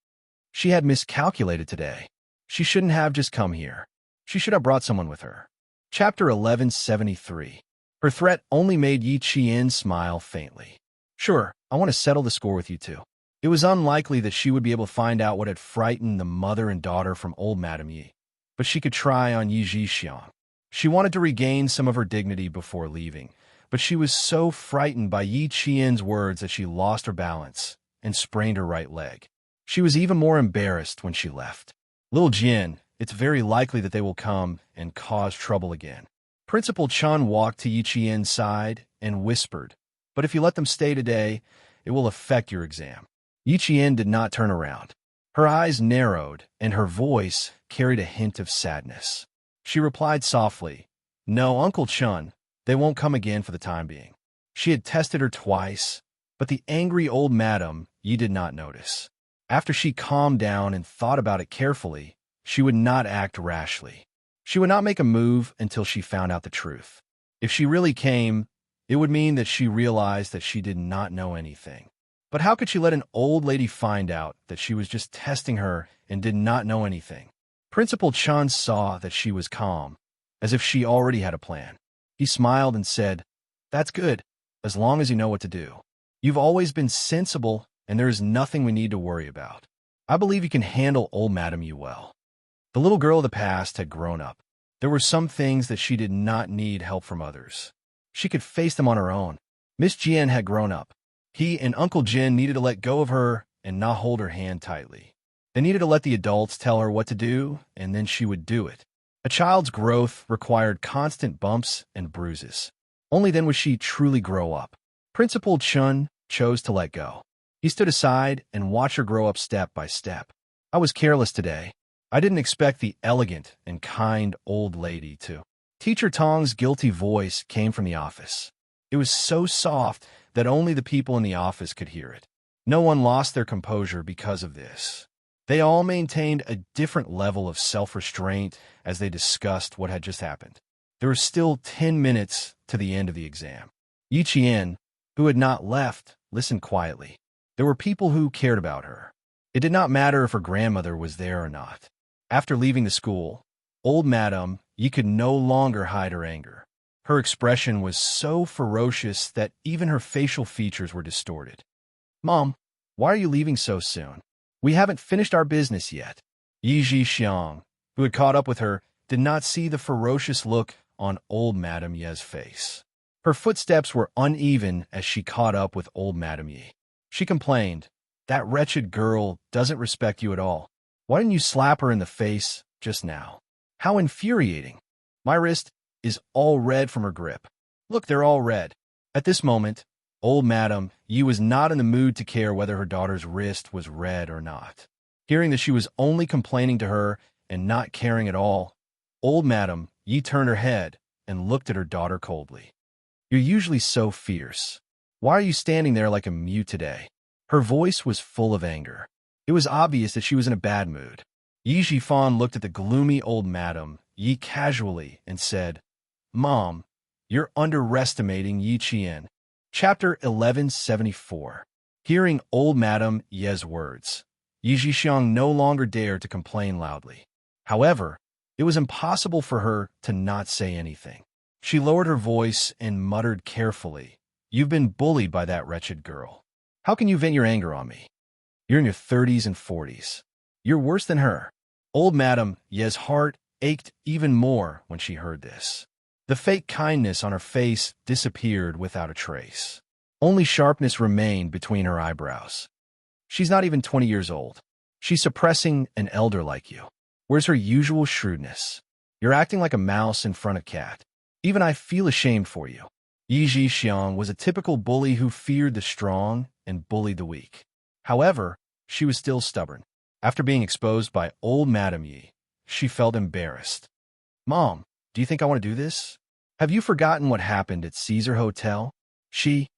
She had miscalculated today. She shouldn't have just come here. She should have brought someone with her. Chapter 1173. Her threat only made Yi Qian smile faintly. Sure, I want to settle the score with you two. It was unlikely that she would be able to find out what had frightened the mother and daughter from old Madame Yi, but she could try on Yi Zhixiang. She wanted to regain some of her dignity before leaving, but she was so frightened by Yi Qian's words that she lost her balance and sprained her right leg. She was even more embarrassed when she left. Little Jin, it's very likely that they will come and cause trouble again. Principal Chun walked to Yi Qian's side and whispered, but if you let them stay today, it will affect your exam. Yi Qian did not turn around. Her eyes narrowed, and her voice carried a hint of sadness. She replied softly, No, Uncle Chun, they won't come again for the time being. She had tested her twice, but the angry old Madame Yi did not notice. After she calmed down and thought about it carefully, she would not act rashly. She would not make a move until she found out the truth. If she really came, it would mean that she realized that she did not know anything. But how could she let an old lady find out that she was just testing her and did not know anything? Principal Chun saw that she was calm, as if she already had a plan. He smiled and said, That's good, as long as you know what to do. You've always been sensible, and there is nothing we need to worry about. I believe you can handle old Madame Yi well. The little girl of the past had grown up. There were some things that she did not need help from others. She could face them on her own. Miss Jian had grown up. He and Uncle Jin needed to let go of her and not hold her hand tightly. They needed to let the adults tell her what to do, and then she would do it. A child's growth required constant bumps and bruises. Only then would she truly grow up. Principal Chun chose to let go. He stood aside and watched her grow up step by step. I was careless today. I didn't expect the elegant and kind old lady to. Teacher Tong's guilty voice came from the office. It was so soft that only the people in the office could hear it. No one lost their composure because of this. They all maintained a different level of self-restraint as they discussed what had just happened. There were still 10 minutes to the end of the exam. Yi Qian, who had not left, listened quietly. There were people who cared about her. It did not matter if her grandmother was there or not. After leaving the school, old Madame Yi could no longer hide her anger. Her expression was so ferocious that even her facial features were distorted. "Mom, why are you leaving so soon? We haven't finished our business yet." Yi Xiang, who had caught up with her, did not see the ferocious look on old Madame Ye's face. Her footsteps were uneven as she caught up with old Madame Yi. She complained, "That wretched girl doesn't respect you at all. Why didn't you slap her in the face just now? How infuriating. My wrist is all red from her grip. Look, they're all red." At this moment, old Madame Yi was not in the mood to care whether her daughter's wrist was red or not. Hearing that she was only complaining to her and not caring at all, old Madame Yi turned her head and looked at her daughter coldly. "You're usually so fierce. Why are you standing there like a mute today?" Her voice was full of anger. It was obvious that she was in a bad mood. Yi Zhifan looked at the gloomy old Madame Yi casually and said, "Mom, you're underestimating Yi Qian." Chapter 1174. Hearing old Madame Ye's words, Yi Zhixiang no longer dared to complain loudly. However, it was impossible for her to not say anything. She lowered her voice and muttered carefully, "You've been bullied by that wretched girl. How can you vent your anger on me? You're in your 30s and 40s. You're worse than her." Old Madame Ye's heart ached even more when she heard this. The fake kindness on her face disappeared without a trace. Only sharpness remained between her eyebrows. "She's not even 20 years old. She's suppressing an elder like you. Where's her usual shrewdness? You're acting like a mouse in front of cat. Even I feel ashamed for you." Yi Zhixiang was a typical bully who feared the strong and bullied the weak. However, she was still stubborn. After being exposed by old Madame Yi, she felt embarrassed. "Mom, do you think I want to do this? Have you forgotten what happened at Caesar Hotel? She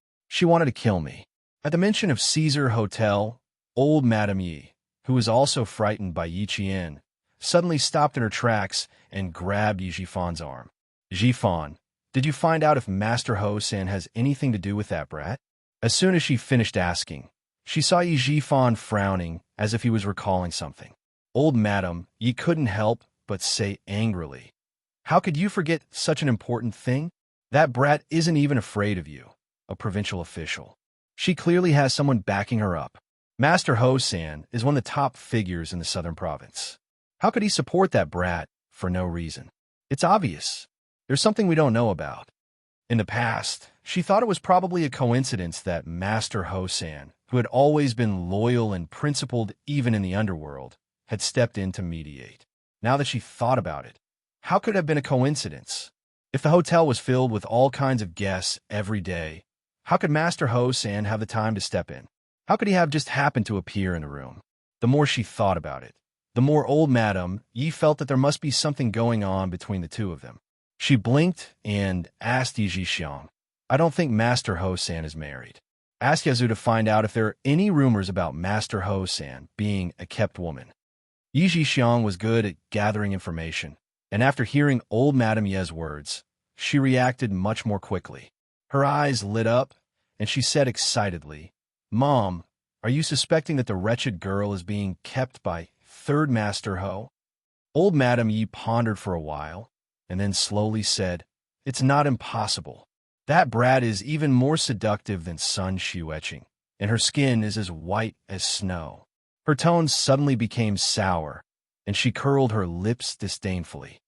wanted to kill me." At the mention of Caesar Hotel, old Madame Yi, who was also frightened by Yi Qian, suddenly stopped in her tracks and grabbed Yi Zhifan's arm. "Zhifan, did you find out if Master Ho-san has anything to do with that brat?" As soon as she finished asking, she saw Yi Zhifan frowning as if he was recalling something. Old Madame Yi couldn't help but say angrily, "How could you forget such an important thing? That brat isn't even afraid of you, a provincial official. She clearly has someone backing her up. Master Ho-san is one of the top figures in the southern province. How could he support that brat for no reason? It's obvious. There's something we don't know about." In the past, she thought it was probably a coincidence that Master Ho-san, who had always been loyal and principled even in the underworld, had stepped in to mediate. Now that she thought about it, how could it have been a coincidence? If the hotel was filled with all kinds of guests every day, how could Master Ho-san have the time to step in? How could he have just happened to appear in the room? The more she thought about it, the more old Madame Yi felt that there must be something going on between the two of them. She blinked and asked Yi Zhixiang, "I don't think Master Ho-san is married. Ask Yazoo to find out if there are any rumors about Master Ho-san being a kept woman." Yi Zhixiang was good at gathering information, and after hearing old Madame Ye's words, she reacted much more quickly. Her eyes lit up, and she said excitedly, "Mom, are you suspecting that the wretched girl is being kept by Third Master Ho?" Old Madame Yi pondered for a while, and then slowly said, "It's not impossible. That brat is even more seductive than Sun Xueqing, and her skin is as white as snow." Her tone suddenly became sour, and she curled her lips disdainfully.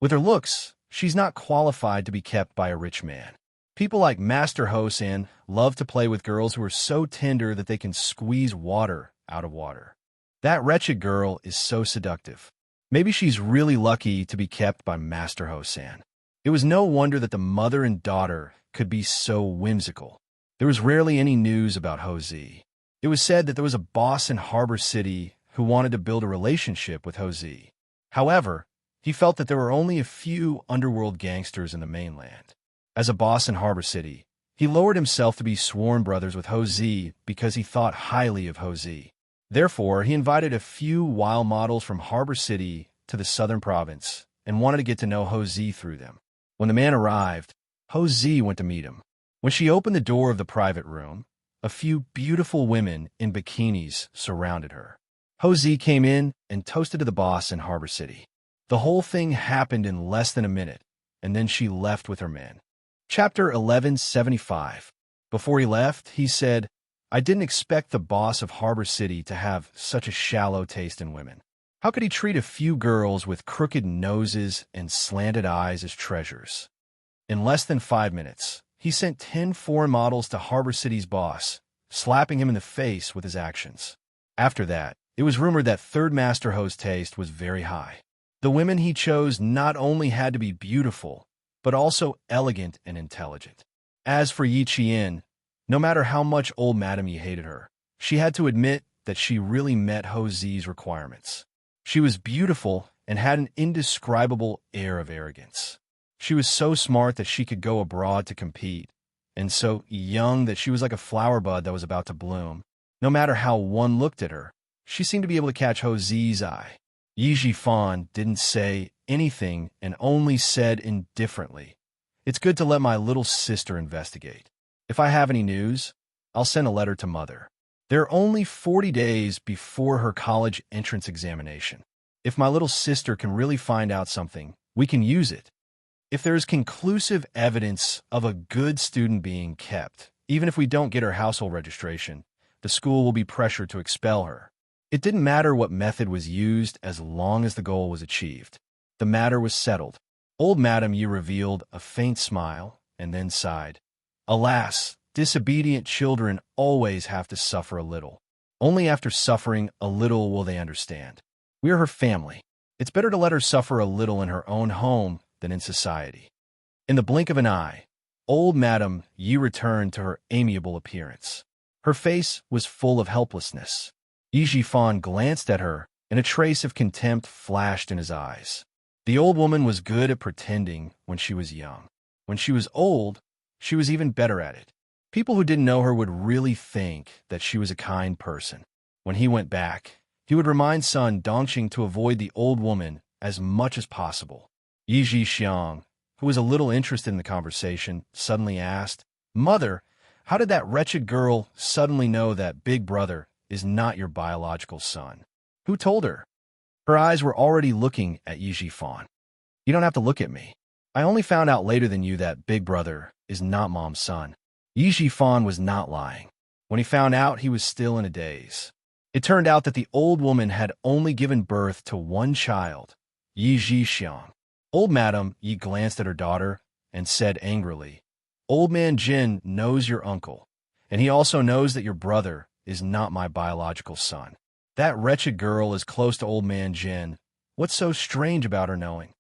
"With her looks, she's not qualified to be kept by a rich man. People like Master Ho-san love to play with girls who are so tender that they can squeeze water out of water. That wretched girl is so seductive. Maybe she's really lucky to be kept by Master Ho-san." It was no wonder that the mother and daughter could be so whimsical. There was rarely any news about Ho-zi. It was said that there was a boss in Harbor City who wanted to build a relationship with Ho-zi. However, he felt that there were only a few underworld gangsters in the mainland. As a boss in Harbor City, He lowered himself to be sworn brothers with Ho Zi because he thought highly of Ho Zi. Therefore, he invited a few wild models from Harbor City to the southern province and wanted to get to know Ho Zi through them. When the man arrived, Ho Zi went to meet him. When she opened the door of the private room, a few beautiful women in bikinis surrounded her. Ho Zi came in and toasted to the boss in Harbor City. The whole thing happened in less than a minute, and then she left with her men. Chapter 1175. Before he left, he said, "I didn't expect the boss of Harbor City to have such a shallow taste in women. How could he treat a few girls with crooked noses and slanted eyes as treasures?" In less than 5 minutes, he sent 10 foreign models to Harbor City's boss, slapping him in the face with his actions. After that, it was rumored that Third Master Ho's taste was very high. The women he chose not only had to be beautiful, but also elegant and intelligent. As for Yi Qian, no matter how much old Madame Yi hated her, she had to admit that she really met Ho Zi's requirements. She was beautiful and had an indescribable air of arrogance. She was so smart that she could go abroad to compete, and so young that she was like a flower bud that was about to bloom. No matter how one looked at her, she seemed to be able to catch Ho Zi's eye. Yi Jifan didn't say anything and only said indifferently, "It's good to let my little sister investigate. If I have any news, I'll send a letter to Mother. There are only 40 days before her college entrance examination. If my little sister can really find out something, we can use it. If there is conclusive evidence of a good student being kept, even if we don't get her household registration, the school will be pressured to expel her." It didn't matter what method was used as long as the goal was achieved. The matter was settled. Old Madame Yi revealed a faint smile and then sighed. "Alas, disobedient children always have to suffer a little. Only after suffering a little will they understand. We are her family. It's better to let her suffer a little in her own home than in society." In the blink of an eye, old Madame Yi returned to her amiable appearance. Her face was full of helplessness. Yi Jifan glanced at her, and a trace of contempt flashed in his eyes. The old woman was good at pretending when she was young. When she was old, she was even better at it. People who didn't know her would really think that she was a kind person. When he went back, he would remind son Dongqing to avoid the old woman as much as possible. Yi Jixiang, who was a little interested in the conversation, suddenly asked, "Mother, how did that wretched girl suddenly know that Big Brother is not your biological son? Who told her?" Her eyes were already looking at Yi Jifan. "You don't have to look at me. I only found out later than you that Big Brother is not Mom's son." Yi Jifan was not lying. When he found out, he was still in a daze. It turned out that the old woman had only given birth to one child, Yi Jixiang. Old Madame Yi glanced at her daughter and said angrily, "Old Man Jin knows your uncle, and he also knows that your brother is not my biological son. That wretched girl is close to Old Man Jin. What's so strange about her knowing?"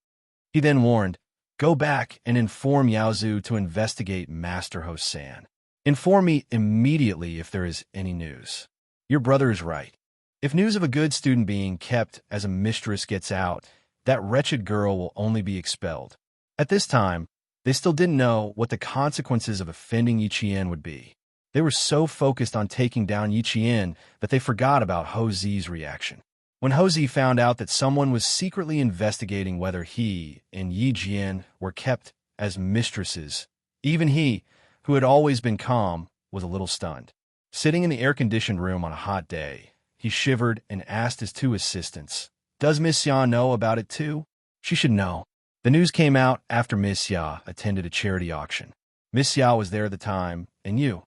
He then warned, "Go back and inform Yaozu to investigate Master Hosan. Inform me immediately if there is any news. Your brother is right. If news of a good student being kept as a mistress gets out, that wretched girl will only be expelled." At this time, they still didn't know what the consequences of offending Yi Qian would be. They were so focused on taking down Yi Qian that they forgot about Ho Zi's reaction. When Ho Zi found out that someone was secretly investigating whether he and Yi Jian were kept as mistresses, even he, who had always been calm, was a little stunned. Sitting in the air-conditioned room on a hot day, he shivered and asked his 2 assistants, "Does Miss Ya know about it too? She should know." The news came out after Miss Ya attended a charity auction. Miss Ya was there at the time, and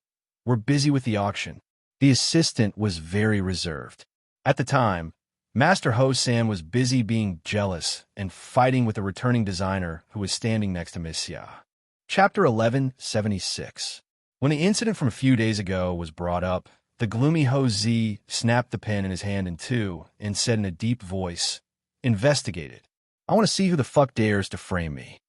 were busy with the auction. The assistant was very reserved. At the time, Master Ho-san was busy being jealous and fighting with a returning designer who was standing next to Miss Ya. Chapter 1176. When the incident from a few days ago was brought up, the gloomy Ho Zi snapped the pen in his hand in two and said in a deep voice, "Investigate it. I want to see who the fuck dares to frame me."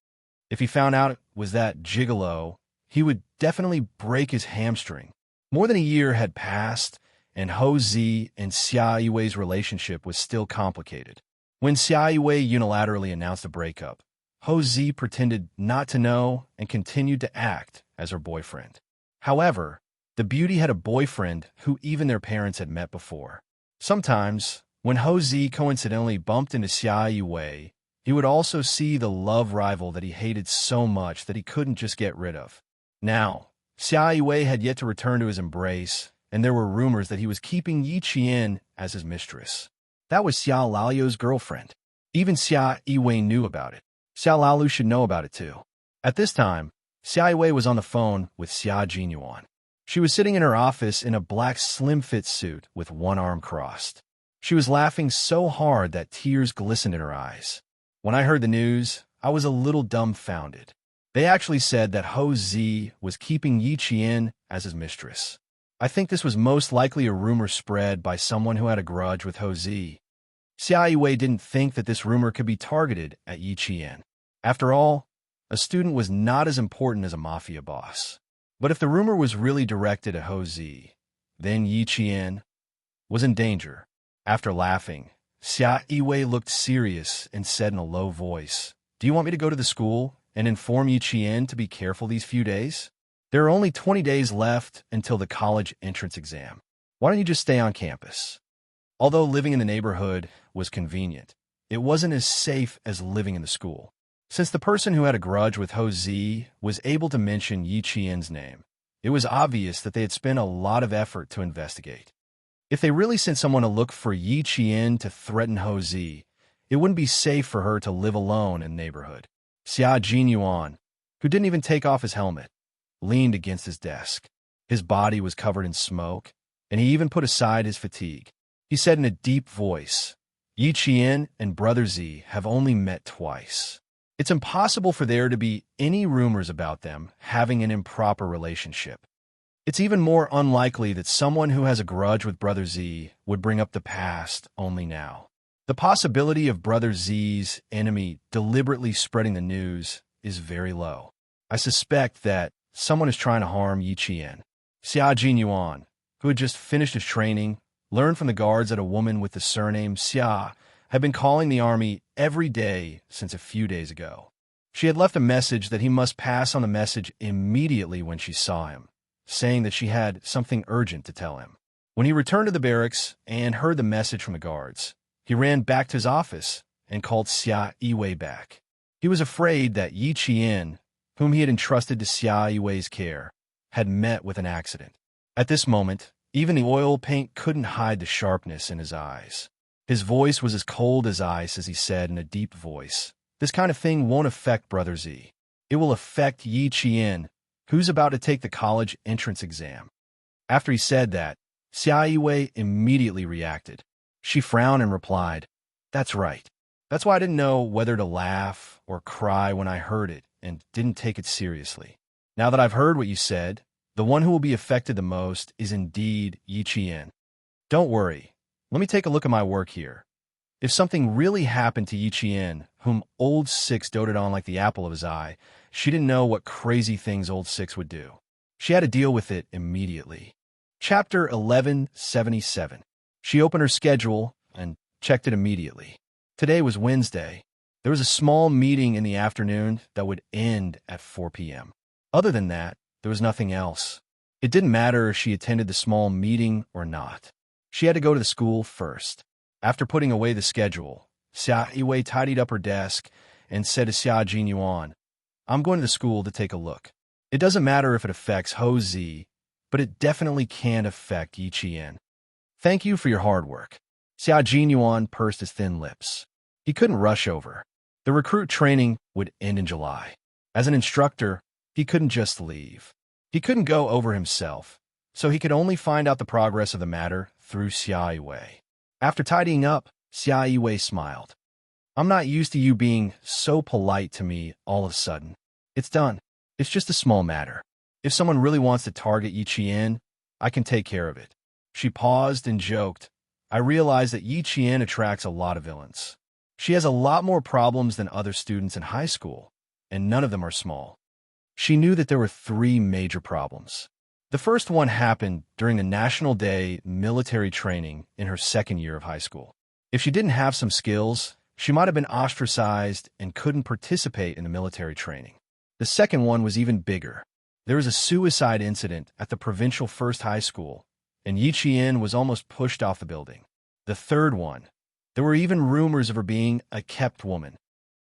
If he found out it was that gigolo, he would definitely break his hamstring. More than a year had passed, and Ho Zi and Xia Yiwei's relationship was still complicated. When Xia Yiwei unilaterally announced a breakup, Ho Zi pretended not to know and continued to act as her boyfriend. However, the beauty had a boyfriend who even their parents had met before. Sometimes, when Ho-zi coincidentally bumped into Xia Yiwei, he would also see the love rival that he hated so much that he couldn't just get rid of. Now, Xia Yiwei had yet to return to his embrace, and there were rumors that he was keeping Yi Qian as his mistress. That was Xia Lalio's girlfriend. Even Xia Yiwei knew about it. Xia Lalu should know about it too. At this time, Xia Yiwei was on the phone with Xia Jinyuan. She was sitting in her office in a black slim-fit suit with one arm crossed. She was laughing so hard that tears glistened in her eyes. When I heard the news, I was a little dumbfounded. They actually said that Ho-zi was keeping Yi Qian as his mistress. I think this was most likely a rumor spread by someone who had a grudge with Ho-zi. Xia Yiwei didn't think that this rumor could be targeted at Yi Qian. After all, a student was not as important as a mafia boss. But if the rumor was really directed at Ho-zi, then Yi Qian was in danger. After laughing, Xia Yiwei looked serious and said in a low voice, "Do you want me to go to the school and inform Yi Qian to be careful these few days? There are only 20 days left until the college entrance exam. Why don't you just stay on campus?" Although living in the neighborhood was convenient, it wasn't as safe as living in the school. Since the person who had a grudge with Ho-zi was able to mention Yi Qian's name, it was obvious that they had spent a lot of effort to investigate. If they really sent someone to look for Yi Qian to threaten Ho-zi, it wouldn't be safe for her to live alone in the neighborhood. Xia Jinyuan, who didn't even take off his helmet, leaned against his desk. His body was covered in smoke, and he even put aside his fatigue. He said in a deep voice, "Yi Qian and Brother Z have only met twice. It's impossible for there to be any rumors about them having an improper relationship. It's even more unlikely that someone who has a grudge with Brother Z would bring up the past only now. The possibility of Brother Z's enemy deliberately spreading the news is very low. I suspect that someone is trying to harm Yi Qian." Xia Jinyuan, who had just finished his training, learned from the guards that a woman with the surname Xia had been calling the army every day since a few days ago. She had left a message that he must pass on the message immediately when she saw him, saying that she had something urgent to tell him. When he returned to the barracks and heard the message from the guards, he ran back to his office and called Xia Yiwei back. He was afraid that Yi Qian, whom he had entrusted to Xia Yiwei's care, had met with an accident. At this moment, even the oil paint couldn't hide the sharpness in his eyes. His voice was as cold as ice as he said in a deep voice, "This kind of thing won't affect Brother Z. It will affect Yi Qian, who's about to take the college entrance exam." After he said that, Xia Yiwei immediately reacted. She frowned and replied, "That's right. That's why I didn't know whether to laugh or cry when I heard it and didn't take it seriously. Now that I've heard what you said, the one who will be affected the most is indeed Yi Qian. Don't worry. Let me take a look at my work here. If something really happened to Yi Qian, whom Old Six doted on like the apple of his eye, she didn't know what crazy things Old Six would do. She had to deal with it immediately." Chapter 1177. She opened her schedule and checked it immediately. Today was Wednesday. There was a small meeting in the afternoon that would end at 4 p.m. Other than that, there was nothing else. It didn't matter if she attended the small meeting or not. She had to go to the school first. After putting away the schedule, Xia Yiwei tidied up her desk and said to Xia Jinyuan, "I'm going to the school to take a look. It doesn't matter if it affects Ho-zi, but it definitely can affect Yi Qian. Thank you for your hard work." Xia Jinyuan pursed his thin lips. He couldn't rush over. The recruit training would end in July. As an instructor, he couldn't just leave. He couldn't go over himself, so he could only find out the progress of the matter through Xia Yiwei. After tidying up, Xia Yiwei smiled. "I'm not used to you being so polite to me all of a sudden. It's done. It's just a small matter. If someone really wants to target Yi Qian, I can take care of it." She paused and joked, "I realize that Yi Qian attracts a lot of villains. She has a lot more problems than other students in high school, and none of them are small." She knew that there were 3 major problems. The first one happened during the National Day military training in her second year of high school. If she didn't have some skills, she might have been ostracized and couldn't participate in the military training. The second one was even bigger. There was a suicide incident at the provincial first high school, and Yi Qian was almost pushed off the building. The third one. There were even rumors of her being a kept woman.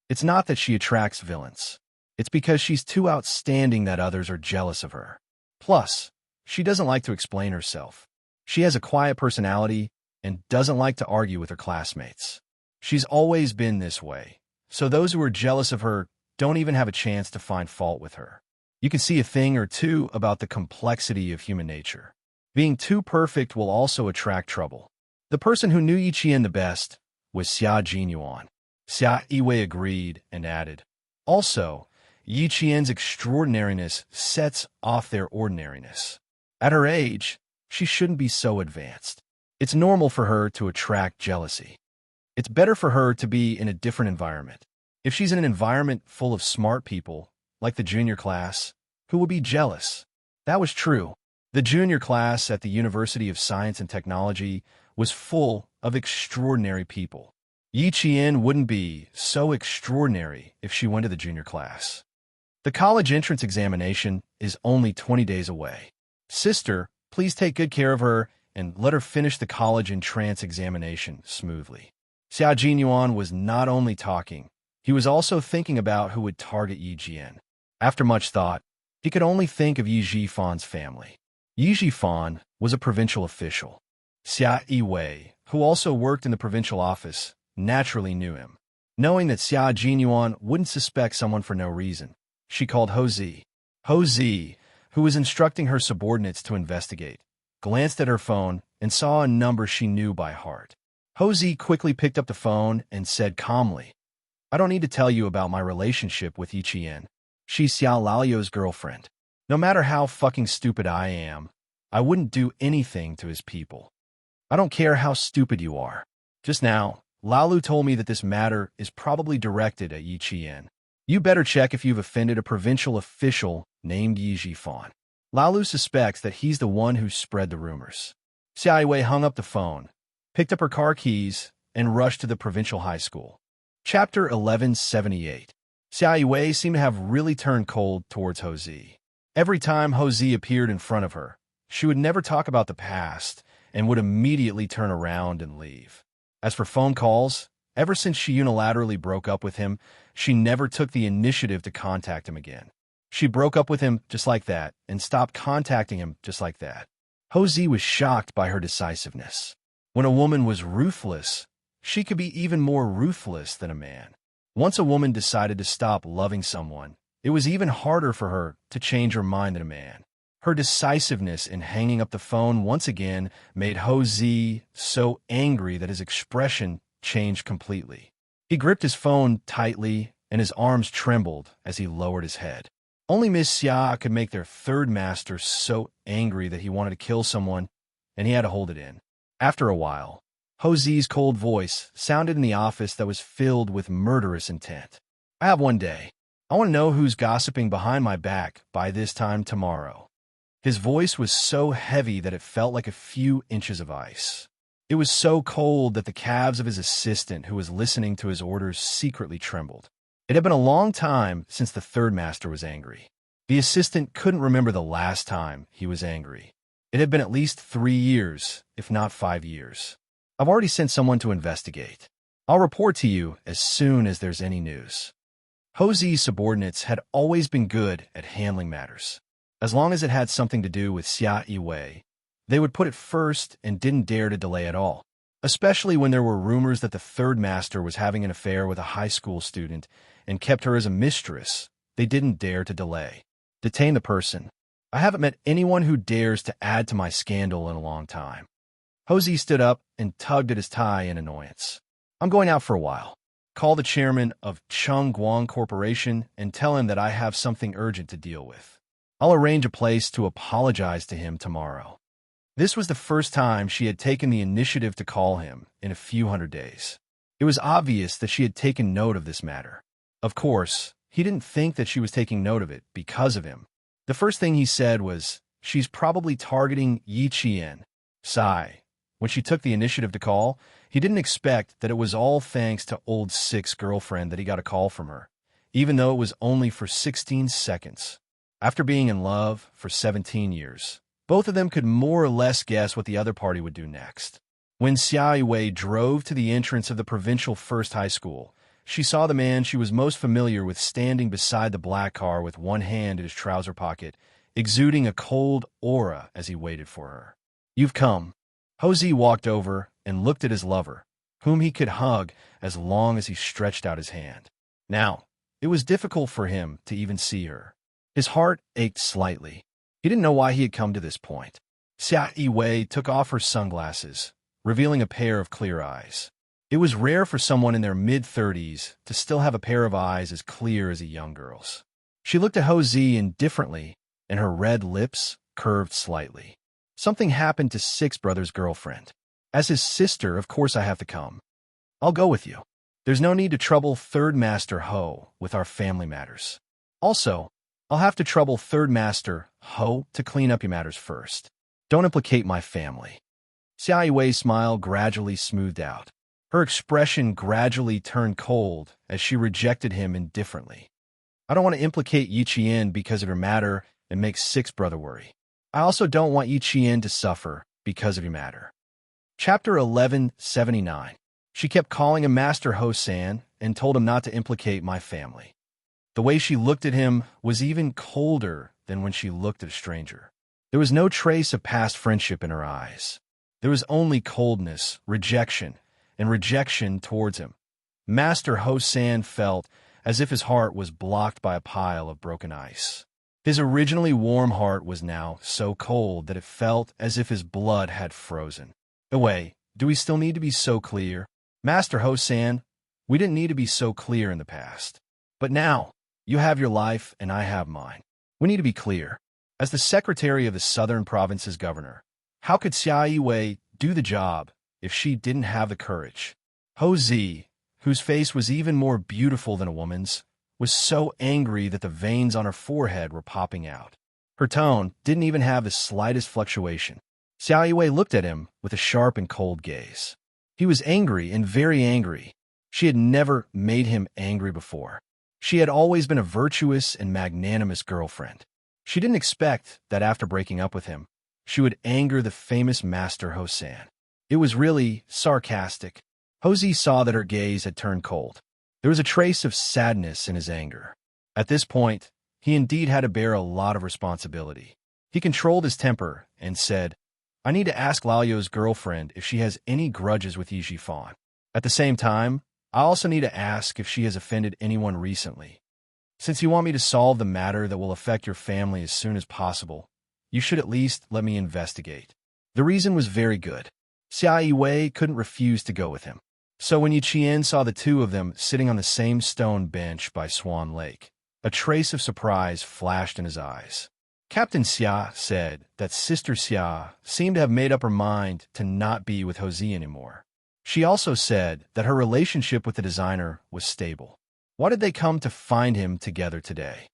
It's not that she attracts villains. It's because she's too outstanding that others are jealous of her. Plus, she doesn't like to explain herself. She has a quiet personality and doesn't like to argue with her classmates. She's always been this way, so those who are jealous of her don't even have a chance to find fault with her. You can see a thing or two about the complexity of human nature. Being too perfect will also attract trouble. The person who knew Yi Qian the best was Xia Jinyuan. Xia Yiwei agreed and added, also, Yi Qian's extraordinariness sets off their ordinariness. At her age, she shouldn't be so advanced. It's normal for her to attract jealousy. It's better for her to be in a different environment. If she's in an environment full of smart people, like the junior class, who will be jealous? That was true. The junior class at the University of Science and Technology was full of extraordinary people. Yi Qian wouldn't be so extraordinary if she went to the junior class. The college entrance examination is only 20 days away. Sister, please take good care of her and let her finish the college entrance examination smoothly. Xia Jinyuan was not only talking, he was also thinking about who would target Yi Jian. After much thought, he could only think of Yi Jifan's family. Yi Jifan was a provincial official. Xia Yiwei, who also worked in the provincial office, naturally knew him. Knowing that Xia Jinyuan wouldn't suspect someone for no reason, she called Ho Zi. Ho Zi, who was instructing her subordinates to investigate, glanced at her phone and saw a number she knew by heart. Ho Zi quickly picked up the phone and said calmly, I don't need to tell you about my relationship with Yi Qian. She's Xiao Lalio's girlfriend. No matter how fucking stupid I am, I wouldn't do anything to his people. I don't care how stupid you are. Just now, Lalu told me that this matter is probably directed at Yi Qian. You better check if you've offended a provincial official named Yi Jifan. Lalu suspects that he's the one who spread the rumors. Xia Yiwei hung up the phone, picked up her car keys, and rushed to the provincial high school. Chapter 1178. Xia Yiwei seemed to have really turned cold towards Ho Zi. Every time Ho Zi appeared in front of her, she would never talk about the past and would immediately turn around and leave. As for phone calls, ever since she unilaterally broke up with him, she never took the initiative to contact him again. She broke up with him just like that and stopped contacting him just like that. Ho Zi was shocked by her decisiveness. When a woman was ruthless, she could be even more ruthless than a man. Once a woman decided to stop loving someone, it was even harder for her to change her mind than a man. Her decisiveness in hanging up the phone once again made Ho Zi so angry that his expression changed completely. He gripped his phone tightly, and his arms trembled as he lowered his head. Only Miss Xia could make their third master so angry that he wanted to kill someone, and he had to hold it in. After a while, Ho Zi's cold voice sounded in the office that was filled with murderous intent. I have one day. I want to know who's gossiping behind my back by this time tomorrow. His voice was so heavy that it felt like a few inches of ice. It was so cold that the calves of his assistant, who was listening to his orders, secretly trembled. It had been a long time since the third master was angry. The assistant couldn't remember the last time he was angry. It had been at least 3 years, if not 5 years. I've already sent someone to investigate. I'll report to you as soon as there's any news. Ho Zi's subordinates had always been good at handling matters. As long as it had something to do with Xia Yiwei, they would put it first and didn't dare to delay at all. Especially when there were rumors that the third master was having an affair with a high school student and kept her as a mistress, they didn't dare to delay. Detain the person. I haven't met anyone who dares to add to my scandal in a long time. Ho Zi stood up and tugged at his tie in annoyance. I'm going out for a while. Call the chairman of Chengguang Corporation and tell him that I have something urgent to deal with. I'll arrange a place to apologize to him tomorrow. This was the first time she had taken the initiative to call him in a few hundred days. It was obvious that she had taken note of this matter. Of course, he didn't think that she was taking note of it because of him. The first thing he said was, she's probably targeting Yi Qian. Sigh. When she took the initiative to call, he didn't expect that it was all thanks to old Six's girlfriend that he got a call from her, even though it was only for 16 seconds. After being in love for 17 years, both of them could more or less guess what the other party would do next. When Xia Wei drove to the entrance of the provincial first high school, she saw the man she was most familiar with standing beside the black car with one hand in his trouser pocket, exuding a cold aura as he waited for her. "You've come." Hosea walked over and looked at his lover, whom he could hug as long as he stretched out his hand. Now, it was difficult for him to even see her. His heart ached slightly. He didn't know why he had come to this point. Xia Wei took off her sunglasses, revealing a pair of clear eyes. It was rare for someone in their mid-30s to still have a pair of eyes as clear as a young girl's. She looked at Hosea indifferently, and her red lips curved slightly. "Something happened to Six Brothers' girlfriend. As his sister, of course I have to come. I'll go with you. There's no need to trouble Third Master Ho with our family matters. Also, I'll have to trouble Third Master Ho to clean up your matters first. Don't implicate my family." Xia Wei's smile gradually smoothed out. Her expression gradually turned cold as she rejected him indifferently. "I don't want to implicate Yi Qian because of your matter and make Six Brother worry. I also don't want Yi Qian to suffer because of your matter." Chapter 1179. She kept calling him Master Ho-san and told him not to implicate my family. The way she looked at him was even colder than when she looked at a stranger. There was no trace of past friendship in her eyes. There was only coldness, rejection, and rejection towards him. Master Ho-san felt as if his heart was blocked by a pile of broken ice. His originally warm heart was now so cold that it felt as if his blood had frozen. "Away, do we still need to be so clear? Master Ho-san, we didn't need to be so clear in the past. But now, you have your life and I have mine. We need to be clear. As the secretary of the Southern Province's governor, how could Xia Wei do the job if she didn't have the courage?" Hosea, whose face was even more beautiful than a woman's, was so angry that the veins on her forehead were popping out. Her tone didn't even have the slightest fluctuation. Xia Wei looked at him with a sharp and cold gaze. He was angry and very angry. She had never made him angry before. She had always been a virtuous and magnanimous girlfriend. She didn't expect that after breaking up with him, she would anger the famous Master Ho-san. It was really sarcastic. Hosea saw that her gaze had turned cold. There was a trace of sadness in his anger. At this point, he indeed had to bear a lot of responsibility. He controlled his temper and said, "I need to ask Laoyo's girlfriend if she has any grudges with Yi Jifan. At the same time, I also need to ask if she has offended anyone recently. Since you want me to solve the matter that will affect your family as soon as possible, you should at least let me investigate." The reason was very good. Xia Wei couldn't refuse to go with him. So when Yi Qian saw the two of them sitting on the same stone bench by Swan Lake, a trace of surprise flashed in his eyes. Captain Xia said that Sister Xia seemed to have made up her mind to not be with Hosea anymore. She also said that her relationship with the designer was stable. Why did they come to find him together today?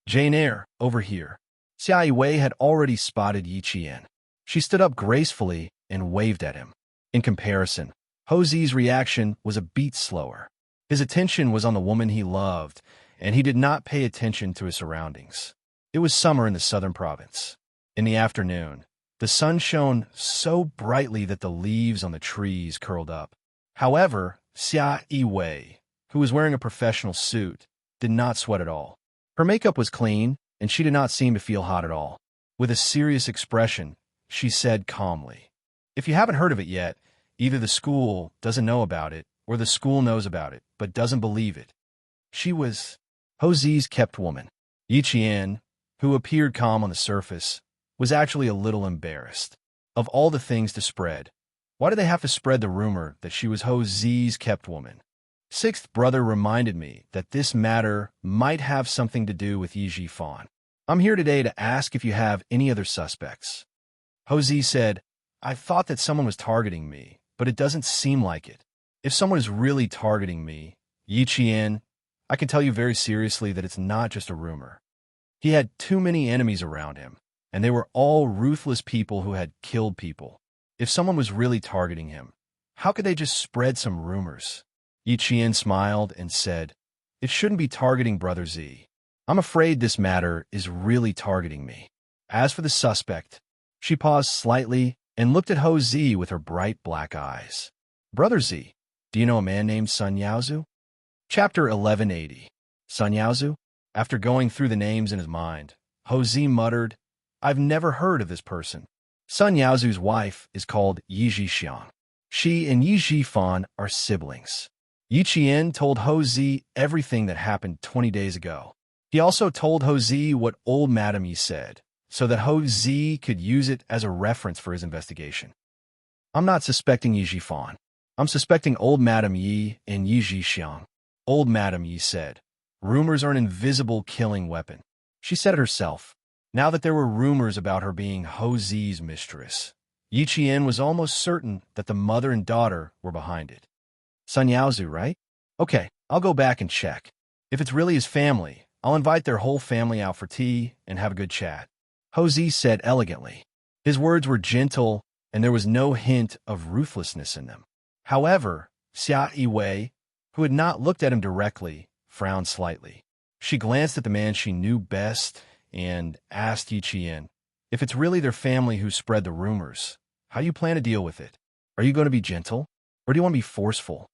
"Jane Eyre, over here." Xia Wei had already spotted Yi Qian. She stood up gracefully and waved at him. In comparison, Hosea's reaction was a beat slower. His attention was on the woman he loved, and he did not pay attention to his surroundings. It was summer in the southern province. In the afternoon, the sun shone so brightly that the leaves on the trees curled up. However, Xia Wei, who was wearing a professional suit, did not sweat at all. Her makeup was clean, and she did not seem to feel hot at all. With a serious expression, she said calmly, "If you haven't heard of it yet, either the school doesn't know about it, or the school knows about it, but doesn't believe it." She was Hosea's kept woman. Yi Qian, who appeared calm on the surface, was actually a little embarrassed. Of all the things to spread, why did they have to spread the rumor that she was Hosea's kept woman? Sixth Brother reminded me that this matter might have something to do with Yi Jifan. "I'm here today to ask if you have any other suspects." Hosea said, "I thought that someone was targeting me, but it doesn't seem like it. If someone is really targeting me, Yi Qian, I can tell you very seriously that it's not just a rumor. He had too many enemies around him, and they were all ruthless people who had killed people. If someone was really targeting him, how could they just spread some rumors?" Yi Qian smiled and said, "It shouldn't be targeting Brother Z. I'm afraid this matter is really targeting me. As for the suspect, she paused slightly and looked at Ho Zi with her bright black eyes. Brother Z, do you know a man named Sun Yaozu? Chapter 1180. Sun Yaozu? After going through the names in his mind, Ho Zi muttered, I've never heard of this person. Sun Yaozu's wife is called Yi Xiang. She and Yi Zhifan are siblings. Yi Qian told Ho Zi everything that happened 20 days ago. He also told Ho Zi what old Madame Yi said, so that Ho Zi could use it as a reference for his investigation. I'm not suspecting Yi Zhifan. I'm suspecting old Madame Yi and Yi Zhixiang. Old Madame Yi said, rumors are an invisible killing weapon. She said it herself. Now that there were rumors about her being Ho Zi's mistress, Yi Qian was almost certain that the mother and daughter were behind it. Sun Yaozu, right? Okay, I'll go back and check. If it's really his family, I'll invite their whole family out for tea and have a good chat. Ho Zi said elegantly. His words were gentle, and there was no hint of ruthlessness in them. However, Xia Yiwei, who had not looked at him directly, frowned slightly. She glanced at the man she knew best and asked Yi Qian, if it's really their family who spread the rumors, how do you plan to deal with it? Are you going to be gentle, or do you want to be forceful?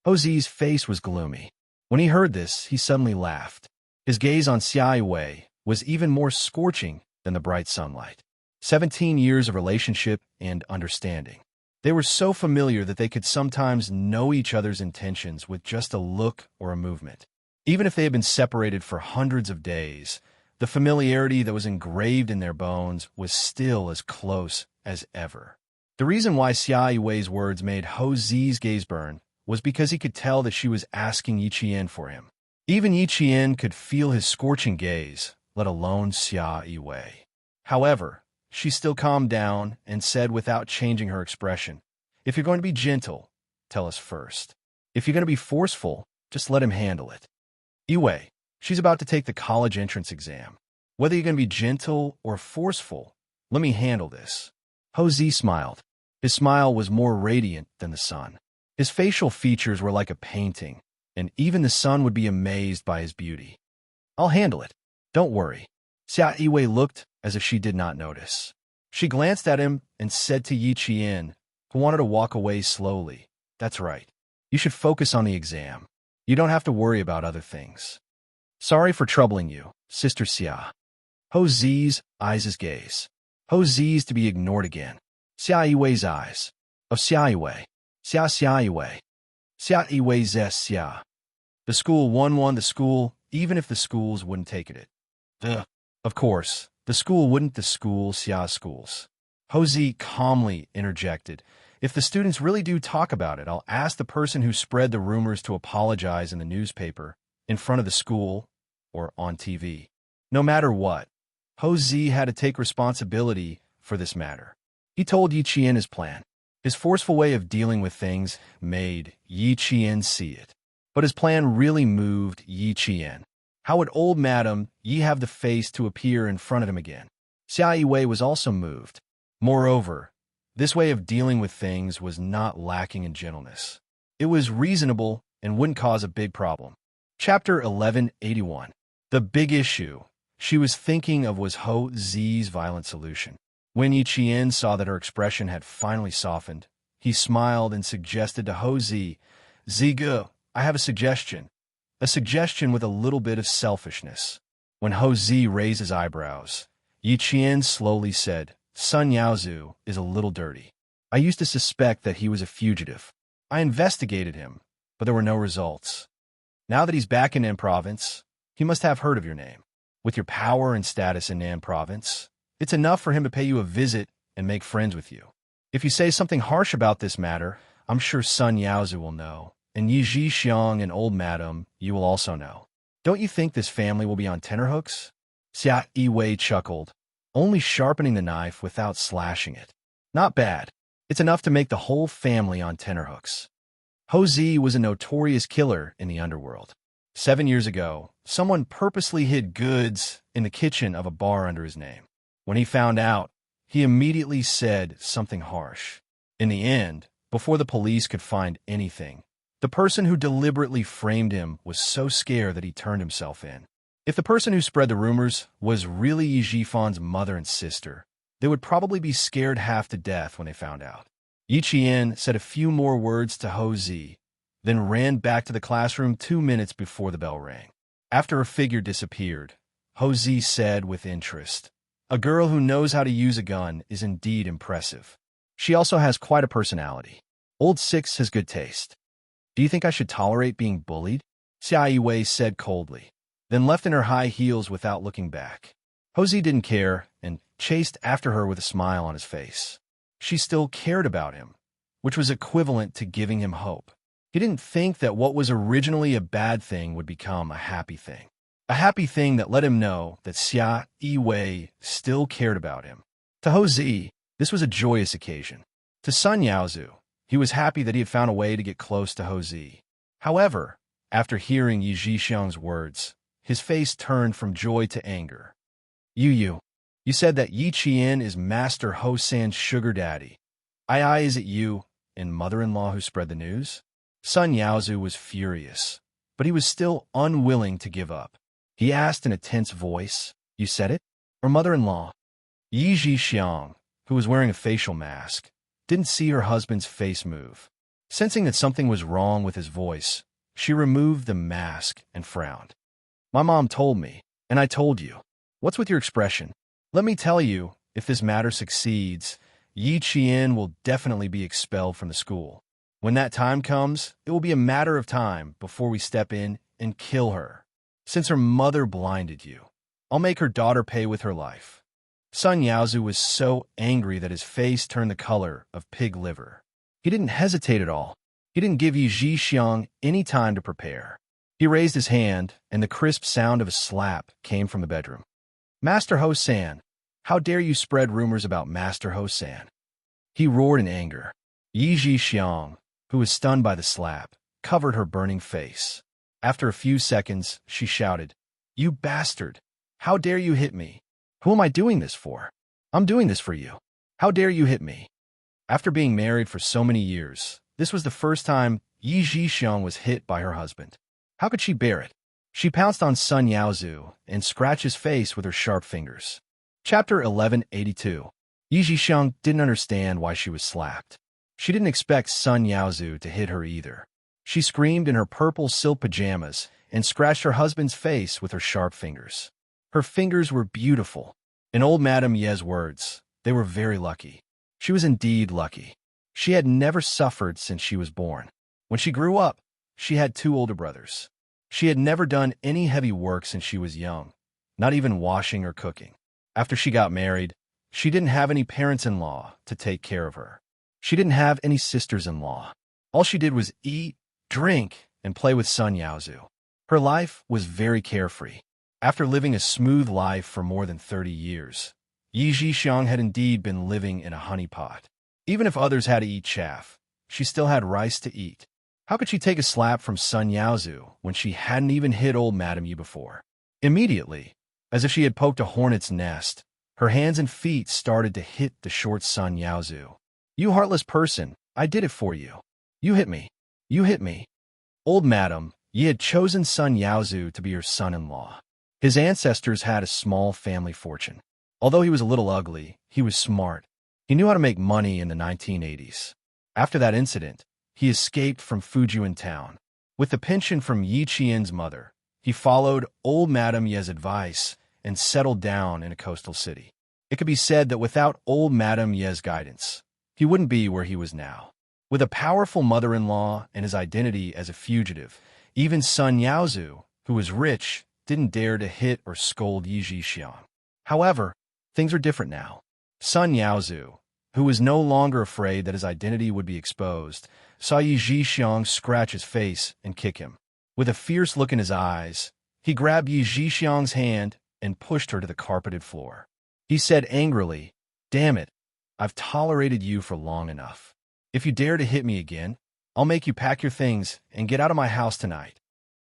Ho Zi's face was gloomy. When he heard this, he suddenly laughed. His gaze on Xia Yiwei was even more scorching than the bright sunlight. 17 years of relationship and understanding. They were so familiar that they could sometimes know each other's intentions with just a look or a movement. Even if they had been separated for hundreds of days, the familiarity that was engraved in their bones was still as close as ever. The reason why Xia Yiwei's words made Ho Zi's gaze burn was because he could tell that she was asking Yi Qian for him. Even Yi Qian could feel his scorching gaze, let alone Xia Yiwei. However, she still calmed down and said without changing her expression, if you're going to be gentle, tell us first. If you're going to be forceful, just let him handle it. Yiwei, she's about to take the college entrance exam. Whether you're going to be gentle or forceful, let me handle this. Ho Zi smiled. His smile was more radiant than the sun. His facial features were like a painting, and even the sun would be amazed by his beauty. I'll handle it. Don't worry. Xia Yiwei looked as if she did not notice. She glanced at him and said to Yi Qian, who wanted to walk away slowly, that's right. You should focus on the exam. You don't have to worry about other things. Sorry for troubling you, Sister Xia. Ho Zi's eyes' gaze. Ho Zi's to be ignored again. Xia Yiwei's eyes. Of Xia Yiwei. Xia Yiwei. Xia Yiwei zes Xia. The school won the school, even if the schools wouldn't take it. Of course, the school wouldn't the school Xia schools. Ho Zi calmly interjected. If the students really do talk about it, I'll ask the person who spread the rumors to apologize in the newspaper, in front of the school, or on TV. No matter what, Ho Zi had to take responsibility for this matter. He told Yi Qian his plan. His forceful way of dealing with things made Yi Qian see it. But his plan really moved Yi Qian. How would old Madame Yi have the face to appear in front of him again? Xia Yiwei was also moved. Moreover, this way of dealing with things was not lacking in gentleness. It was reasonable and wouldn't cause a big problem. Chapter 1181. The big issue she was thinking of was Ho Zi's violent solution. When Yi Qian saw that her expression had finally softened, he smiled and suggested to Ho Zi, Zigu, I have a suggestion. A suggestion with a little bit of selfishness. When Ho Zi raised his eyebrows, Yi Qian slowly said, Sun Yaozu is a little dirty. I used to suspect that he was a fugitive. I investigated him, but there were no results. Now that he's back in Nan Province, he must have heard of your name. With your power and status in Nan Province, it's enough for him to pay you a visit and make friends with you. If you say something harsh about this matter, I'm sure Sun Yaozu will know, and Yi Zhixiang and old Madame you will also know. Don't you think this family will be on tenterhooks? Xia Yiwei chuckled, only sharpening the knife without slashing it. Not bad. It's enough to make the whole family on tenterhooks. Ho Zi was a notorious killer in the underworld. 7 years ago, someone purposely hid goods in the kitchen of a bar under his name. When he found out, he immediately said something harsh. In the end, before the police could find anything, the person who deliberately framed him was so scared that he turned himself in. If the person who spread the rumors was really Yi Jifan's mother and sister, they would probably be scared half to death when they found out. Yi Qian said a few more words to Ho Zi, then ran back to the classroom 2 minutes before the bell rang. After her figure disappeared, Ho Zi said with interest, "A girl who knows how to use a gun is indeed impressive. She also has quite a personality. Old Six has good taste. Do you think I should tolerate being bullied?" Xia Yiwei said coldly, then left in her high heels without looking back. Ho Zi didn't care and chased after her with a smile on his face. She still cared about him, which was equivalent to giving him hope. He didn't think that what was originally a bad thing would become a happy thing. A happy thing that let him know that Xia Yiwei still cared about him. To Ho Zi, this was a joyous occasion. To Sun Yaozu, he was happy that he had found a way to get close to Ho Zi. However, after hearing Yi Zhixiang's words, his face turned from joy to anger. You said that Yi Qian is Master Ho San's sugar daddy. Is it you and mother-in-law who spread the news? Sun Yaozu was furious, but he was still unwilling to give up. He asked in a tense voice, "You said it? Or mother-in-law?" Yi Zhixiang, who was wearing a facial mask, didn't see her husband's face move. Sensing that something was wrong with his voice, she removed the mask and frowned. "My mom told me, and I told you. What's with your expression? Let me tell you, if this matter succeeds, Yi Qian will definitely be expelled from the school. When that time comes, it will be a matter of time before we step in and kill her. Since her mother blinded you, I'll make her daughter pay with her life." Sun Yaozu was so angry that his face turned the color of pig liver. He didn't hesitate at all. He didn't give Yi Zhixiang any time to prepare. He raised his hand, and the crisp sound of a slap came from the bedroom. "Master Ho San, how dare you spread rumors about Master Ho San?" He roared in anger. Yi Zhixiang, who was stunned by the slap, covered her burning face. After a few seconds, she shouted, "You bastard! How dare you hit me? Who am I doing this for? I'm doing this for you. How dare you hit me?" After being married for so many years, this was the first time Yi Zhixiang was hit by her husband. How could she bear it? She pounced on Sun Yaozu and scratched his face with her sharp fingers. Chapter 1182. Yi Zhixiang didn't understand why she was slapped. She didn't expect Sun Yaozu to hit her either. She screamed in her purple silk pajamas and scratched her husband's face with her sharp fingers. Her fingers were beautiful. In old Madame Ye's words, they were very lucky. She was indeed lucky. She had never suffered since she was born. When she grew up, she had 2 older brothers. She had never done any heavy work since she was young, not even washing or cooking. After she got married, she didn't have any parents-in-law to take care of her. She didn't have any sisters-in-law. All she did was eat, drink, and play with Sun Yaozu. Her life was very carefree. After living a smooth life for more than 30 years, Yi Zhixiang had indeed been living in a honeypot. Even if others had to eat chaff, she still had rice to eat. How could she take a slap from Sun Yaozu when she hadn't even hit old Madame Yi before? Immediately, as if she had poked a hornet's nest, her hands and feet started to hit the short Sun Yaozu. "You heartless person, I did it for you. You hit me. You hit me." Old Madame Yi had chosen Sun Yaozu to be her son-in-law. His ancestors had a small family fortune. Although he was a little ugly, he was smart. He knew how to make money in the 1980s. After that incident, he escaped from Fujian town. With the pension from Yi Qian's mother, he followed old Madame Ye's advice and settled down in a coastal city. It could be said that without old Madame Ye's guidance, he wouldn't be where he was now. With a powerful mother-in-law and his identity as a fugitive, even Sun Yaozu, who was rich, didn't dare to hit or scold Yi Zhixiang. However, things are different now. Sun Yaozu, who was no longer afraid that his identity would be exposed, saw Yi Zhixiang scratch his face and kick him. With a fierce look in his eyes, he grabbed Yi Zhixiang's hand and pushed her to the carpeted floor. He said angrily, "Damn it, I've tolerated you for long enough. If you dare to hit me again, I'll make you pack your things and get out of my house tonight."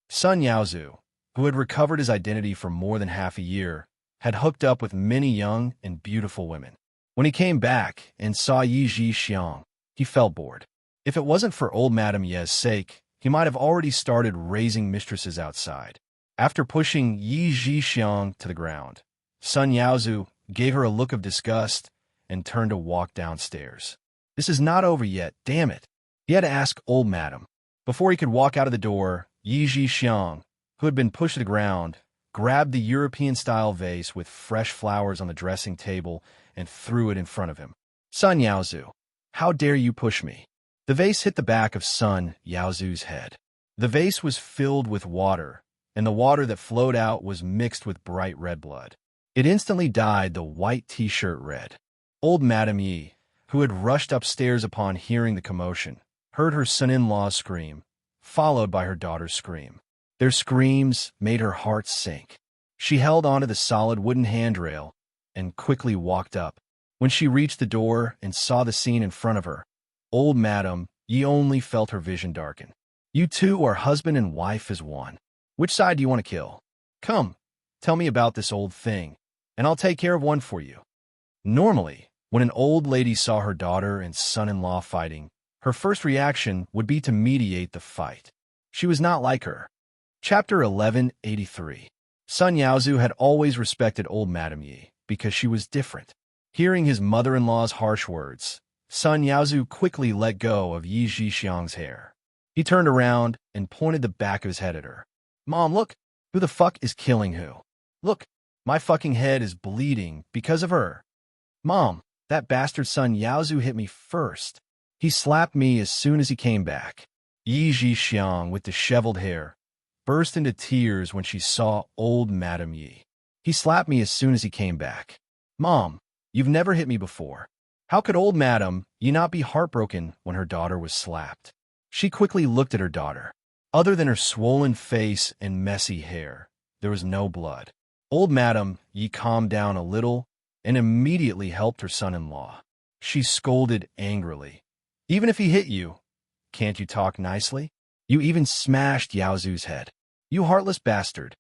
Sun Yaozu, who had recovered his identity for more than half a year, had hooked up with many young and beautiful women. When he came back and saw Yi Zhixiang, he felt bored. If it wasn't for old Madame Ye's sake, he might have already started raising mistresses outside. After pushing Yi Zhixiang to the ground, Sun Yaozu gave her a look of disgust and turned to walk downstairs. This is not over yet, damn it. He had to ask old madam. Before he could walk out of the door, Yi Zhixiang, who had been pushed to the ground, grabbed the European-style vase with fresh flowers on the dressing table and threw it in front of him. Sun Yaozu, how dare you push me? The vase hit the back of Sun Yaozu's head. The vase was filled with water, and the water that flowed out was mixed with bright red blood. It instantly dyed the white t-shirt red. Old Madame Yi, who had rushed upstairs upon hearing the commotion, heard her son-in-law scream, followed by her daughter's scream. Their screams made her heart sink. She held onto the solid wooden handrail and quickly walked up. When she reached the door and saw the scene in front of her, old Madame Yi only felt her vision darken. You two are husband and wife as one. Which side do you want to kill? Come, tell me about this old thing, and I'll take care of one for you. Normally, when an old lady saw her daughter and son-in-law fighting, her first reaction would be to mediate the fight. She was not like her. Chapter 1183. Sun Yaozu had always respected old Madame Yi because she was different. Hearing his mother-in-law's harsh words, Sun Yaozu quickly let go of Yi Zhixiang's hair. He turned around and pointed the back of his head at her. Mom, look, who the fuck is killing who? Look, my fucking head is bleeding because of her. Mom, that bastard Sun Yaozu hit me first. He slapped me as soon as he came back. Yi Zhixiang, with disheveled hair, burst into tears when she saw old Madame Yi. He slapped me as soon as he came back. Mom, you've never hit me before. How could old Madame Yi not be heartbroken when her daughter was slapped? She quickly looked at her daughter. Other than her swollen face and messy hair, there was no blood. Old Madame Yi calmed down a little and immediately helped her son-in-law. She scolded angrily. Even if he hit you, can't you talk nicely? You even smashed Yaozu's head. You heartless bastard.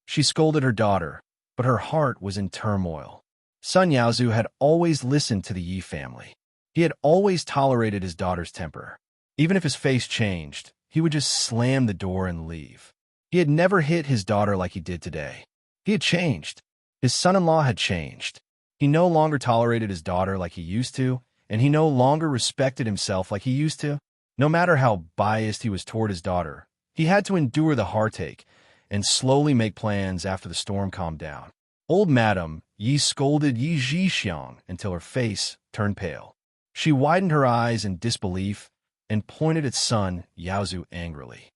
She scolded her daughter, but her heart was in turmoil. Sun Yaozu had always listened to the Yi family. He had always tolerated his daughter's temper. Even if his face changed, he would just slam the door and leave. He had never hit his daughter like he did today. He had changed. His son-in-law had changed. He no longer tolerated his daughter like he used to, and he no longer respected himself like he used to. No matter how biased he was toward his daughter, he had to endure the heartache and slowly make plans after the storm calmed down. Old Madame Yi scolded Yi Zhixiang until her face turned pale. She widened her eyes in disbelief and pointed at Sun Yaozu angrily.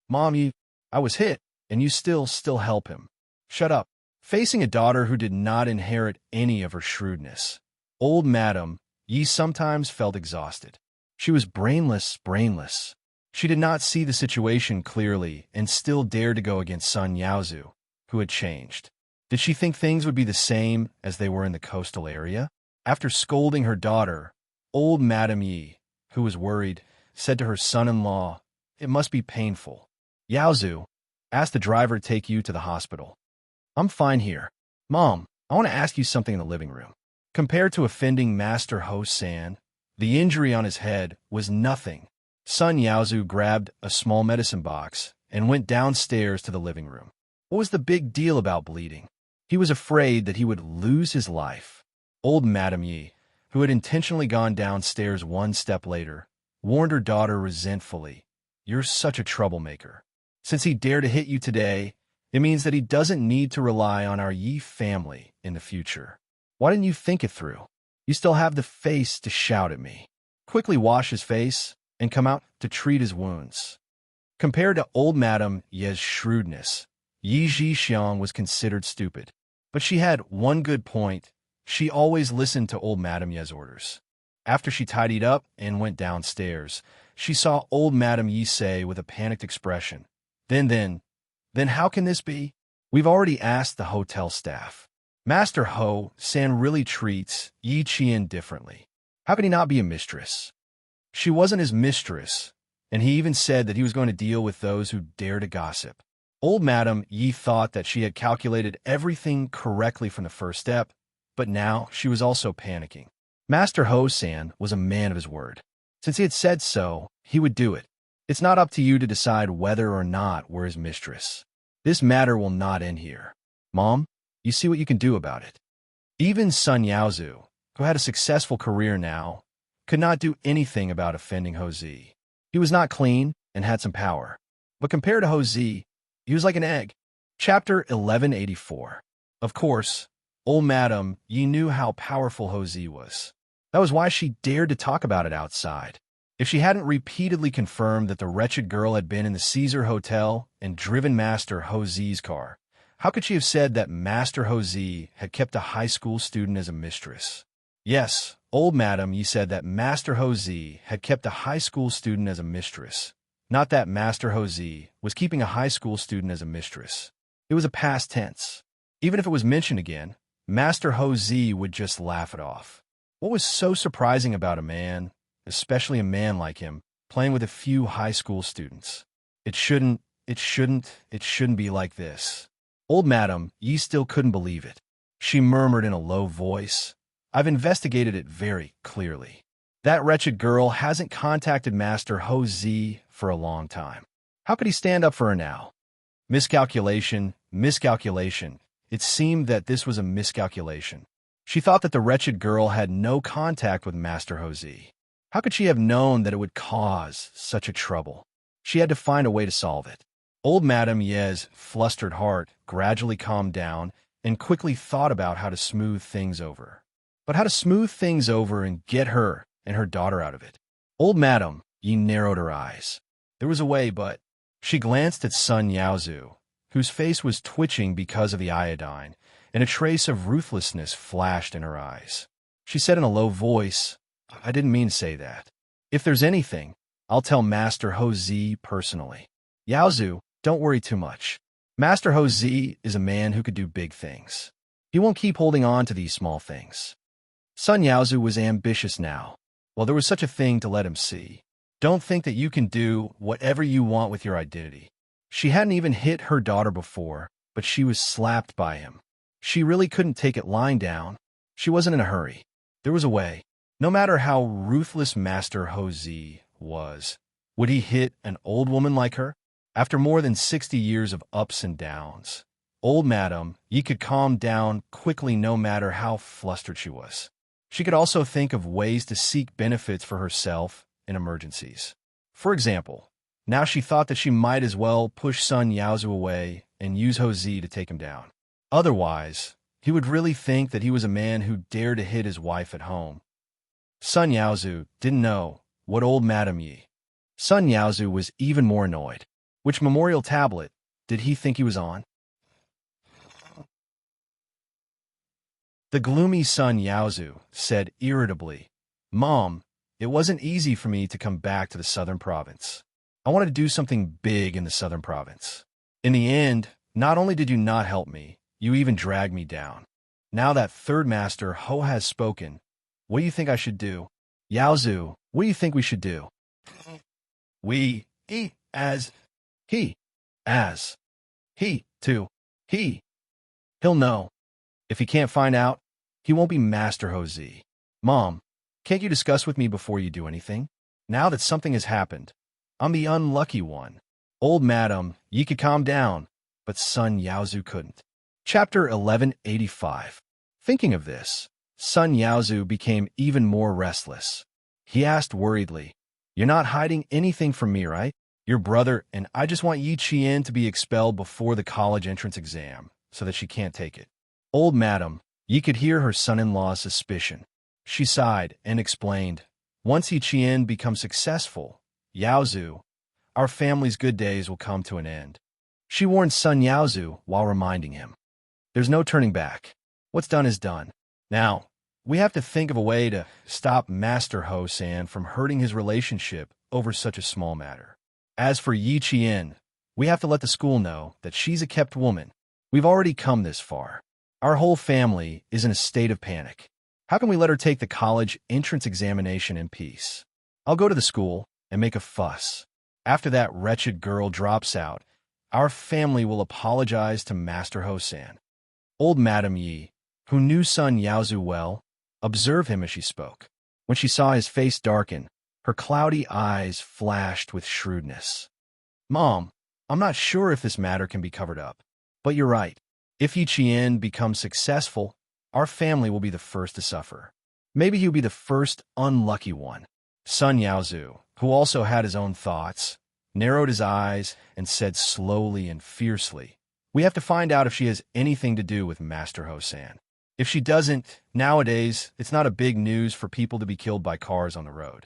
Mom, I was hit, and you still help him. Shut up. Facing a daughter who did not inherit any of her shrewdness, old Madame Yi sometimes felt exhausted. She was brainless. She did not see the situation clearly and still dared to go against Sun Yaozu, who had changed. Did she think things would be the same as they were in the coastal area? After scolding her daughter, old Madame Yi, who was worried, said to her son-in-law, It must be painful. Yaozu, ask the driver to take you to the hospital. I'm fine here. Mom, I want to ask you something in the living room. Compared to offending Master Ho-san, the injury on his head was nothing. Sun Yaozu grabbed a small medicine box and went downstairs to the living room. What was the big deal about bleeding? He was afraid that he would lose his life. Old Madame Yi, who had intentionally gone downstairs one step later, warned her daughter resentfully, You're such a troublemaker. Since he dared to hit you today, it means that he doesn't need to rely on our Yi family in the future. Why didn't you think it through? You still have the face to shout at me. Quickly wash his face and come out to treat his wounds. Compared to old Madame Yi's shrewdness, Yi Zhixiang was considered stupid. But she had one good point. She always listened to old Madame Yi's orders. After she tidied up and went downstairs, she saw old Madame Yi say with a panicked expression, Then how can this be? We've already asked the hotel staff. Master Ho-san really treats Yi Qian differently. How could he not be a mistress? She wasn't his mistress, and he even said that he was going to deal with those who dare to gossip. Old Madame Yi thought that she had calculated everything correctly from the first step, but now she was also panicking. Master Ho-san was a man of his word. Since he had said so, he would do it. It's not up to you to decide whether or not we're his mistress. This matter will not end here. Mom, you see what you can do about it. Even Sun Yaozu, who had a successful career now, could not do anything about offending Hosea. He was not clean and had some power, but compared to Hosea, he was like an egg. Chapter 1184. Of course, old Madam Yi knew how powerful Hosea was. That was why she dared to talk about it outside. If she hadn't repeatedly confirmed that the wretched girl had been in the Caesar Hotel and driven Master Hosea's car, how could she have said that Master Hosea had kept a high school student as a mistress? Yes, old Madam Yi said that Master Hosea had kept a high school student as a mistress, not that Master Hosea was keeping a high school student as a mistress. It was a past tense. Even if it was mentioned again, Master Hosea would just laugh it off. What was so surprising about a man, especially a man like him, playing with a few high school students? It shouldn't be like this. Old Madam Yi still couldn't believe it. She murmured in a low voice, "I've investigated it very clearly. That wretched girl hasn't contacted Master Hosea for a long time. How could he stand up for her now?" Miscalculation. It seemed that this was a miscalculation. She thought that the wretched girl had no contact with Master Hosea. How could she have known that it would cause such a trouble? She had to find a way to solve it. Old Madam Yi's flustered heart gradually calmed down and quickly thought about how to smooth things over. But how to smooth things over and get her and her daughter out of it? Old Madam Yi narrowed her eyes. There was a way, but she glanced at Sun Yaozu, whose face was twitching because of the iodine, and a trace of ruthlessness flashed in her eyes. She said in a low voice, "I didn't mean to say that. If there's anything, I'll tell Master Hosea personally. Yaozu, don't worry too much. Master Hosea is a man who could do big things. He won't keep holding on to these small things." Sun Yaozu was ambitious now. Well, there was such a thing to let him see. Don't think that you can do whatever you want with your identity. She hadn't even hit her daughter before, but she was slapped by him. She really couldn't take it lying down. She wasn't in a hurry. There was a way. No matter how ruthless Master Hosea was, would he hit an old woman like her? After more than 60 years of ups and downs, old Madam Yi could calm down quickly no matter how flustered she was. She could also think of ways to seek benefits for herself in emergencies. For example, now she thought that she might as well push Sun Yaozu away and use Hosea to take him down. Otherwise, he would really think that he was a man who dared to hit his wife at home. Sun Yaozu didn't know what old Madam Yi. Sun Yaozu was even more annoyed. Which memorial tablet did he think he was on? The gloomy Sun Yaozu said irritably, "Mom, it wasn't easy for me to come back to the southern province. I wanted to do something big in the southern province. In the end, not only did you not help me, you even dragged me down. Now that third master Ho has spoken, what do you think I should do? Yaozu, what do you think we should do?" He, He'll know. If he can't find out, he won't be Master Hosea. Mom, can't you discuss with me before you do anything? Now that something has happened, I'm the unlucky one. Old Madam Yi could calm down, but Sun Yaozu couldn't. Chapter 1185. Thinking of this, Sun Yaozu became even more restless. He asked worriedly, "You're not hiding anything from me, right? Your brother and I just want Yi Qian to be expelled before the college entrance exam so that she can't take it." Old Madam Yi could hear her son-in-law's suspicion. She sighed and explained, "Once Yi Qian becomes successful, Yaozu, our family's good days will come to an end." She warned Sun Yaozu while reminding him, "There's no turning back. What's done is done. Now, we have to think of a way to stop Master Ho-san from hurting his relationship over such a small matter. As for Yi Qian, we have to let the school know that she's a kept woman. We've already come this far. Our whole family is in a state of panic. How can we let her take the college entrance examination in peace? I'll go to the school and make a fuss. After that wretched girl drops out, our family will apologize to Master Ho-san." Old Madam Yi, who knew Sun Yaozu well, observed him as she spoke. When she saw his face darken, her cloudy eyes flashed with shrewdness. "Mom, I'm not sure if this matter can be covered up. But you're right. If Yi Qian becomes successful, our family will be the first to suffer. Maybe he'll be the first unlucky one. Sun Yaozu, who also had his own thoughts, narrowed his eyes and said slowly and fiercely, "We have to find out if she has anything to do with Master Ho-san. If she doesn't, nowadays, it's not a big news for people to be killed by cars on the road."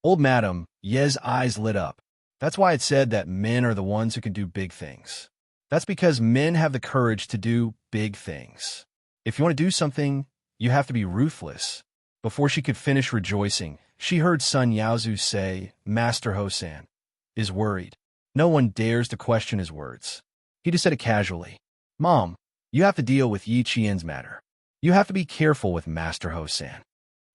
Old Madam Ye's eyes lit up. That's why it's said that men are the ones who can do big things. That's because men have the courage to do big things. If you want to do something, you have to be ruthless. Before she could finish rejoicing, she heard Sun Yaozu say, "Master Ho-san is worried." No one dares to question his words. He just said it casually. "Mom, you have to deal with Yi Qian's matter. You have to be careful with Master Ho-san."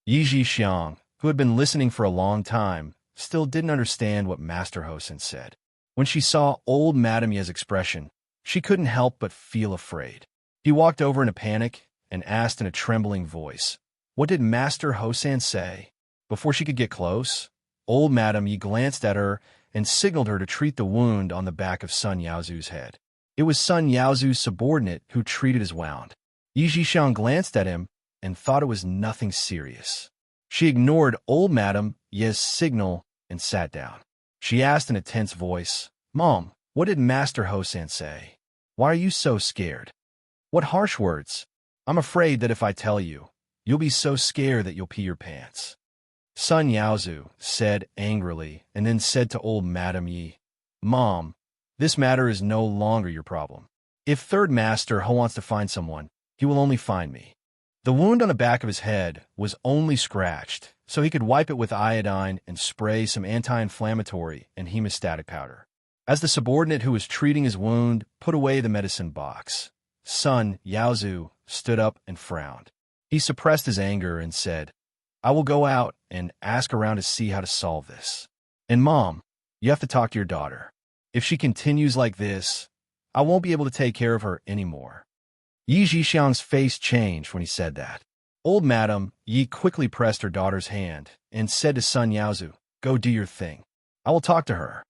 Yi Zhixiang, who had been listening for a long time, still didn't understand what Master Ho-san said. When she saw old Madame Ye's expression, she couldn't help but feel afraid. He walked over in a panic and asked in a trembling voice, "What did Master Ho-san say?" Before she could get close, old Madame Yi glanced at her and signaled her to treat the wound on the back of Sun Yaozu's head. It was Sun Yaozu's subordinate who treated his wound. Yi Zhixiang glanced at him and thought it was nothing serious. She ignored old Madame Ye's signal and sat down. She asked in a tense voice, "Mom, what did Master Ho-san say? Why are you so scared? What harsh words? I'm afraid that if I tell you, you'll be so scared that you'll pee your pants." Sun Yaozu said angrily and then said to old Madame Yi, "Mom, this matter is no longer your problem. If Third Master Ho wants to find someone, he will only find me." The wound on the back of his head was only scratched, so he could wipe it with iodine and spray some anti-inflammatory and hemostatic powder. As the subordinate who was treating his wound put away the medicine box, Sun Yaozu stood up and frowned. He suppressed his anger and said, "I will go out and ask around to see how to solve this. And Mom, you have to talk to your daughter. If she continues like this, I won't be able to take care of her anymore." Yi Zhixiang's face changed when he said that. Old Madame Yi quickly pressed her daughter's hand and said to Sun Yaozu, "Go do your thing. I will talk to her."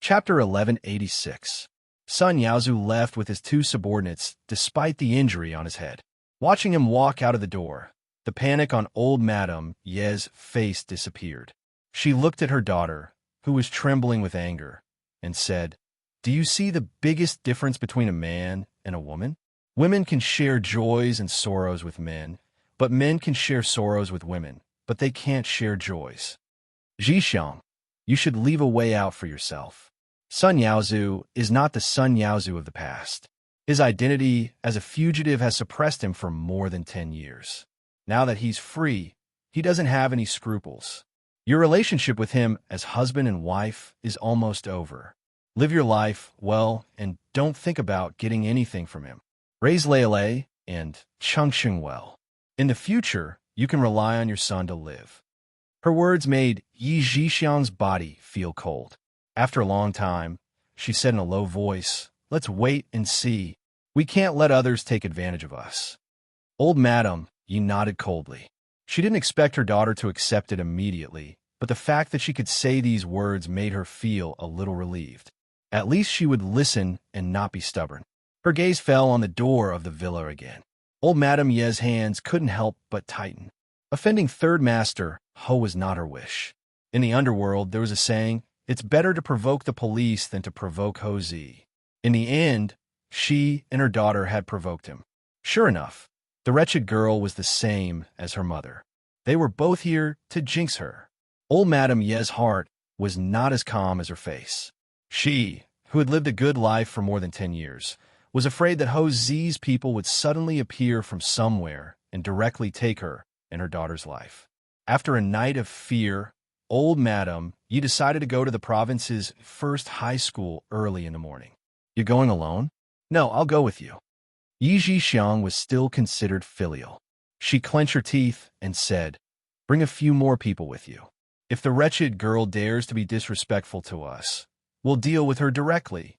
Chapter 1186. Sun Yaozu left with his two subordinates despite the injury on his head. Watching him walk out of the door, the panic on old Madame Ye's face disappeared. She looked at her daughter, who was trembling with anger, and said, "Do you see the biggest difference between a man and a woman? Women can share joys and sorrows with men, but men can share sorrows with women, but they can't share joys. Zhixiang, you should leave a way out for yourself." Sun Yaozu is not the Sun Yaozu of the past. His identity as a fugitive has suppressed him for more than 10 years. Now that he's free, he doesn't have any scruples. Your relationship with him as husband and wife is almost over. Live your life well and don't think about getting anything from him. Raise Lei and Chengsheng well. In the future, you can rely on your son to live. Her words made Yi Zhixiang's body feel cold. After a long time, she said in a low voice, "Let's wait and see. We can't let others take advantage of us." Old Madame Yi nodded coldly. She didn't expect her daughter to accept it immediately, but the fact that she could say these words made her feel a little relieved. At least she would listen and not be stubborn. Her gaze fell on the door of the villa again. Old Madame Ye's hands couldn't help but tighten. Offending Third Master Ho was not her wish. In the underworld, there was a saying, "It's better to provoke the police than to provoke Ho Zi." In the end, she and her daughter had provoked him. Sure enough, the wretched girl was the same as her mother. They were both here to jinx her. Old Madame Ye's heart was not as calm as her face. She, who had lived a good life for more than 10 years, was afraid that Ho Zi's people would suddenly appear from somewhere and directly take her and her daughter's life. After a night of fear, old Madame Yi decided to go to the province's first high school early in the morning. "You going alone?" "No, I'll go with you." Yi Zhixiang was still considered filial. She clenched her teeth and said, "Bring a few more people with you. If the wretched girl dares to be disrespectful to us, we'll deal with her directly."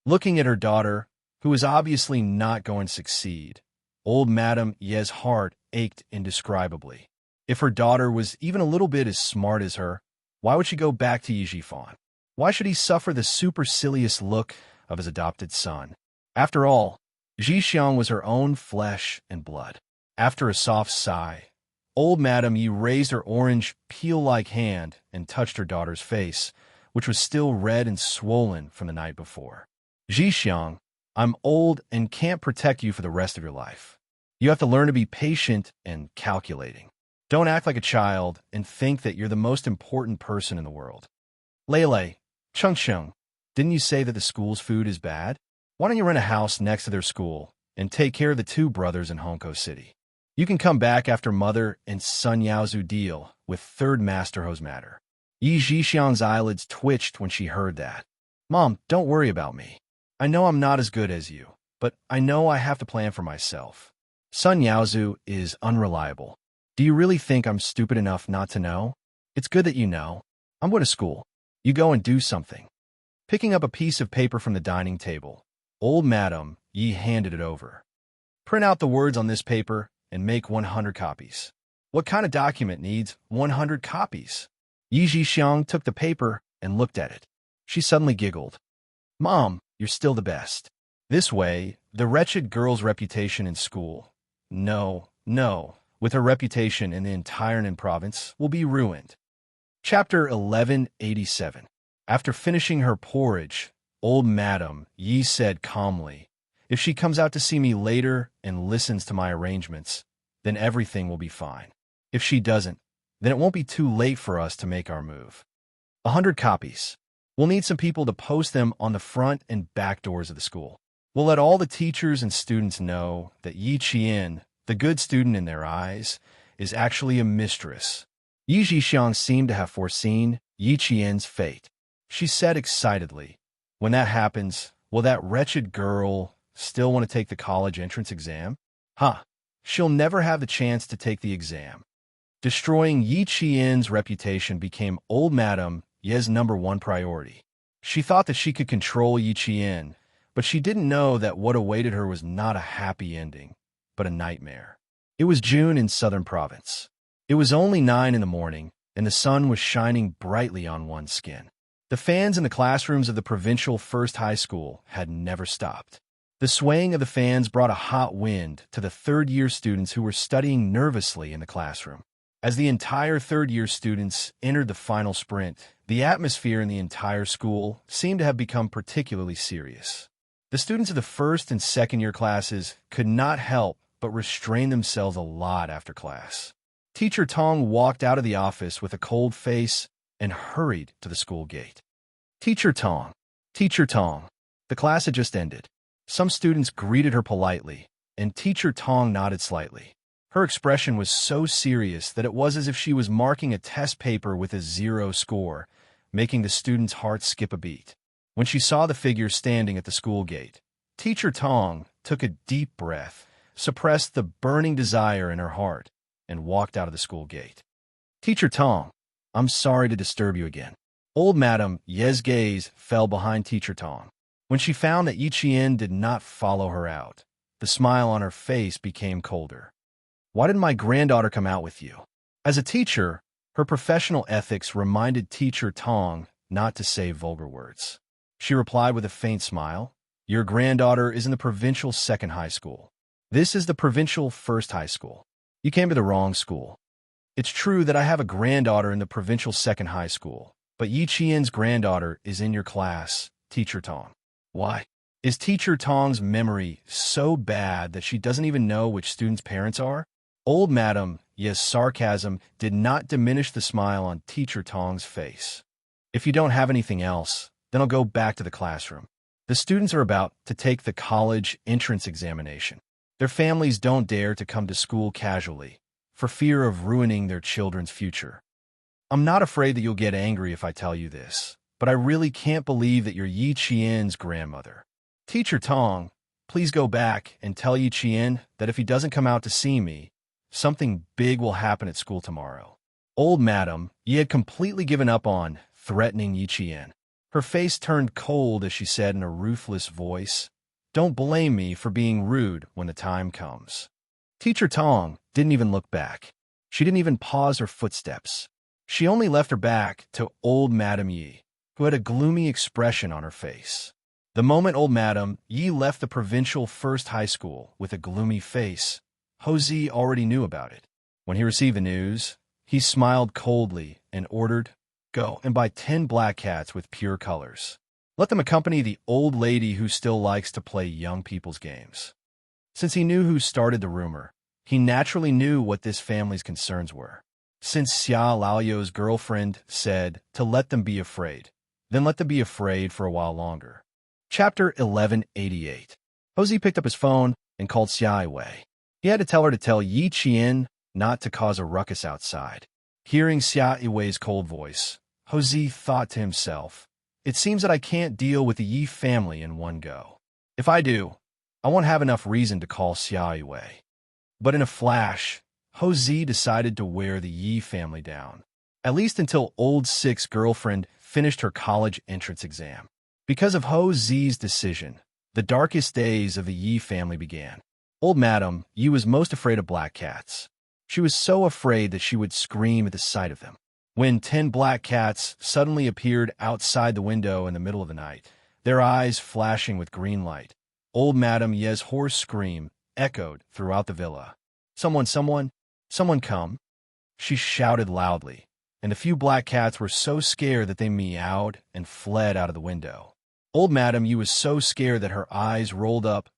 Looking at her daughter, who was obviously not going to succeed, old Madame Ye's heart ached indescribably. If her daughter was even a little bit as smart as her, why would she go back to Yi Zhifan? Why should he suffer the supercilious look of his adopted son? After all, Xixiang was her own flesh and blood. After a soft sigh, old Madame Yi raised her orange, peel-like hand and touched her daughter's face, which was still red and swollen from the night before. Xixiang, I'm old and can't protect you for the rest of your life. You have to learn to be patient and calculating. Don't act like a child and think that you're the most important person in the world. Lele, Chengsheng, didn't you say that the school's food is bad? Why don't you rent a house next to their school and take care of the two brothers in Hongkou City? You can come back after Mother and Sun Yaozu deal with Third Master Ho's matter. Yi Zhixiang's eyelids twitched when she heard that. Mom, don't worry about me. I know I'm not as good as you, but I know I have to plan for myself. Sun Yaozu is unreliable. Do you really think I'm stupid enough not to know? It's good that you know. I'm going to school. You go and do something. Picking up a piece of paper from the dining table, old Madame Yi handed it over. Print out the words on this paper and make 100 copies. What kind of document needs 100 copies? Yi Zhixiang took the paper and looked at it. She suddenly giggled. Mom, you're still the best. This way, the wretched girl's reputation in school, no, with her reputation in the entire Nin province, will be ruined. Chapter 1187. After finishing her porridge, old Madame Yi said calmly, if she comes out to see me later and listens to my arrangements, then everything will be fine. If she doesn't, then it won't be too late for us to make our move. 100 copies. We'll need some people to post them on the front and back doors of the school. We'll let all the teachers and students know that Yi Qian, the good student in their eyes, is actually a mistress. Yi Zhixiang seemed to have foreseen Yi Qian's fate. She said excitedly, when that happens, will that wretched girl still want to take the college entrance exam? She'll never have the chance to take the exam. Destroying Yi Qian's reputation became old Madame Ye's #1 priority. She thought that she could control Yi Qian, but she didn't know that what awaited her was not a happy ending, but a nightmare. It was June in Southern Province. It was only 9 in the morning, and the sun was shining brightly on one's skin. The fans in the classrooms of the provincial First High School had never stopped. The swaying of the fans brought a hot wind to the third-year students who were studying nervously in the classroom. As the entire third-year students entered the final sprint, the atmosphere in the entire school seemed to have become particularly serious. The students of the first and second-year classes could not help but restrain themselves a lot after class. Teacher Tong walked out of the office with a cold face and hurried to the school gate. Teacher Tong, Teacher Tong. The class had just ended. Some students greeted her politely, and Teacher Tong nodded slightly. Her expression was so serious that it was as if she was marking a test paper with a 0 score, making the students' hearts skip a beat. When she saw the figure standing at the school gate, Teacher Tong took a deep breath, suppressed the burning desire in her heart, and walked out of the school gate. Teacher Tong, I'm sorry to disturb you again. Old Madame Ye's gaze fell behind Teacher Tong. When she found that Yi Qian did not follow her out, the smile on her face became colder. Why didn't my granddaughter come out with you? As a teacher, her professional ethics reminded Teacher Tong not to say vulgar words. She replied with a faint smile, your granddaughter is in the provincial second high school. This is the provincial first high school. You came to the wrong school. It's true that I have a granddaughter in the provincial second high school, but Yi Qian's granddaughter is in your class, Teacher Tong. Why? Is Teacher Tong's memory so bad that she doesn't even know which students' parents are? Old Madame Ye's sarcasm did not diminish the smile on Teacher Tong's face. If you don't have anything else, then I'll go back to the classroom. The students are about to take the college entrance examination. Their families don't dare to come to school casually, for fear of ruining their children's future. I'm not afraid that you'll get angry if I tell you this, but I really can't believe that you're Yi Qian's grandmother. Teacher Tong, please go back and tell Yi Qian that if he doesn't come out to see me, something big will happen at school tomorrow. Old Madame Yi had completely given up on threatening Yi Qian. Her face turned cold as she said in a ruthless voice, don't blame me for being rude when the time comes. Teacher Tong didn't even look back. She didn't even pause her footsteps. She only left her back to old Madame Yi. who had a gloomy expression on her face. The moment old Madam Yi left the provincial first high school with a gloomy face, Ho-zi already knew about it. When he received the news, he smiled coldly and ordered, "Go and buy 10 black cats with pure colors. Let them accompany the old lady who still likes to play young people's games." Since he knew who started the rumor, he naturally knew what this family's concerns were. Since Xia Laoyo's girlfriend said to let them be afraid, then let them be afraid for a while longer. Chapter 1188. Ho-zi picked up his phone and called Xia Wei. He had to tell her to tell Yi Qian not to cause a ruckus outside. Hearing Xia Wei's cold voice, Ho-zi thought to himself, "It seems that I can't deal with the Yi family in one go. If I do, I won't have enough reason to call Xia Wei." But in a flash, Ho-zi decided to wear the Yi family down, at least until old Six's girlfriend finished her college entrance exam. Because of Ho-zi's decision, the darkest days of the Yi family began. Old Madam Yi was most afraid of black cats. She was so afraid that she would scream at the sight of them. When 10 black cats suddenly appeared outside the window in the middle of the night, their eyes flashing with green light, old Madam Yi's hoarse scream echoed throughout the villa. Someone come!" She shouted loudly, and the few black cats were so scared that they meowed and fled out of the window. Old Madam Yi was so scared that her eyes rolled up,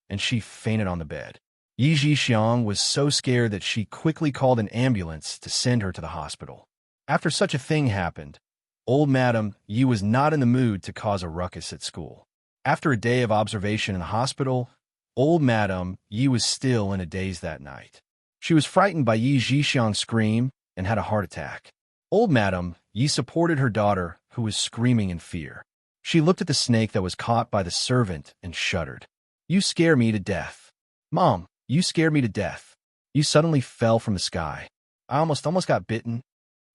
and she fainted on the bed. Yi Zhixiang was so scared that she quickly called an ambulance to send her to the hospital. After such a thing happened, old Madam Yi was not in the mood to cause a ruckus at school. After a day of observation in the hospital, old Madam Yi was still in a daze that night. She was frightened by Yi Zhixiang's scream and had a heart attack. Old Madam Yi supported her daughter, who was screaming in fear. She looked at the snake that was caught by the servant and shuddered. "You scare me to death. Mom, you scared me to death. You suddenly fell from the sky. I almost got bitten."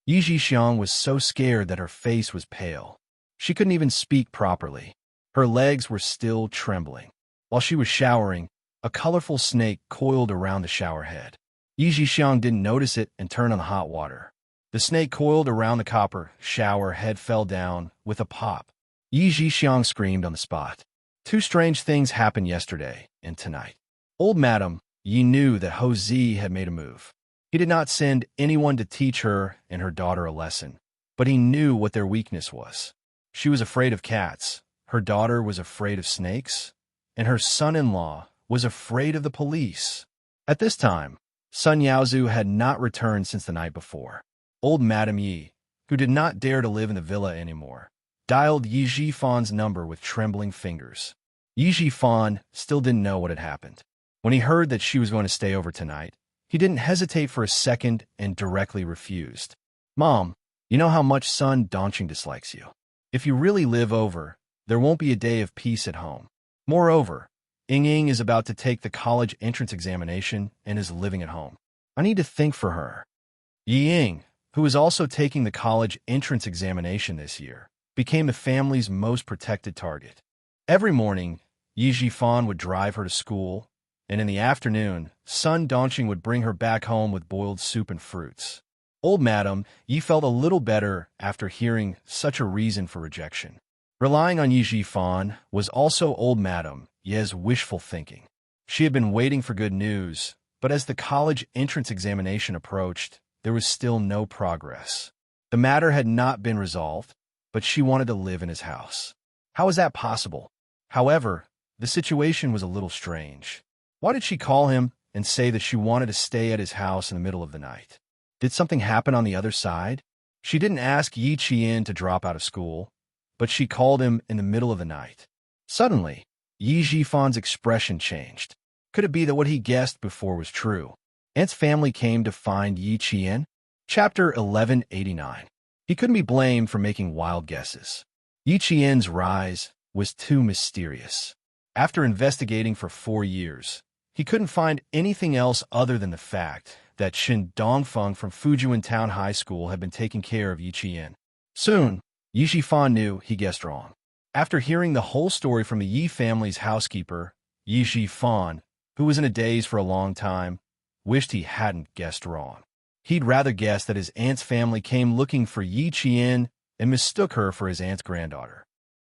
Yi Zhixiang was so scared that her face was pale. She couldn't even speak properly. Her legs were still trembling. While she was showering, a colorful snake coiled around the shower head. Yi Zhixiang didn't notice it and turned on the hot water. The snake coiled around the copper shower head fell down with a pop. Yi Zhixiang screamed on the spot. Two strange things happened yesterday and tonight. Old Madam Yi knew that Ho-zi had made a move. He did not send anyone to teach her and her daughter a lesson, but he knew what their weakness was. She was afraid of cats, her daughter was afraid of snakes, and her son-in-law was afraid of the police. At this time, Sun Yaozu had not returned since the night before. Old Madam Yi, who did not dare to live in the villa anymore, dialed Yi Zhifan's number with trembling fingers. Yi Zhifan still didn't know what had happened. When he heard that she was going to stay over tonight, he didn't hesitate for a second and directly refused. "Mom, you know how much Sun Dongqing dislikes you. If you really live over, there won't be a day of peace at home. Moreover, Ying is about to take the college entrance examination and is living at home. I need to think for her." Ying, who is also taking the college entrance examination this year, became the family's most protected target. Every morning, Yi Zhifan would drive her to school, and in the afternoon, Sun Dongqing would bring her back home with boiled soup and fruits. Old Madam Yi felt a little better after hearing such a reason for rejection. Relying on Yi Zhifan was also Old Madam Yi's wishful thinking. She had been waiting for good news, but as the college entrance examination approached, there was still no progress. The matter had not been resolved, but she wanted to live in his house. How was that possible? However, the situation was a little strange. Why did she call him and say that she wanted to stay at his house in the middle of the night? Did something happen on the other side? She didn't ask Yi Qian to drop out of school, but she called him in the middle of the night. Suddenly, Yi Zhifan's expression changed. Could it be that what he guessed before was true? Aunt's family came to find Yi Qian? Chapter 1189. He couldn't be blamed for making wild guesses. Yi Qian's rise was too mysterious. After investigating for 4 years, he couldn't find anything else other than the fact that Shin Dongfeng from Fujian Town High School had been taking care of Yi Qian. Soon, Yi Zhifan knew he guessed wrong. After hearing the whole story from the Yi family's housekeeper, Yi Zhifan, who was in a daze for a long time, wished he hadn't guessed wrong. He'd rather guess that his aunt's family came looking for Yi Qian and mistook her for his aunt's granddaughter.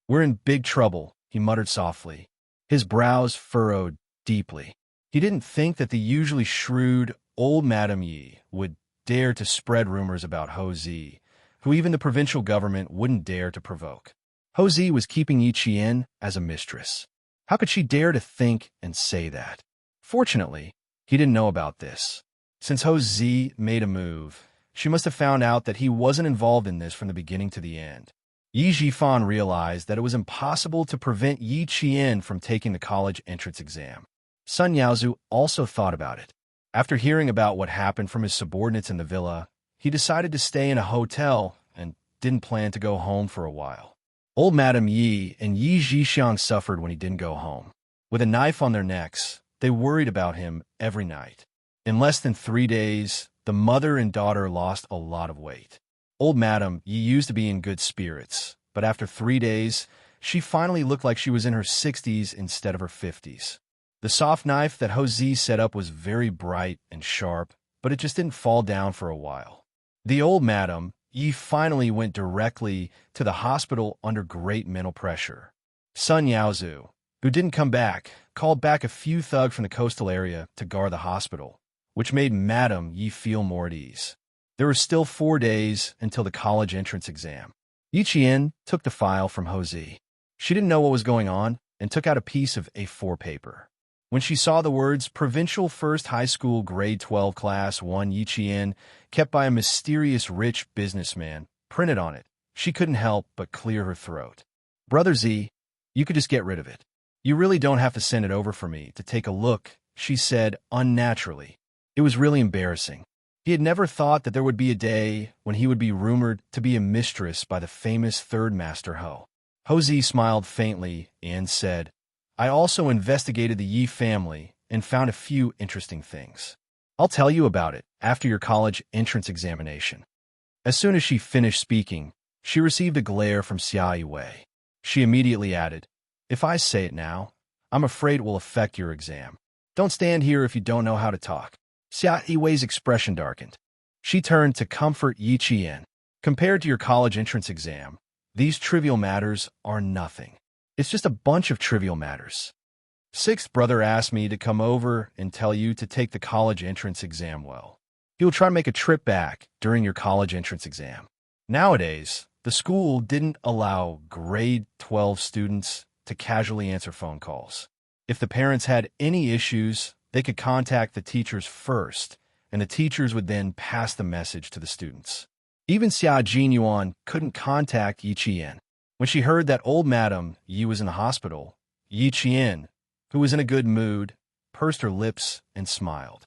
"We're in big trouble," he muttered softly, his brows furrowed deeply. He didn't think that the usually shrewd old Madame Yi would dare to spread rumors about Ho Zi, who even the provincial government wouldn't dare to provoke. Ho Zi was keeping Yi Qian as a mistress. How could she dare to think and say that? Fortunately, he didn't know about this. Since Ho Zi made a move, she must have found out that he wasn't involved in this from the beginning to the end. Yi Jifan realized that it was impossible to prevent Yi Qian from taking the college entrance exam. Sun Yaozu also thought about it. After hearing about what happened from his subordinates in the villa, he decided to stay in a hotel and didn't plan to go home for a while. Old Madame Yi and Yi Jixiang suffered when he didn't go home. With a knife on their necks, they worried about him every night. In less than 3 days, the mother and daughter lost a lot of weight. Old Madame Yi used to be in good spirits, but after 3 days, she finally looked like she was in her 60s instead of her 50s. The soft knife that Ho Zi set up was very bright and sharp, but it just didn't fall down for a while. The old Madame Yi finally went directly to the hospital under great mental pressure. Sun Yaozu, who didn't come back, called back a few thugs from the coastal area to guard the hospital, which made Madame Yi feel more at ease. There were still 4 days until the college entrance exam. Yi Qian took the file from Ho Zi. She didn't know what was going on and took out a piece of A4 paper. When she saw the words Provincial First High School Grade 12 Class 1 Yi Qian, kept by a mysterious rich businessman, printed on it, she couldn't help but clear her throat. "Brother Z, you could just get rid of it. You really don't have to send it over for me to take a look," she said unnaturally. It was really embarrassing. He had never thought that there would be a day when he would be rumored to be a mistress by the famous third master Ho. Ho Zi smiled faintly and said, "I also investigated the Yi family and found a few interesting things. I'll tell you about it after your college entrance examination." As soon as she finished speaking, she received a glare from Xia Yiwei. She immediately added, "If I say it now, I'm afraid it will affect your exam. Don't stand here if you don't know how to talk." Xia Yiwei's expression darkened. She turned to comfort Yi Qian. "Compared to your college entrance exam, these trivial matters are nothing. It's just a bunch of trivial matters. Sixth brother asked me to come over and tell you to take the college entrance exam well. He will try to make a trip back during your college entrance exam." Nowadays, the school didn't allow grade 12 students to casually answer phone calls. If the parents had any issues, they could contact the teachers first, and the teachers would then pass the message to the students. Even Xia Jinyuan couldn't contact Yi Qian. When she heard that old Madame Yi was in the hospital, Yi Qian, who was in a good mood, pursed her lips and smiled.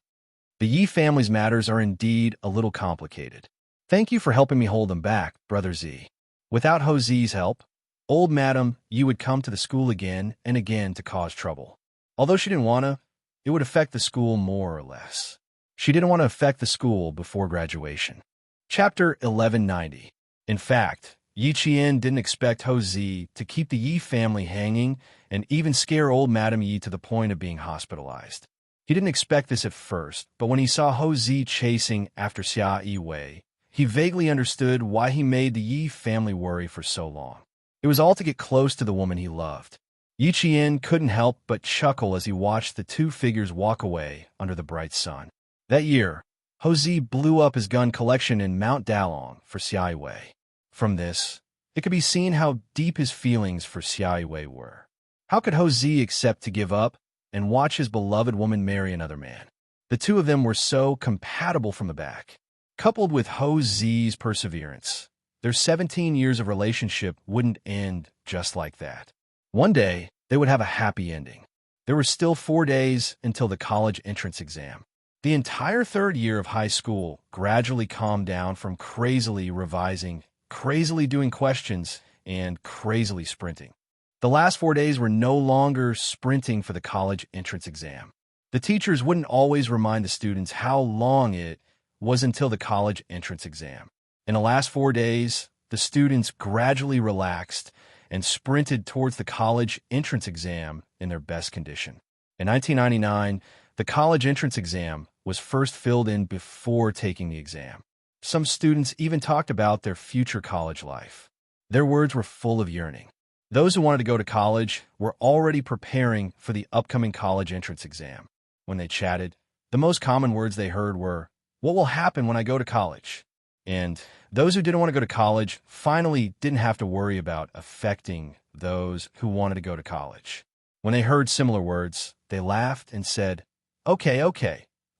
"The Yi family's matters are indeed a little complicated. Thank you for helping me hold them back, Brother Z. Without Ho Zi's help, old Madame Yi would come to the school again and again to cause trouble. Although she didn't want to, it would affect the school more or less. She didn't want to affect the school before graduation." Chapter 1190. In fact, Yi Qian didn't expect Ho Zi to keep the Yi family hanging and even scare old Madame Yi to the point of being hospitalized. He didn't expect this at first, but when he saw Ho Zi chasing after Xia Yiwei, he vaguely understood why he made the Yi family worry for so long. It was all to get close to the woman he loved. Yi Qian couldn't help but chuckle as he watched the two figures walk away under the bright sun. That year, Ho Zi blew up his gun collection in Mount Dalong for Xia Yiwei. From this, it could be seen how deep his feelings for Xia Yiwei were. How could Ho Zi accept to give up and watch his beloved woman marry another man? The two of them were so compatible from the back. Coupled with Ho Zi's perseverance, their 17 years of relationship wouldn't end just like that. One day, they would have a happy ending. There were still 4 days until the college entrance exam. The entire third year of high school gradually calmed down from crazily revising, crazily doing questions, and crazily sprinting. The last 4 days were no longer sprinting for the college entrance exam. The teachers wouldn't always remind the students how long it was until the college entrance exam. In the last 4 days, the students gradually relaxed and sprinted towards the college entrance exam in their best condition. In 1999, the college entrance exam was first filled in before taking the exam. Some students even talked about their future college life. Their words were full of yearning. Those who wanted to go to college were already preparing for the upcoming college entrance exam. When they chatted, the most common words they heard were, "What will happen when I go to college?" And those who didn't want to go to college finally didn't have to worry about affecting those who wanted to go to college. When they heard similar words, they laughed and said, Okay,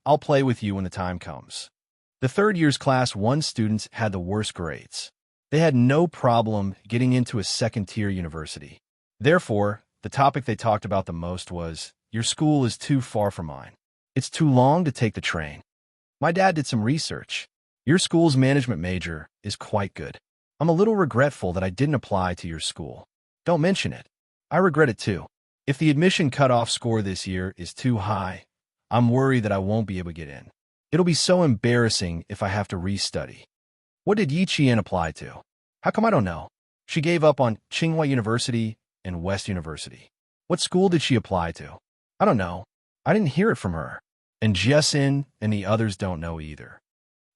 I'll play with you when the time comes." The third year's Class 1 students had the worst grades. They had no problem getting into a second-tier university. Therefore, the topic they talked about the most was, "Your school is too far from mine. It's too long to take the train. My dad did some research. Your school's management major is quite good. I'm a little regretful that I didn't apply to your school. Don't mention it. I regret it too. If the admission cutoff score this year is too high, I'm worried that I won't be able to get in. It'll be so embarrassing if I have to restudy. What did Yi Qian apply to? How come I don't know? She gave up on Tsinghua University and West University. What school did she apply to? I don't know. I didn't hear it from her. And Jiesin and the others don't know either."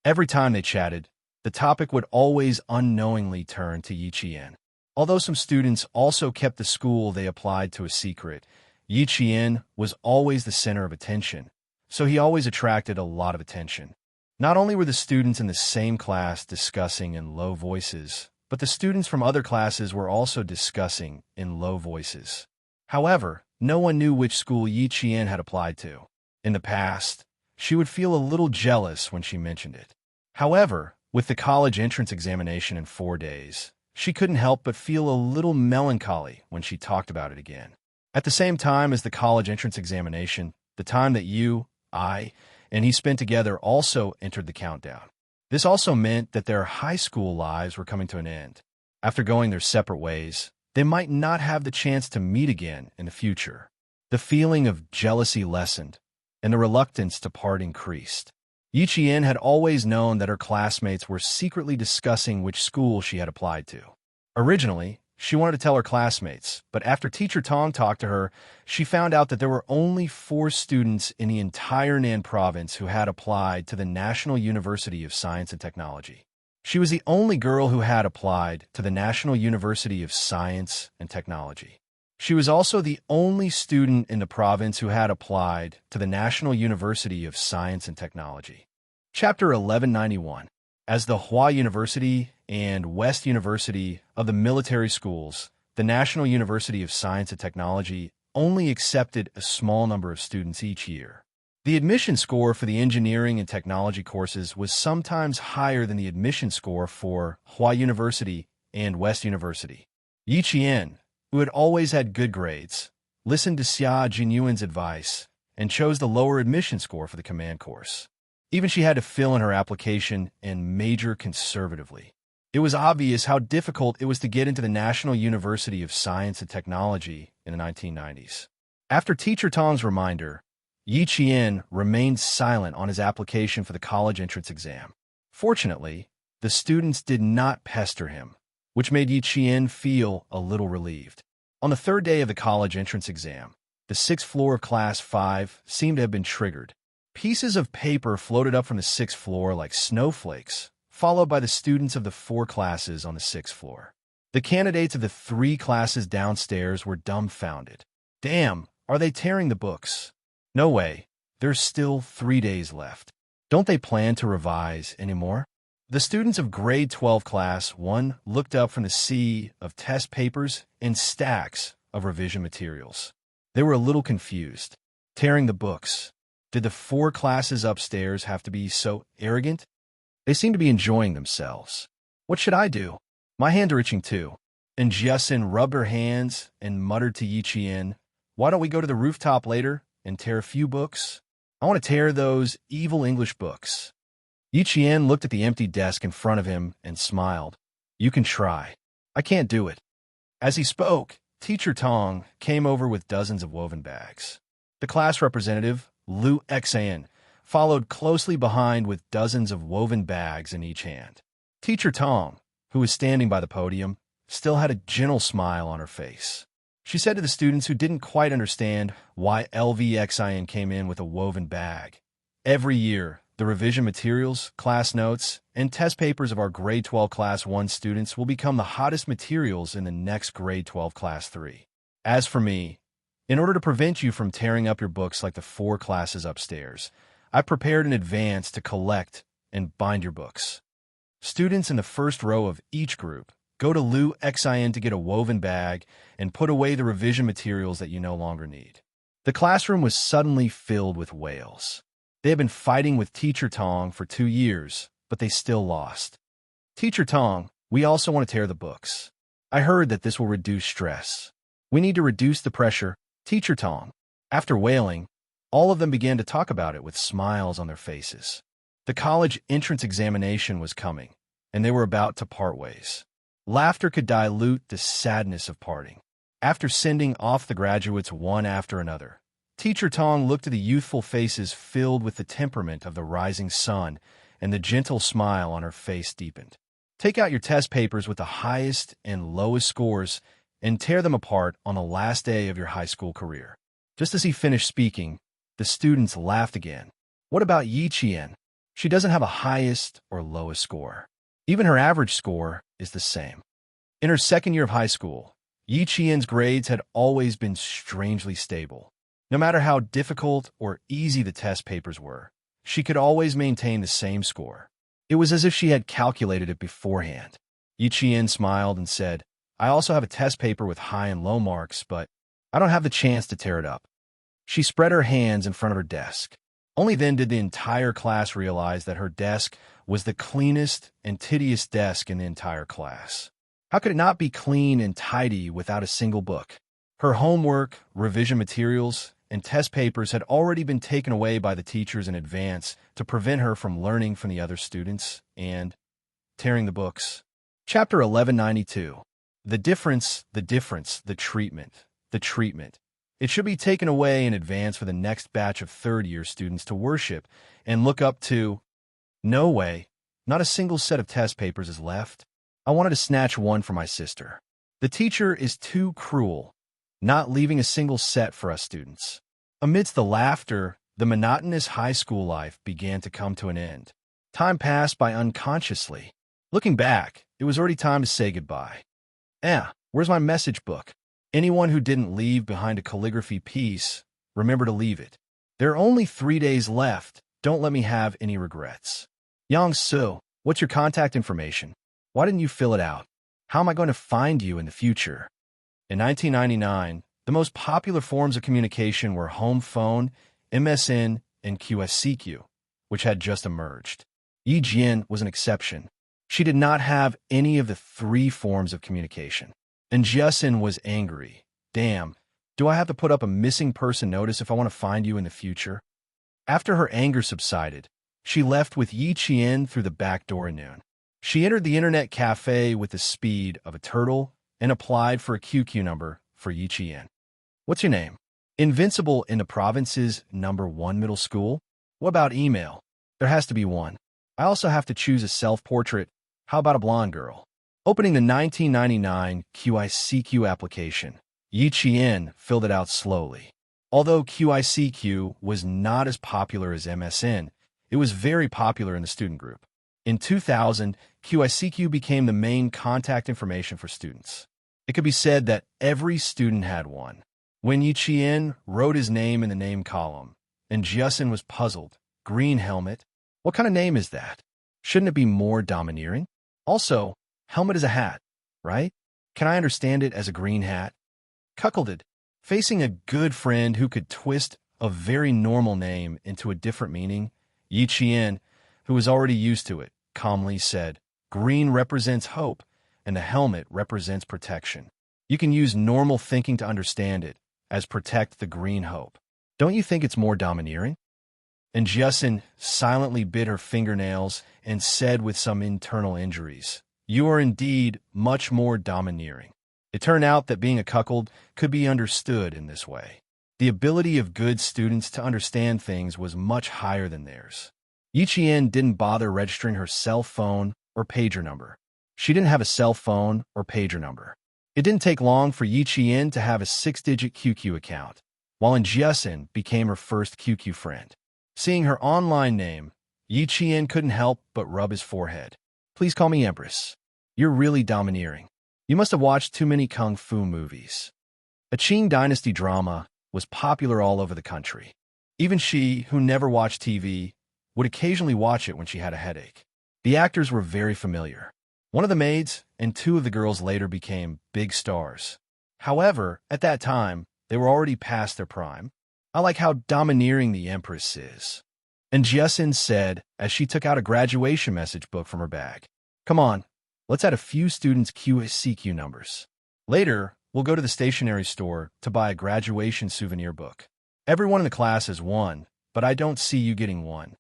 Every time they chatted, the topic would always unknowingly turn to Yi Qian. Although some students also kept the school they applied to a secret, Yi Qian was always the center of attention, so he always attracted a lot of attention. Not only were the students in the same class discussing in low voices, but the students from other classes were also discussing in low voices. However, no one knew which school Yi Qian had applied to. In the past, she would feel a little jealous when she mentioned it. However, with the college entrance examination in 4 days, she couldn't help but feel a little melancholy when she talked about it again. At the same time as the college entrance examination, the time that you, I, and he spent together also entered the countdown. This also meant that their high school lives were coming to an end. After going their separate ways, they might not have the chance to meet again in the future. The feeling of jealousy lessened, and the reluctance to part increased. Yi Qian had always known that her classmates were secretly discussing which school she had applied to. Originally, she wanted to tell her classmates, but after Teacher Tong talked to her, she found out that there were only 4 students in the entire Nan province who had applied to the National University of Science and Technology. She was the only girl who had applied to the National University of Science and Technology. She was also the only student in the province who had applied to the National University of Science and Technology. Chapter 1191. As the Hua University and West University of the military schools, the National University of Science and Technology only accepted a small number of students each year. The admission score for the engineering and technology courses was sometimes higher than the admission score for Hua University and West University. Yi Qian, who had always had good grades, listened to Xia Jinyuan's advice and chose the lower admission score for the command course. Even she had to fill in her application and major conservatively. It was obvious how difficult it was to get into the National University of Science and Technology in the 1990s. After Teacher Tong's reminder, Yi Qian remained silent on his application for the college entrance exam. Fortunately, the students did not pester him, which made Yi Qian feel a little relieved. On the 3rd day of the college entrance exam, the 6th floor of Class 5 seemed to have been triggered. Pieces of paper floated up from the 6th floor like snowflakes, followed by the students of the 4 classes on the 6th floor. The candidates of the 3 classes downstairs were dumbfounded. Damn, are they tearing the books? No way, there's still 3 days left. Don't they plan to revise anymore? The students of grade 12 class 1 looked up from the sea of test papers and stacks of revision materials. They were a little confused. Tearing the books. Did the 4 classes upstairs have to be so arrogant? They seemed to be enjoying themselves. What should I do? My hands are itching too. And Jiesin rubbed her hands and muttered to Yi Qian, "Why don't we go to the rooftop later and tear a few books? I want to tear those evil English books." Yi Qian looked at the empty desk in front of him and smiled. "You can try. I can't do it." As he spoke, Teacher Tong came over with dozens of woven bags. The class representative, Lu Xan, followed closely behind with dozens of woven bags in each hand. Teacher Tong, who was standing by the podium, still had a gentle smile on her face. She said to the students who didn't quite understand why LVXIN came in with a woven bag, "Every year, the revision materials, class notes, and test papers of our grade 12 class 1 students will become the hottest materials in the next grade 12 class 3. As for me, in order to prevent you from tearing up your books like the 4 classes upstairs, I prepared in advance to collect and bind your books. Students in the first row of each group, go to Lou XIN to get a woven bag and put away the revision materials that you no longer need. The classroom was suddenly filled with wails. They had been fighting with Teacher Tong for 2 years, but they still lost. Teacher Tong, we also want to tear the books. I heard that this will reduce stress. We need to reduce the pressure. Teacher Tong. After wailing, all of them began to talk about it with smiles on their faces. The college entrance examination was coming, and they were about to part ways. Laughter could dilute the sadness of parting. After sending off the graduates one after another, Teacher Tong looked at the youthful faces filled with the temperament of the rising sun, and the gentle smile on her face deepened. Take out your test papers with the highest and lowest scores and tear them apart on the last day of your high school career. Just as he finished speaking, the students laughed again. What about Yi Qian? She doesn't have a highest or lowest score. Even her average score is the same. In her second year of high school, Yi Qian's grades had always been strangely stable. No matter how difficult or easy the test papers were, she could always maintain the same score. It was as if she had calculated it beforehand. Yi Qian smiled and said, I also have a test paper with high and low marks, but I don't have the chance to tear it up. She spread her hands in front of her desk. Only then did the entire class realize that her desk was the cleanest and tedious desk in the entire class. How could it not be clean and tidy without a single book? Her homework, revision materials, and test papers had already been taken away by the teachers in advance to prevent her from learning from the other students and tearing the books. Chapter 1192. The difference, the treatment. It should be taken away in advance for the next batch of third-year students to worship and look up to. No way, not a single set of test papers is left. I wanted to snatch one for my sister. The teacher is too cruel, not leaving a single set for us students. Amidst the laughter, the monotonous high school life began to come to an end. Time passed by unconsciously. Looking back, it was already time to say goodbye. Where's my message book? Anyone who didn't leave behind a calligraphy piece, remember to leave it. There are only 3 days left. Don't let me have any regrets. Yang Su, what's your contact information? Why didn't you fill it out? How am I going to find you in the future? In 1999, the most popular forms of communication were home phone, MSN, and QSCQ, which had just emerged. Yi Jian was an exception. She did not have any of the 3 forms of communication. And Jiasin was angry. Damn, do I have to put up a missing person notice if I want to find you in the future? After her anger subsided, she left with Yi Qian through the back door at noon. She entered the internet cafe with the speed of a turtle and applied for a QQ number for Yi Qian. What's your name? Invincible in the province's #1 middle school? What about email? There has to be one. I also have to choose a self-portrait. How about a blonde girl? Opening the 1999 QICQ application, Yi Qian filled it out slowly. Although QICQ was not as popular as MSN, it was very popular in the student group. In 2000, QICQ became the main contact information for students. It could be said that every student had one. When Yi Qian wrote his name in the name column, and Jiasin was puzzled, green helmet, what kind of name is that? Shouldn't it be more domineering? Also, helmet is a hat, right? Can I understand it as a green hat? Cuckolded, facing a good friend who could twist a very normal name into a different meaning, Yi Qian, who was already used to it, calmly said, green represents hope, and the helmet represents protection. You can use normal thinking to understand it, as protect the green hope. Don't you think it's more domineering? And Jiasin silently bit her fingernails and said with some internal injuries, you are indeed much more domineering. It turned out that being a cuckold could be understood in this way. The ability of good students to understand things was much higher than theirs. Yi Qian didn't bother registering her cell phone or pager number. She didn't have a cell phone or pager number. It didn't take long for Yi Qian to have a 6-digit QQ account, while Jiasin became her first QQ friend. Seeing her online name, Yi Qian couldn't help but rub his forehead. Please call me Empress. You're really domineering. You must have watched too many kung fu movies. A Qing dynasty drama was popular all over the country. Even she, who never watched TV, would occasionally watch it when she had a headache. The actors were very familiar. One of the maids and two of the girls later became big stars. However, at that time, they were already past their prime. I like how domineering the Empress is. And Jiesin said as she took out a graduation message book from her bag. Come on, let's add a few students' QCQ numbers. Later, we'll go to the stationery store to buy a graduation souvenir book. Everyone in the class has one, but I don't see you getting one.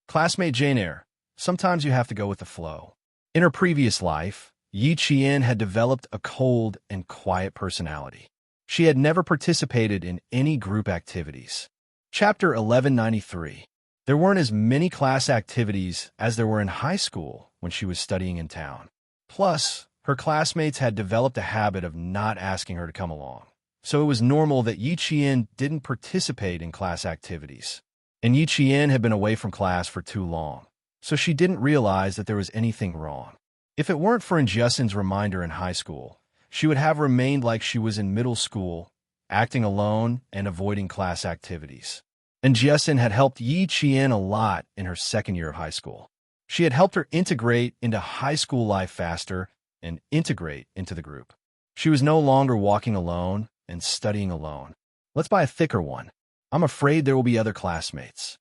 Classmate Jane Eyre, sometimes you have to go with the flow. In her previous life, Yi Qian had developed a cold and quiet personality. She had never participated in any group activities. Chapter 1193. There weren't as many class activities as there were in high school when she was studying in town. Plus, her classmates had developed a habit of not asking her to come along. So it was normal that Yi Qian didn't participate in class activities. And Yi Qian had been away from class for too long, so she didn't realize that there was anything wrong. If it weren't for Jiesin's reminder in high school, she would have remained like she was in middle school, acting alone and avoiding class activities. And Jiesin had helped Yi Qian a lot in her second year of high school. She had helped her integrate into high school life faster and integrate into the group. She was no longer walking alone and studying alone. Let's buy a thicker one. I'm afraid there will be other classmates.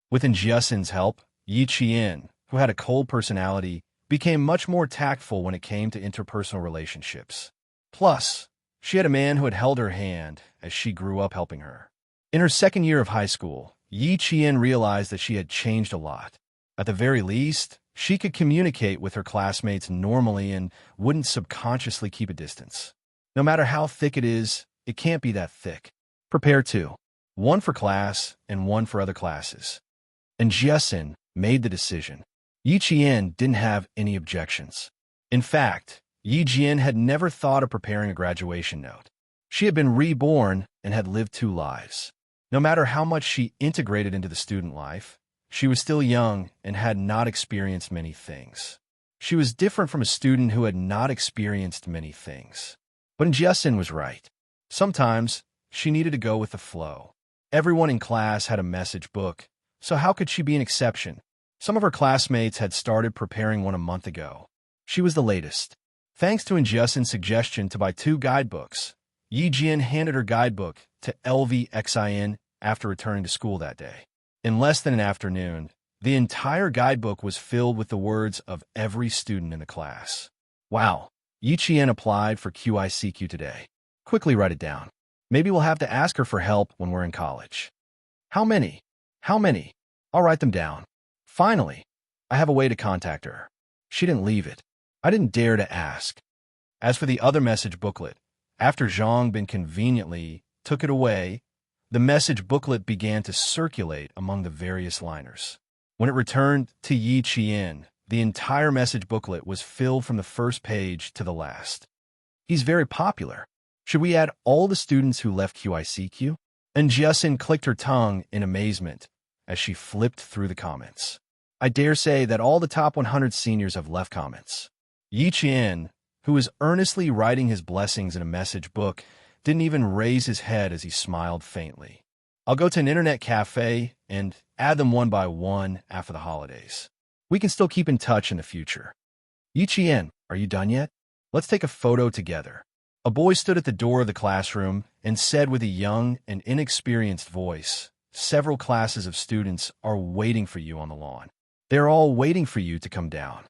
With Jiesin's help, Yi Qian, who had a cold personality, became much more tactful when it came to interpersonal relationships. Plus, she had a man who had held her hand as she grew up helping her. In her second year of high school, Yi Qian realized that she had changed a lot. At the very least, she could communicate with her classmates normally and wouldn't subconsciously keep a distance. No matter how thick it is, it can't be that thick. Prepare two. One for class and one for other classes. And Jiesin made the decision. Yi Qian didn't have any objections. In fact, Yi Qian had never thought of preparing a graduation note. She had been reborn and had lived two lives. No matter how much she integrated into the student life, she was still young and had not experienced many things. She was different from a student who had not experienced many things. But Jiesin was right. Sometimes, she needed to go with the flow. Everyone in class had a message book, so how could she be an exception? Some of her classmates had started preparing one a month ago. She was the latest. Thanks to Jiesin's suggestion to buy 2 guidebooks, Yi Qian handed her guidebook to LVXIN after returning to school that day. In less than an afternoon, the entire guidebook was filled with the words of every student in the class. Wow, Yi Qian applied for QICQ today. Quickly write it down. Maybe we'll have to ask her for help when we're in college. How many? How many? I'll write them down. Finally, I have a way to contact her. She didn't leave it. I didn't dare to ask. As for the other message booklet, after Zhang Bin conveniently took it away, the message booklet began to circulate among the various liners. When it returned to Yi Qian, the entire message booklet was filled from the first page to the last. He's very popular. Should we add all the students who left QICQ? And Jiesin clicked her tongue in amazement as she flipped through the comments. I dare say that all the top 100 seniors have left comments. Yi Qian, who was earnestly writing his blessings in a message book, didn't even raise his head as he smiled faintly. I'll go to an internet cafe and add them one by one after the holidays. We can still keep in touch in the future. Yi Qian, are you done yet? Let's take a photo together. A boy stood at the door of the classroom and said with a young and inexperienced voice, several classes of students are waiting for you on the lawn. They're all waiting for you to come down.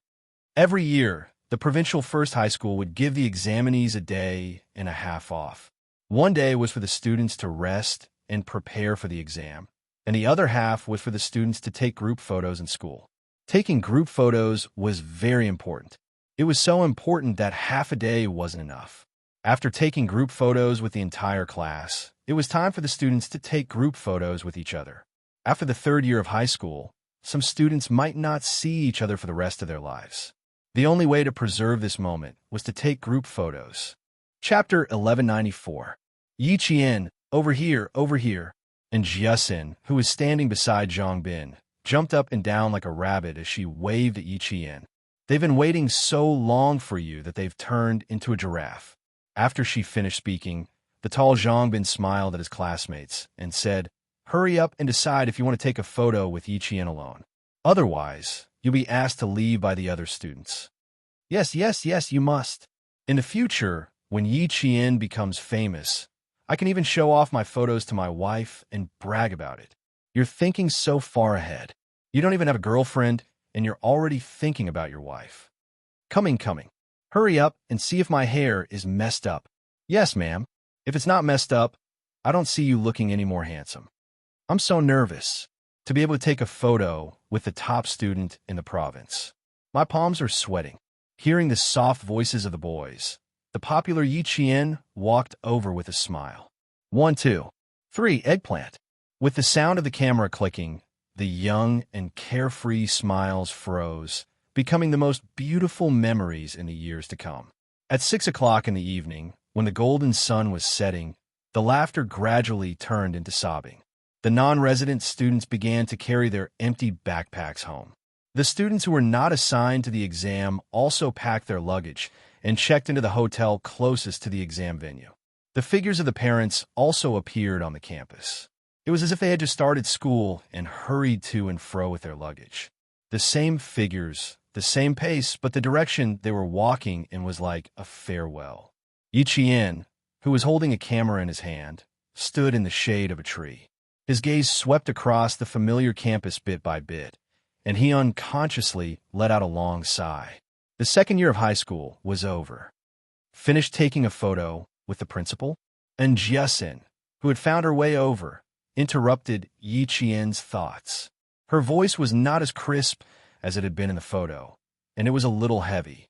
Every year, the provincial first high school would give the examinees a day and a half off. One day was for the students to rest and prepare for the exam, and the other half was for the students to take group photos in school. Taking group photos was very important. It was so important that half a day wasn't enough. After taking group photos with the entire class, it was time for the students to take group photos with each other. After the third year of high school, some students might not see each other for the rest of their lives. The only way to preserve this moment was to take group photos. Chapter 1194. Yi Qian, over here, and Jiesin, who was standing beside Zhang Bin, jumped up and down like a rabbit as she waved at Yi Qian. They've been waiting so long for you that they've turned into a giraffe. After she finished speaking, the tall Zhang Bin smiled at his classmates and said, "Hurry up and decide if you want to take a photo with Yi Qian alone. Otherwise, you'll be asked to leave by the other students." Yes, yes, yes, you must. In the future, when Yi Qian becomes famous, I can even show off my photos to my wife and brag about it. You're thinking so far ahead. You don't even have a girlfriend, and you're already thinking about your wife. Coming. Hurry up and see if my hair is messed up. Yes, ma'am. If it's not messed up, I don't see you looking any more handsome. I'm so nervous to be able to take a photo with the top student in the province. My palms are sweating. Hearing the soft voices of the boys, the popular Yi Qian walked over with a smile. 1, 2, 3, eggplant. With the sound of the camera clicking, the young and carefree smiles froze, becoming the most beautiful memories in the years to come. At 6 o'clock in the evening, when the golden sun was setting, the laughter gradually turned into sobbing. The non-resident students began to carry their empty backpacks home. The students who were not assigned to the exam also packed their luggage and checked into the hotel closest to the exam venue. The figures of the parents also appeared on the campus. It was as if they had just started school and hurried to and fro with their luggage. The same figures, the same pace, but the direction they were walking in was like a farewell. Yi Qian, who was holding a camera in his hand, stood in the shade of a tree. His gaze swept across the familiar campus bit by bit, and he unconsciously let out a long sigh. The second year of high school was over. Finished taking a photo with the principal, and Jiasin, who had found her way over, interrupted Yi Qian's thoughts. Her voice was not as crisp as it had been in the photo, and it was a little heavy.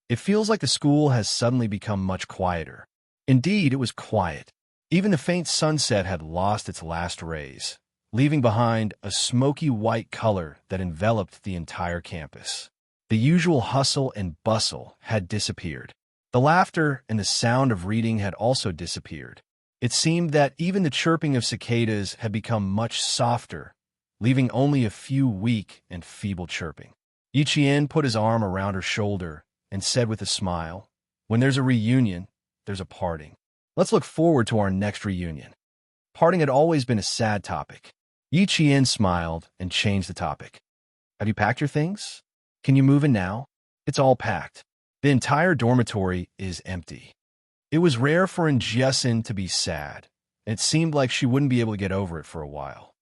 It feels like the school has suddenly become much quieter. Indeed, it was quiet. Even the faint sunset had lost its last rays, leaving behind a smoky white color that enveloped the entire campus. The usual hustle and bustle had disappeared. The laughter and the sound of reading had also disappeared. It seemed that even the chirping of cicadas had become much softer, leaving only a few weak and feeble chirping. Yi Qian put his arm around her shoulder and said with a smile, "When there's a reunion, there's a parting. Let's look forward to our next reunion." Parting had always been a sad topic. Yi Qian smiled and changed the topic. "Have you packed your things? Can you move in now? It's all packed. The entire dormitory is empty." It was rare for Jiasin to be sad, and it seemed like she wouldn't be able to get over it for a while.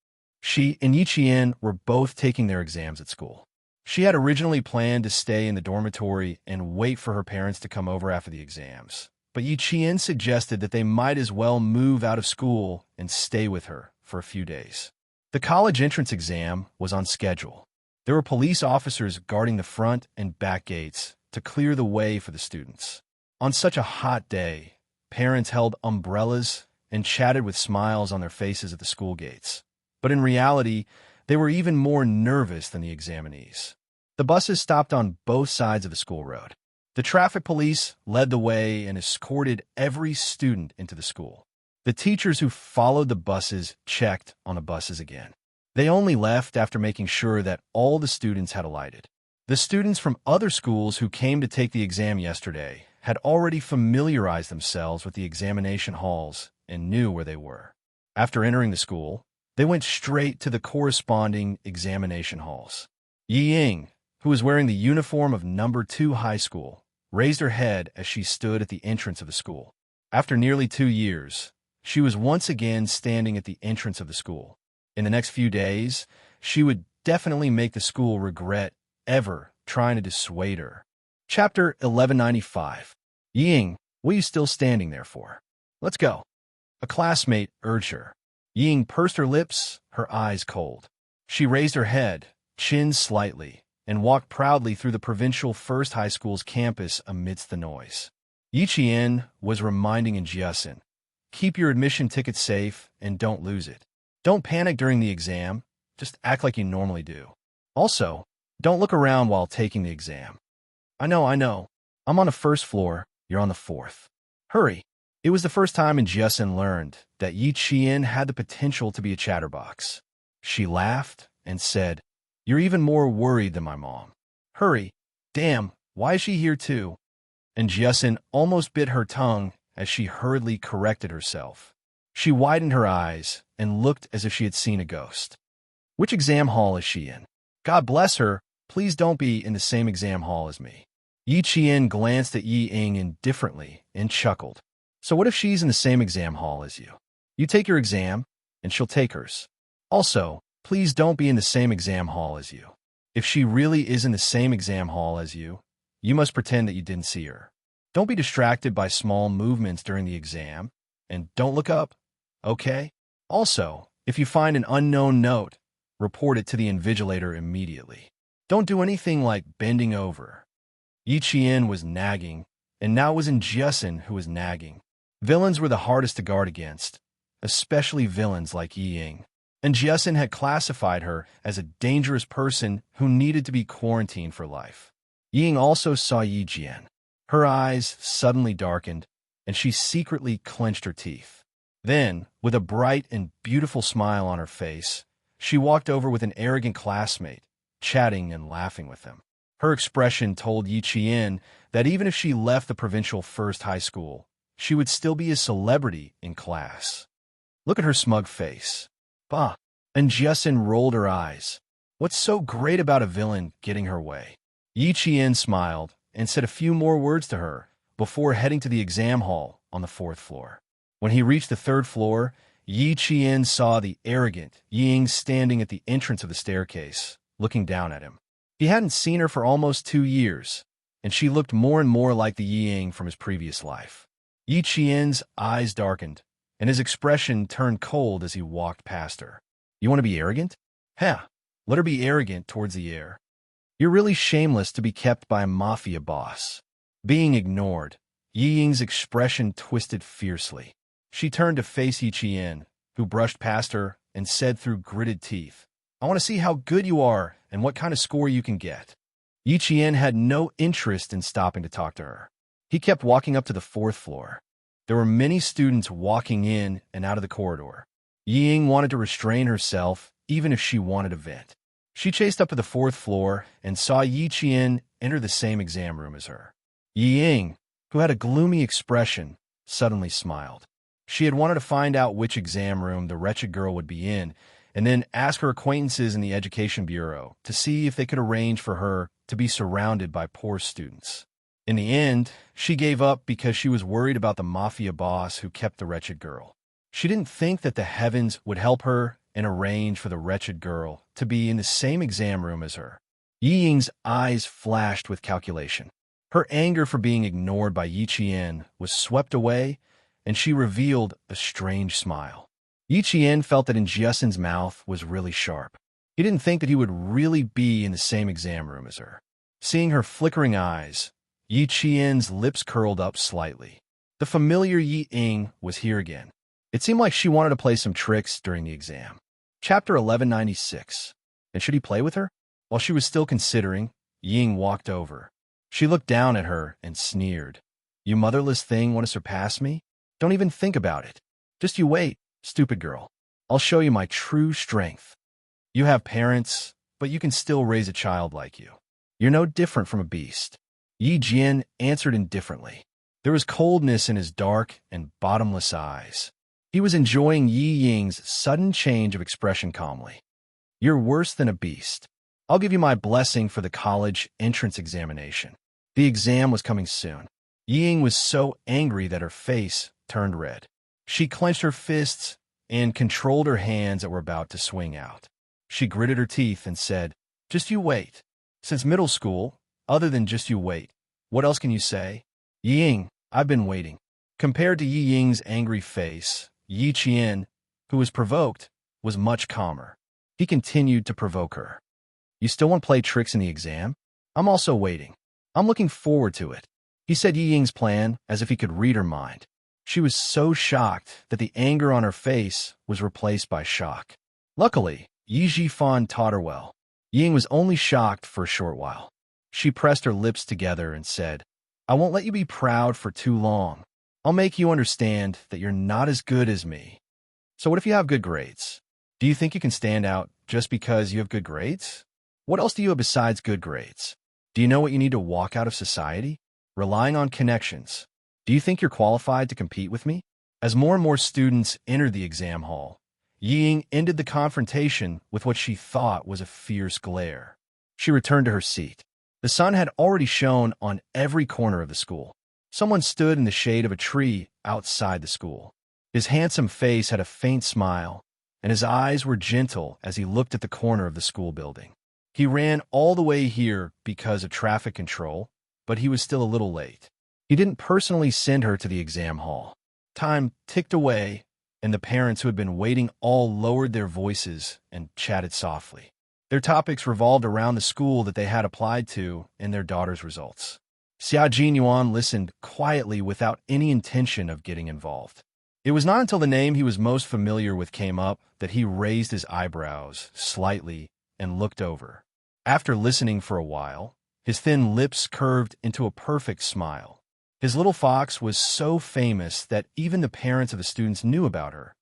She and Yi Qian were both taking their exams at school. She had originally planned to stay in the dormitory and wait for her parents to come over after the exams, but Yi Qian suggested that they might as well move out of school and stay with her for a few days. The college entrance exam was on schedule. There were police officers guarding the front and back gates to clear the way for the students. On such a hot day, parents held umbrellas and chatted with smiles on their faces at the school gates. But in reality, they were even more nervous than the examinees. The buses stopped on both sides of the school road. The traffic police led the way and escorted every student into the school. The teachers who followed the buses checked on the buses again. They only left after making sure that all the students had alighted. The students from other schools who came to take the exam yesterday had already familiarized themselves with the examination halls and knew where they were. After entering the school, they went straight to the corresponding examination halls. Yi Ying, who was wearing the uniform of number 2 high school, raised her head as she stood at the entrance of the school. After nearly 2 years, she was once again standing at the entrance of the school. In the next few days, she would definitely make the school regret ever trying to dissuade her. Chapter 1195. Ying, what are you still standing there for? Let's go. A classmate urged her. Ying pursed her lips, her eyes cold. She raised her head, chin slightly, and walked proudly through the provincial first high school's campus amidst the noise. Yi Qian was reminding Jiasin, "Keep your admission ticket safe and don't lose it. Don't panic during the exam, just act like you normally do. Also, don't look around while taking the exam." I know. I'm on the first floor, you're on the 4th. Hurry." It was the first time Jiasin learned that Yi Qian had the potential to be a chatterbox. She laughed and said, You're even more worried than my mom. Hurry. Damn, why is she here too? And Jessen almost bit her tongue as she hurriedly corrected herself. She widened her eyes and looked as if she had seen a ghost. Which exam hall is she in? God bless her, please don't be in the same exam hall as me. Yi Qian glanced at Yi Ying indifferently and chuckled. So what if she's in the same exam hall as you? You take your exam, and she'll take hers. Also, please don't be in the same exam hall as you. If she really is in the same exam hall as you, you must pretend that you didn't see her. Don't be distracted by small movements during the exam, and don't look up, okay? Also, if you find an unknown note, report it to the invigilator immediately. Don't do anything like bending over. Yi Qian was nagging, and now it was Jessen who was nagging. Villains were the hardest to guard against, especially villains like Yi Ying. And Jessen had classified her as a dangerous person who needed to be quarantined for life. Yi Ying also saw Yi Jian. Her eyes suddenly darkened, and she secretly clenched her teeth. Then, with a bright and beautiful smile on her face, she walked over with an arrogant classmate, chatting and laughing with him. Her expression told Yi Qian that even if she left the provincial first high school, she would still be a celebrity in class. Look at her smug face. Bah! And Jessen rolled her eyes. What's so great about a villain getting her way? Yi Qian smiled and said a few more words to her before heading to the exam hall on the 4th floor. When he reached the 3rd floor, Yi Qian saw the arrogant Yi Ying standing at the entrance of the staircase, looking down at him. He hadn't seen her for almost 2 years, and she looked more and more like the Yi Ying from his previous life. Yi Qian's eyes darkened, and his expression turned cold as he walked past her. You want to be arrogant? Heh, let her be arrogant towards the air. You're really shameless to be kept by a mafia boss. Being ignored, Yi Ying's expression twisted fiercely. She turned to face Yi Qian, who brushed past her and said through gritted teeth, I want to see how good you are and what kind of score you can get. Yi Qian had no interest in stopping to talk to her. He kept walking up to the 4th floor. There were many students walking in and out of the corridor. Yi Ying wanted to restrain herself, even if she wanted a vent. She chased up to the 4th floor and saw Yi Qian enter the same exam room as her. Yi Ying, who had a gloomy expression, suddenly smiled. She had wanted to find out which exam room the wretched girl would be in, and then ask her acquaintances in the Education Bureau to see if they could arrange for her to be surrounded by poor students. In the end, she gave up because she was worried about the mafia boss who kept the wretched girl. She didn't think that the heavens would help her and arrange for the wretched girl to be in the same exam room as her. Yi Ying's eyes flashed with calculation. Her anger for being ignored by Yi Qian was swept away, and she revealed a strange smile. Yi Qian felt that Jessen's mouth was really sharp. He didn't think that he would really be in the same exam room as her. Seeing her flickering eyes, Yi Qian's lips curled up slightly. The familiar Yi Ying was here again. It seemed like she wanted to play some tricks during the exam. Chapter 1196. And should he play with her? While she was still considering, Yi Ying walked over. She looked down at her and sneered. You motherless thing want to surpass me? Don't even think about it. Just you wait, stupid girl. I'll show you my true strength. You have parents, but you can still raise a child like you. You're no different from a beast. Yi Jian answered indifferently. There was coldness in his dark and bottomless eyes. He was enjoying Yi Ying's sudden change of expression calmly. You're worse than a beast. I'll give you my blessing for the college entrance examination. The exam was coming soon. Yi Ying was so angry that her face turned red. She clenched her fists and controlled her hands that were about to swing out. She gritted her teeth and said, Just you wait. Since middle school, other than just you wait, what else can you say? Yi Ying, I've been waiting. Compared to Yi Ying's angry face, Yi Qian, who was provoked, was much calmer. He continued to provoke her. You still want to play tricks in the exam? I'm also waiting. I'm looking forward to it. He said Yi Ying's plan as if he could read her mind. She was so shocked that the anger on her face was replaced by shock. Luckily, Yi Jifan taught her well. Yi Ying was only shocked for a short while. She pressed her lips together and said, I won't let you be proud for too long. I'll make you understand that you're not as good as me. So what if you have good grades? Do you think you can stand out just because you have good grades? What else do you have besides good grades? Do you know what you need to walk out of society? Relying on connections. Do you think you're qualified to compete with me? As more and more students entered the exam hall, Ying ended the confrontation with what she thought was a fierce glare. She returned to her seat. The sun had already shone on every corner of the school. Someone stood in the shade of a tree outside the school. His handsome face had a faint smile, and his eyes were gentle as he looked at the corner of the school building. He ran all the way here because of traffic control, but he was still a little late. He didn't personally send her to the exam hall. Time ticked away, and the parents who had been waiting all lowered their voices and chatted softly. Their topics revolved around the school that they had applied to and their daughter's results. Xia Jinyuan listened quietly without any intention of getting involved. It was not until the name he was most familiar with came up that he raised his eyebrows slightly and looked over. After listening for a while, his thin lips curved into a perfect smile. His little fox was so famous that even the parents of the students knew about her.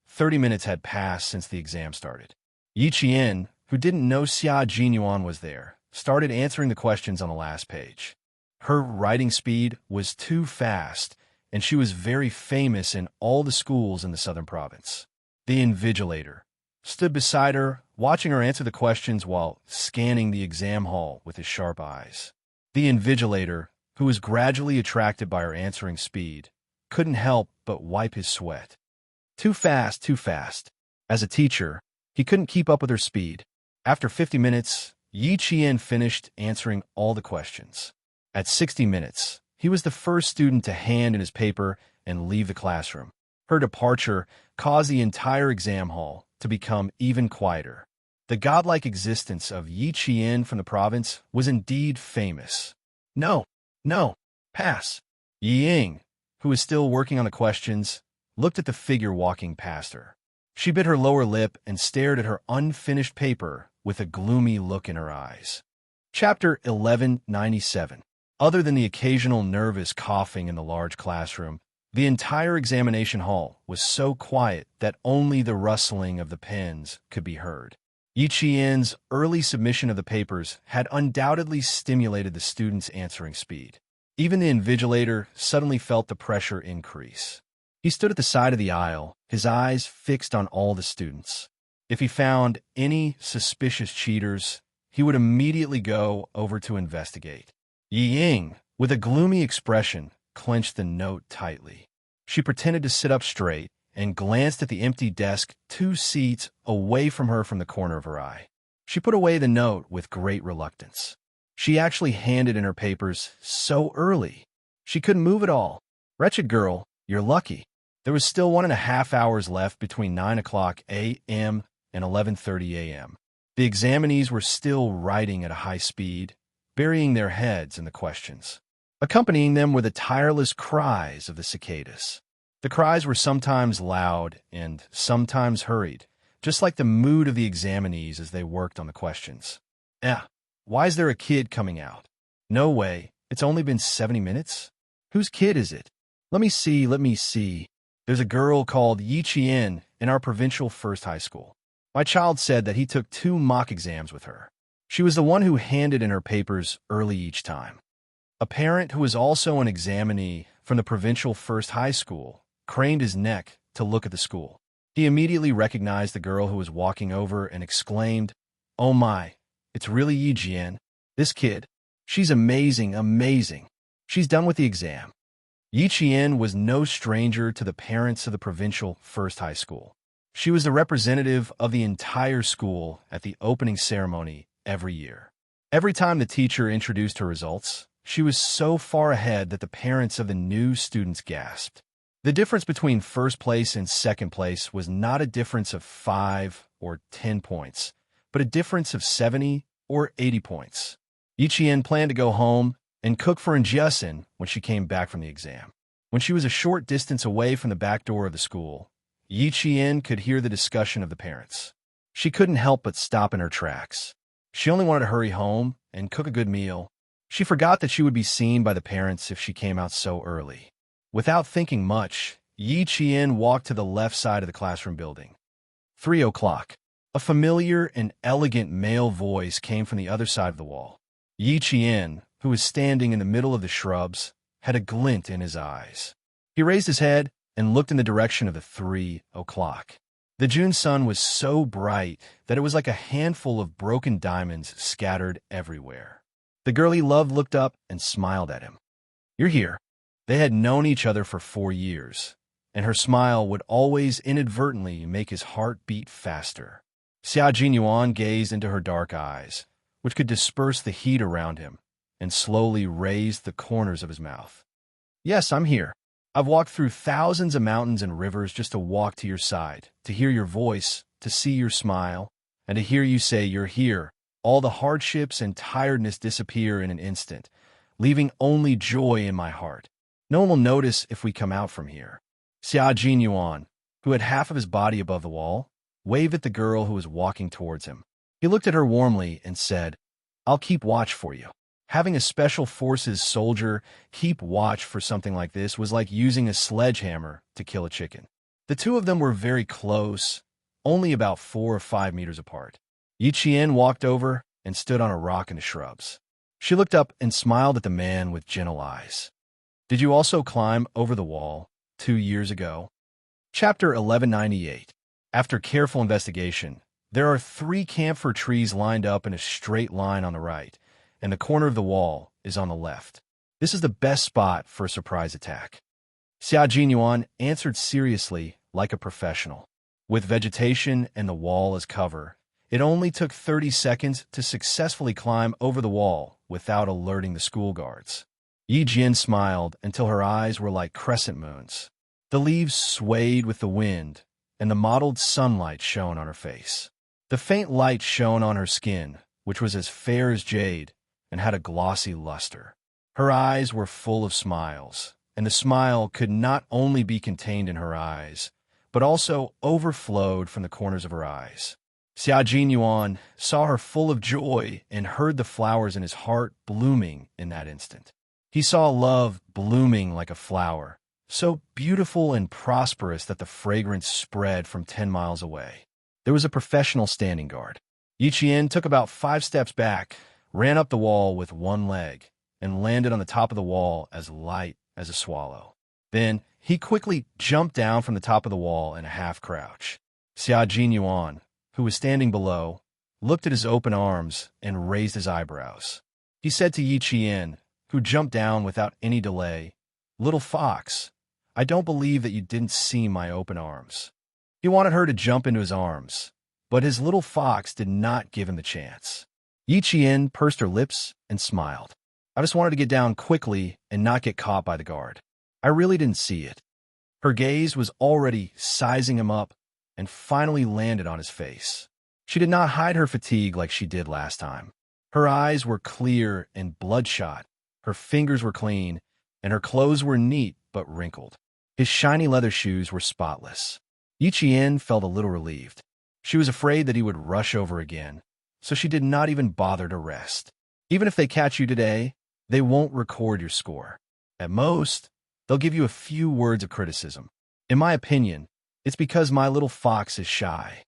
30 minutes had passed since the exam started. Yi Qian, who didn't know Xia Jinyuan was there, started answering the questions on the last page. Her writing speed was too fast, and she was very famous in all the schools in the southern province. The invigilator stood beside her, watching her answer the questions while scanning the exam hall with his sharp eyes. The invigilator, who was gradually attracted by her answering speed, couldn't help but wipe his sweat. Too fast, too fast. As a teacher, he couldn't keep up with her speed. After 50 minutes, Yi Qian finished answering all the questions. At 60 minutes, he was the first student to hand in his paper and leave the classroom. Her departure caused the entire exam hall to become even quieter. The godlike existence of Yi Qian from the province was indeed famous. No, pass. Ying, who was still working on the questions, looked at the figure walking past her. She bit her lower lip and stared at her unfinished paper with a gloomy look in her eyes. Chapter 1197. Other than the occasional nervous coughing in the large classroom, the entire examination hall was so quiet that only the rustling of the pens could be heard. Yi Qian's early submission of the papers had undoubtedly stimulated the students' answering speed. Even the invigilator suddenly felt the pressure increase. He stood at the side of the aisle, his eyes fixed on all the students. If he found any suspicious cheaters, he would immediately go over to investigate. Ying, with a gloomy expression, clenched the note tightly. She pretended to sit up straight and glanced at the empty desk 2 seats away from her from the corner of her eye. She put away the note with great reluctance. She actually handed in her papers so early. She couldn't move at all. Wretched girl, you're lucky. There was still 1.5 hours left between 9 o'clock a.m. and 11:30 a.m. The examinees were still writing at a high speed, burying their heads in the questions. Accompanying them were the tireless cries of the cicadas. The cries were sometimes loud and sometimes hurried, just like the mood of the examinees as they worked on the questions. Why is there a kid coming out? No way, it's only been 70 minutes? Whose kid is it? Let me see. There's a girl called Yi Qian in our provincial first high school. My child said that he took 2 mock exams with her. She was the one who handed in her papers early each time. A parent who was also an examinee from the provincial first high school craned his neck to look at the school. He immediately recognized the girl who was walking over and exclaimed, "Oh my, it's really Yi Jian. This kid, she's amazing. She's done with the exam." Yi Qian was no stranger to the parents of the provincial first high school. She was the representative of the entire school at the opening ceremony every year. Every time the teacher introduced her results, she was so far ahead that the parents of the new students gasped. The difference between first place and second place was not a difference of 5 or 10 points, but a difference of 70 or 80 points. Yi Qian planned to go home and cook for Jiasin when she came back from the exam. When she was a short distance away from the back door of the school, Yi Qian could hear the discussion of the parents. She couldn't help but stop in her tracks. She only wanted to hurry home and cook a good meal. She forgot that she would be seen by the parents if she came out so early. Without thinking much, Yi Qian walked to the left side of the classroom building. 3 o'clock. A familiar and elegant male voice came from the other side of the wall. Yi Qian, who was standing in the middle of the shrubs, had a glint in his eyes. He raised his head and looked in the direction of the 3 o'clock. The June sun was so bright that it was like a handful of broken diamonds scattered everywhere. The girl he loved looked up and smiled at him. "You're here." They had known each other for 4 years, and her smile would always inadvertently make his heart beat faster. Xia Jinyuan gazed into her dark eyes, which could disperse the heat around him, and slowly raised the corners of his mouth. "Yes, I'm here. I've walked through thousands of mountains and rivers just to walk to your side, to hear your voice, to see your smile, and to hear you say you're here. All the hardships and tiredness disappear in an instant, leaving only joy in my heart. No one will notice if we come out from here." Xia Jinyuan, who had half of his body above the wall, waved at the girl who was walking towards him. He looked at her warmly and said, "I'll keep watch for you." Having a special forces soldier keep watch for something like this was like using a sledgehammer to kill a chicken. The two of them were very close, only about 4 or 5 meters apart. Yi Qian walked over and stood on a rock in the shrubs. She looked up and smiled at the man with gentle eyes. "Did you also climb over the wall 2 years ago?" Chapter 1198. After careful investigation, there are 3 camphor trees lined up in a straight line on the right, and the corner of the wall is on the left. This is the best spot for a surprise attack. Xia Jinyuan answered seriously, like a professional. With vegetation and the wall as cover, it only took 30 seconds to successfully climb over the wall without alerting the school guards. Yi Jian smiled until her eyes were like crescent moons. The leaves swayed with the wind, and the mottled sunlight shone on her face. The faint light shone on her skin, which was as fair as jade, and had a glossy luster. Her eyes were full of smiles, and the smile could not only be contained in her eyes, but also overflowed from the corners of her eyes. Xia Jinyuan saw her full of joy and heard the flowers in his heart blooming in that instant. He saw love blooming like a flower, so beautiful and prosperous that the fragrance spread from 10 miles away. There was a professional standing guard. Yi Qian took about 5 steps back, ran up the wall with one leg, and landed on the top of the wall as light as a swallow. Then he quickly jumped down from the top of the wall in a half-crouch. Xia Jinyuan, who was standing below, looked at his open arms and raised his eyebrows. He said to Yi Qian, who jumped down without any delay, "Little fox, I don't believe that you didn't see my open arms." He wanted her to jump into his arms, but his little fox did not give him the chance. Yi Qian pursed her lips and smiled. "I just wanted to get down quickly and not get caught by the guard. I really didn't see it." Her gaze was already sizing him up and finally landed on his face. She did not hide her fatigue like she did last time. Her eyes were clear and bloodshot, her fingers were clean, and her clothes were neat but wrinkled. His shiny leather shoes were spotless. Yi Qian felt a little relieved. She was afraid that he would rush over again, so she did not even bother to rest. Even if they catch you today, they won't record your score. At most, they'll give you a few words of criticism. In my opinion, it's because my little fox is shy.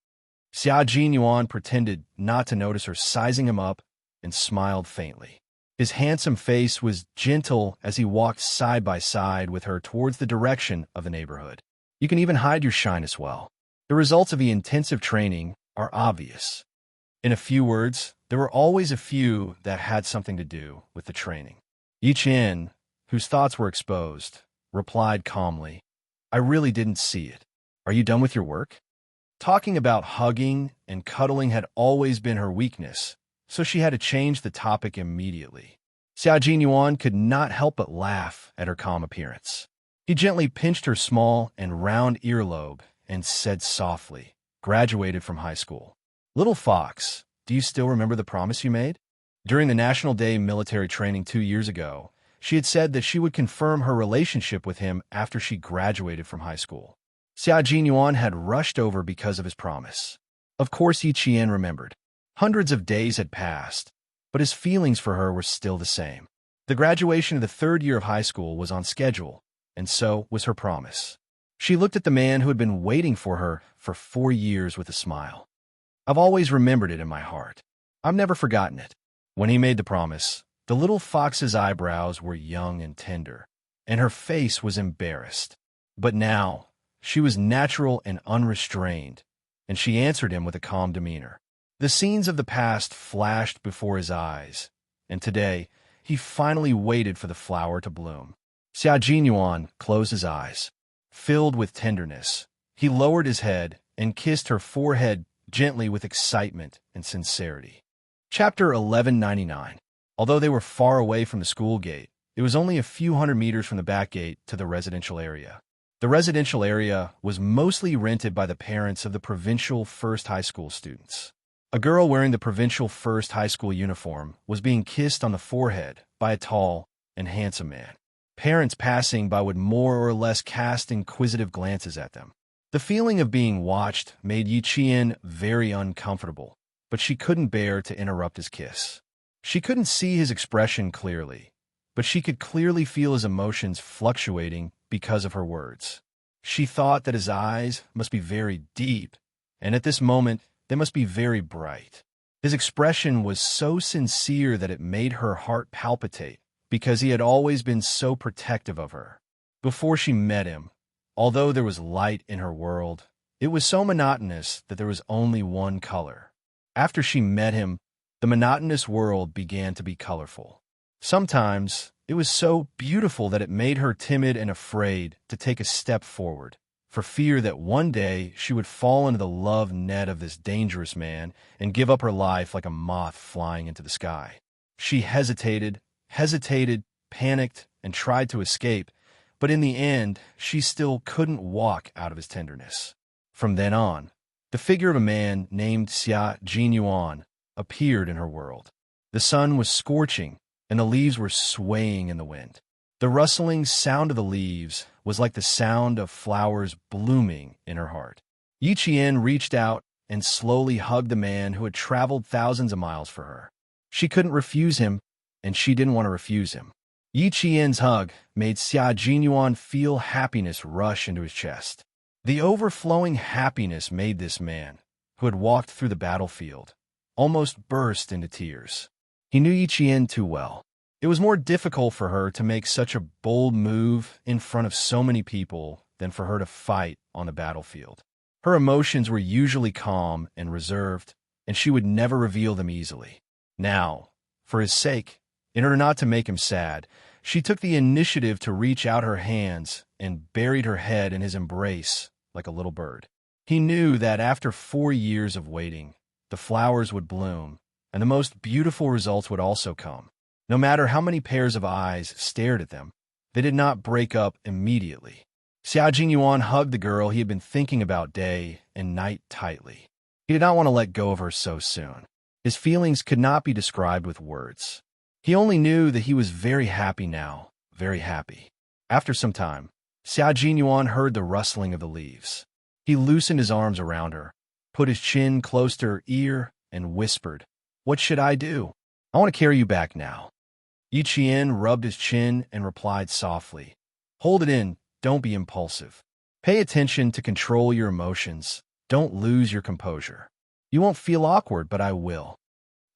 Xia Jinyuan pretended not to notice her sizing him up and smiled faintly. His handsome face was gentle as he walked side by side with her towards the direction of the neighborhood. You can even hide your shyness well. The results of the intensive training are obvious. In a few words, there were always a few that had something to do with the training. Yi Qian, whose thoughts were exposed, replied calmly, "I really didn't see it. Are you done with your work?" Talking about hugging and cuddling had always been her weakness, so she had to change the topic immediately. Xia Jinyuan could not help but laugh at her calm appearance. He gently pinched her small and round earlobe and said softly, "Graduated from high school. Little fox, do you still remember the promise you made?" During the National Day military training 2 years ago, she had said that she would confirm her relationship with him after she graduated from high school. Xia Jinyuan had rushed over because of his promise. Of course Yi Qian remembered. Hundreds of days had passed, but his feelings for her were still the same. The graduation of the 3rd year of high school was on schedule, and so was her promise. She looked at the man who had been waiting for her for 4 years with a smile. I've always remembered it in my heart. I've never forgotten it. When he made the promise, the little fox's eyebrows were young and tender, and her face was embarrassed. But now, she was natural and unrestrained, and she answered him with a calm demeanor. The scenes of the past flashed before his eyes, and today, he finally waited for the flower to bloom. Xia Jinyuan closed his eyes. Filled with tenderness, he lowered his head and kissed her forehead gently with excitement and sincerity. Chapter 1199. Although they were far away from the school gate, it was only a few hundred meters from the back gate to the residential area. The residential area was mostly rented by the parents of the provincial first high school students. A girl wearing the provincial first high school uniform was being kissed on the forehead by a tall and handsome man. Parents passing by would more or less cast inquisitive glances at them. The feeling of being watched made Yi Qian very uncomfortable, but she couldn't bear to interrupt his kiss. She couldn't see his expression clearly, but she could clearly feel his emotions fluctuating because of her words. She thought that his eyes must be very deep, and at this moment, they must be very bright. His expression was so sincere that it made her heart palpitate, because he had always been so protective of her. Before she met him, although there was light in her world, it was so monotonous that there was only one color. After she met him, the monotonous world began to be colorful. Sometimes, it was so beautiful that it made her timid and afraid to take a step forward, for fear that one day she would fall into the love net of this dangerous man and give up her life like a moth flying into the sky. She hesitated, panicked, and tried to escape, but in the end, she still couldn't walk out of his tenderness. From then on, the figure of a man named Xia Jinyuan appeared in her world. The sun was scorching, and the leaves were swaying in the wind. The rustling sound of the leaves was like the sound of flowers blooming in her heart. Yi Qian reached out and slowly hugged the man who had traveled thousands of miles for her. She couldn't refuse him, and she didn't want to refuse him. Yi Qian's hug made Xia Jinyuan feel happiness rush into his chest. The overflowing happiness made this man, who had walked through the battlefield, almost burst into tears. He knew Yi Qian too well. It was more difficult for her to make such a bold move in front of so many people than for her to fight on the battlefield. Her emotions were usually calm and reserved, and she would never reveal them easily. Now, for his sake, in order not to make him sad, she took the initiative to reach out her hands and buried her head in his embrace like a little bird. He knew that after 4 years of waiting, the flowers would bloom, and the most beautiful results would also come. No matter how many pairs of eyes stared at them, they did not break up immediately. Xia Jinyuan hugged the girl he had been thinking about day and night tightly. He did not want to let go of her so soon. His feelings could not be described with words. He only knew that he was very happy now, very happy. After some time, Xia Jinyuan heard the rustling of the leaves. He loosened his arms around her, put his chin close to her ear, and whispered, "What should I do? I want to carry you back now." Yi Qian rubbed his chin and replied softly, "Hold it in, don't be impulsive. Pay attention to control your emotions, don't lose your composure. You won't feel awkward, but I will."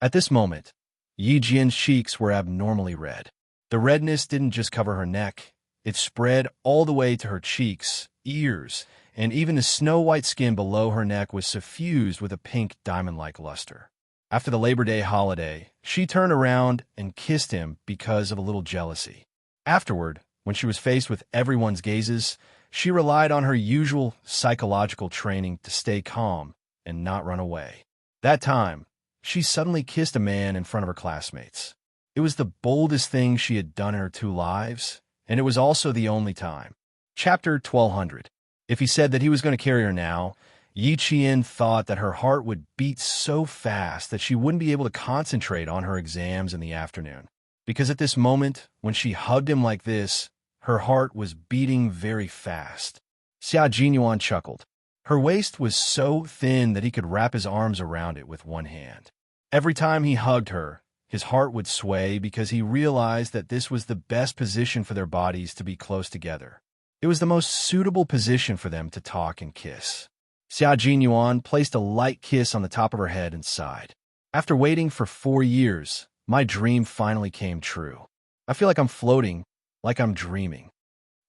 At this moment, Yi Jian's cheeks were abnormally red. The redness didn't just cover her neck, it spread all the way to her cheeks, ears, and even the snow-white skin below her neck was suffused with a pink diamond-like luster. After the Labor Day holiday, she turned around and kissed him because of a little jealousy. Afterward, when she was faced with everyone's gazes, she relied on her usual psychological training to stay calm and not run away. That time, she suddenly kissed a man in front of her classmates. It was the boldest thing she had done in her 2 lives, and it was also the only time. Chapter 1200. If he said that he was going to carry her now, Yi Qian thought that her heart would beat so fast that she wouldn't be able to concentrate on her exams in the afternoon. Because at this moment, when she hugged him like this, her heart was beating very fast. Xia Jinyuan chuckled. Her waist was so thin that he could wrap his arms around it with one hand. Every time he hugged her, his heart would sway because he realized that this was the best position for their bodies to be close together. It was the most suitable position for them to talk and kiss. Xia Jinyuan placed a light kiss on the top of her head and sighed. After waiting for 4 years, my dream finally came true. I feel like I'm floating, like I'm dreaming.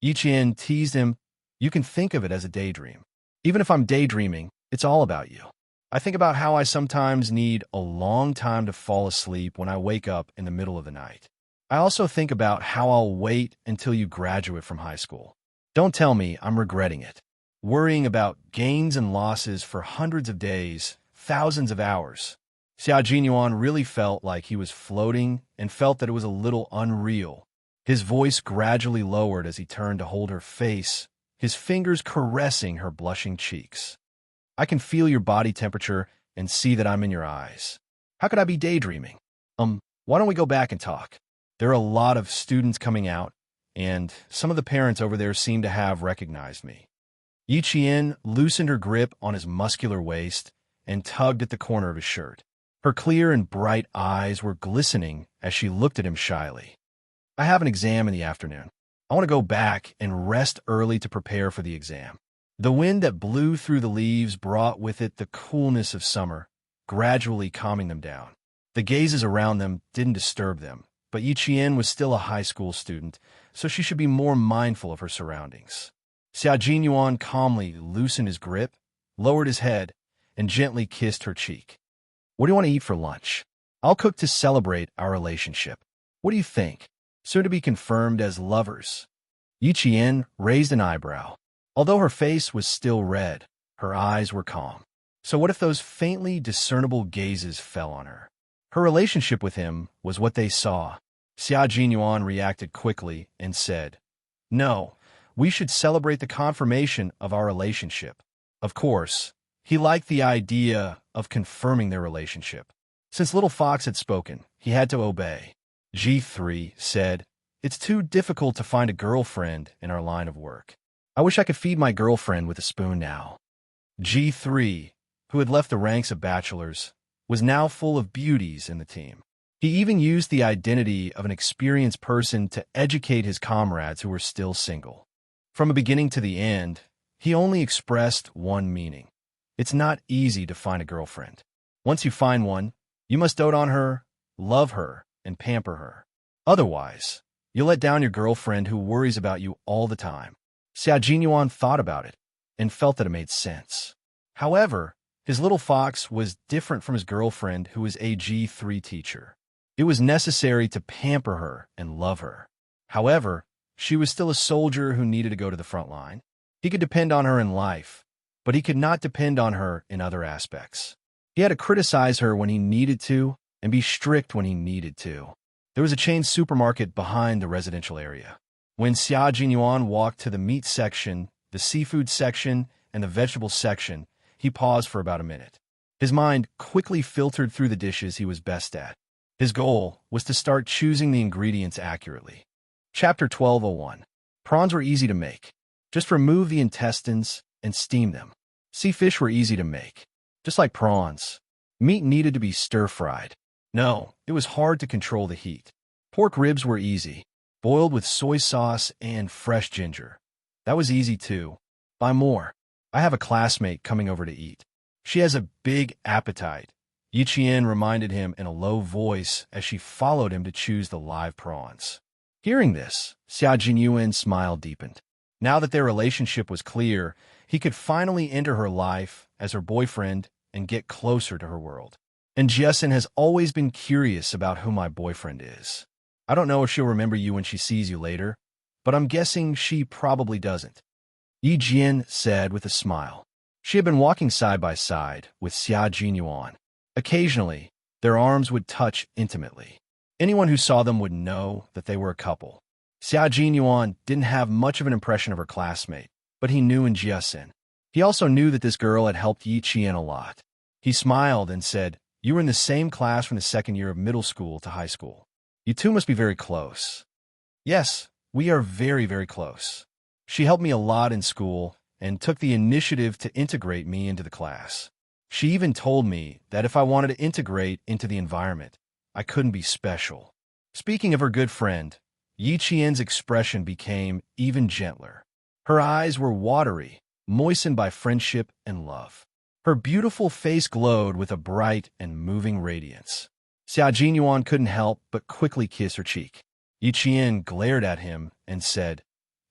Yi Qian teased him, "You can think of it as a daydream. Even if I'm daydreaming, it's all about you. I think about how I sometimes need a long time to fall asleep when I wake up in the middle of the night. I also think about how I'll wait until you graduate from high school. Don't tell me I'm regretting it. Worrying about gains and losses for hundreds of days, thousands of hours." Xia Jinyuan really felt like he was floating and felt that it was a little unreal. His voice gradually lowered as he turned to hold her face, his fingers caressing her blushing cheeks. "I can feel your body temperature and see that I'm in your eyes. How could I be daydreaming? Why don't we go back and talk? There are a lot of students coming out, and some of the parents over there seem to have recognized me." Yi Qian loosened her grip on his muscular waist and tugged at the corner of his shirt. Her clear and bright eyes were glistening as she looked at him shyly. "I have an exam in the afternoon. I want to go back and rest early to prepare for the exam." The wind that blew through the leaves brought with it the coolness of summer, gradually calming them down. The gazes around them didn't disturb them, but Yi Qian was still a high school student, so she should be more mindful of her surroundings. Xia Jinyuan calmly loosened his grip, lowered his head, and gently kissed her cheek. "What do you want to eat for lunch? I'll cook to celebrate our relationship. What do you think? Soon to be confirmed as lovers." Yi Qian raised an eyebrow. Although her face was still red, her eyes were calm. So what if those faintly discernible gazes fell on her? Her relationship with him was what they saw. Xia Jinyuan reacted quickly and said, "No, we should celebrate the confirmation of our relationship." Of course, he liked the idea of confirming their relationship. Since Little Fox had spoken, he had to obey. G3 said, "It's too difficult to find a girlfriend in our line of work. I wish I could feed my girlfriend with a spoon now." G3, who had left the ranks of bachelors, was now full of beauties in the team. He even used the identity of an experienced person to educate his comrades who were still single. From the beginning to the end, he only expressed one meaning. It's not easy to find a girlfriend. Once you find one, you must dote on her, love her, and pamper her. Otherwise, you'll let down your girlfriend who worries about you all the time. Xia Jinyuan thought about it and felt that it made sense. However, his little fox was different from his girlfriend who was a G3 teacher. It was necessary to pamper her and love her. However, she was still a soldier who needed to go to the front line. He could depend on her in life, but he could not depend on her in other aspects. He had to criticize her when he needed to and be strict when he needed to. There was a chain supermarket behind the residential area. When Xia Jinyuan walked to the meat section, the seafood section, and the vegetable section, he paused for about a minute. His mind quickly filtered through the dishes he was best at. His goal was to start choosing the ingredients accurately. Chapter 12:01. Prawns were easy to make. Just remove the intestines and steam them. Sea fish were easy to make. Just like prawns. Meat needed to be stir-fried. No, it was hard to control the heat. Pork ribs were easy. Boiled with soy sauce and fresh ginger. That was easy too. Buy more. I have a classmate coming over to eat. She has a big appetite. Yi Qian reminded him in a low voice as she followed him to choose the live prawns. Hearing this, Xia Jinyuan's smile deepened. Now that their relationship was clear, he could finally enter her life as her boyfriend and get closer to her world. And Jessen has always been curious about who my boyfriend is. I don't know if she'll remember you when she sees you later, but I'm guessing she probably doesn't. Yi Jian said with a smile. She had been walking side by side with Xia Jinyuan. Occasionally, their arms would touch intimately. Anyone who saw them would know that they were a couple. Xia Jinyuan didn't have much of an impression of her classmate, but he knew in Jessen. He also knew that this girl had helped Yi Qian a lot. He smiled and said, "You were in the same class from the second year of middle school to high school. You two must be very close." "Yes, we are very, very close. She helped me a lot in school and took the initiative to integrate me into the class. She even told me that if I wanted to integrate into the environment, I couldn't be special." Speaking of her good friend, Yi Qian's expression became even gentler. Her eyes were watery, moistened by friendship and love. Her beautiful face glowed with a bright and moving radiance. Xia Jinyuan couldn't help but quickly kiss her cheek. Yi Qian glared at him and said,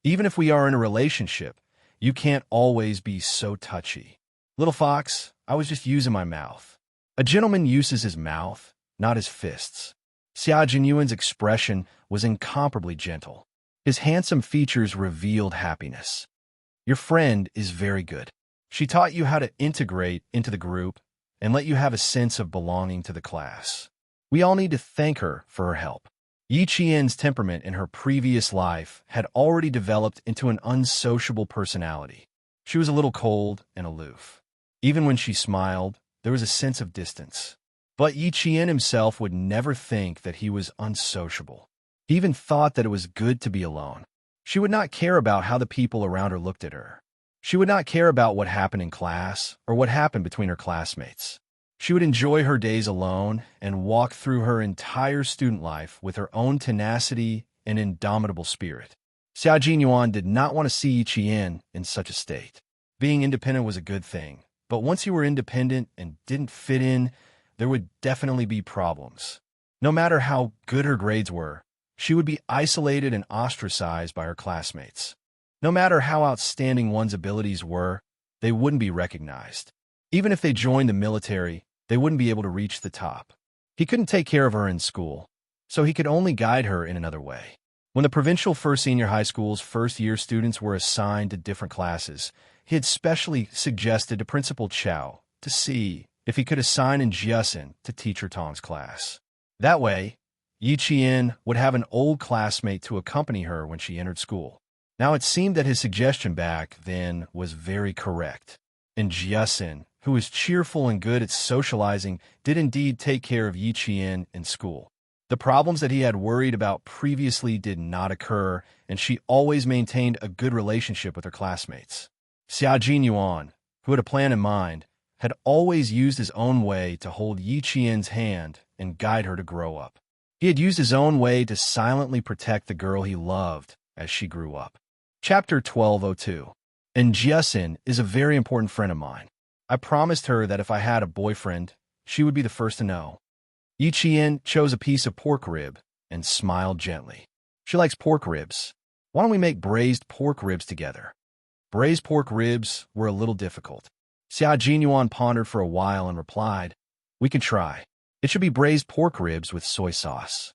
"Even if we are in a relationship, you can't always be so touchy." "Little fox, I was just using my mouth." "A gentleman uses his mouth, not his fists." Xia Jinyuan's expression was incomparably gentle. His handsome features revealed happiness. "Your friend is very good. She taught you how to integrate into the group and let you have a sense of belonging to the class. We all need to thank her for her help." Yi Qian's temperament in her previous life had already developed into an unsociable personality. She was a little cold and aloof. Even when she smiled, there was a sense of distance. But Yi Qian himself would never think that he was unsociable. He even thought that it was good to be alone. She would not care about how the people around her looked at her. She would not care about what happened in class or what happened between her classmates. She would enjoy her days alone and walk through her entire student life with her own tenacity and indomitable spirit. Xia Jinyuan did not want to see Yi Qian in such a state. Being independent was a good thing, but once you were independent and didn't fit in, there would definitely be problems. No matter how good her grades were, she would be isolated and ostracized by her classmates. No matter how outstanding one's abilities were, they wouldn't be recognized. Even if they joined the military, they wouldn't be able to reach the top. He couldn't take care of her in school, so he could only guide her in another way. When the provincial first senior high school's first-year students were assigned to different classes, he had specially suggested to Principal Chow to see if he could assign Jiasin to Teacher Tong's class. That way, Yi Qian would have an old classmate to accompany her when she entered school. Now it seemed that his suggestion back then was very correct, and Jiasin, who was cheerful and good at socializing, did indeed take care of Yi Qian in school. The problems that he had worried about previously did not occur, and she always maintained a good relationship with her classmates. Xia Jinyuan, who had a plan in mind, had always used his own way to hold Yi Qian's hand and guide her to grow up. He had used his own way to silently protect the girl he loved as she grew up. Chapter 1202. And Jiasin is a very important friend of mine. I promised her that if I had a boyfriend, she would be the first to know. Yi Qian chose a piece of pork rib and smiled gently. She likes pork ribs. Why don't we make braised pork ribs together? Braised pork ribs were a little difficult. Xia Jinyuan pondered for a while and replied, "We can try. It should be braised pork ribs with soy sauce."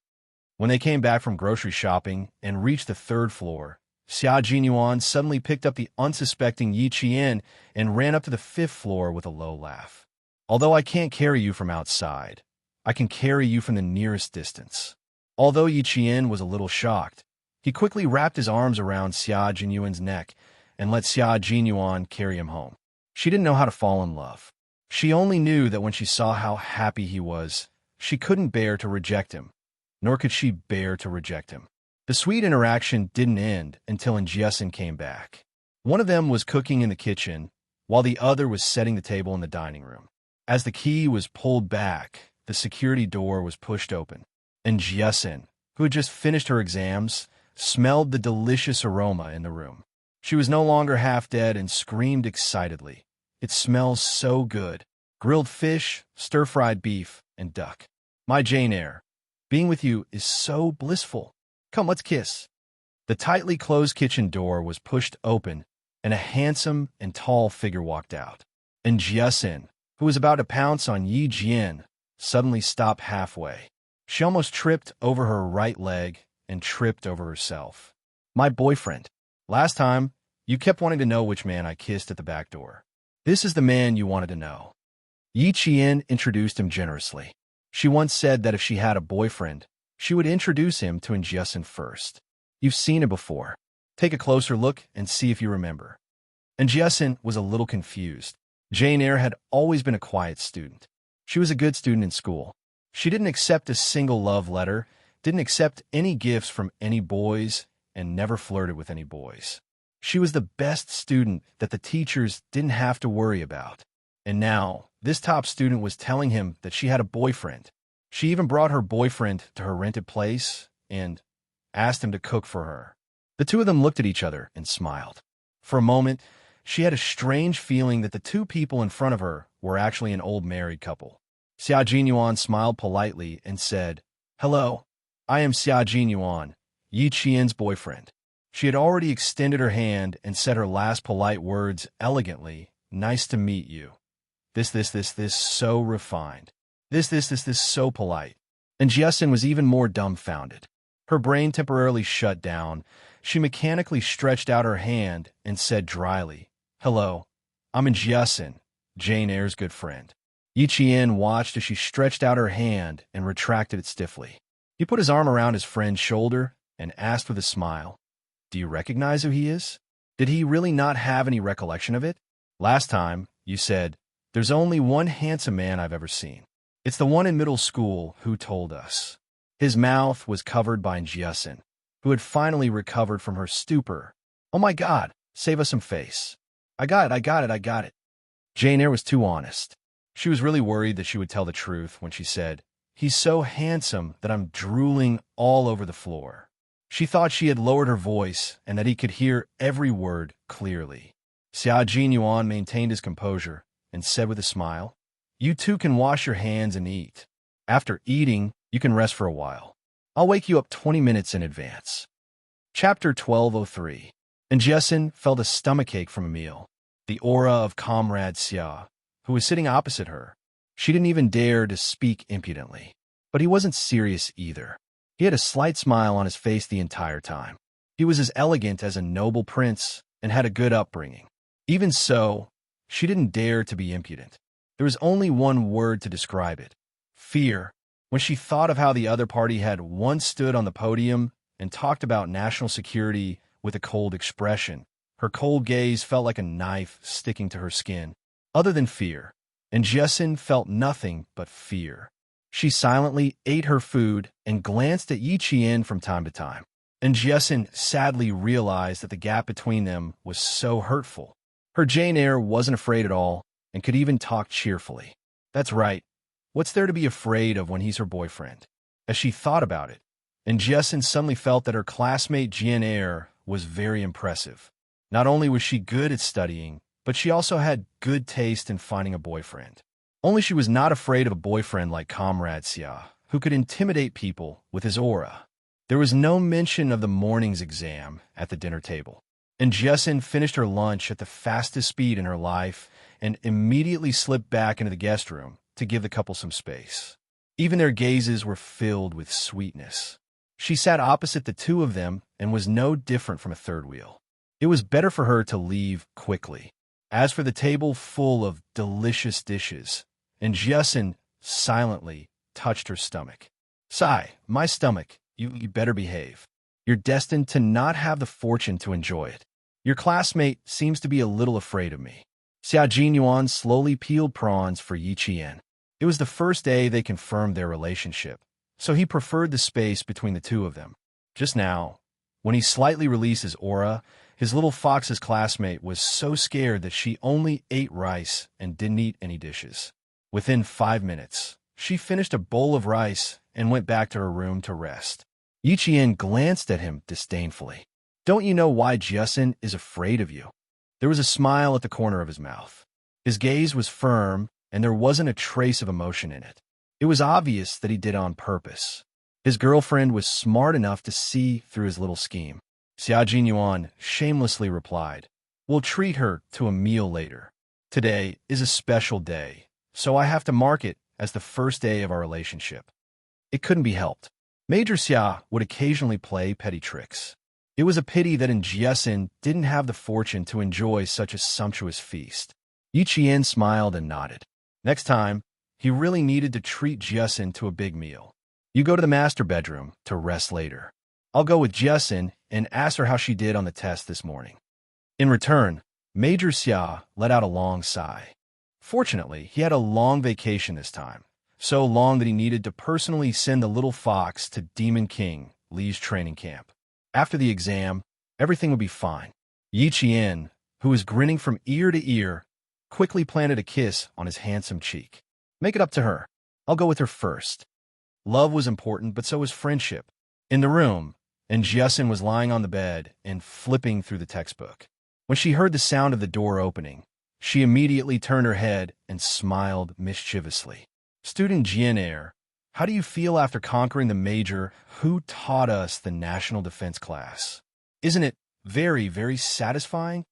When they came back from grocery shopping and reached the third floor, Xia Jinyuan suddenly picked up the unsuspecting Yi Qian and ran up to the fifth floor with a low laugh. "Although I can't carry you from outside, I can carry you from the nearest distance." Although Yi Qian was a little shocked, he quickly wrapped his arms around Xia Jinyuan's neck and let Xia Jinyuan carry him home. She didn't know how to fall in love. She only knew that when she saw how happy he was, she couldn't bear to reject him, nor could she bear to reject him. The sweet interaction didn't end until Jiasin came back. One of them was cooking in the kitchen, while the other was setting the table in the dining room. As the key was pulled back, the security door was pushed open, and Jiasin, who had just finished her exams, smelled the delicious aroma in the room. She was no longer half dead and screamed excitedly. "It smells so good. Grilled fish, stir-fried beef, and duck. My Jane Eyre, being with you is so blissful. Come, let's kiss." The tightly closed kitchen door was pushed open, and a handsome and tall figure walked out. And Jiasin, who was about to pounce on Yi Jian, suddenly stopped halfway. She almost tripped over her right leg and tripped over herself. "My boyfriend. Last time, you kept wanting to know which man I kissed at the back door. This is the man you wanted to know." Yi Qian introduced him generously. She once said that if she had a boyfriend, she would introduce him to Jiasin first. "You've seen him before. Take a closer look and see if you remember." And Jiasin was a little confused. Jane Eyre had always been a quiet student. She was a good student in school. She didn't accept a single love letter, didn't accept any gifts from any boys, and never flirted with any boys. She was the best student that the teachers didn't have to worry about. And now, this top student was telling him that she had a boyfriend. She even brought her boyfriend to her rented place and asked him to cook for her. The two of them looked at each other and smiled. For a moment, She had a strange feeling that the two people in front of her were actually an old married couple. Xia Jinyuan smiled politely and said, "Hello, I am Xia Jinyuan, Yi Qian's boyfriend." She had already extended her hand and said her last polite words elegantly. "Nice to meet you. This, so refined. This, so polite." And Jiesin was even more dumbfounded. Her brain temporarily shut down. She mechanically stretched out her hand and said dryly, "Hello, I'm Jiesin, Jane Eyre's good friend." Yi Qian watched as she stretched out her hand and retracted it stiffly. He put his arm around his friend's shoulder and asked with a smile, "Do you recognize who he is? Did he really not have any recollection of it? Last time, you said, there's only one handsome man I've ever seen. It's the one in middle school who told us." His mouth was covered by Jiesin, who had finally recovered from her stupor. "Oh my God, save us some face. I got it. Jane Eyre was too honest. She was really worried that she would tell the truth when she said, "He's so handsome that I'm drooling all over the floor." She thought she had lowered her voice and that he could hear every word clearly. Xia Jinyuan maintained his composure and said with a smile, "You two can wash your hands and eat. After eating, you can rest for a while. I'll wake you up 20 minutes in advance." Chapter 1203. And Jiesin felt a stomachache from a meal. The aura of Comrade Xia, who was sitting opposite her. She didn't even dare to speak impudently. But he wasn't serious either. He had a slight smile on his face the entire time. He was as elegant as a noble prince and had a good upbringing. Even so, she didn't dare to be impudent. There was only one word to describe it: fear. When she thought of how the other party had once stood on the podium and talked about national security with a cold expression, her cold gaze felt like a knife sticking to her skin. Other than fear, and Jiesin felt nothing but fear. She silently ate her food and glanced at Yi Qian from time to time. And Jiesin sadly realized that the gap between them was so hurtful. Her Jane Eyre wasn't afraid at all and could even talk cheerfully. That's right. What's there to be afraid of when he's her boyfriend? As she thought about it, and Jiesin suddenly felt that her classmate Jane Eyre was very impressive. Not only was she good at studying, but she also had good taste in finding a boyfriend. Only she was not afraid of a boyfriend like Comrade Xia, who could intimidate people with his aura. There was no mention of the morning's exam at the dinner table, and Jiesin finished her lunch at the fastest speed in her life and immediately slipped back into the guest room to give the couple some space. Even their gazes were filled with sweetness. She sat opposite the two of them and was no different from a third wheel. It was better for her to leave quickly. As for the table full of delicious dishes, and Jiesin silently touched her stomach. "Sigh, my stomach, you better behave. You're destined to not have the fortune to enjoy it. Your classmate seems to be a little afraid of me." Xia Jinyuan slowly peeled prawns for Yi Qian. It was the first day they confirmed their relationship, so he preferred the space between the two of them. Just now, when he slightly released his aura, his little fox's classmate was so scared that she only ate rice and didn't eat any dishes. Within 5 minutes, she finished a bowl of rice and went back to her room to rest. Yi Qian glanced at him disdainfully. "Don't you know why Jiesin is afraid of you?" There was a smile at the corner of his mouth. His gaze was firm, and there wasn't a trace of emotion in it. It was obvious that he did it on purpose. His girlfriend was smart enough to see through his little scheme. Xia Jinyuan shamelessly replied, "We'll treat her to a meal later. Today is a special day, so I have to mark it as the first day of our relationship." It couldn't be helped. Major Xia would occasionally play petty tricks. It was a pity that Jiesin didn't have the fortune to enjoy such a sumptuous feast. Yi Qian smiled and nodded. Next time, he really needed to treat Jiesin to a big meal. "You go to the master bedroom to rest later. I'll go with Jiesin and ask her how she did on the test this morning." In return, Major Xia let out a long sigh. Fortunately, he had a long vacation this time, so long that he needed to personally send the little fox to Demon King Li's training camp. After the exam, everything would be fine. Yi Qian, who was grinning from ear to ear, quickly planted a kiss on his handsome cheek. "Make it up to her. I'll go with her first." Love was important, but so was friendship. In the room, and Jiesin was lying on the bed and flipping through the textbook. When she heard the sound of the door opening, she immediately turned her head and smiled mischievously. Student Jian, how do you feel after conquering the major who taught us the national defense class? Isn't it very, very satisfying?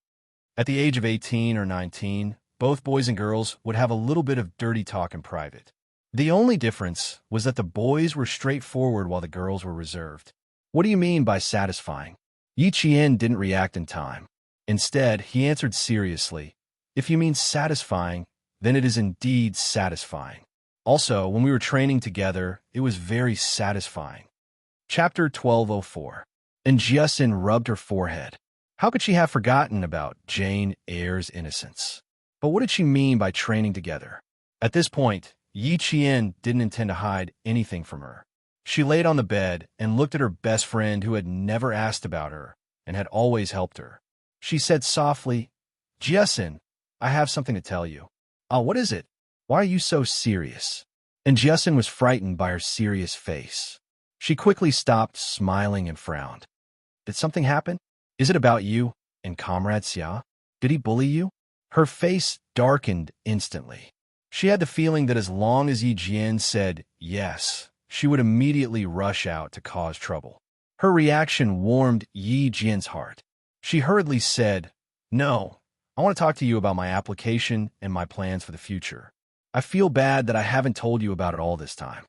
At the age of 18 or 19, both boys and girls would have a little bit of dirty talk in private. The only difference was that the boys were straightforward while the girls were reserved. What do you mean by satisfying? Yi Qian didn't react in time. Instead, he answered seriously, if you mean satisfying, then it is indeed satisfying. Also, when we were training together, it was very satisfying. Chapter 1204. And Jiasin rubbed her forehead. How could she have forgotten about Jane Eyre's innocence? But what did she mean by training together? At this point, Yi Qian didn't intend to hide anything from her. She laid on the bed and looked at her best friend who had never asked about her and had always helped her. She said softly, Jiasin, I have something to tell you. Oh, what is it? Why are you so serious? And Jiasin was frightened by her serious face. She quickly stopped smiling and frowned. Did something happen? Is it about you and Comrade Xia? Did he bully you? Her face darkened instantly. She had the feeling that as long as Yi Jian said yes, she would immediately rush out to cause trouble. Her reaction warmed Yi Jian's heart. She hurriedly said, No, I want to talk to you about my application and my plans for the future. I feel bad that I haven't told you about it all this time.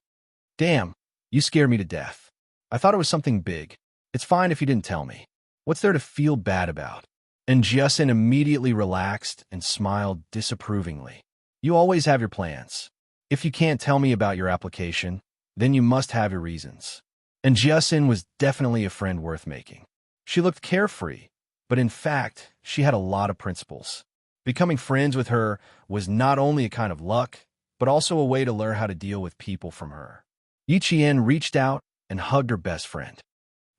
Damn, you scared me to death. I thought it was something big. It's fine if you didn't tell me. What's there to feel bad about? And Jiasin immediately relaxed and smiled disapprovingly. You always have your plans. If you can't tell me about your application, then you must have your reasons. And Jiasin was definitely a friend worth making. She looked carefree, but in fact, she had a lot of principles. Becoming friends with her was not only a kind of luck, but also a way to learn how to deal with people from her. Yi Qian reached out and hugged her best friend.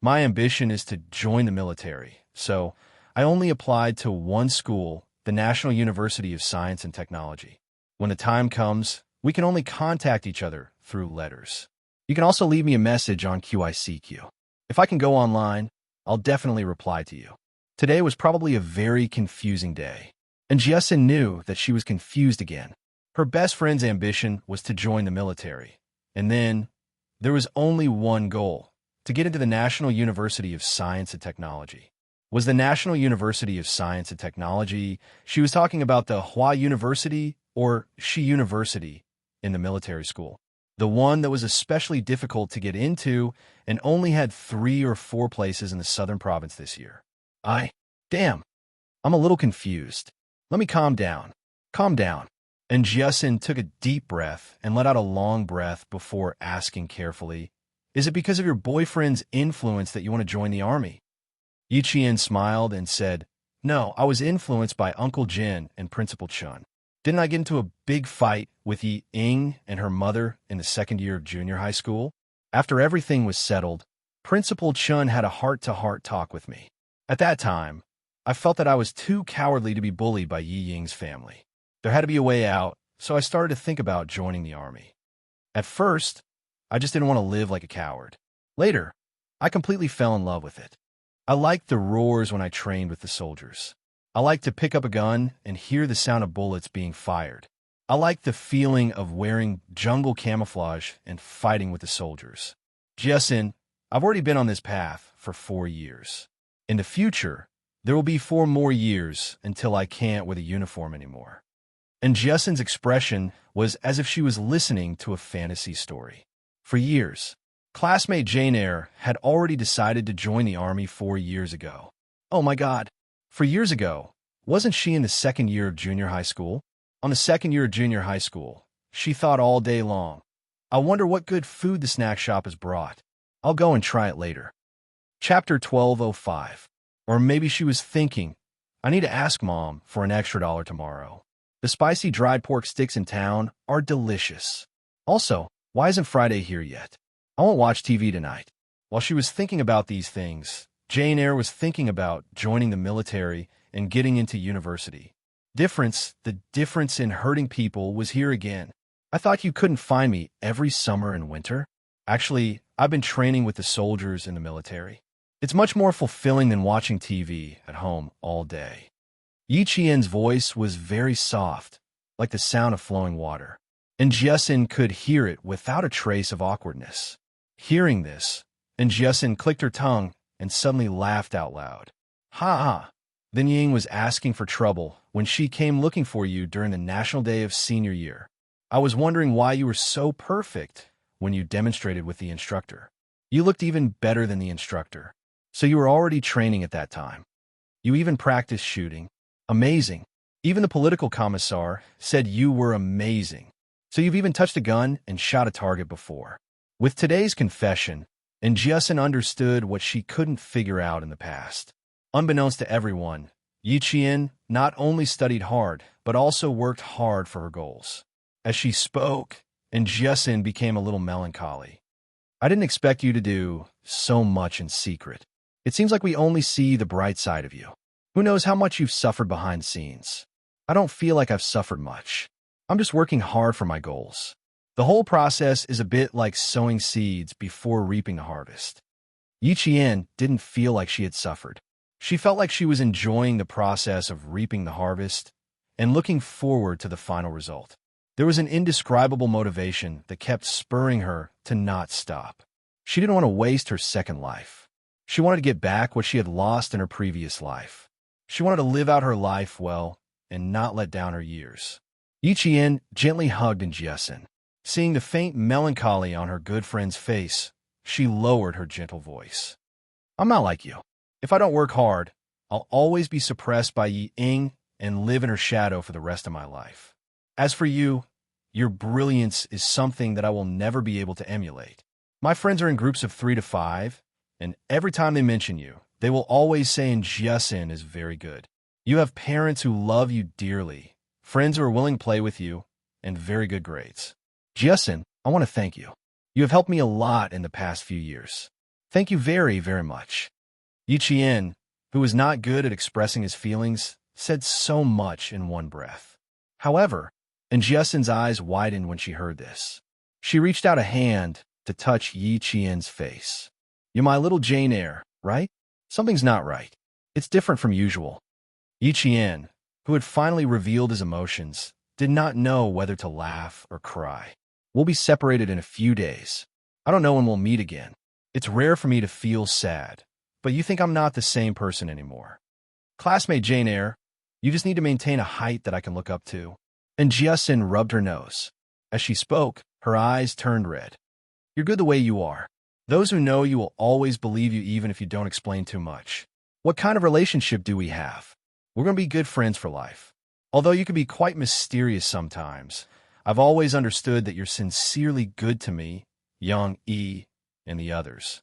My ambition is to join the military, so I only applied to one school, the National University of Science and Technology. When the time comes, we can only contact each other through letters. You can also leave me a message on QICQ. If I can go online, I'll definitely reply to you. Today was probably a very confusing day, and Jiasin knew that she was confused again. Her best friend's ambition was to join the military, and then there was only one goal, to get into the National University of Science and Technology. Was the National University of Science and Technology, she was talking about the Hua University or Shi University in the military school. The one that was especially difficult to get into and only had 3 or 4 places in the southern province this year. Damn, I'm a little confused. Let me calm down. Calm down. And Jiasin took a deep breath and let out a long breath before asking carefully, Is it because of your boyfriend's influence that you want to join the army? Yi Qian smiled and said, No, I was influenced by Uncle Jin and Principal Chun. Didn't I get into a big fight with Yi Ying and her mother in the second year of junior high school? After everything was settled, Principal Chun had a heart-to-heart talk with me. At that time, I felt that I was too cowardly to be bullied by Yi Ying's family. There had to be a way out, so I started to think about joining the army. At first, I just didn't want to live like a coward. Later, I completely fell in love with it. I liked the roars when I trained with the soldiers. I liked to pick up a gun and hear the sound of bullets being fired. I liked the feeling of wearing jungle camouflage and fighting with the soldiers. Jiasin, I've already been on this path for 4 years. In the future, there will be 4 more years until I can't wear the uniform anymore. And Jiasin's expression was as if she was listening to a fantasy story. For years, classmate Jane Eyre had already decided to join the army 4 years ago. Oh my God. For years ago, wasn't she in the second year of junior high school? On the second year of junior high school, she thought all day long, I wonder what good food the snack shop has brought. I'll go and try it later. Chapter 1205. Or maybe she was thinking, I need to ask Mom for an extra $1 tomorrow. The spicy dried pork sticks in town are delicious. Also, why isn't Friday here yet? I won't watch TV tonight. While she was thinking about these things, Jane Eyre was thinking about joining the military and getting into university. The difference in hurting people was here again. I thought you couldn't find me every summer and winter. Actually, I've been training with the soldiers in the military. It's much more fulfilling than watching TV at home all day. Yi Qian's voice was very soft, like the sound of flowing water, and Jiesin could hear it without a trace of awkwardness. Hearing this, and Jiesin clicked her tongue and suddenly laughed out loud. Ha ha! Then Ying was asking for trouble when she came looking for you during the National Day of Senior Year. I was wondering why you were so perfect when you demonstrated with the instructor. You looked even better than the instructor. So you were already training at that time. You even practiced shooting. Amazing. Even the political commissar said you were amazing. So you've even touched a gun and shot a target before. With today's confession, and Jiesin understood what she couldn't figure out in the past. Unbeknownst to everyone, Yi Qian not only studied hard, but also worked hard for her goals. As she spoke, and Jiesin became a little melancholy. I didn't expect you to do so much in secret. It seems like we only see the bright side of you. Who knows how much you've suffered behind the scenes? I don't feel like I've suffered much. I'm just working hard for my goals. The whole process is a bit like sowing seeds before reaping the harvest. Yi Qian didn't feel like she had suffered. She felt like she was enjoying the process of reaping the harvest and looking forward to the final result. There was an indescribable motivation that kept spurring her to not stop. She didn't want to waste her second life. She wanted to get back what she had lost in her previous life. She wanted to live out her life well and not let down her years. Yi Qian gently hugged Jiesin. Seeing the faint melancholy on her good friend's face, she lowered her gentle voice. I'm not like you. If I don't work hard, I'll always be suppressed by Yi Ying and live in her shadow for the rest of my life. As for you, your brilliance is something that I will never be able to emulate. My friends are in groups of 3 to 5, and every time they mention you, they will always say Jiesin is very good. You have parents who love you dearly, friends who are willing to play with you, and very good grades. Jiesin, I want to thank you. You have helped me a lot in the past few years. Thank you very, very much. Yi Qian, who was not good at expressing his feelings, said so much in one breath. However, Jiesin's eyes widened when she heard this. She reached out a hand to touch Yi Qian's face. You're my little Jane Eyre, right? Something's not right. It's different from usual. Yi Qian, who had finally revealed his emotions, did not know whether to laugh or cry. We'll be separated in a few days. I don't know when we'll meet again. It's rare for me to feel sad, but you think I'm not the same person anymore. Classmate Jane Eyre, you just need to maintain a height that I can look up to. And Jiesin rubbed her nose. As she spoke, her eyes turned red. You're good the way you are. Those who know you will always believe you even if you don't explain too much. What kind of relationship do we have? We're going to be good friends for life. Although you can be quite mysterious sometimes, I've always understood that you're sincerely good to me, Young E, and the others.